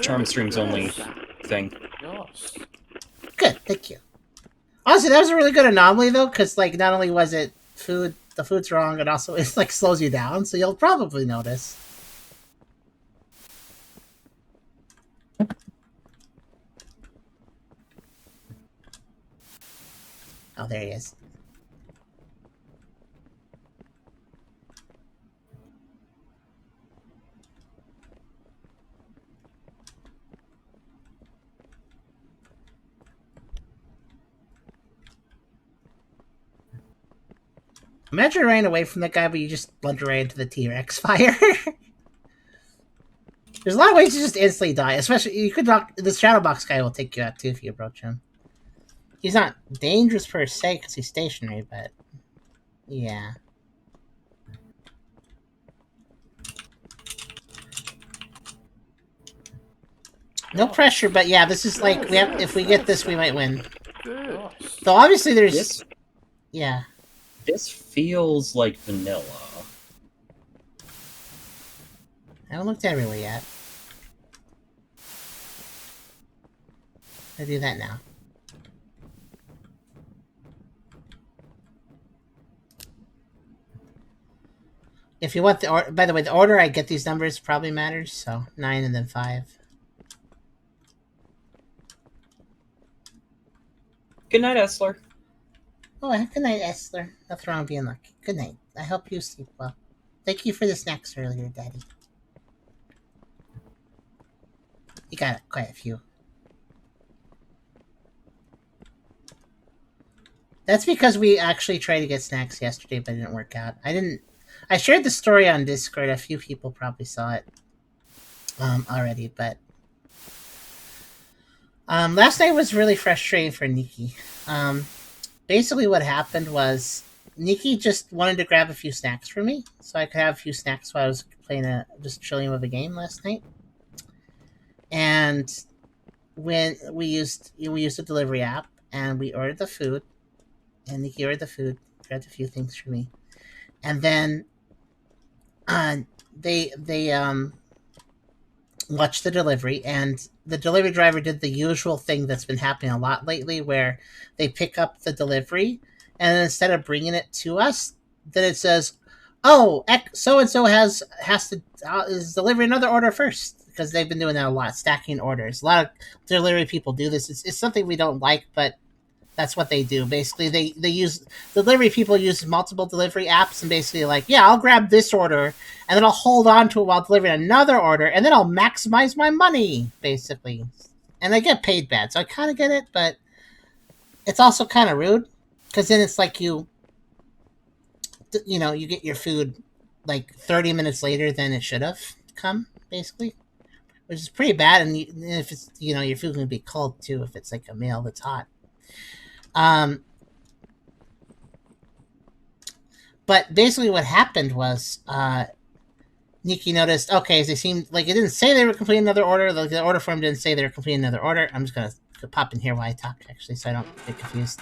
charm streams only thing. Yes. Good, thank you. Honestly, that was a really good anomaly, though, because, like, not only was it food, the food's wrong, and also it, like, slows you down, so you'll probably notice. Oh, there he is. Imagine running away from that guy, but you just blunder right into the T-Rex fire. There's a lot of ways to just instantly die. Especially, you could knock... The Shadow Box guy will take you out, too, if you approach him. He's not dangerous per se, because he's stationary, but... Yeah. No pressure, but yeah, this is like... if we get this, we might win. Though, obviously, there's... This, Yeah. this feels like vanilla. I haven't looked everywhere yet. I'll do that now. If you want the order, by the way, the order I get these numbers probably matters. So 9 and then 5. Good night, Essler. Oh, good night, Essler. Nothing wrong with being lucky. Good night. I hope you sleep well. Thank you for the snacks earlier, Daddy. You got quite a few. That's because we actually tried to get snacks yesterday, but it didn't work out. I shared the story on Discord. A few people probably saw it already, but last night was really frustrating for Nikki. Basically what happened was Nikki just wanted to grab a few snacks for me, so I could have a few snacks while I was playing just chilling with a game last night. And when we used a delivery app, and we ordered the food, and Nikki ordered the food, grabbed a few things for me, and then they watched the delivery, and the delivery driver did the usual thing that's been happening a lot lately, where they pick up the delivery, and then instead of bringing it to us, then it says, "Oh, so and so has to is delivering another order first," because they've been doing that a lot, stacking orders. A lot of delivery people do this. It's something we don't like, but that's what they do. Basically, they use delivery people use multiple delivery apps, and basically like, yeah, I'll grab this order, and then I'll hold on to it while delivering another order, and then I'll maximize my money, basically. And they get paid bad, so I kind of get it, but it's also kind of rude, because then it's like you get your food like 30 minutes later than it should have come, basically, which is pretty bad. And if it's your food can be cold too if it's like a meal that's hot. But basically what happened was Nikki noticed, okay, they seemed like it didn't say they were completing another order. The order form didn't say they were completing another order. I'm just gonna pop in here while I talk, actually, so I don't get confused.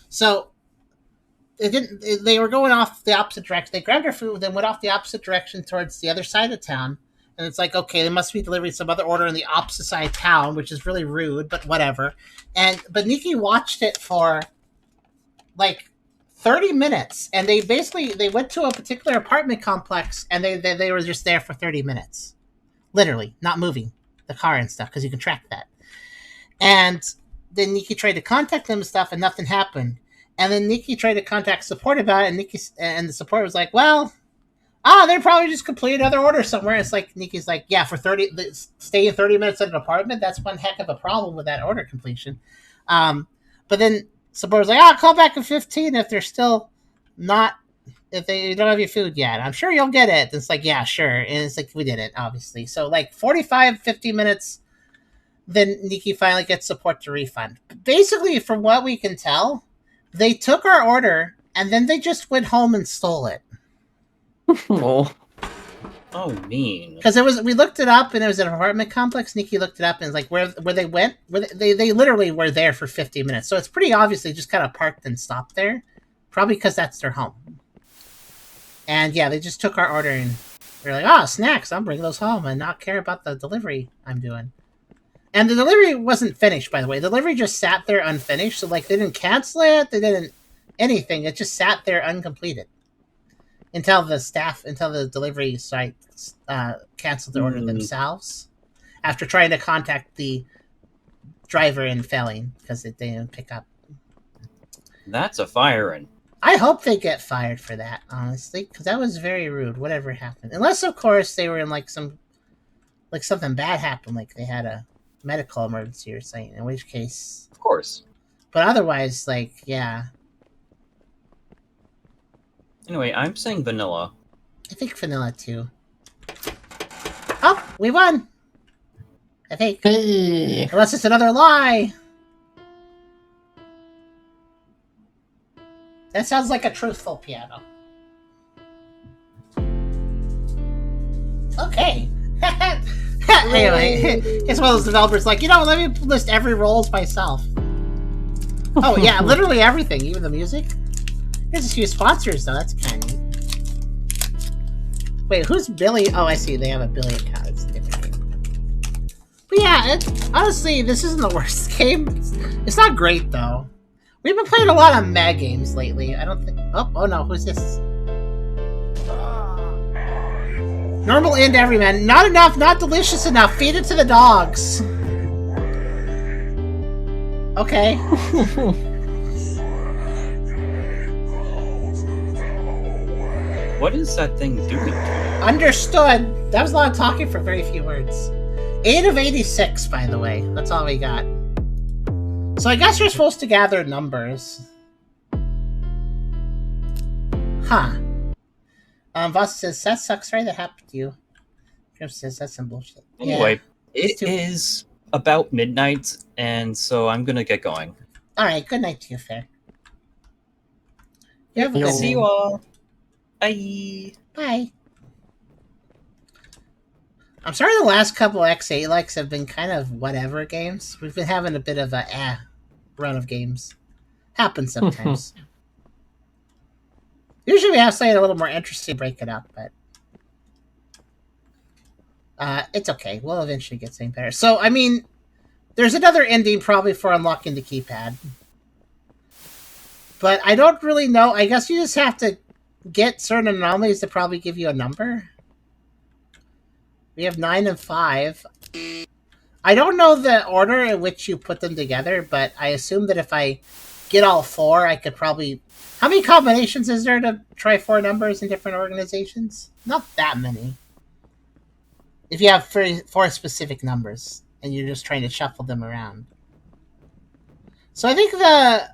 So it didn't. They were going off the opposite direction. They grabbed their food, then went off the opposite direction towards the other side of town. And it's like, okay, they must be delivering some other order in the opposite side of town, which is really rude, but whatever. But Nikki watched it for like 30 minutes, and they went to a particular apartment complex, and they were just there for 30 minutes, literally not moving the car and stuff, because you can track that. And then Nikki tried to contact them and stuff, and nothing happened. And then Nikki tried to contact support about it, and the support was like, well, they're probably just completed another order somewhere. It's like, Nikki's like, yeah, for staying 30 minutes at an apartment, that's one heck of a problem with that order completion. But then support was like, call back in 15 if they're still not, if they don't have your food yet. I'm sure you'll get it. It's like, yeah, sure. And it's like, we did it, obviously. So like 50 minutes, then Nikki finally gets support to refund. Basically, from what we can tell, they took our order and then they just went home and stole it. Oh. Oh, mean. Because we looked it up, and it was an apartment complex. Nikki looked it up, and it's like where they went. They literally were there for 50 minutes, so it's pretty obviously just kind of parked and stopped there, probably because that's their home. And yeah, they just took our order, and they're like, snacks, I'll bring those home and not care about the delivery I'm doing. And the delivery wasn't finished, by the way. The delivery just sat there unfinished, so like they didn't cancel it, they didn't anything. It just sat there uncompleted. Until the delivery site canceled the order themselves after trying to contact the driver and failing because they didn't pick up. That's a firing. I hope they get fired for that, honestly, because that was very rude, whatever happened. Unless, of course, they were in something bad happened, like they had a medical emergency or something, in which case... Of course. But otherwise, yeah... Anyway, I'm saying vanilla. I think vanilla too. Oh, we won! I think. Hey. Unless it's another lie! That sounds like a truthful piano. Okay. Anyway, it's one of those developers like, let me list every roles myself. Oh yeah, literally everything, even the music. There's a few sponsors though, that's kind of neat. Wait, who's Billy? Oh, I see, they have a Billy account. It's a different game. But yeah, honestly, this isn't the worst game. It's not great though. We've been playing a lot of meh games lately. I don't think... Oh no, who's this? Normal end everyman. Not enough, not delicious enough. Feed it to the dogs. Okay. What is that thing doing? Understood. That was a lot of talking for very few words. 8 of 86, by the way. That's all we got. So I guess you're supposed to gather numbers. Huh. Voss says, that sucks, right? That happened to you. Jim says, that's some bullshit. Anyway, Yeah, it is about midnight, and so I'm gonna get going. Alright, good night to you, Fair. You have a good See you all. Bye. Bye. I'm sorry the last couple X8 likes have been kind of whatever games. We've been having a bit of a run of games. Happens sometimes. Usually we have something a little more interesting to break it up, but it's okay. We'll eventually get something better. So, I mean, there's another ending probably for unlocking the keypad. But I don't really know. I guess you just have to get certain anomalies to probably give you a number. We have 9 and 5. I don't know the order in which you put them together, but I assume that if I get all 4, I could probably... How many combinations is there to try 4 numbers in different organizations? Not that many. If you have 4 specific numbers, and you're just trying to shuffle them around. So I think the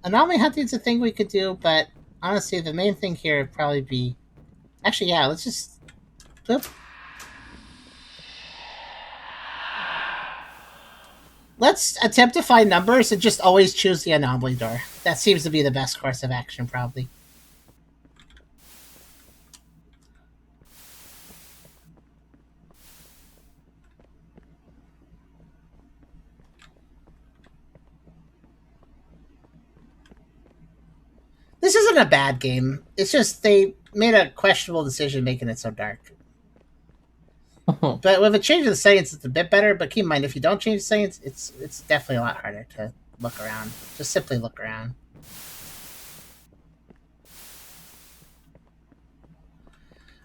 anomaly hunting is a thing we could do, but honestly, the main thing here would probably be... Actually, yeah, let's just... Boop. Let's attempt to find numbers and just always choose the anomaly door. That seems to be the best course of action, probably. This isn't a bad game. It's just they made a questionable decision making it so dark. But with a change of the settings, it's a bit better. But keep in mind, if you don't change the settings, it's definitely a lot harder to look around. Just simply look around.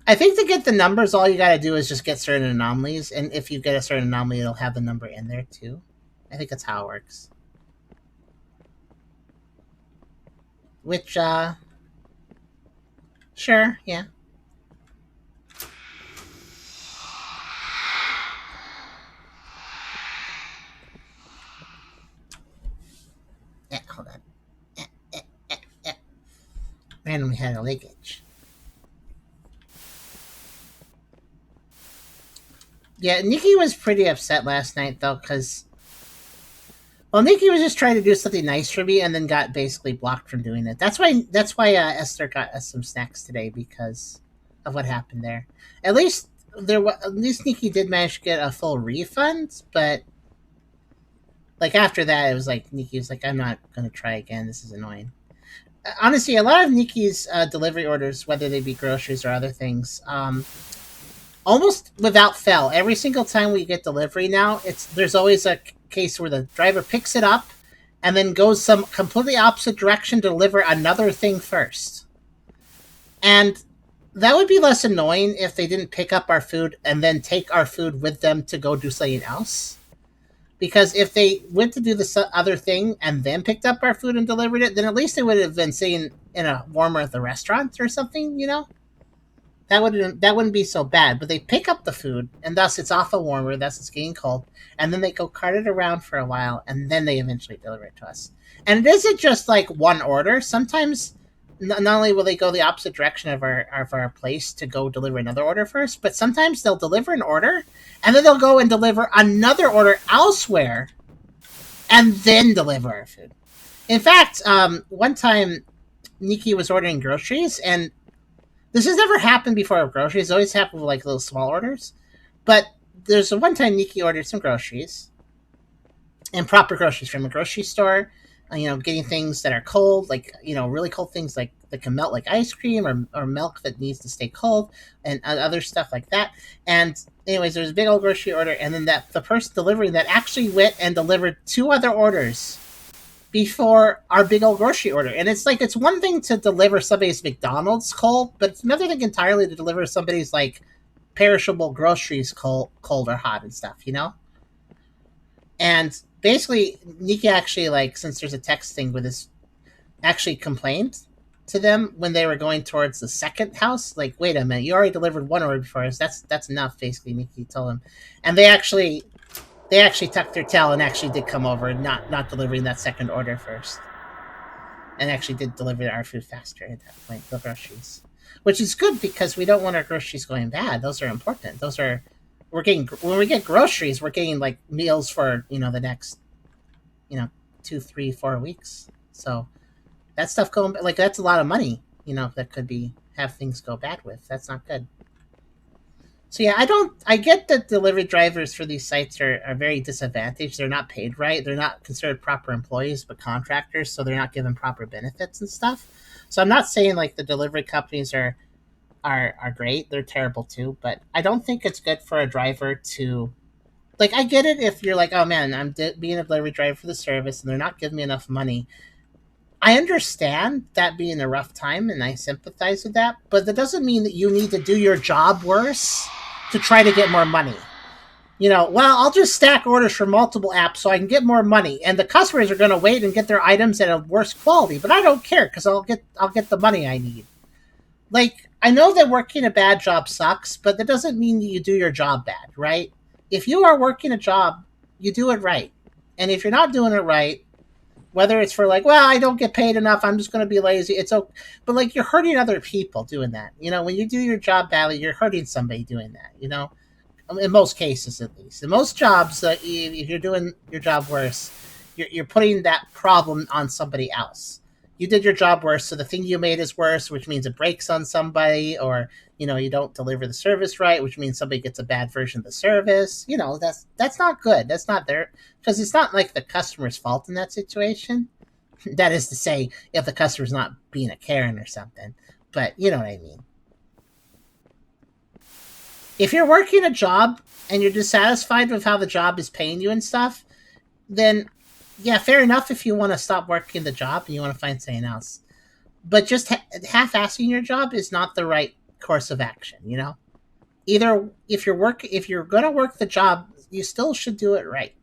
I think to get the numbers, all you gotta do is just get certain anomalies. And if you get a certain anomaly, it'll have the number in there too. I think that's how it works. Which, sure, yeah. Hold on. Randomly had a leakage. Yeah, Nikki was pretty upset last night, though, because... Well, Nikki was just trying to do something nice for me and then got basically blocked from doing it. That's why Esther got us some snacks today, because of what happened there. At least Nikki did manage to get a full refund, but... Like, after that, it was like, Nikki was like, I'm not going to try again. This is annoying. Honestly, a lot of Nikki's delivery orders, whether they be groceries or other things, almost without fail, every single time we get delivery now, there's always a case where the driver picks it up and then goes some completely opposite direction to deliver another thing first. And that would be less annoying if they didn't pick up our food and then take our food with them to go do something else. Because if they went to do this other thing and then picked up our food and delivered it, then at least they would have been sitting in a warmer at the restaurant or something, you know? That wouldn't be so bad. But they pick up the food, and thus it's off a warmer, thus it's getting cold, and then they go cart it around for a while, and then they eventually deliver it to us. And it isn't just like one order. Sometimes not only will they go the opposite direction of our place to go deliver another order first, but sometimes they'll deliver an order and then they'll go and deliver another order elsewhere and then deliver our food. In fact, one time Nikki was ordering groceries, and this has never happened before with groceries. It's always happened with like little small orders. But there's one time Nikki ordered some groceries, and proper groceries from a grocery store. Getting things that are cold, like really cold things like that can melt, like ice cream or milk that needs to stay cold, and other stuff like that. And anyways, there's a big old grocery order, and then the person delivering that actually went and delivered 2 other orders before our big old grocery order. And it's one thing to deliver somebody's McDonald's cold, but it's another thing entirely to deliver somebody's like perishable groceries cold or hot and stuff, And basically, Nikki actually, like, since there's a text thing with this, actually complained to them when they were going towards the second house. Like, wait a minute, you already delivered 1 order before us. That's enough, basically, Nikki told them. And they actually tucked their tail and actually did come over, not delivering that second order first. And actually did deliver our food faster at that point, the groceries. Which is good, because we don't want our groceries going bad. Those are important. When we get groceries, we're getting like meals for the next 2, 3, 4 weeks. So that stuff going, like, that's a lot of money that could have things go bad with. That's not good. So yeah, I get that delivery drivers for these sites are very disadvantaged. They're not paid right. They're not considered proper employees but contractors, so they're not given proper benefits and stuff. So I'm not saying like the delivery companies are great. They're terrible too, but I don't think it's good for a driver to, like, I get it if you're like, oh man, I'm being a delivery driver for the service and they're not giving me enough money. I understand that being a rough time and I sympathize with that, but that doesn't mean that you need to do your job worse to try to get more money. I'll just stack orders for multiple apps so I can get more money, and the customers are going to wait and get their items at a worse quality, but I don't care because I'll get the money I need. Like, I know that working a bad job sucks, but that doesn't mean that you do your job bad, right? If you are working a job, you do it right. And if you're not doing it right, whether it's for like, well, I don't get paid enough, I'm just going to be lazy, it's okay. But like, you're hurting other people doing that. When you do your job badly, you're hurting somebody doing that, in most cases, at least. In most jobs, if you're doing your job worse, you're putting that problem on somebody else. You did your job worse, so the thing you made is worse, which means it breaks on somebody, or you don't deliver the service right, which means somebody gets a bad version of the service. That's not good. That's not there, because it's not like the customer's fault in that situation. That is to say, if the customer's not being a Karen or something, but you know what I mean. If you're working a job and you're dissatisfied with how the job is paying you and stuff, then yeah, fair enough if you want to stop working the job and you want to find something else. But just half-assing your job is not the right course of action, Either if you're going to work the job, you still should do it right.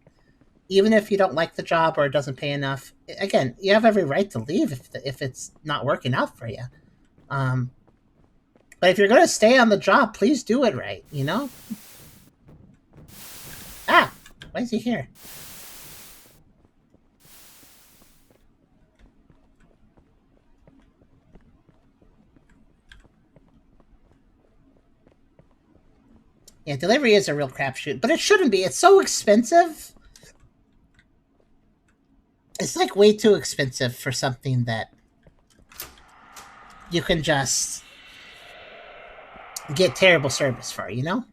Even if you don't like the job or it doesn't pay enough. Again, you have every right to leave if it's not working out for you. But if you're going to stay on the job, please do it right, Ah, why is he here? Yeah, delivery is a real crapshoot, but it shouldn't be. It's so expensive. It's like way too expensive for something that you can just get terrible service for, The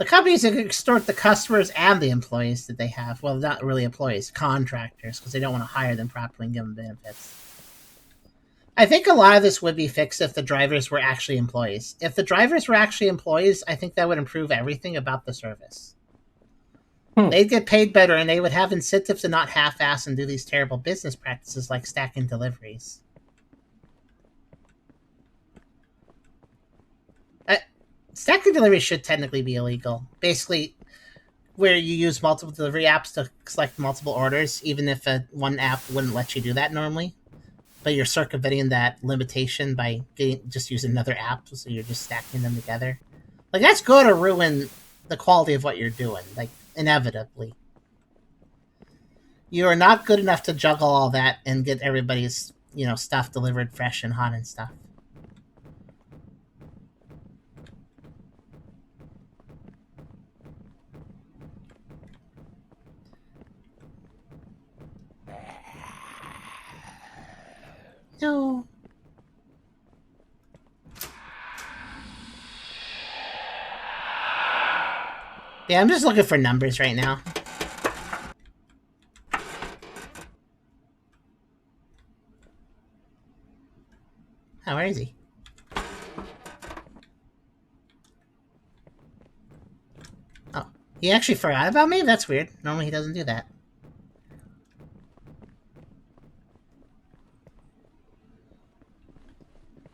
companies that extort the customers and the employees that they have. Well, not really employees, contractors, because they don't want to hire them properly and give them benefits. I think a lot of this would be fixed if the drivers were actually employees. If the drivers were actually employees, I think that would improve everything about the service. They'd get paid better, and they would have incentives to not half-ass and do these terrible business practices like stacking deliveries. Stacking deliveries should technically be illegal. Basically, where you use multiple delivery apps to select multiple orders, even if one app wouldn't let you do that normally. But you're circumventing that limitation by just using another app, so you're just stacking them together. Like, that's going to ruin the quality of what you're doing, like, inevitably. You are not good enough to juggle all that and get everybody's stuff delivered fresh and hot and stuff. No. Yeah, I'm just looking for numbers right now. Oh, where is he? Oh, he actually forgot about me? That's weird. Normally he doesn't do that.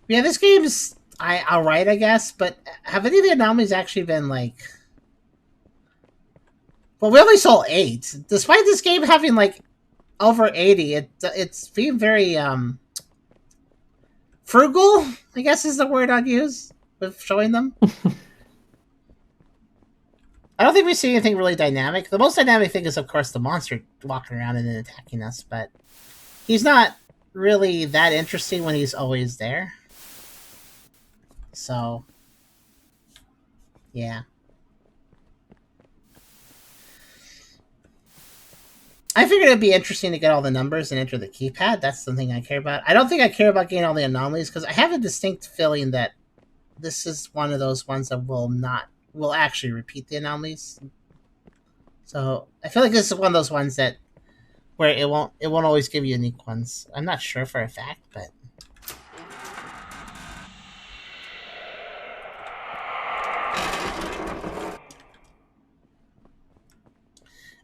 Yeah, this game's alright, I guess, but have any of the anomalies actually been, like... Well, we only sold 8. Despite this game having, like, over 80, it's being very, frugal, I guess is the word I'd use with showing them. I don't think we see anything really dynamic. The most dynamic thing is, of course, the monster walking around and then attacking us, but he's not really that interesting when he's always there. So, yeah. I figured it'd be interesting to get all the numbers and enter the keypad. That's something I care about. I don't think I care about getting all the anomalies because I have a distinct feeling that this is one of those ones that will actually repeat the anomalies. So I feel like this is one of those ones that where it won't always give you unique ones. I'm not sure for a fact, but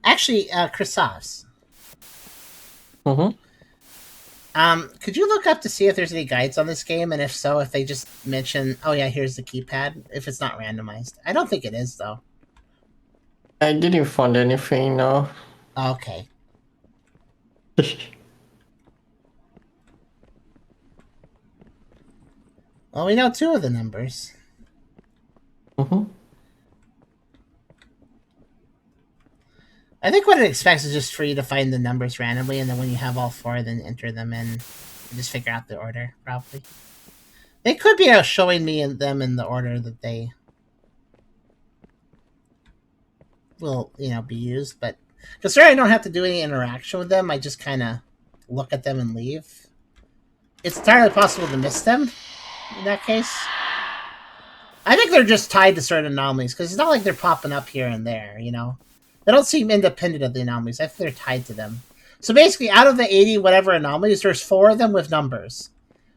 actually, Christophs. Mm-hmm. Could you look up to see if there's any guides on this game, and if so, if they just mention, oh yeah, here's the keypad, if it's not randomized. I don't think it is, though. I didn't find anything, no. Okay. Well, we know 2 of the numbers. Mm-hmm. I think what it expects is just for you to find the numbers randomly, and then when you have all 4, then enter them in and just figure out the order, probably. They could be showing me them in the order that they will, be used, but considering I don't have to do any interaction with them, I just kind of look at them and leave. It's entirely possible to miss them in that case. I think they're just tied to certain anomalies, because it's not like they're popping up here and there, They don't seem independent of the anomalies. I think they're tied to them. So basically, out of the 80 whatever anomalies, there's 4 of them with numbers.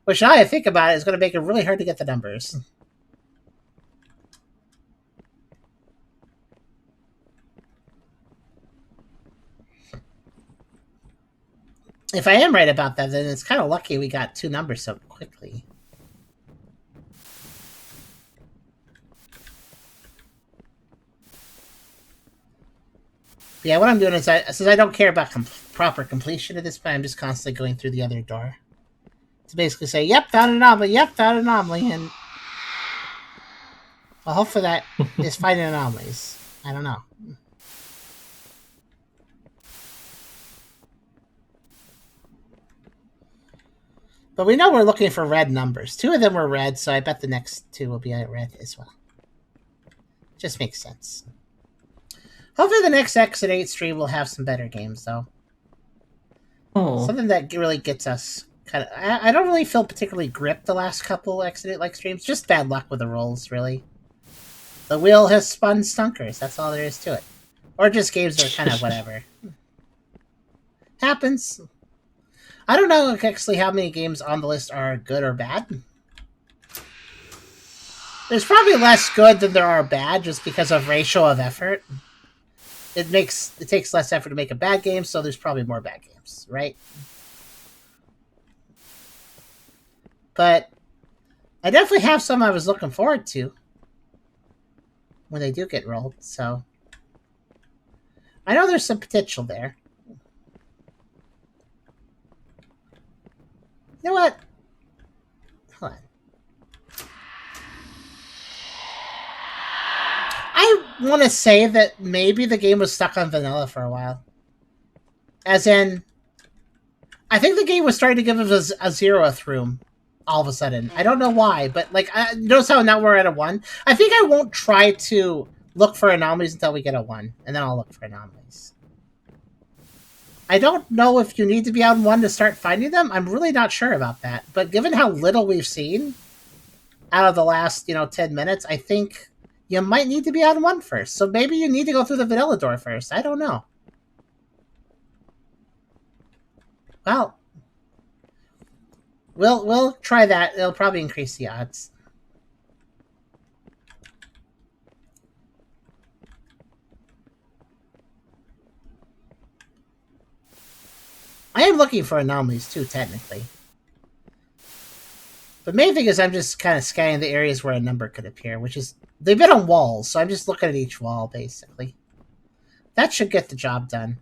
Which, now I think about it, is going to make it really hard to get the numbers. If I am right about that, then it's kind of lucky we got 2 numbers so quickly. Yeah, what I'm doing is, since I don't care about proper completion at this point, I'm just constantly going through the other door. To basically say, yep, found an anomaly, yep, found an anomaly, and... Well, hopefully that is finding anomalies. I don't know. But we know we're looking for red numbers. 2 of them were red, so I bet the next 2 will be red as well. Just makes sense. Hopefully the next Exit 8 stream will have some better games, though. Oh. Something that really gets us kind of... I don't really feel particularly gripped the last couple Exit 8-like streams. Just bad luck with the rolls, really. The wheel has spun stunkers. That's all there is to it. Or just games that are kind of whatever. Happens. I don't know actually how many games on the list are good or bad. There's probably less good than there are bad, just because of ratio of effort. It takes less effort to make a bad game, so there's probably more bad games, right? But I definitely have some I was looking forward to when they do get rolled, so I know there's some potential there. You know what? Hold on. I want to say that maybe the game was stuck on vanilla for a while. As in, I think the game was starting to give us a zeroth room all of a sudden. I don't know why, but like, notice how now we're at a 1? I think I won't try to look for anomalies until we get a 1, and then I'll look for anomalies. I don't know if you need to be on 1 to start finding them. I'm really not sure about that. But given how little we've seen out of the last, 10 minutes, I think you might need to be on 1 first. So maybe you need to go through the vanilla door first. I don't know. Well, we'll try that. It'll probably increase the odds. I am looking for anomalies too, technically. The main thing is I'm just kind of scanning the areas where a number could appear, which is... They've been on walls, so I'm just looking at each wall, basically. That should get the job done.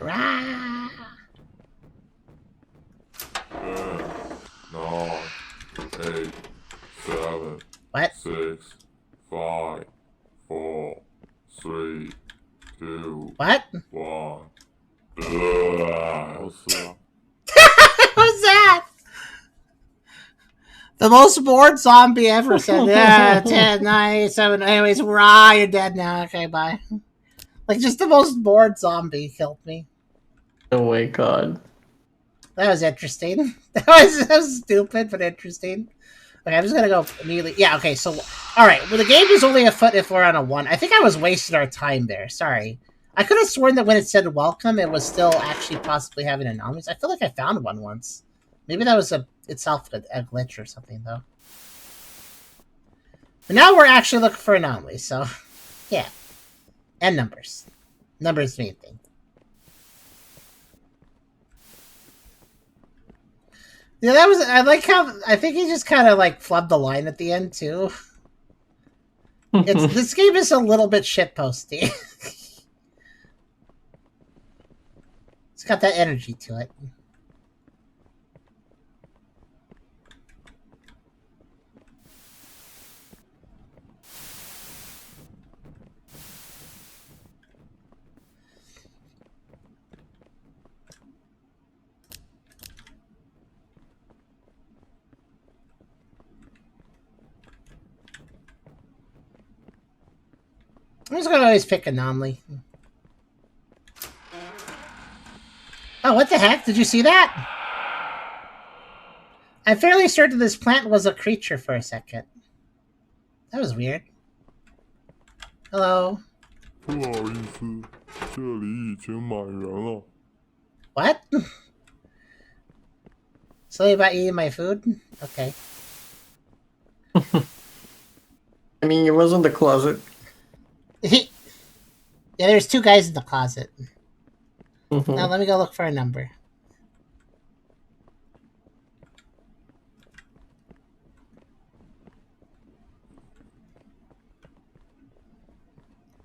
Rah! 10, 9, 8, 7, What? 6, 5, 4, 3, 2, What? 1. What's that? What's that? The most bored zombie ever said, yeah, 10, 9, 8, 7. Anyways, rah, you're dead now. Okay, bye. Like, just the most bored zombie killed me. Oh my god. That was interesting. That was stupid, but interesting. Okay, I'm just gonna go immediately. Yeah, okay, so... Alright, well, the game is only a foot if we're on a 1. I think I was wasting our time there. Sorry. I could have sworn that when it said welcome, it was still actually possibly having anomalies. I feel like I found one once. Maybe that was itself a glitch or something, though. But now we're actually looking for anomalies, so... Yeah. And numbers. Numbers the main thing. Yeah, that was... I like how... I think he just kind of, like, flubbed the line at the end, too. This game is a little bit shitposty. It's got that energy to it. I'm just gonna always pick anomaly. Oh, what the heck? Did you see that? I'm fairly certain this plant was a creature for a second. That was weird. Hello? 不好意思，这里已经满人了。 What? Something about eating my food? Okay. I mean, it was in the closet. Yeah, there's 2 guys in the closet. Mhm. Now let me go look for a number.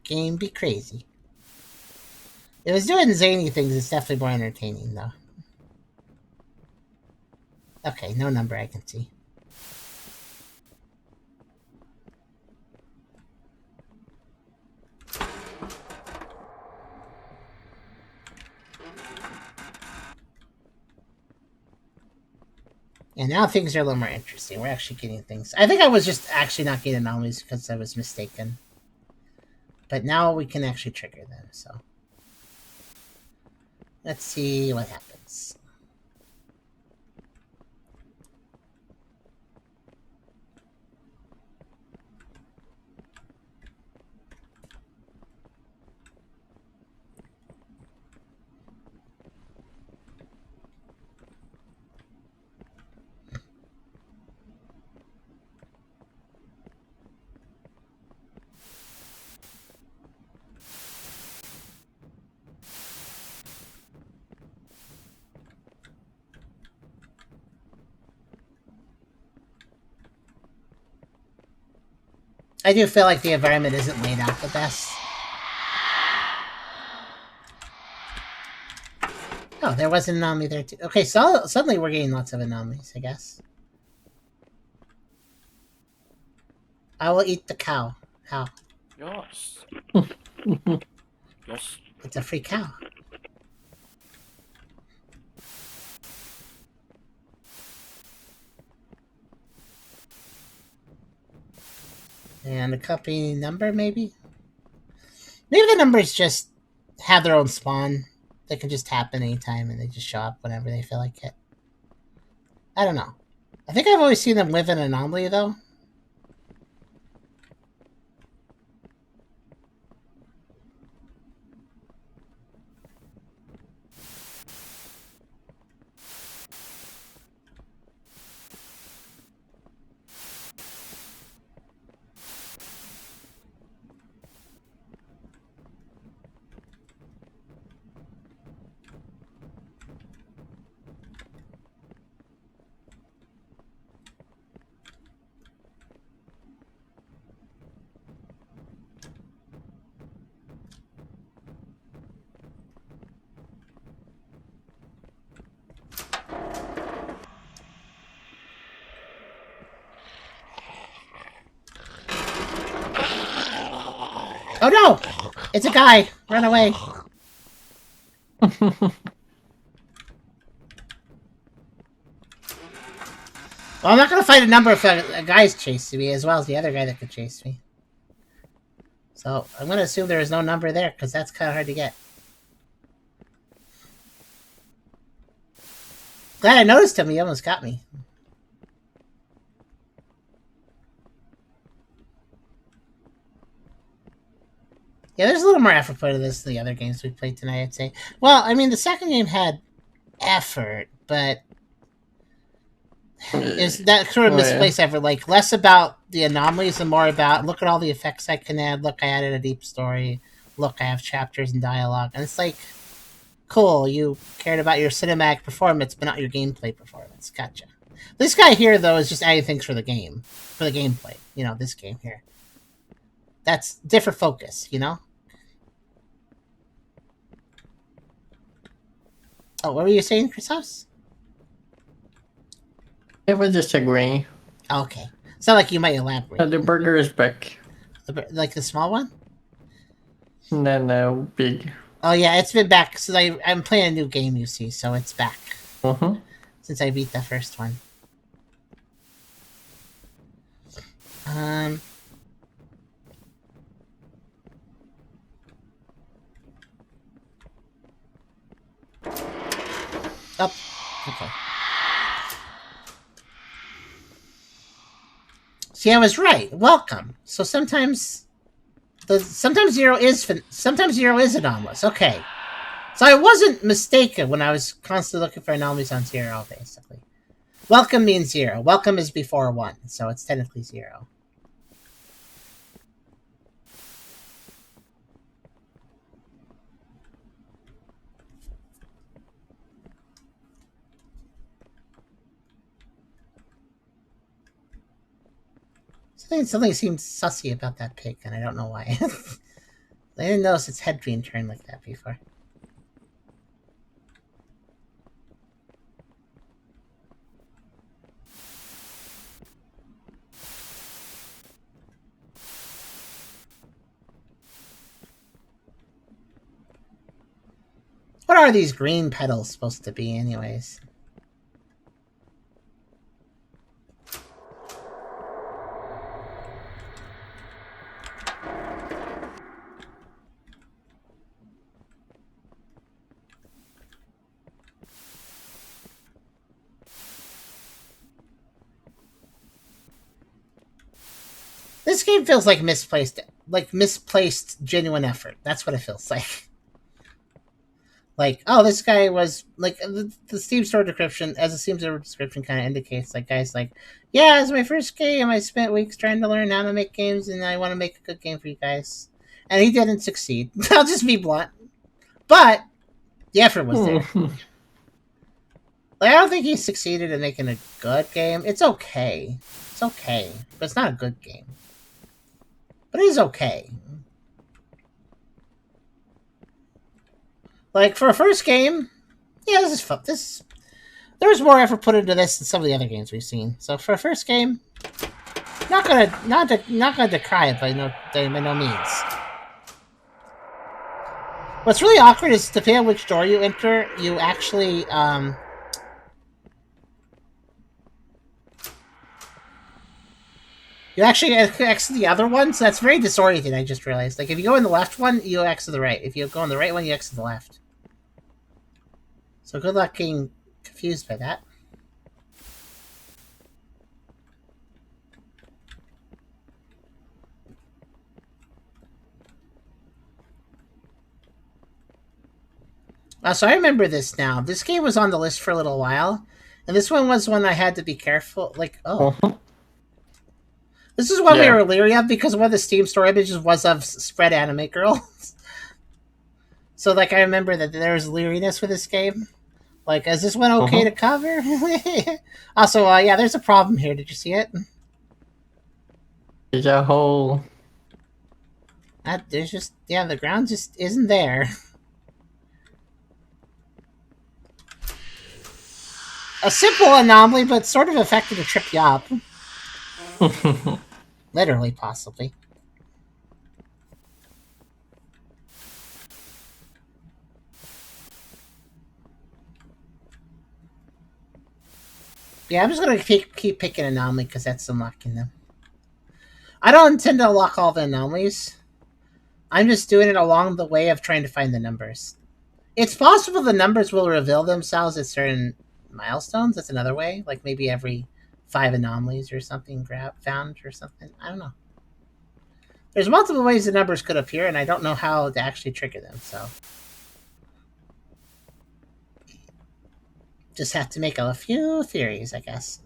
Game be crazy. If it was doing zany things, it's definitely more entertaining, though. Okay, no number I can see. And now things are a little more interesting. We're actually getting things. I think I was just actually not getting anomalies because I was mistaken. But now we can actually trigger them, so. Let's see what happens. I do feel like the environment isn't laid out the best. Oh, there was an anomaly there too. Okay, so suddenly we're getting lots of anomalies, I guess. I will eat the cow. How? Yes. Yes. It's a free cow. And a company number, maybe? Maybe the numbers just have their own spawn. They can just happen anytime and they just show up whenever they feel like it. I don't know. I think I've always seen them live in Anomaly, though. Oh no! It's a guy! Run away! Well, I'm not gonna fight a number if a guy's chasing me as well as the other guy that could chase me. So, I'm gonna assume there is no number there, because that's kind of hard to get. Glad I noticed him, he almost got me. Yeah, there's a little more effort put into this than the other games we played tonight, I'd say. Well, I mean, the second game had effort, but is that sort of misplaced effort? Like, less about the anomalies and more about, look at all the effects I can add, look, I added a deep story, look, I have chapters and dialogue. And it's like, cool, you cared about your cinematic performance, but not your gameplay performance. Gotcha. This guy here, though, is just adding things for the game, for the gameplay. You know, this game here. That's different focus, you know? Oh, what were you saying, Chris? It was just agreeing. Okay. It's not like you might elaborate. The burger is back. Like the small one? No, big. Oh yeah, it's been back since I'm playing a new game, you see, so it's back. Since I beat the first one. Oh, okay. See, I was right. Welcome. So sometimes zero is anomalous. Okay. So I wasn't mistaken when I was constantly looking for anomalies on zero, basically. Welcome means zero. Welcome is before 1, so it's technically 0. Something seems sussy about that pig, and I don't know why. I didn't notice its head being turned like that before. What are these green petals supposed to be, anyways? This game feels like misplaced genuine effort. That's what it feels like. Like, oh, this guy was like the Steam store description, as the Steam store description kind of indicates. Like, guys, like, yeah, it's my first game. I spent weeks trying to learn how to make games, and I want to make a good game for you guys. And he didn't succeed. I'll just be blunt. But the effort was there. Like, I don't think he succeeded in making a good game. It's okay. It's okay, but it's not a good game. But it is okay. Like, for a first game, yeah, this is fun. There was more effort put into this than some of the other games we've seen. So for a first game, not gonna decry it by no means. What's really awkward is depending on which door you enter, you actually exit the other one, so that's very disorienting, I just realized. Like, if you go in the left one, you exit the right. If you go in the right one, you exit the left. So good luck getting confused by that. So I remember this now. This game was on the list for a little while, and this one was one I had to be careful. Like, this is one we were leery of because one of the Steam store images was of spread anime girls. So, like, I remember that there was leeriness with this game. Like, is this one okay to cover? Also, yeah, there's a problem here. Did you see it? There's a hole. There's just, yeah, the ground just isn't there. A simple anomaly, but sort of effective to trip you up. Literally, possibly. Yeah, I'm just gonna keep picking anomaly because that's unlocking them. I don't intend to unlock all the anomalies. I'm just doing it along the way of trying to find the numbers. It's possible the numbers will reveal themselves at certain milestones. That's another way. Like maybe every 5 anomalies or something found or something. I don't know. There's multiple ways the numbers could appear, and I don't know how to actually trigger them, so. Just have to make a few theories, I guess.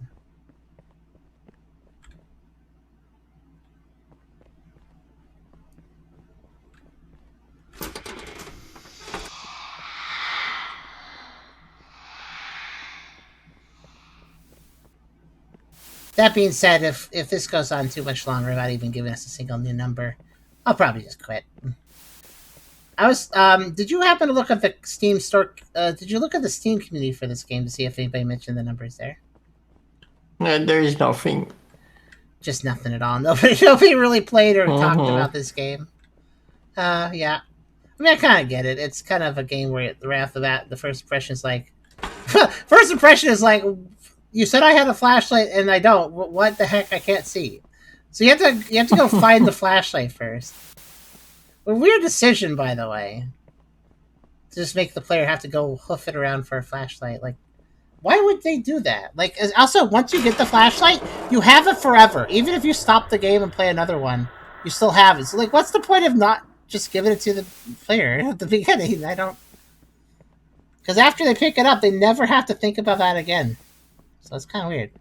That being said, if this goes on too much longer without even giving us a single new number, I'll probably just quit. Did you happen to look at the Steam store? Did you look at the Steam community for this game to see if anybody mentioned the numbers there? There is nothing. Just nothing at all. Nobody really played or talked about this game. Yeah. I mean, I kind of get it. It's kind of a game where right off the bat, the first impression is like... first impression is like, you said I had a flashlight and I don't. What the heck? I can't see. So you have to go find the flashlight first. A weird decision, by the way. To just make the player have to go hoof it around for a flashlight. Like, why would they do that? Like, also, once you get the flashlight, you have it forever. Even if you stop the game and play another one, you still have it. So, like, what's the point of not just giving it to the player at the beginning? I don't... Because after they pick it up, they never have to think about that again. So it's kind of weird.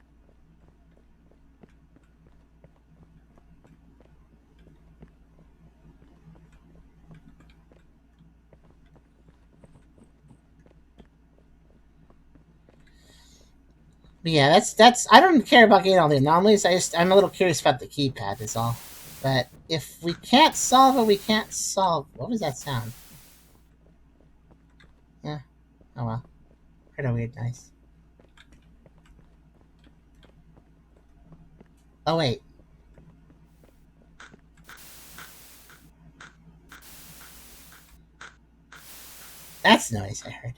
But yeah, that's. I don't care about getting all the anomalies. I'm a little curious about the keypad. Is all. But if we can't solve it, we can't solve. What was that sound? Yeah. Oh well. Heard a weird noise. Oh wait. That's the noise I heard.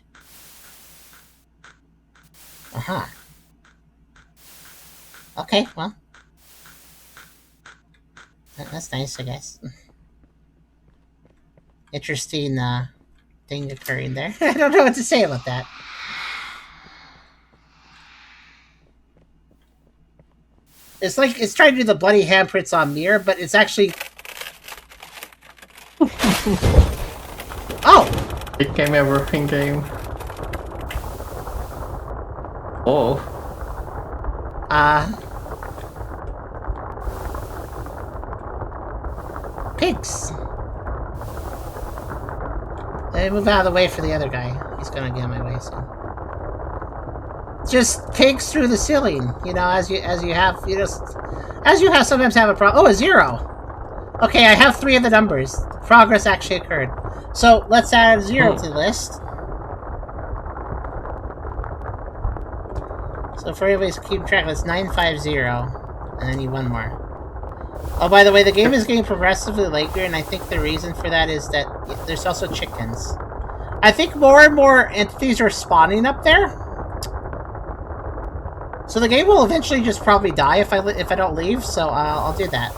Uh-huh. Okay, well. That's nice, I guess. Interesting, thing occurring there. I don't know what to say about that. It's like, it's trying to do the bloody handprints on mirror, but it's actually... Oh! It came everything game. Oh. Pigs! Let me move out of the way for the other guy. He's gonna get in my way soon. Just pigs through the ceiling, you know, as you have, sometimes have a problem. Oh, a 0! Okay, I have 3 of the numbers. Progress actually occurred. So, let's add a 0 to the list. So for everybody's keeping track, it's 950, and I need 1 more. Oh, by the way, the game is getting progressively later, and I think the reason for that is that there's also chickens. I think more and more entities are spawning up there. So the game will eventually just probably die if I don't leave, so I'll do that.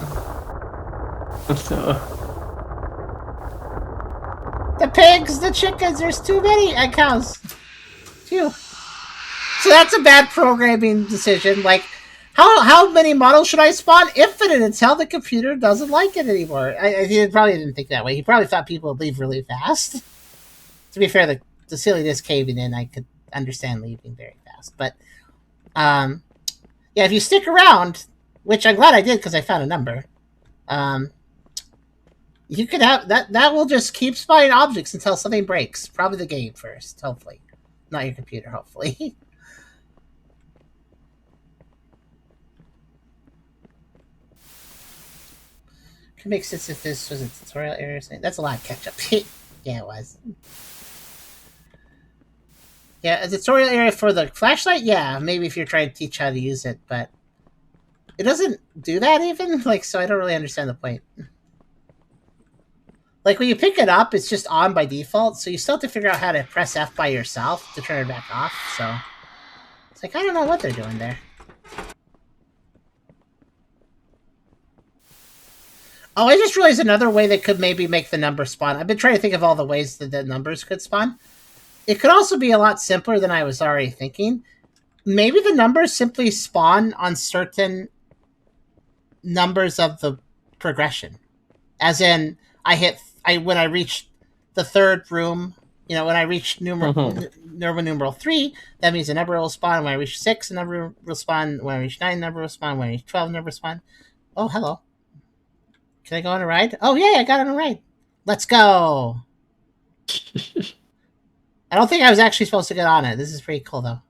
The pigs, the chickens, there's too many, and cows. Phew. So that's a bad programming decision. Like, how many models should I spawn? Infinite until the computer doesn't like it anymore. He probably didn't think that way. He probably thought people would leave really fast. To be fair, the silliness caving in, I could understand leaving very fast. But, yeah, if you stick around, which I'm glad I did because I found a number, you could have that will just keep spawning objects until something breaks. Probably the game first, hopefully. Not your computer, hopefully. Could make sense if this was a tutorial area or something. That's a lot of catch up. Yeah, it was. Yeah, a tutorial area for the flashlight? Yeah, maybe if you're trying to teach how to use it, but it doesn't do that even? Like, so I don't really understand the point. Like, when you pick it up, it's just on by default, so you still have to figure out how to press F by yourself to turn it back off, so... It's like, I don't know what they're doing there. Oh, I just realized another way they could maybe make the number spawn. I've been trying to think of all the ways that the numbers could spawn. It could also be a lot simpler than I was already thinking. Maybe the numbers simply spawn on certain numbers of the progression. As in, when I reach the third room, you know, when I reach numeral 3, that means a number will spawn. When I reach 6, a number will spawn. When I reach 9, a number will spawn. When I reach 12, a number will spawn. Oh, hello. Can I go on a ride? Oh, yeah, I got on a ride. Let's go. I don't think I was actually supposed to get on it. This is pretty cool, though.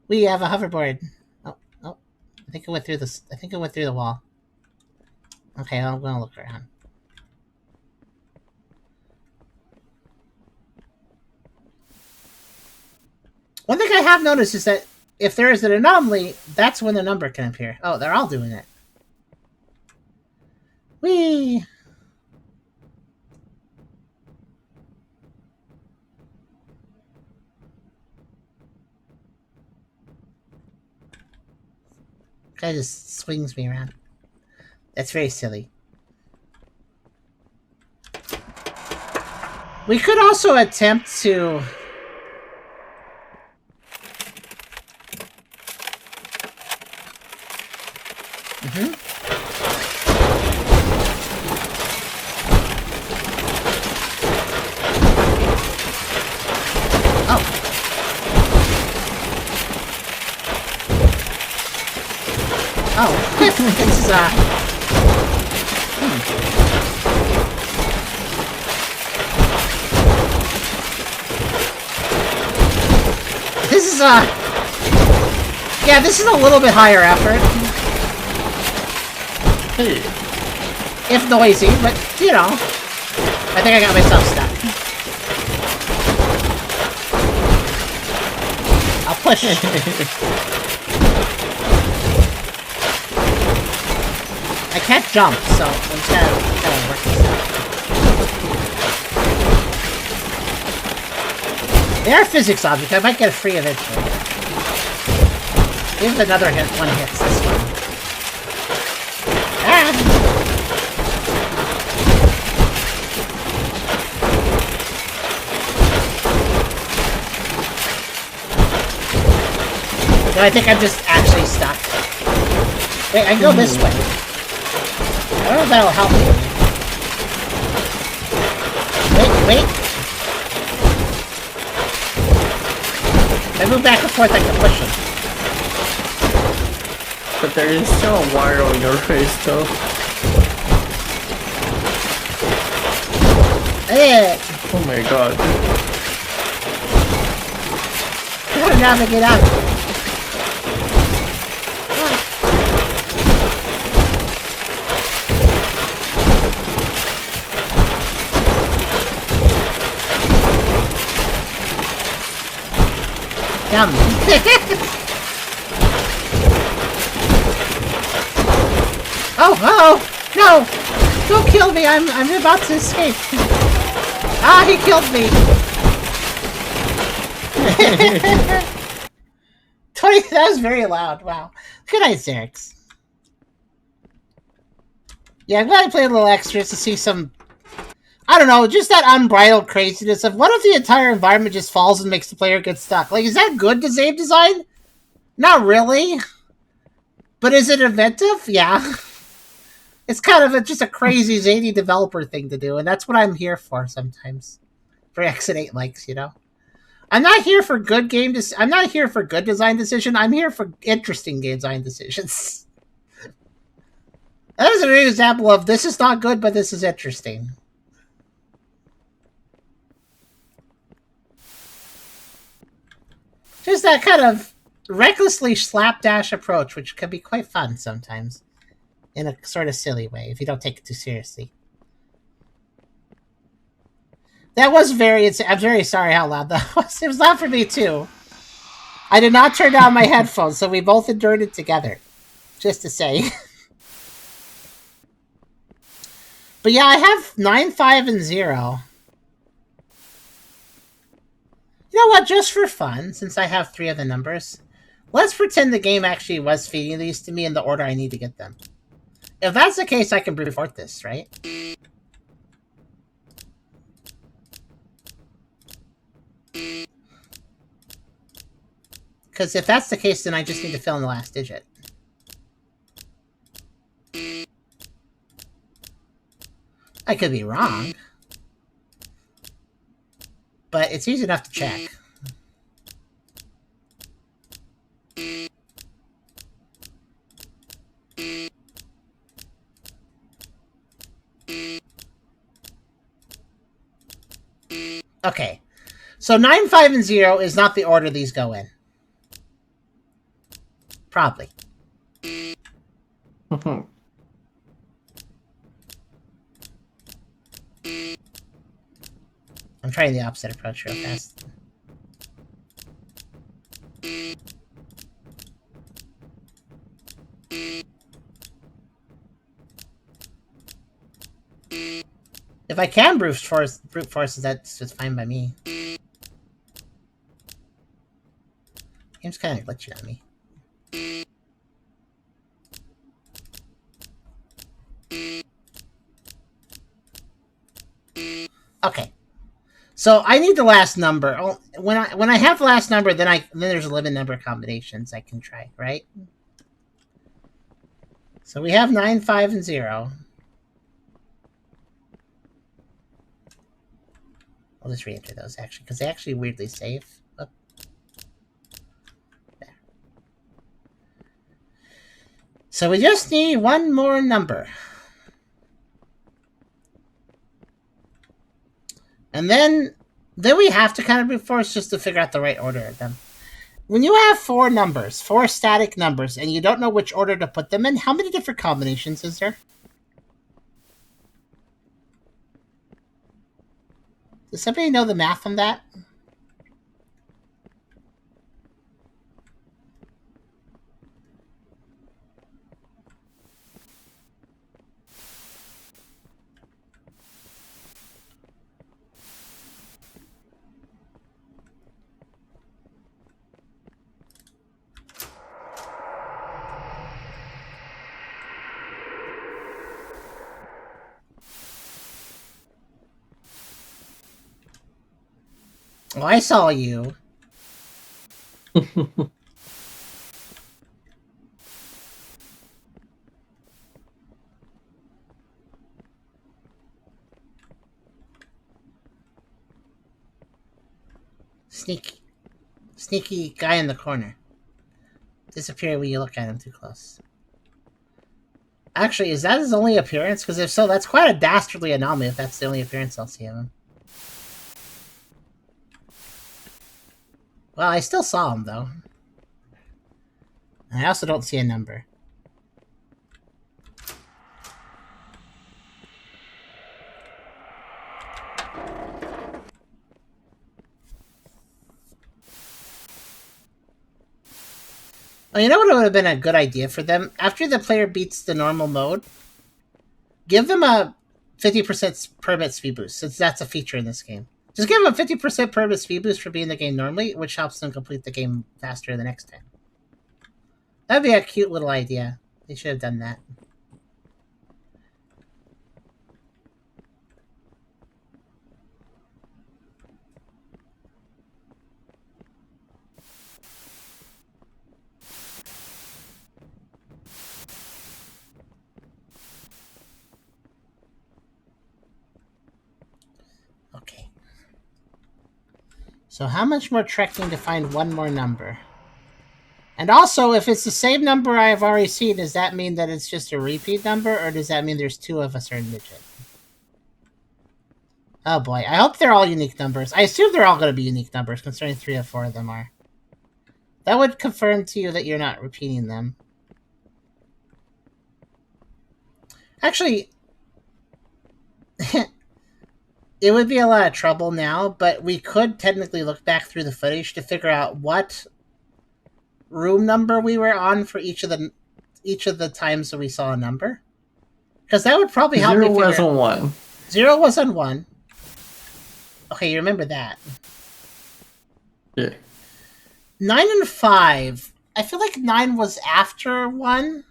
We have a hoverboard. Oh. I think it went through this. I think it went through the wall. Okay, I'm going to look around. One thing I have noticed is that if there is an anomaly, that's when the number can appear. Oh, they're all doing it. Whee! Guy just swings me around. That's very silly. We could also attempt to... Oh, this is This is yeah, this is a little bit higher effort. If noisy, but you know, I think I got myself stuck. I'll push it. I can't jump, so I'm just gotta work this out. They are physics objects. I might get a free eventually. If another one hits this one. Ah! No, I think I'm just actually stuck. Wait, I can go this way. I don't know if that'll help me. Wait. If I move back and forth, I can push him. But there is still a wire on your face, though. Oh my god. How to navigate out of it? Oh, no! Don't kill me! I'm about to escape. Ah, he killed me. 20. That was very loud. Wow. Good night, Xerix. Yeah, I'm glad I played a little extra to see some. I don't know, just that unbridled craziness of what if the entire environment just falls and makes the player get stuck? Like, is that good game design? Not really. But is it inventive? Yeah. It's kind of just a crazy, zany developer thing to do, and that's what I'm here for sometimes. For Exit 8 likes, you know? I'm not here for good I'm not here for good design decision. I'm here for interesting game design decisions. That is a great example of this is not good, but this is interesting. Just that kind of recklessly slapdash approach, which can be quite fun sometimes. In a sort of silly way, if you don't take it too seriously. That was I'm very sorry how loud that was. It was loud for me, too. I did not turn down my headphones, so we both endured it together. Just to say. But yeah, I have 9, 5, and 0. You know what? Just for fun, since I have 3 of the numbers, let's pretend the game actually was feeding these to me in the order I need to get them. If that's the case, I can brute force this, right? Because if that's the case, then I just need to fill in the last digit. I could be wrong. But it's easy enough to check. Okay. So 9, 5, and 0 is not the order these go in. Probably. I'm trying the opposite approach real fast. If I can brute force, that's just fine by me. Game's kind of glitching on me. Okay. So I need the last number. Oh, when I have the last number, then there's 11 number combinations I can try, right? So we have 9, 5, and 0. I'll just re-enter those actually, because they actually weirdly save. Oh. There. So we just need one more number. And then we have to kind of brute force just to figure out the right order of them. When you have 4 numbers, 4 static numbers, and you don't know which order to put them in, how many different combinations is there? Does somebody know the math on that? Oh, I saw you. Sneaky guy in the corner. Disappear when you look at him too close. Actually, is that his only appearance? Because if so, that's quite a dastardly anomaly if that's the only appearance I'll see of him. Well, I still saw him, though. I also don't see a number. Oh, you know what would have been a good idea for them? After the player beats the normal mode, give them a 50% permit speed boost, since that's a feature in this game. Just give them a 50% permit speed boost for being the game normally, which helps them complete the game faster the next time. That'd be a cute little idea. They should have done that. Okay. So how much more trekking to find one more number? And also, if it's the same number I have already seen, does that mean that it's just a repeat number, or does that mean there's two of a certain digit? Oh boy, I hope they're all unique numbers. I assume they're all going to be unique numbers, considering 3 or 4 of them are. That would confirm to you that you're not repeating them. Actually, it would be a lot of trouble now, but we could technically look back through the footage to figure out what room number we were on for each of the times that we saw a number. Because that would probably help me figure was on 1. 0 was on 1. Okay, you remember that. Yeah. 9 and 5. I feel like 9 was after 1.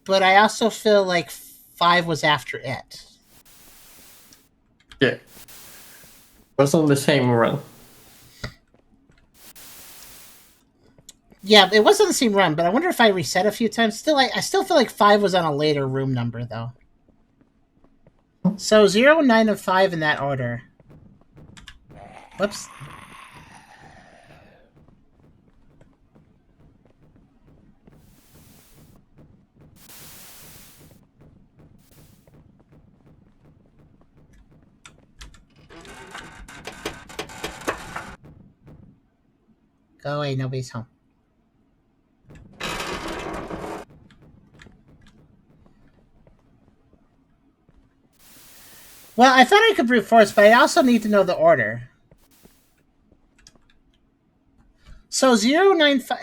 But I also feel like 5 was after it. Yeah. Was on the same run. Yeah, it was on the same run, but I wonder if I reset a few times. I still feel like 5 was on a later room number, though. So 0, 9, and 5 in that order. Whoops. Go away, nobody's home. Well, I thought I could brute force, but I also need to know the order. So 0, 9, 5...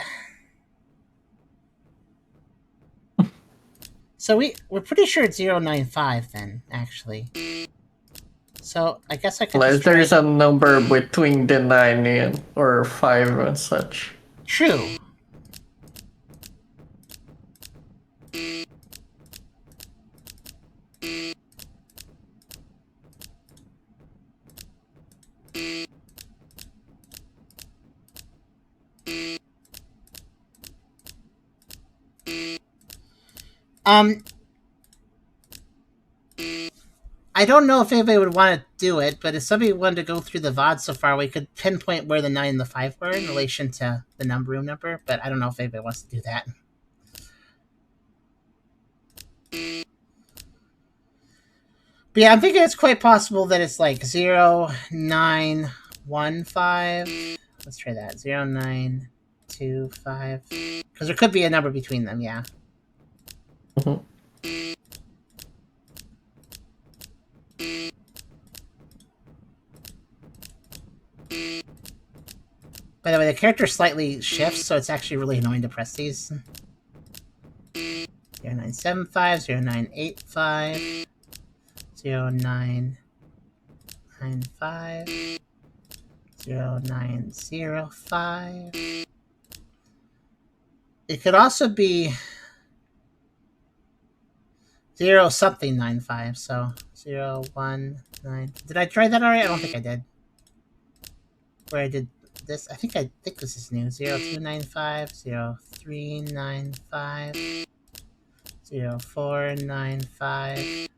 So we're pretty sure it's 0, 9, 5 then, actually. So I guess I could Unless there's a number between the 9 and or 5 and such. True. I don't know if anybody would want to do it, but if somebody wanted to go through the VOD so far, we could pinpoint where the 9 and the 5 were in relation to the room number, but I don't know if anybody wants to do that. But yeah, I'm thinking it's quite possible that it's like 0, 9, 1, 5. Let's try that. 0, 9, 2, 5. Because there could be a number between them, yeah. Mm-hmm. By the way, the character slightly shifts, so it's actually really annoying to press these. 0975, 0985, 0995, 0905. It could also be 0 something 95, so 019. Did I try that already? I don't think I did. Where I did this, I think this is new. 0295, 0395, 0495,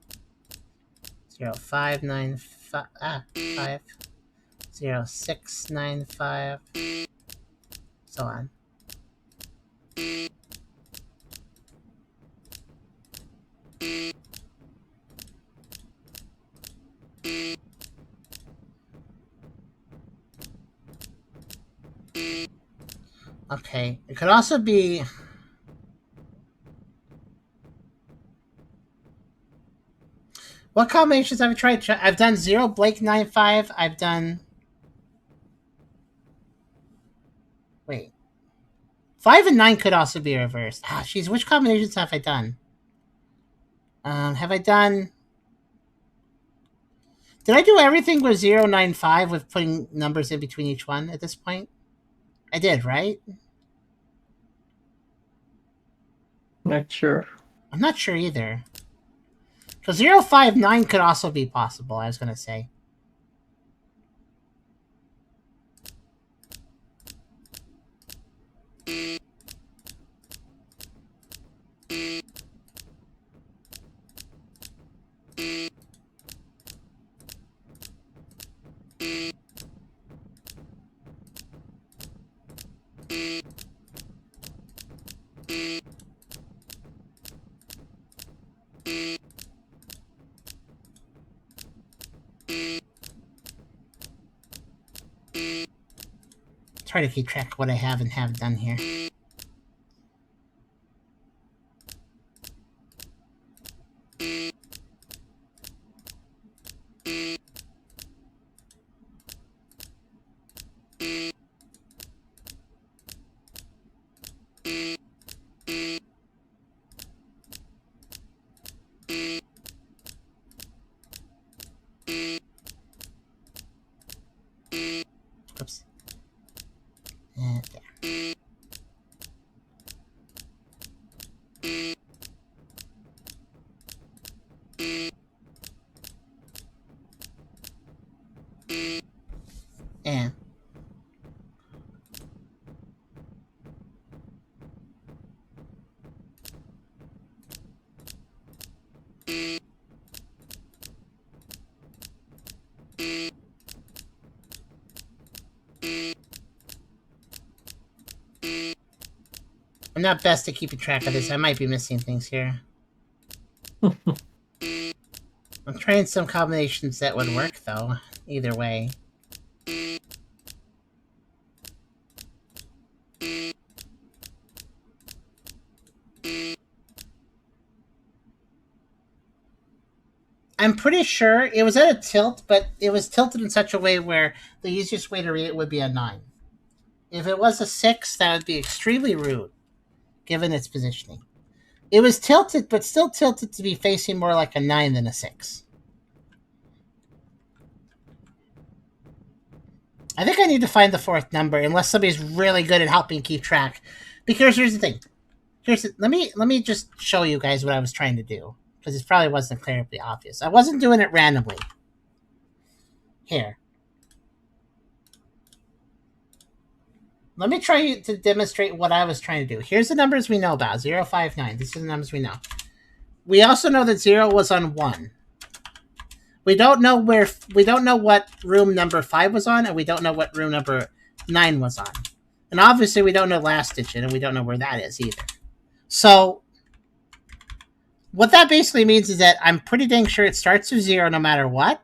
0595, 5, 0695, so on. Okay, it could also be... What combinations have I tried? I've done 0, Blake 95. I've done... Wait. 5 and 9 could also be reversed. Ah, jeez, which combinations have I done? Have I done... Did I do everything with 0, 9, 5 with putting numbers in between each one at this point? I did, right? Not sure. I'm not sure either. Because 0, 5, 9 could also be possible, I was going to say. Try to keep track of what I have and have done here. Oops. And there. And I'm not best at keeping track of this. I might be missing things here. I'm trying some combinations that would work, though. Either way. I'm pretty sure it was at a tilt, but it was tilted in such a way where the easiest way to read it would be a 9. If it was a 6, that would be extremely rude, given its positioning. It was tilted, but still tilted to be facing more like a 9 than a 6. I think I need to find the 4th number, unless somebody's really good at helping keep track. Because here's the thing. Let me just show you guys what I was trying to do, because it probably wasn't clearly obvious. I wasn't doing it randomly. Here. Let me try to demonstrate what I was trying to do. Here's the numbers we know about. 0, 5, 9. These are the numbers we know. We also know that 0 was on 1. We don't know what room number 5 was on, and we don't know what room number 9 was on. And obviously we don't know last digit, and we don't know where that is either. So what that basically means is that I'm pretty dang sure it starts with 0 no matter what.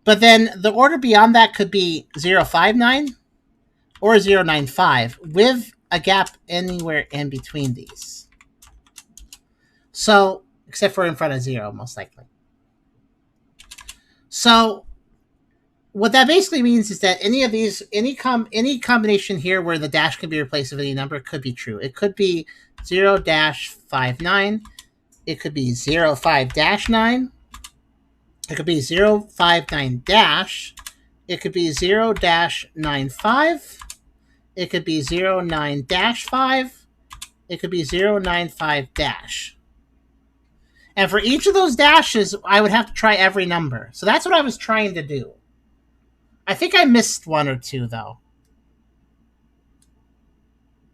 But then the order beyond that could be 059 or 095 with a gap anywhere in between these. So, except for in front of 0, most likely. So, what that basically means is that any of these, any combination here where the dash can be replaced with any number could be true. It could be 0-59. It could be 05-9. It could be 059-. It could be 0-95. It could be 09-5. It could be 095-. And for each of those dashes, I would have to try every number. So that's what I was trying to do. I think I missed one or two, though.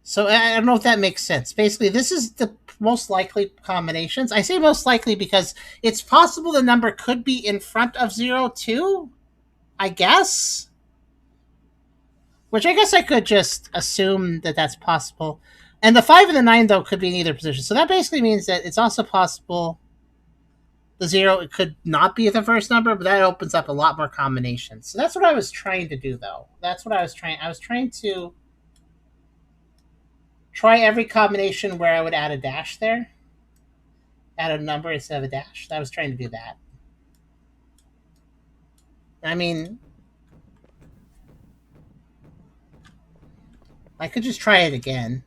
So I don't know if that makes sense. Basically, this is the most likely combinations. I say most likely because it's possible the number could be in front of 0, too, I guess. Which I guess I could just assume that that's possible. And the 5 and the 9, though, could be in either position. So that basically means that it's also possible the 0, it could not be the first number, but that opens up a lot more combinations. So that's what I was trying to do, though. That's what I was trying. I was trying to try every combination where I would add a dash there. Add a number instead of a dash. I was trying to do that. I mean, I could just try it again.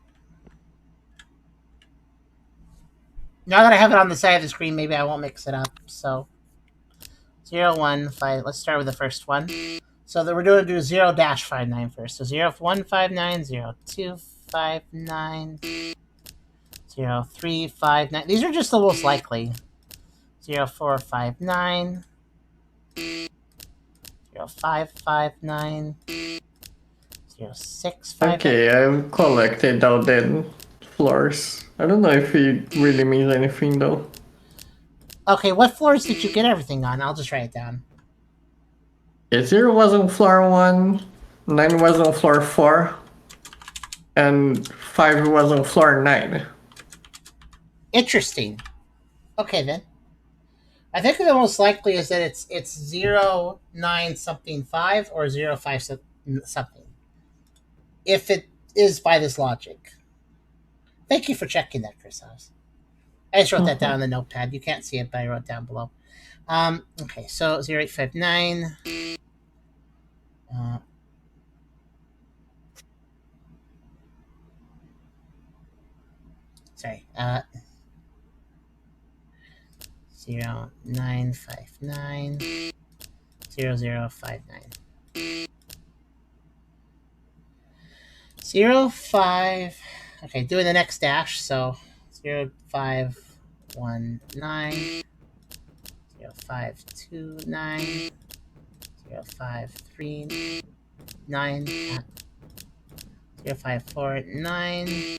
Now that I have it on the side of the screen, maybe I won't mix it up. So 0, 1, 5. Let's start with the first one. So we're going to do 0-59 first. So 0-159, 0-259, 0-359. These are just the most likely. 0-459, 0-559, 0-659. Okay, I've collected all the floors. I don't know if it really means anything though. Okay, what floors did you get everything on? I'll just write it down. Yeah, 0 was on floor 1, 9 was on floor 4, and 5 was on floor 9. Interesting. Okay then. I think the most likely is that it's 0-9 something 5 or 0-5 something. If it is by this logic. Thank you for checking that, Chris House. I just wrote that down in the notepad. You can't see it, but I wrote it down below. Okay, so 0-859. Sorry. 0-959. 0-0-5-9. 0-5. Okay, doing the next dash. So 0-5-1-9. 0-5-2-9. 0-5-3-9. 0-5-4-9.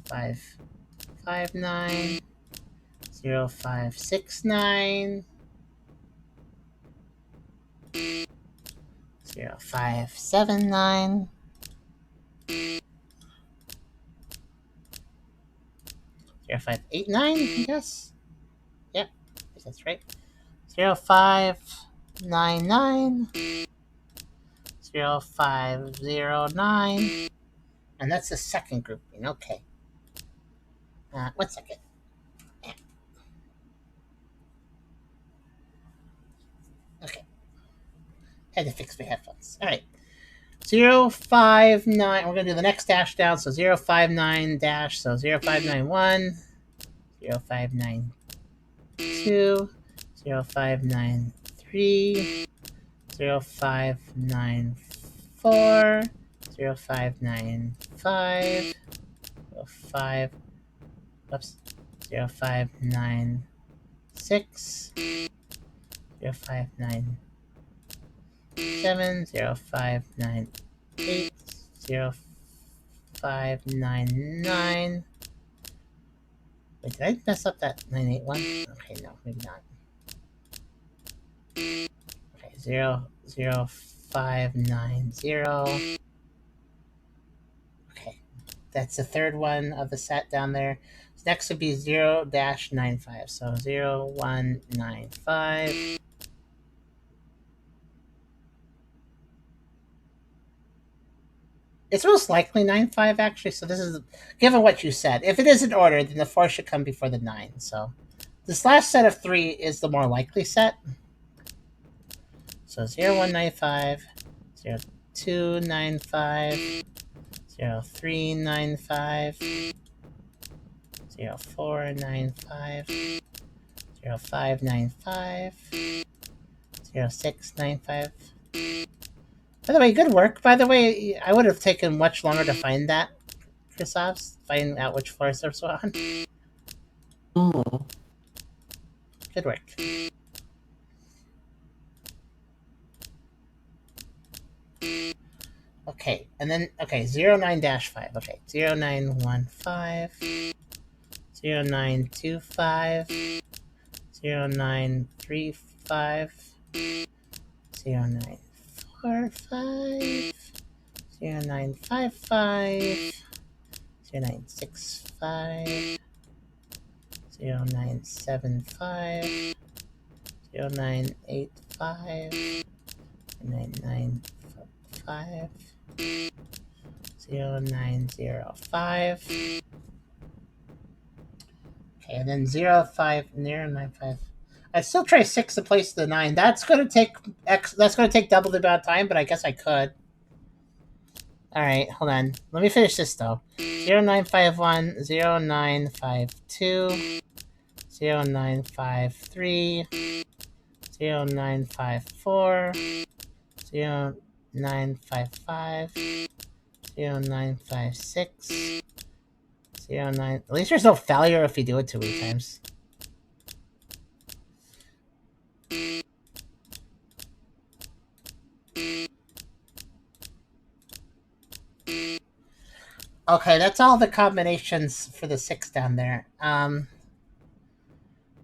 0-5-5-9. 0-5-6-9. 0-5-7-9. 0-5-8-9, I guess. Yep, I guess that's right. 0-5-9-9. 0-5-0-9. And that's the second grouping. Okay. 1 second. Okay. Had to fix my headphones. All right. 0-5-9. We're going to do the next dash down. So 0-5-9 dash. So 0-5-9-1. 0-5-9-2. 0-5-9-3. 0-5-9-4. 0-5-9-5. 0-5. Oops. 0-5-9-6. 0-5-9-7. 0-5-9-8. 0-5-9-9. Wait, did I mess up that 981? Okay, no, maybe not. Okay, 0-0-5-9-0. Okay, that's the third one of the set down there. So next would be 0-95. So 0-1-9-5. It's most likely 9-5 actually. So this is given what you said. If it is in order, then the 4 should come before the 9. So this last set of 3 is the more likely set. So 0-1-9-5, 0-2-9-5, 0-3-9-5, 0-4-9-5, 0-5-9-5, 0-6-9-5. By the way, good work. By the way, I would have taken much longer to find that, Christophs, finding out which floors they're on. Oh. Good work. Okay, and then, okay, 0-9-5. Okay, 0-9-1-5, 0-9-2-5, 0-9-3-5, 0-9-4-5, 0-9-5-5, 0-9-6-5, 0-9-7-5, 0-9-8-5, 0-9-9-5, 0-9-0-5. Okay, and then 0-5-0-9-5. I'd still try 6 to place the 9. That's gonna take double the amount of time, but I guess I could. Alright, hold on. Let me finish this though. 0951, 0952, 0953, 0954, 0955, 0956, 09. At least there's no failure if you do it too many times. Okay, that's all the combinations for the 6 down there.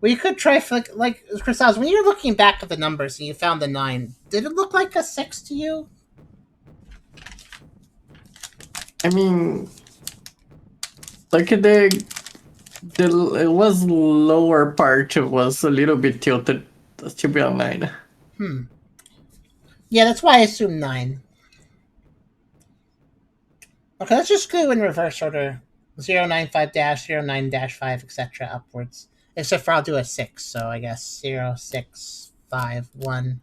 We could try for like Chris, when you're looking back at the numbers and you found the 9, did it look like a 6 to you? I mean, like it was lower part was a little bit tilted to be a 9. Yeah, that's why I assumed 9. Okay, let's just go in reverse order. 095 09 5, etc. upwards. Except for I'll do a 6, so I guess 0651.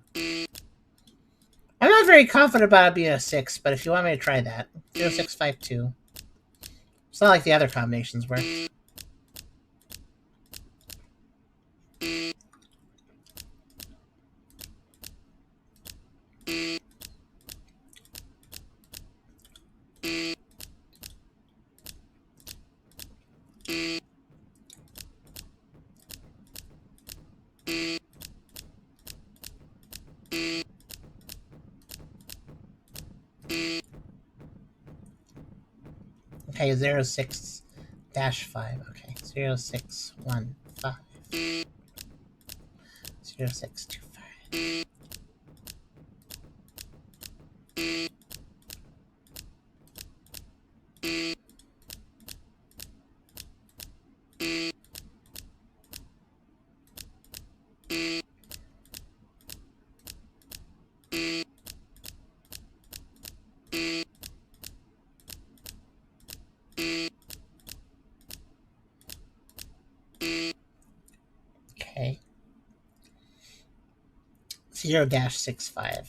I'm not very confident about it being a 6, but if you want me to try that. 0652. It's not like the other combinations were. Okay, 06 5. Okay, 0615. 0625. Okay. 0-65.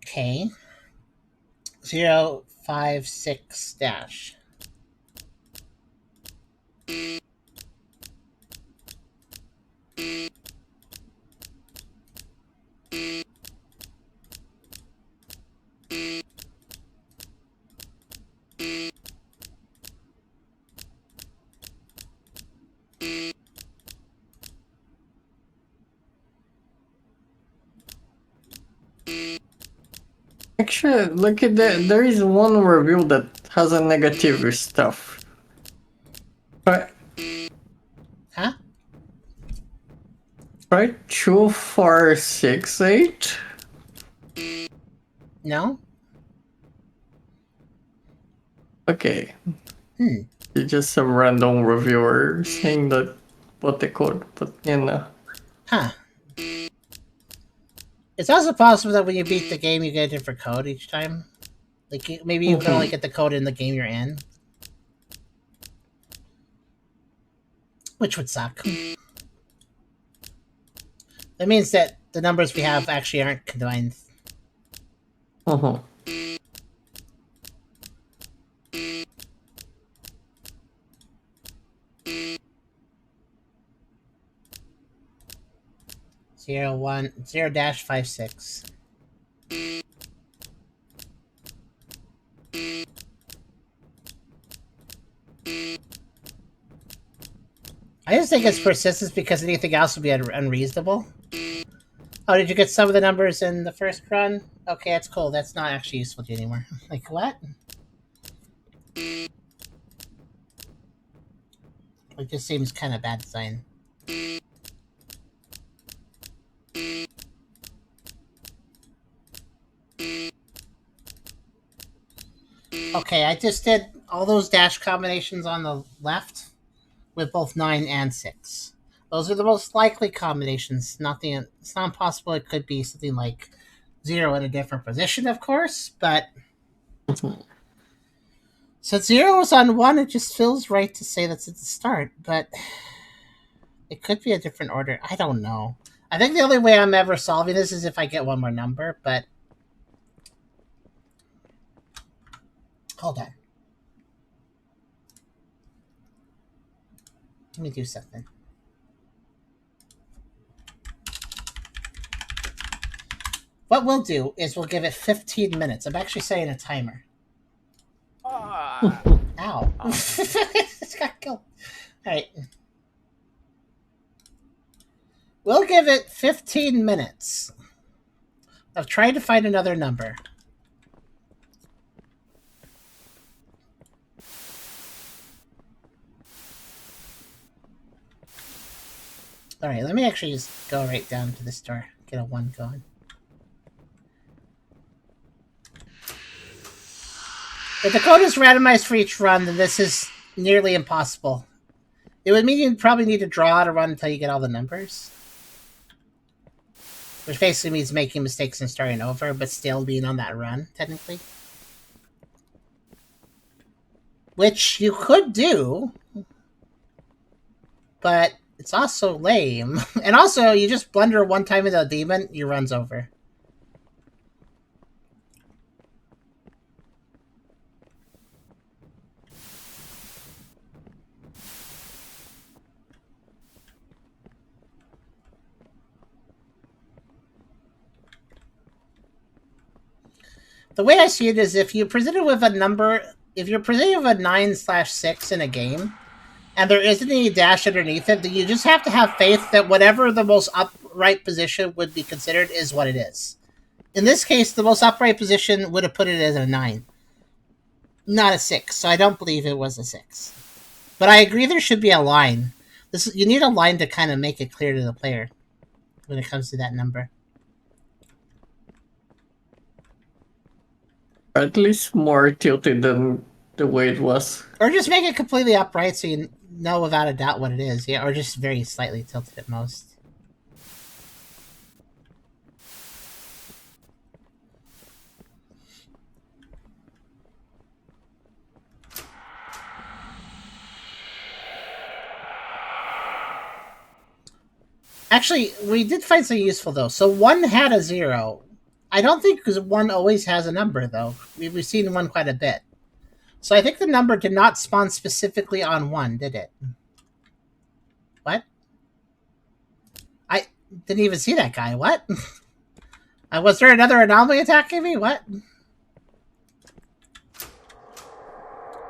Okay. 056 dash. Actually, look at that. There is one review that has a negative stuff. Try, Huh? try 2468. No? Okay. Hmm. It's just some random reviewer saying that what they could, but you know. Huh. It's also possible that when you beat the game, you get a different code each time. Like, maybe you can only get the code in the game you're in. Which would suck. That means that the numbers we have actually aren't combined. Uh-huh. Zero dash 56. I just think it's persistence because anything else would be unreasonable. Oh, did you get some of the numbers in the first run? Okay, that's cool. That's not actually useful to you anymore. Like, what? It just seems kind of bad design. Okay, I just did all those dash combinations on the left with both 9 and 6. Those are the most likely combinations. Nothing. It's not impossible. It could be something like 0 in a different position, of course, but since 0 was on 1, it just feels right to say that's at the start, but it could be a different order. I don't know. I think the only way I'm ever solving this is if I get one more number, but... Hold on. Let me do something. What we'll do is we'll give it 15 minutes. I'm actually setting a timer. Ow. It's got killed. Alright. We'll give it 15 minutes of trying to find another number. Alright, let me actually just go right down to the store. Get a 1 going. If the code is randomized for each run, then this is nearly impossible. It would mean you'd probably need to draw out a run until you get all the numbers. Which basically means making mistakes and starting over, but still being on that run, technically. Which you could do, but it's also lame. And also, you just blunder one time into a demon, your run's over. The way I see it is if you're presented with a number, if you're presented with a 9/6 in a game, and there isn't any dash underneath it, then you just have to have faith that whatever the most upright position would be considered is what it is. In this case, the most upright position would have put it as a 9, not a 6, so I don't believe it was a 6. But I agree there should be a line. You need a line to kind of make it clear to the player when it comes to that number. At least more tilted than the way it was. Or just make it completely upright so you know without a doubt what it is. Yeah, or just very slightly tilted at most. Actually, we did find something useful, though. So 1 had a 0. I don't think because 1 always has a number, though. We've seen 1 quite a bit. So I think the number did not spawn specifically on 1, did it? What? I didn't even see that guy. What? Was there another anomaly attacking me? What?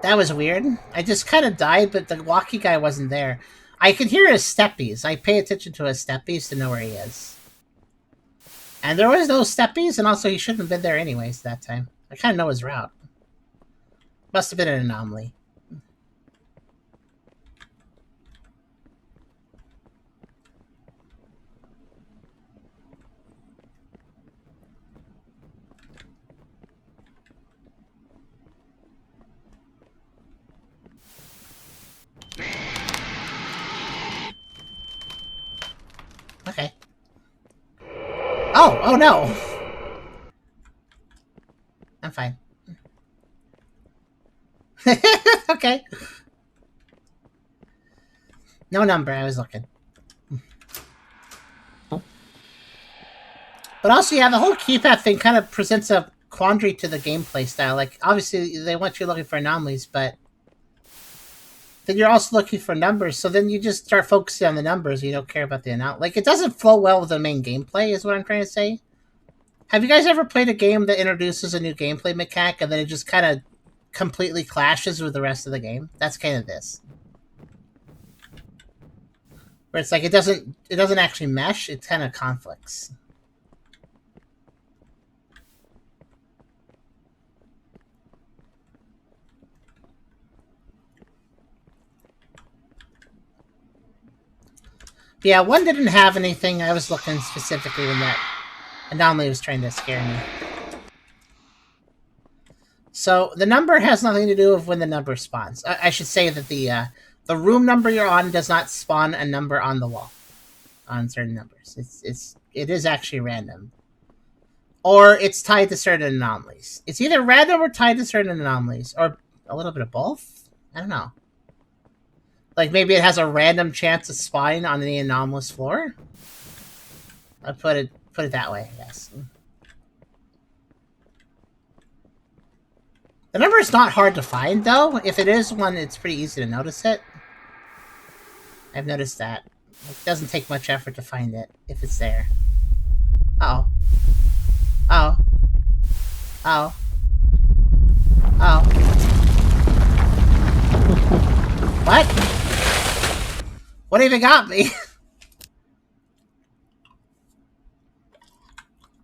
That was weird. I just kind of died, but the walkie guy wasn't there. I could hear his steppies. I pay attention to his steppies to know where he is. And there was no steppies, and also he shouldn't have been there anyways that time. I kind of know his route. Must have been an anomaly. Okay. Oh no! I'm fine. Okay. No number, I was looking. But also, yeah, the whole keypad thing kind of presents a quandary to the gameplay style. Like, obviously, they want you looking for anomalies, but then you're also looking for numbers, so then you just start focusing on the numbers, you don't care about the amount. Like, it doesn't flow well with the main gameplay, is what I'm trying to say. Have you guys ever played a game that introduces a new gameplay mechanic, and then it just kind of completely clashes with the rest of the game? That's kind of this. Where it's like, it doesn't actually mesh, it kind of conflicts. Yeah, 1 didn't have anything. I was looking specifically when that anomaly was trying to scare me. So the number has nothing to do with when the number spawns. I should say that the room number you're on does not spawn a number on the wall on certain numbers. It is actually random. Or it's tied to certain anomalies. It's either random or tied to certain anomalies, or a little bit of both. I don't know. Like maybe it has a random chance of spawning on the anomalous floor. I put it that way, I guess. The number is not hard to find, though. If it is one, it's pretty easy to notice it. I've noticed that. It doesn't take much effort to find it, if it's there. Uh-oh. Oh. Oh. Oh. What? What even got me?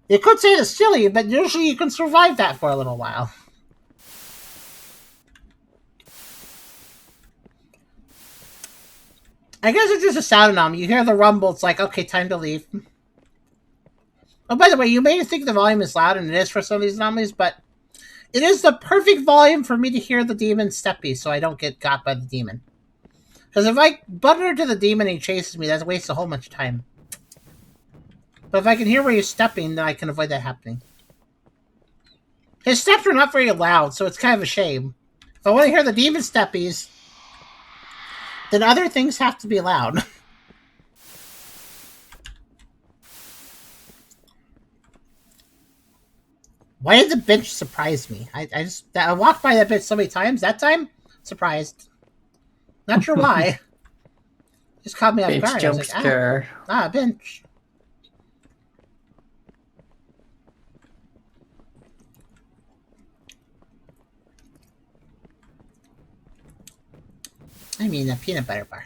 You could say it's silly, but usually you can survive that for a little while. I guess it's just a sound anomaly. You hear the rumble, it's like, okay, time to leave. Oh, by the way, you may think the volume is loud, and it is for some of these anomalies, but it is the perfect volume for me to hear the demon's steppy, so I don't get got by the demon. Because if I butt into the demon and he chases me, that wastes a whole bunch of time. But if I can hear where he's stepping, then I can avoid that happening. His steps are not very loud, so it's kind of a shame. If I want to hear the demon steppies, then other things have to be loud. Why did the bench surprise me? I walked by that bench so many times. That time, surprised. Not sure why. Just caught me off guard. Jump scare. Bench. I mean, a peanut butter bar.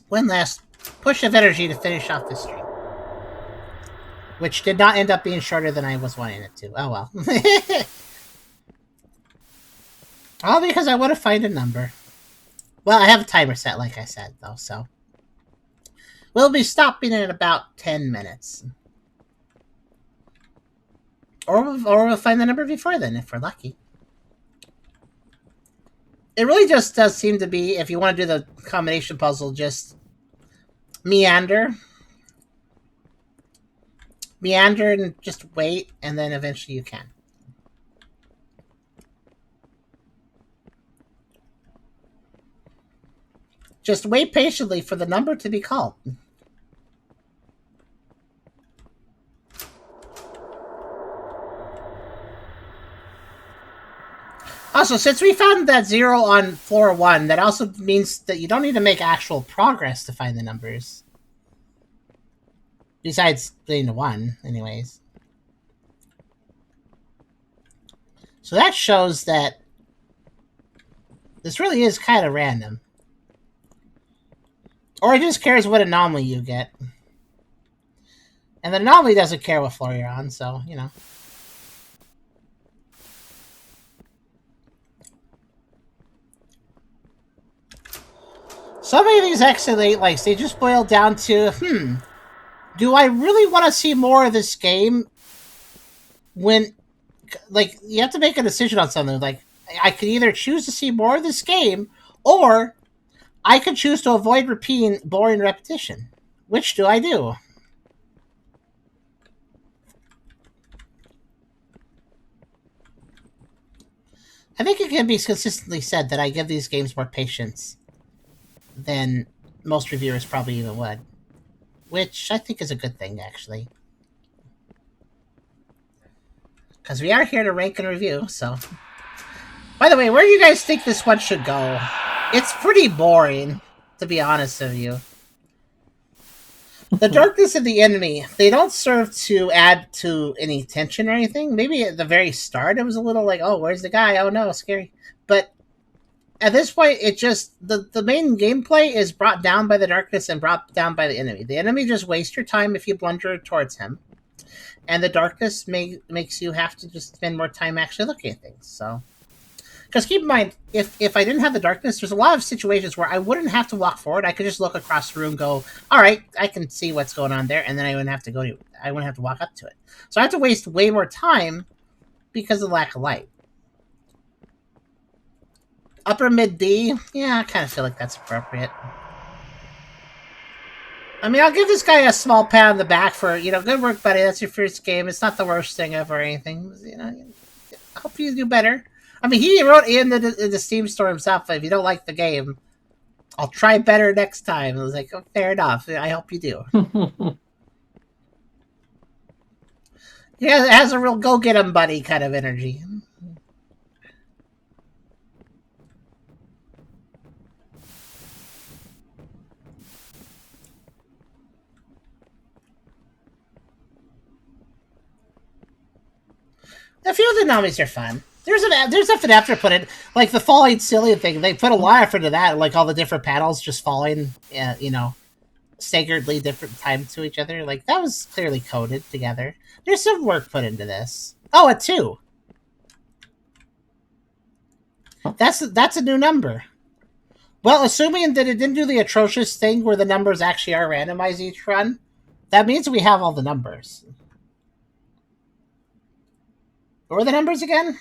One last push of energy to finish off this stream. Which did not end up being shorter than I was wanting it to. Oh well. All because I want to find a number. Well, I have a timer set, like I said, though, so. We'll be stopping in about 10 minutes. Or we'll find the number before then, if we're lucky. It really just does seem to be, if you want to do the combination puzzle, just meander and just wait, and then eventually you can. Just wait patiently for the number to be called. Also, since we found that 0 on floor 1, that also means that you don't need to make actual progress to find the numbers. Besides getting to 1, anyways. So that shows that this really is kind of random. Or it just cares what anomaly you get. And the anomaly doesn't care what floor you're on, so, you know. Some of these actually, like, they just boil down to, do I really want to see more of this game? When, like, you have to make a decision on something. Like, I could either choose to see more of this game, or I could choose to avoid repeating boring repetition. Which do I do? I think it can be consistently said that I give these games more patience than most reviewers probably even would. Which I think is a good thing, actually. Because we are here to rank and review, so. By the way, where do you guys think this one should go? It's pretty boring, to be honest with you. The darkness of the enemy, they don't serve to add to any tension or anything. Maybe at the very start it was a little like, oh, where's the guy? Oh no, scary. But at this point, it just, the main gameplay is brought down by the darkness and brought down by the enemy. The enemy just wastes your time if you blunder towards him. And the darkness makes you have to just spend more time actually looking at things. So Because keep in mind, if I didn't have the darkness, there's a lot of situations where I wouldn't have to walk forward. I could just look across the room, go, all right, I can see what's going on there, and then I wouldn't have to I wouldn't have to walk up to it. So I have to waste way more time because of the lack of light. Upper mid D, yeah, I kind of feel like that's appropriate. I mean, I'll give this guy a small pat on the back for, good work, buddy. That's your first game. It's not the worst thing ever or anything. I hope you do better. I mean, he wrote in the Steam store himself, if you don't like the game, I'll try better next time. I was like, oh, fair enough. I hope you do. Yeah, it has a real go-get-him buddy kind of energy. A few of the anomalies are fun. There's nothing after put it, like the falling Cillian thing. They put a lot of effort into that, like all the different panels just falling, staggeredly different time to each other. Like that was clearly coded together. There's some work put into this. Oh, a 2. That's a new number. Well, assuming that it didn't do the atrocious thing where the numbers actually are randomized each run, that means we have all the numbers. What were the numbers again?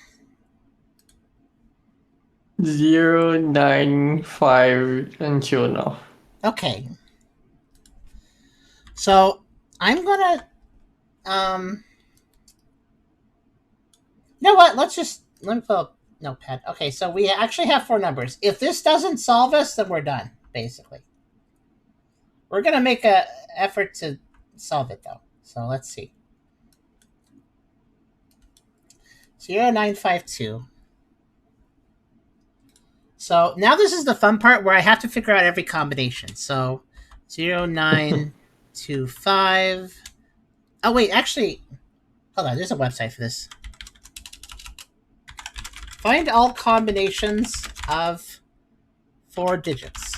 0, 9, 5, and 2 now. Okay. So I'm gonna you know what? Let me pull up notepad. Okay, so we actually have 4 numbers. If this doesn't solve us, then we're done, basically. We're gonna make a effort to solve it though. So let's see. 0952. So now this is the fun part where I have to figure out every combination. So 0925. Oh wait, actually, hold on. There's a website for this. Find all combinations of 4 digits.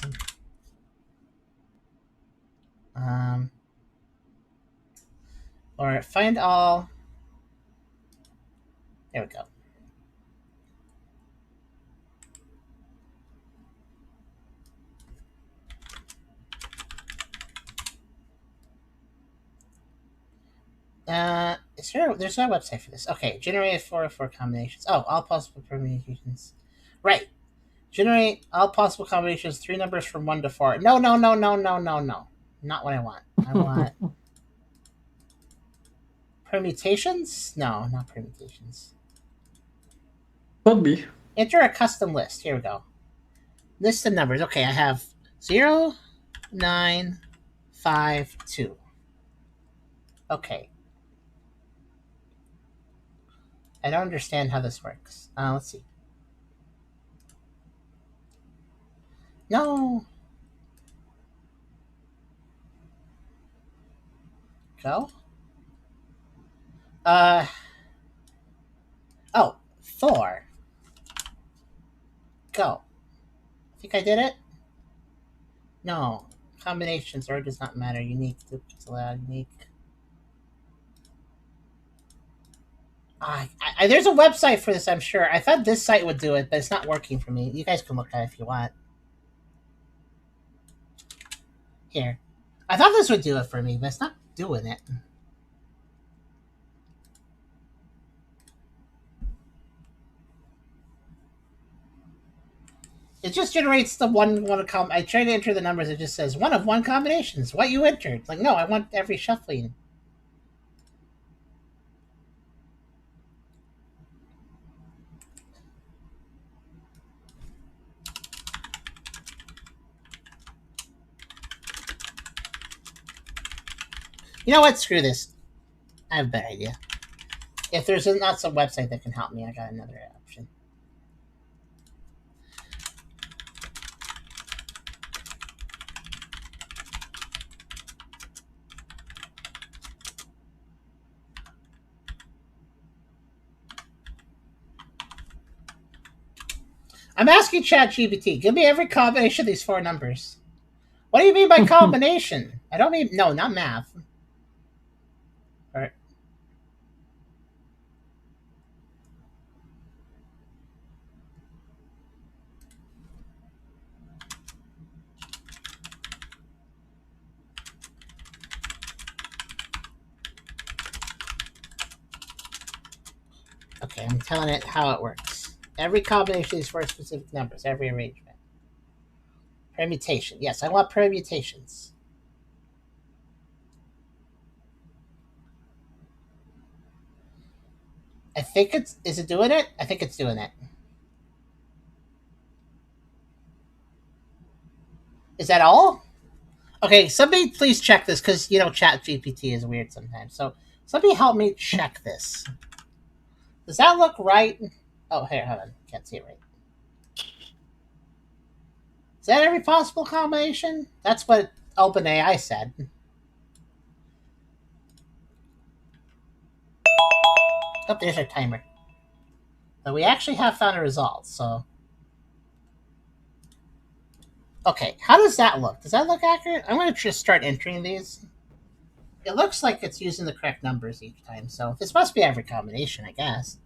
Or find all. There we go. There's no website for this. Okay, generate 4 combinations. Oh, all possible permutations. Right. Generate all possible combinations, 3 numbers from 1 to 4. No. Not what I want. I want permutations? No, not permutations. Could be. Enter a custom list. Here we go. List of numbers. Okay, I have 0, 9, 5, 2. Okay. I don't understand how this works. Let's see. No. Go. Oh, 4. Go. I think I did it. No. Combinations or does not matter. Unique. Duplicates allowed. Unique. There's a website for this, I'm sure. I thought this site would do it, but it's not working for me. You guys can look at it if you want. Here. I thought this would do it for me, but it's not doing it. It just generates the one I try to enter the numbers, it just says 1 of 1 combinations. What you entered. Like, no, I want every shuffling. You know what? Screw this. I have a better idea. If there's not some website that can help me, I got another option. I'm asking ChatGPT, give me every combination of these 4 numbers. What do you mean by combination? I don't mean, no, not math. All right. Okay, I'm telling it how it works. Every combination is for specific numbers, every arrangement. Permutation. Yes, I want permutations. I think it's... Is it doing it? I think it's doing it. Is that all? Okay, somebody please check this, because, Chat GPT is weird sometimes. So, somebody help me check this. Does that look right? Oh, here, hold on. Can't see it right. Is that every possible combination? That's what OpenAI said. Oh, there's our timer. But we actually have found a result, so... Okay, how does that look? Does that look accurate? I'm going to just start entering these. It looks like it's using the correct numbers each time, so this must be every combination, I guess.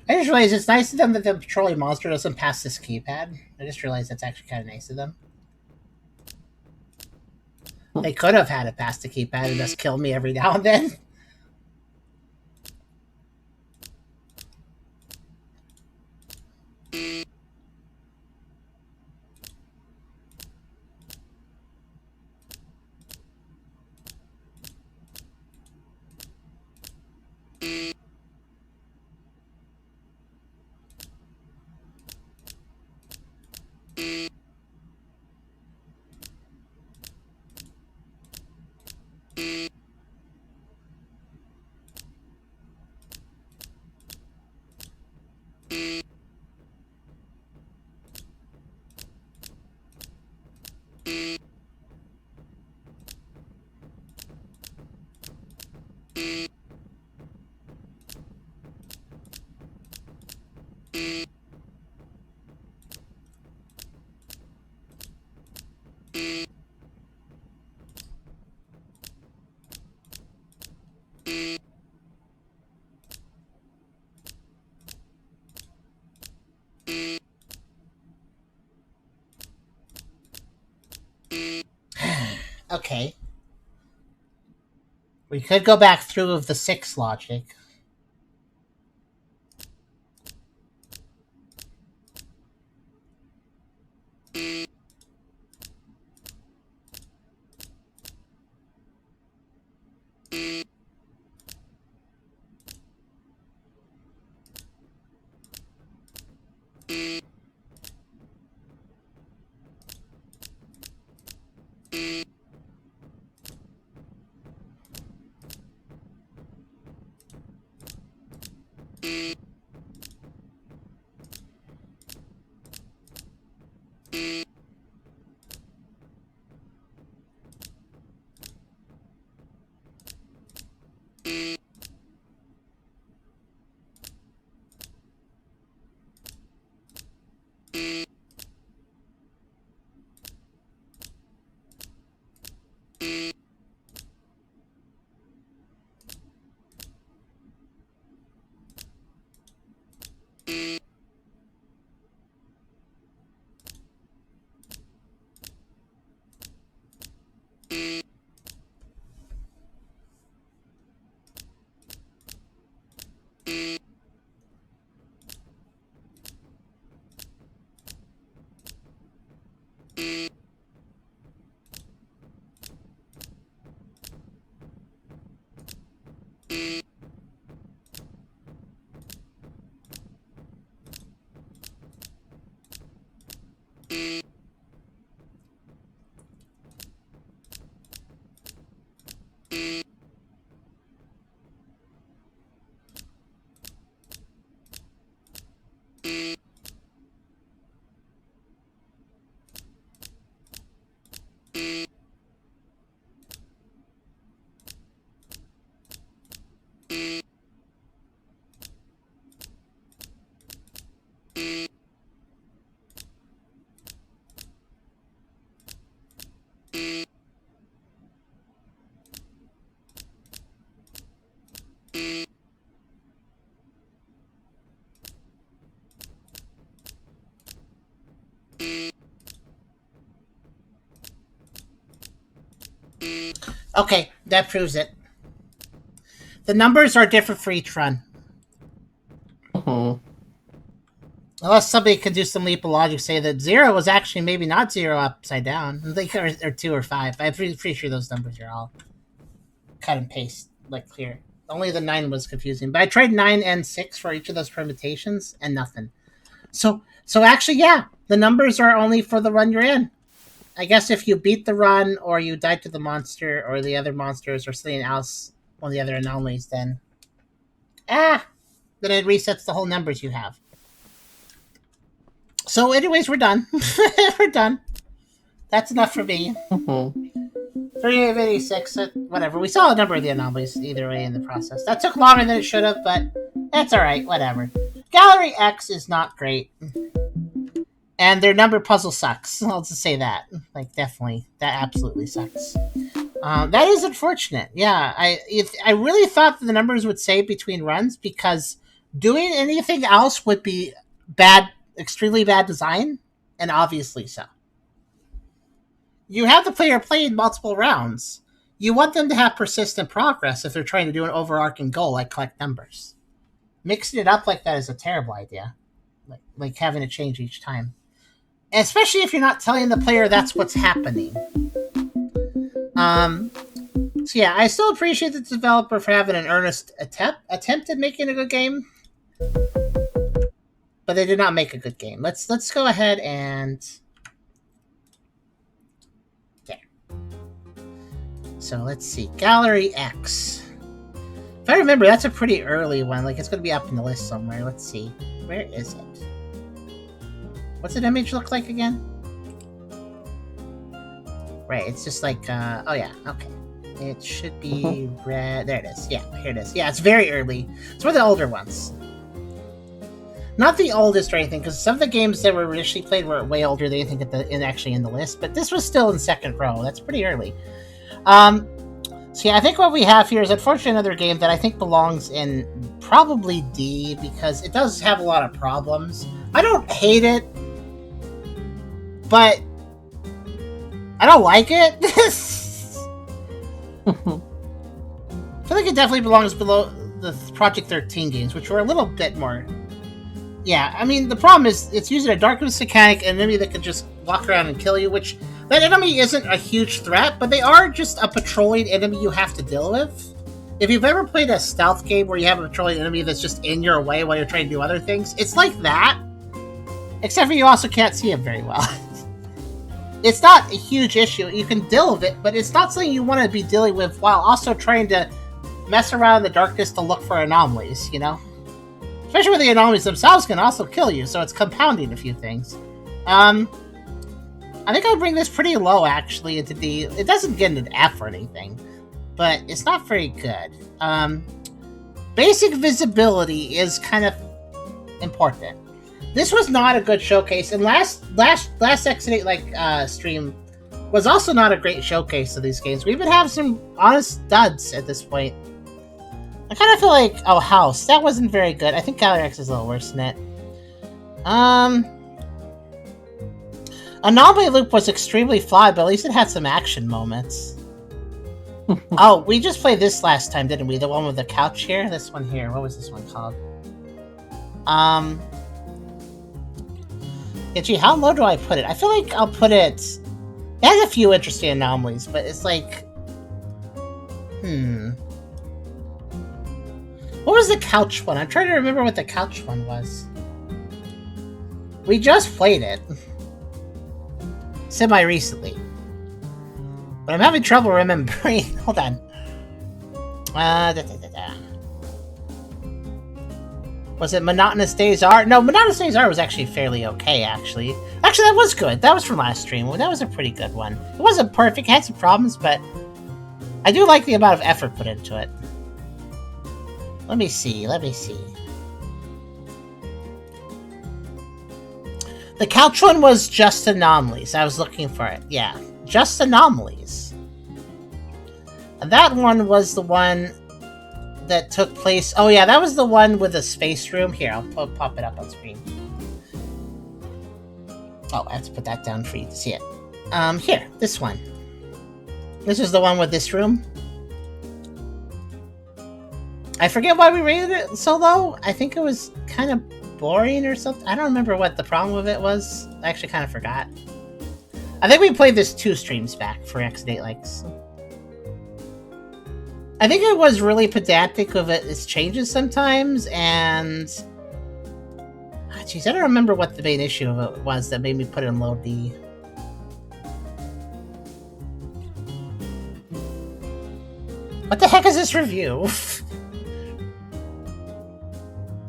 I just realized it's nice of them that the patrolling monster doesn't pass this keypad. I just realized that's actually kind of nice of them. They could have had it pass the keypad and just kill me every now and then. Okay. We could go back through of the 6 logic. Okay, that proves it. The numbers are different for each run. Mhm. Unless somebody could do some leap of logic, say that 0 was actually maybe not 0 upside down, like, or 2 or 5. I'm pretty sure those numbers are all cut and paste, like clear. Only the 9 was confusing. But I tried 9 and 6 for each of those permutations, and nothing. So actually, yeah, the numbers are only for the run you're in. I guess if you beat the run, or you die to the monster, or the other monsters, or something else, one of the other anomalies, then then it resets the whole numbers you have. So, anyways, we're done. We're done. That's enough for me. Mhm. 386, whatever. We saw a number of the anomalies either way in the process. That took longer than it should have, but that's alright, whatever. Gallery X is not great. And their number puzzle sucks. I'll just say that. Like, definitely. That absolutely sucks. That is unfortunate. Yeah, I really thought that the numbers would save between runs, because doing anything else would be bad, extremely bad design, and obviously so. You have the player playing multiple rounds. You want them to have persistent progress if they're trying to do an overarching goal like collect numbers. Mixing it up like that is a terrible idea. Like having to change each time. Especially if you're not telling the player that's what's happening. So yeah, I still appreciate the developer for having an earnest attempt at making a good game. But they did not make a good game. Let's go ahead and... there. So let's see. Gallery X. If I remember, that's a pretty early one. Like, it's going to be up in the list somewhere. Let's see. Where is it? What's an image look like again? Right, it's just like, oh yeah, okay. It should be red. There it is. Yeah, here it is. Yeah, it's very early. It's one of the older ones. Not the oldest or anything, because some of the games that were initially played were way older than anything actually in the list, but this was still in second row. That's pretty early. So yeah, I think what we have here is unfortunately another game that I think belongs in probably D, because it does have a lot of problems. I don't hate it, but I don't like it. I feel like it definitely belongs below the Project 13 games, which were a little bit more... Yeah, I mean, the problem is it's using a darkness mechanic, an enemy that can just walk around and kill you, which that enemy isn't a huge threat, but they are just a patrolling enemy you have to deal with. If you've ever played a stealth game where you have a patrolling enemy that's just in your way while you're trying to do other things, it's like that, except for you also can't see him very well. It's not a huge issue. You can deal with it, but it's not something you want to be dealing with while also trying to mess around in the darkness to look for anomalies, you know? Especially when the anomalies themselves can also kill you, so it's compounding a few things. I think I'll bring this pretty low, actually, into D. It doesn't get an F or anything, but it's not very good. Basic visibility is kind of important. This was not a good showcase, and last X8 stream was also not a great showcase of these games. We would have some honest duds at this point. I kind of feel like, oh, House, that wasn't very good. I think Gallery X is a little worse than it. Anomaly Loop was extremely flawed, but at least it had some action moments. Oh, we just played this last time, didn't we? The one with the couch here? This one here. What was this one called? Yeah, gee, how low do I put it? I feel like I'll put it... It has a few interesting anomalies, but it's like... What was the couch one? I'm trying to remember what the couch one was. We just played it. Semi-recently. But I'm having trouble remembering. Hold on. Was it Monotonous Days Are? No, Monotonous Days Are was actually fairly okay, actually. Actually, that was good. That was from last stream. That was a pretty good one. It wasn't perfect. It had some problems, but I do like the amount of effort put into it. Let me see. The couch one was just anomalies. I was looking for it. Yeah, just anomalies. And that one was the one that took place... Oh yeah, that was the one with the space room. Here, I'll pop it up on screen. Oh, I have to put that down for you to see it. Here, this one. This is the one with this room. I forget why we rated it so low. I think it was kind of boring or something. I don't remember what the problem with it was. I actually kind of forgot. I think we played this 2 streams back for X8 likes. I think it was really pedantic with its changes sometimes, and jeez, I don't remember what the main issue of it was that made me put it in low D. What the heck is this review?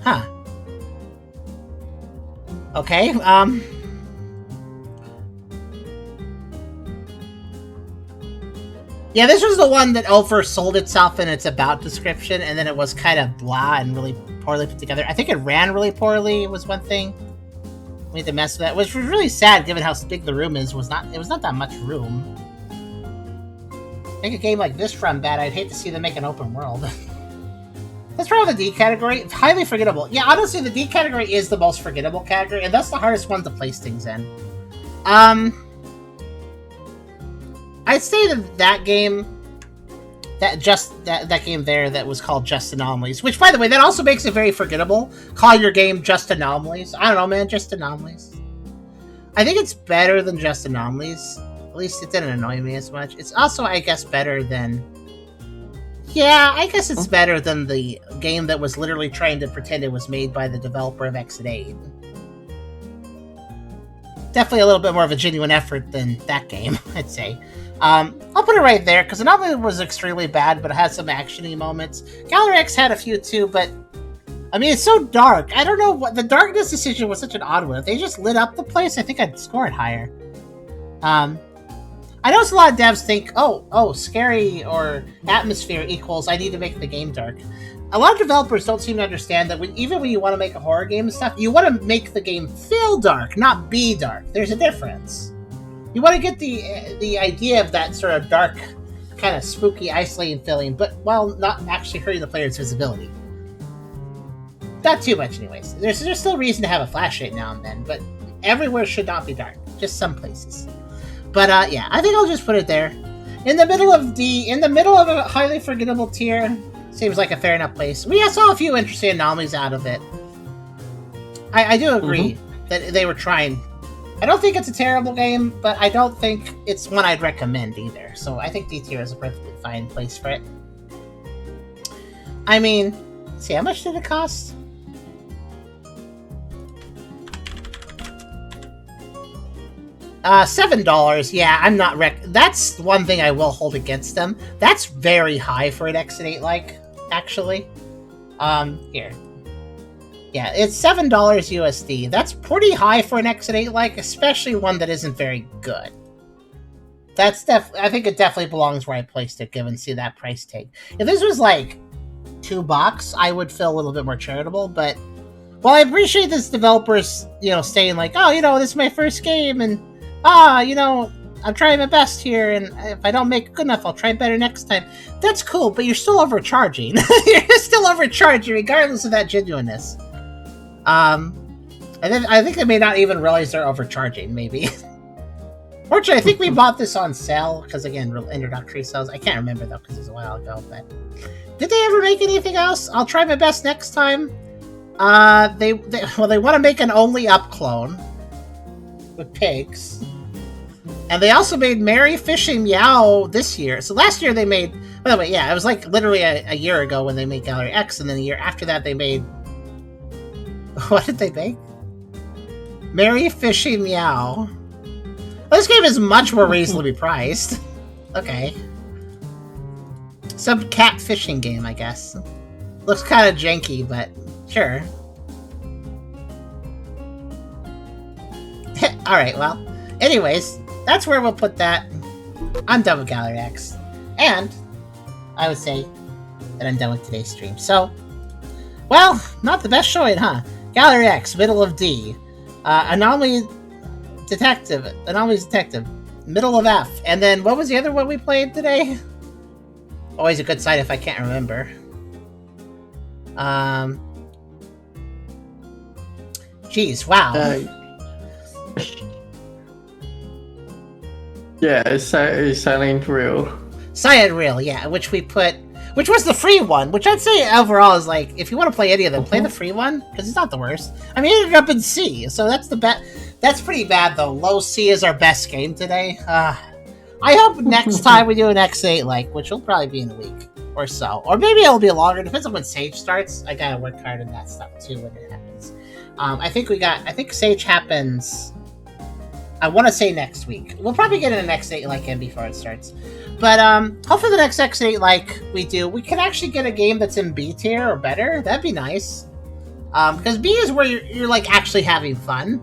Huh. Okay, yeah, this was the one that oversold itself in its about description, and then it was kind of blah and really poorly put together. I think it ran really poorly was one thing. We had to mess with that, which was really sad given how big the room is. It was not that much room. Make a game like this run bad, I'd hate to see them make an open world. That's probably the D category. Highly forgettable. Yeah, honestly, the D category is the most forgettable category, and that's the hardest one to place things in. I'd say that game, that game there that was called Just Anomalies, which, by the way, that also makes it very forgettable. Call your game Just Anomalies. I don't know, man, Just Anomalies. I think it's better than Just Anomalies. At least it didn't annoy me as much. It's also, I guess, better than... Yeah, I guess it's better than the game that was literally trying to pretend it was made by the developer of X8. Definitely a little bit more of a genuine effort than that game, I'd say. I'll put it right there, because Anomaly was extremely bad, but it had some action-y moments. Gallery X had a few too, but... I mean, it's so dark. I don't know what... The darkness decision was such an odd one. If they just lit up the place, I think I'd score it higher. I know a lot of devs think, oh, scary or atmosphere equals I need to make the game dark. A lot of developers don't seem to understand that even when you want to make a horror game and stuff, you want to make the game feel dark, not be dark. There's a difference. You want to get the idea of that sort of dark, kind of spooky, isolating feeling, but while not actually hurting the player's visibility. Not too much, anyways. There's still reason to have a flashlight now and then, but everywhere should not be dark. Just some places. But yeah, I think I'll just put it there. In the middle of D, in the middle of a highly forgettable tier, seems like a fair enough place. We saw a few interesting anomalies out of it. I do agree that they were trying. I don't think it's a terrible game, but I don't think it's one I'd recommend either. So I think D tier is a perfectly fine place for it. I mean, let's see, how much did it cost? $7. Yeah, I'm not that's one thing I will hold against them. That's very high for an X8 like, actually. Here. Yeah, it's $7 USD. That's pretty high for an X8 like, especially one that isn't very good. That's I think it definitely belongs where I placed it, given see that price tag. If this was like $2, I would feel a little bit more charitable, but while I appreciate this developers, saying like, oh, this is my first game, and I'm trying my best here, and if I don't make it good enough, I'll try better next time. That's cool, but you're still overcharging. You're still overcharging, regardless of that genuineness. I think they may not even realize they're overcharging, maybe. Fortunately, I think we bought this on sale, because again, real introductory sales. I can't remember, though, because it was a while ago, but... Did they ever make anything else? I'll try my best next time. They want to make an Only Up clone with pigs. And they also made Merry Fishing Meow this year. So last year they made... By the way, yeah, it was like literally a year ago when they made Gallery X, and then a year after that they made... What did they make? Merry Fishing Meow. Well, this game is much more reasonably priced. Okay. Some cat fishing game, I guess. Looks kind of janky, but sure. Alright, well. Anyways, that's where we'll put that. I'm done with Gallery X. And I would say that I'm done with today's stream. So, well, not the best showing, huh? Gallery X, middle of D. Anomalies Detective, middle of F. And then, what was the other one we played today? Always a good sign if I can't remember. Jeez, wow. Yeah, it's Silent Real. Surreal, yeah, which was the free one, which I'd say overall is like, if you want to play any of them, play the free one, because it's not the worst. I mean, it ended up in C, so that's that's pretty bad, though. Low C is our best game today. I hope next time we do an X8, like, which will probably be in a week or so. Or maybe it'll be longer, depends on when Sage starts. I gotta work hard on that stuff, too, when it happens. I think Sage happens, I want to say next week. We'll probably get an X8 like in before it starts. But hopefully the next X8 like we can actually get a game that's in B tier or better. That'd be nice. Because B is where you're like actually having fun.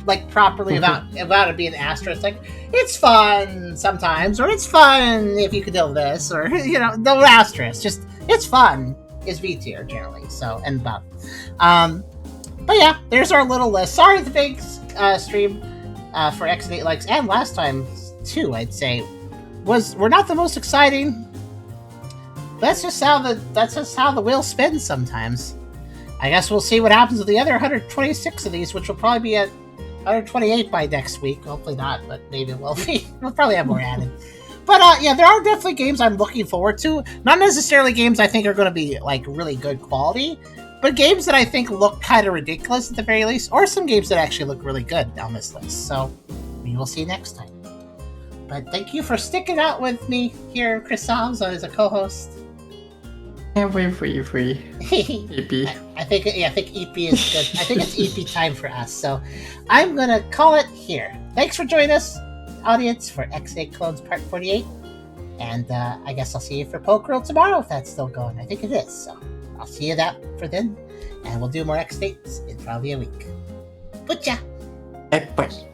like properly about it being asterisk. Like, it's fun sometimes, or it's fun if you could do this, or no asterisk. Just it's fun is B tier generally. So and above. But yeah, there's our little list. Sorry the big stream for X8 likes, and last time too, I'd say we're not the most exciting. That's just how the wheel spins sometimes. I guess we'll see what happens with the other 126 of these, which will probably be at 128 by next week. Hopefully not, but maybe it will be. We'll probably have more added. But yeah, there are definitely games I'm looking forward to. Not necessarily games I think are going to be like really good quality, but games that I think look kind of ridiculous at the very least, or some games that actually look really good on this list. So we will see next time. But thank you for sticking out with me here, Chris Salves, as a co-host. Can't wait for you, EP. I think EP is good. I think it's EP time for us. So I'm gonna call it here. Thanks for joining us, audience, for X8 Clones Part 48. And I guess I'll see you for Poke World tomorrow if that's still going. I think it is. So I'll see you for then, and we'll do more X8s in probably a week. Butcha! Bye.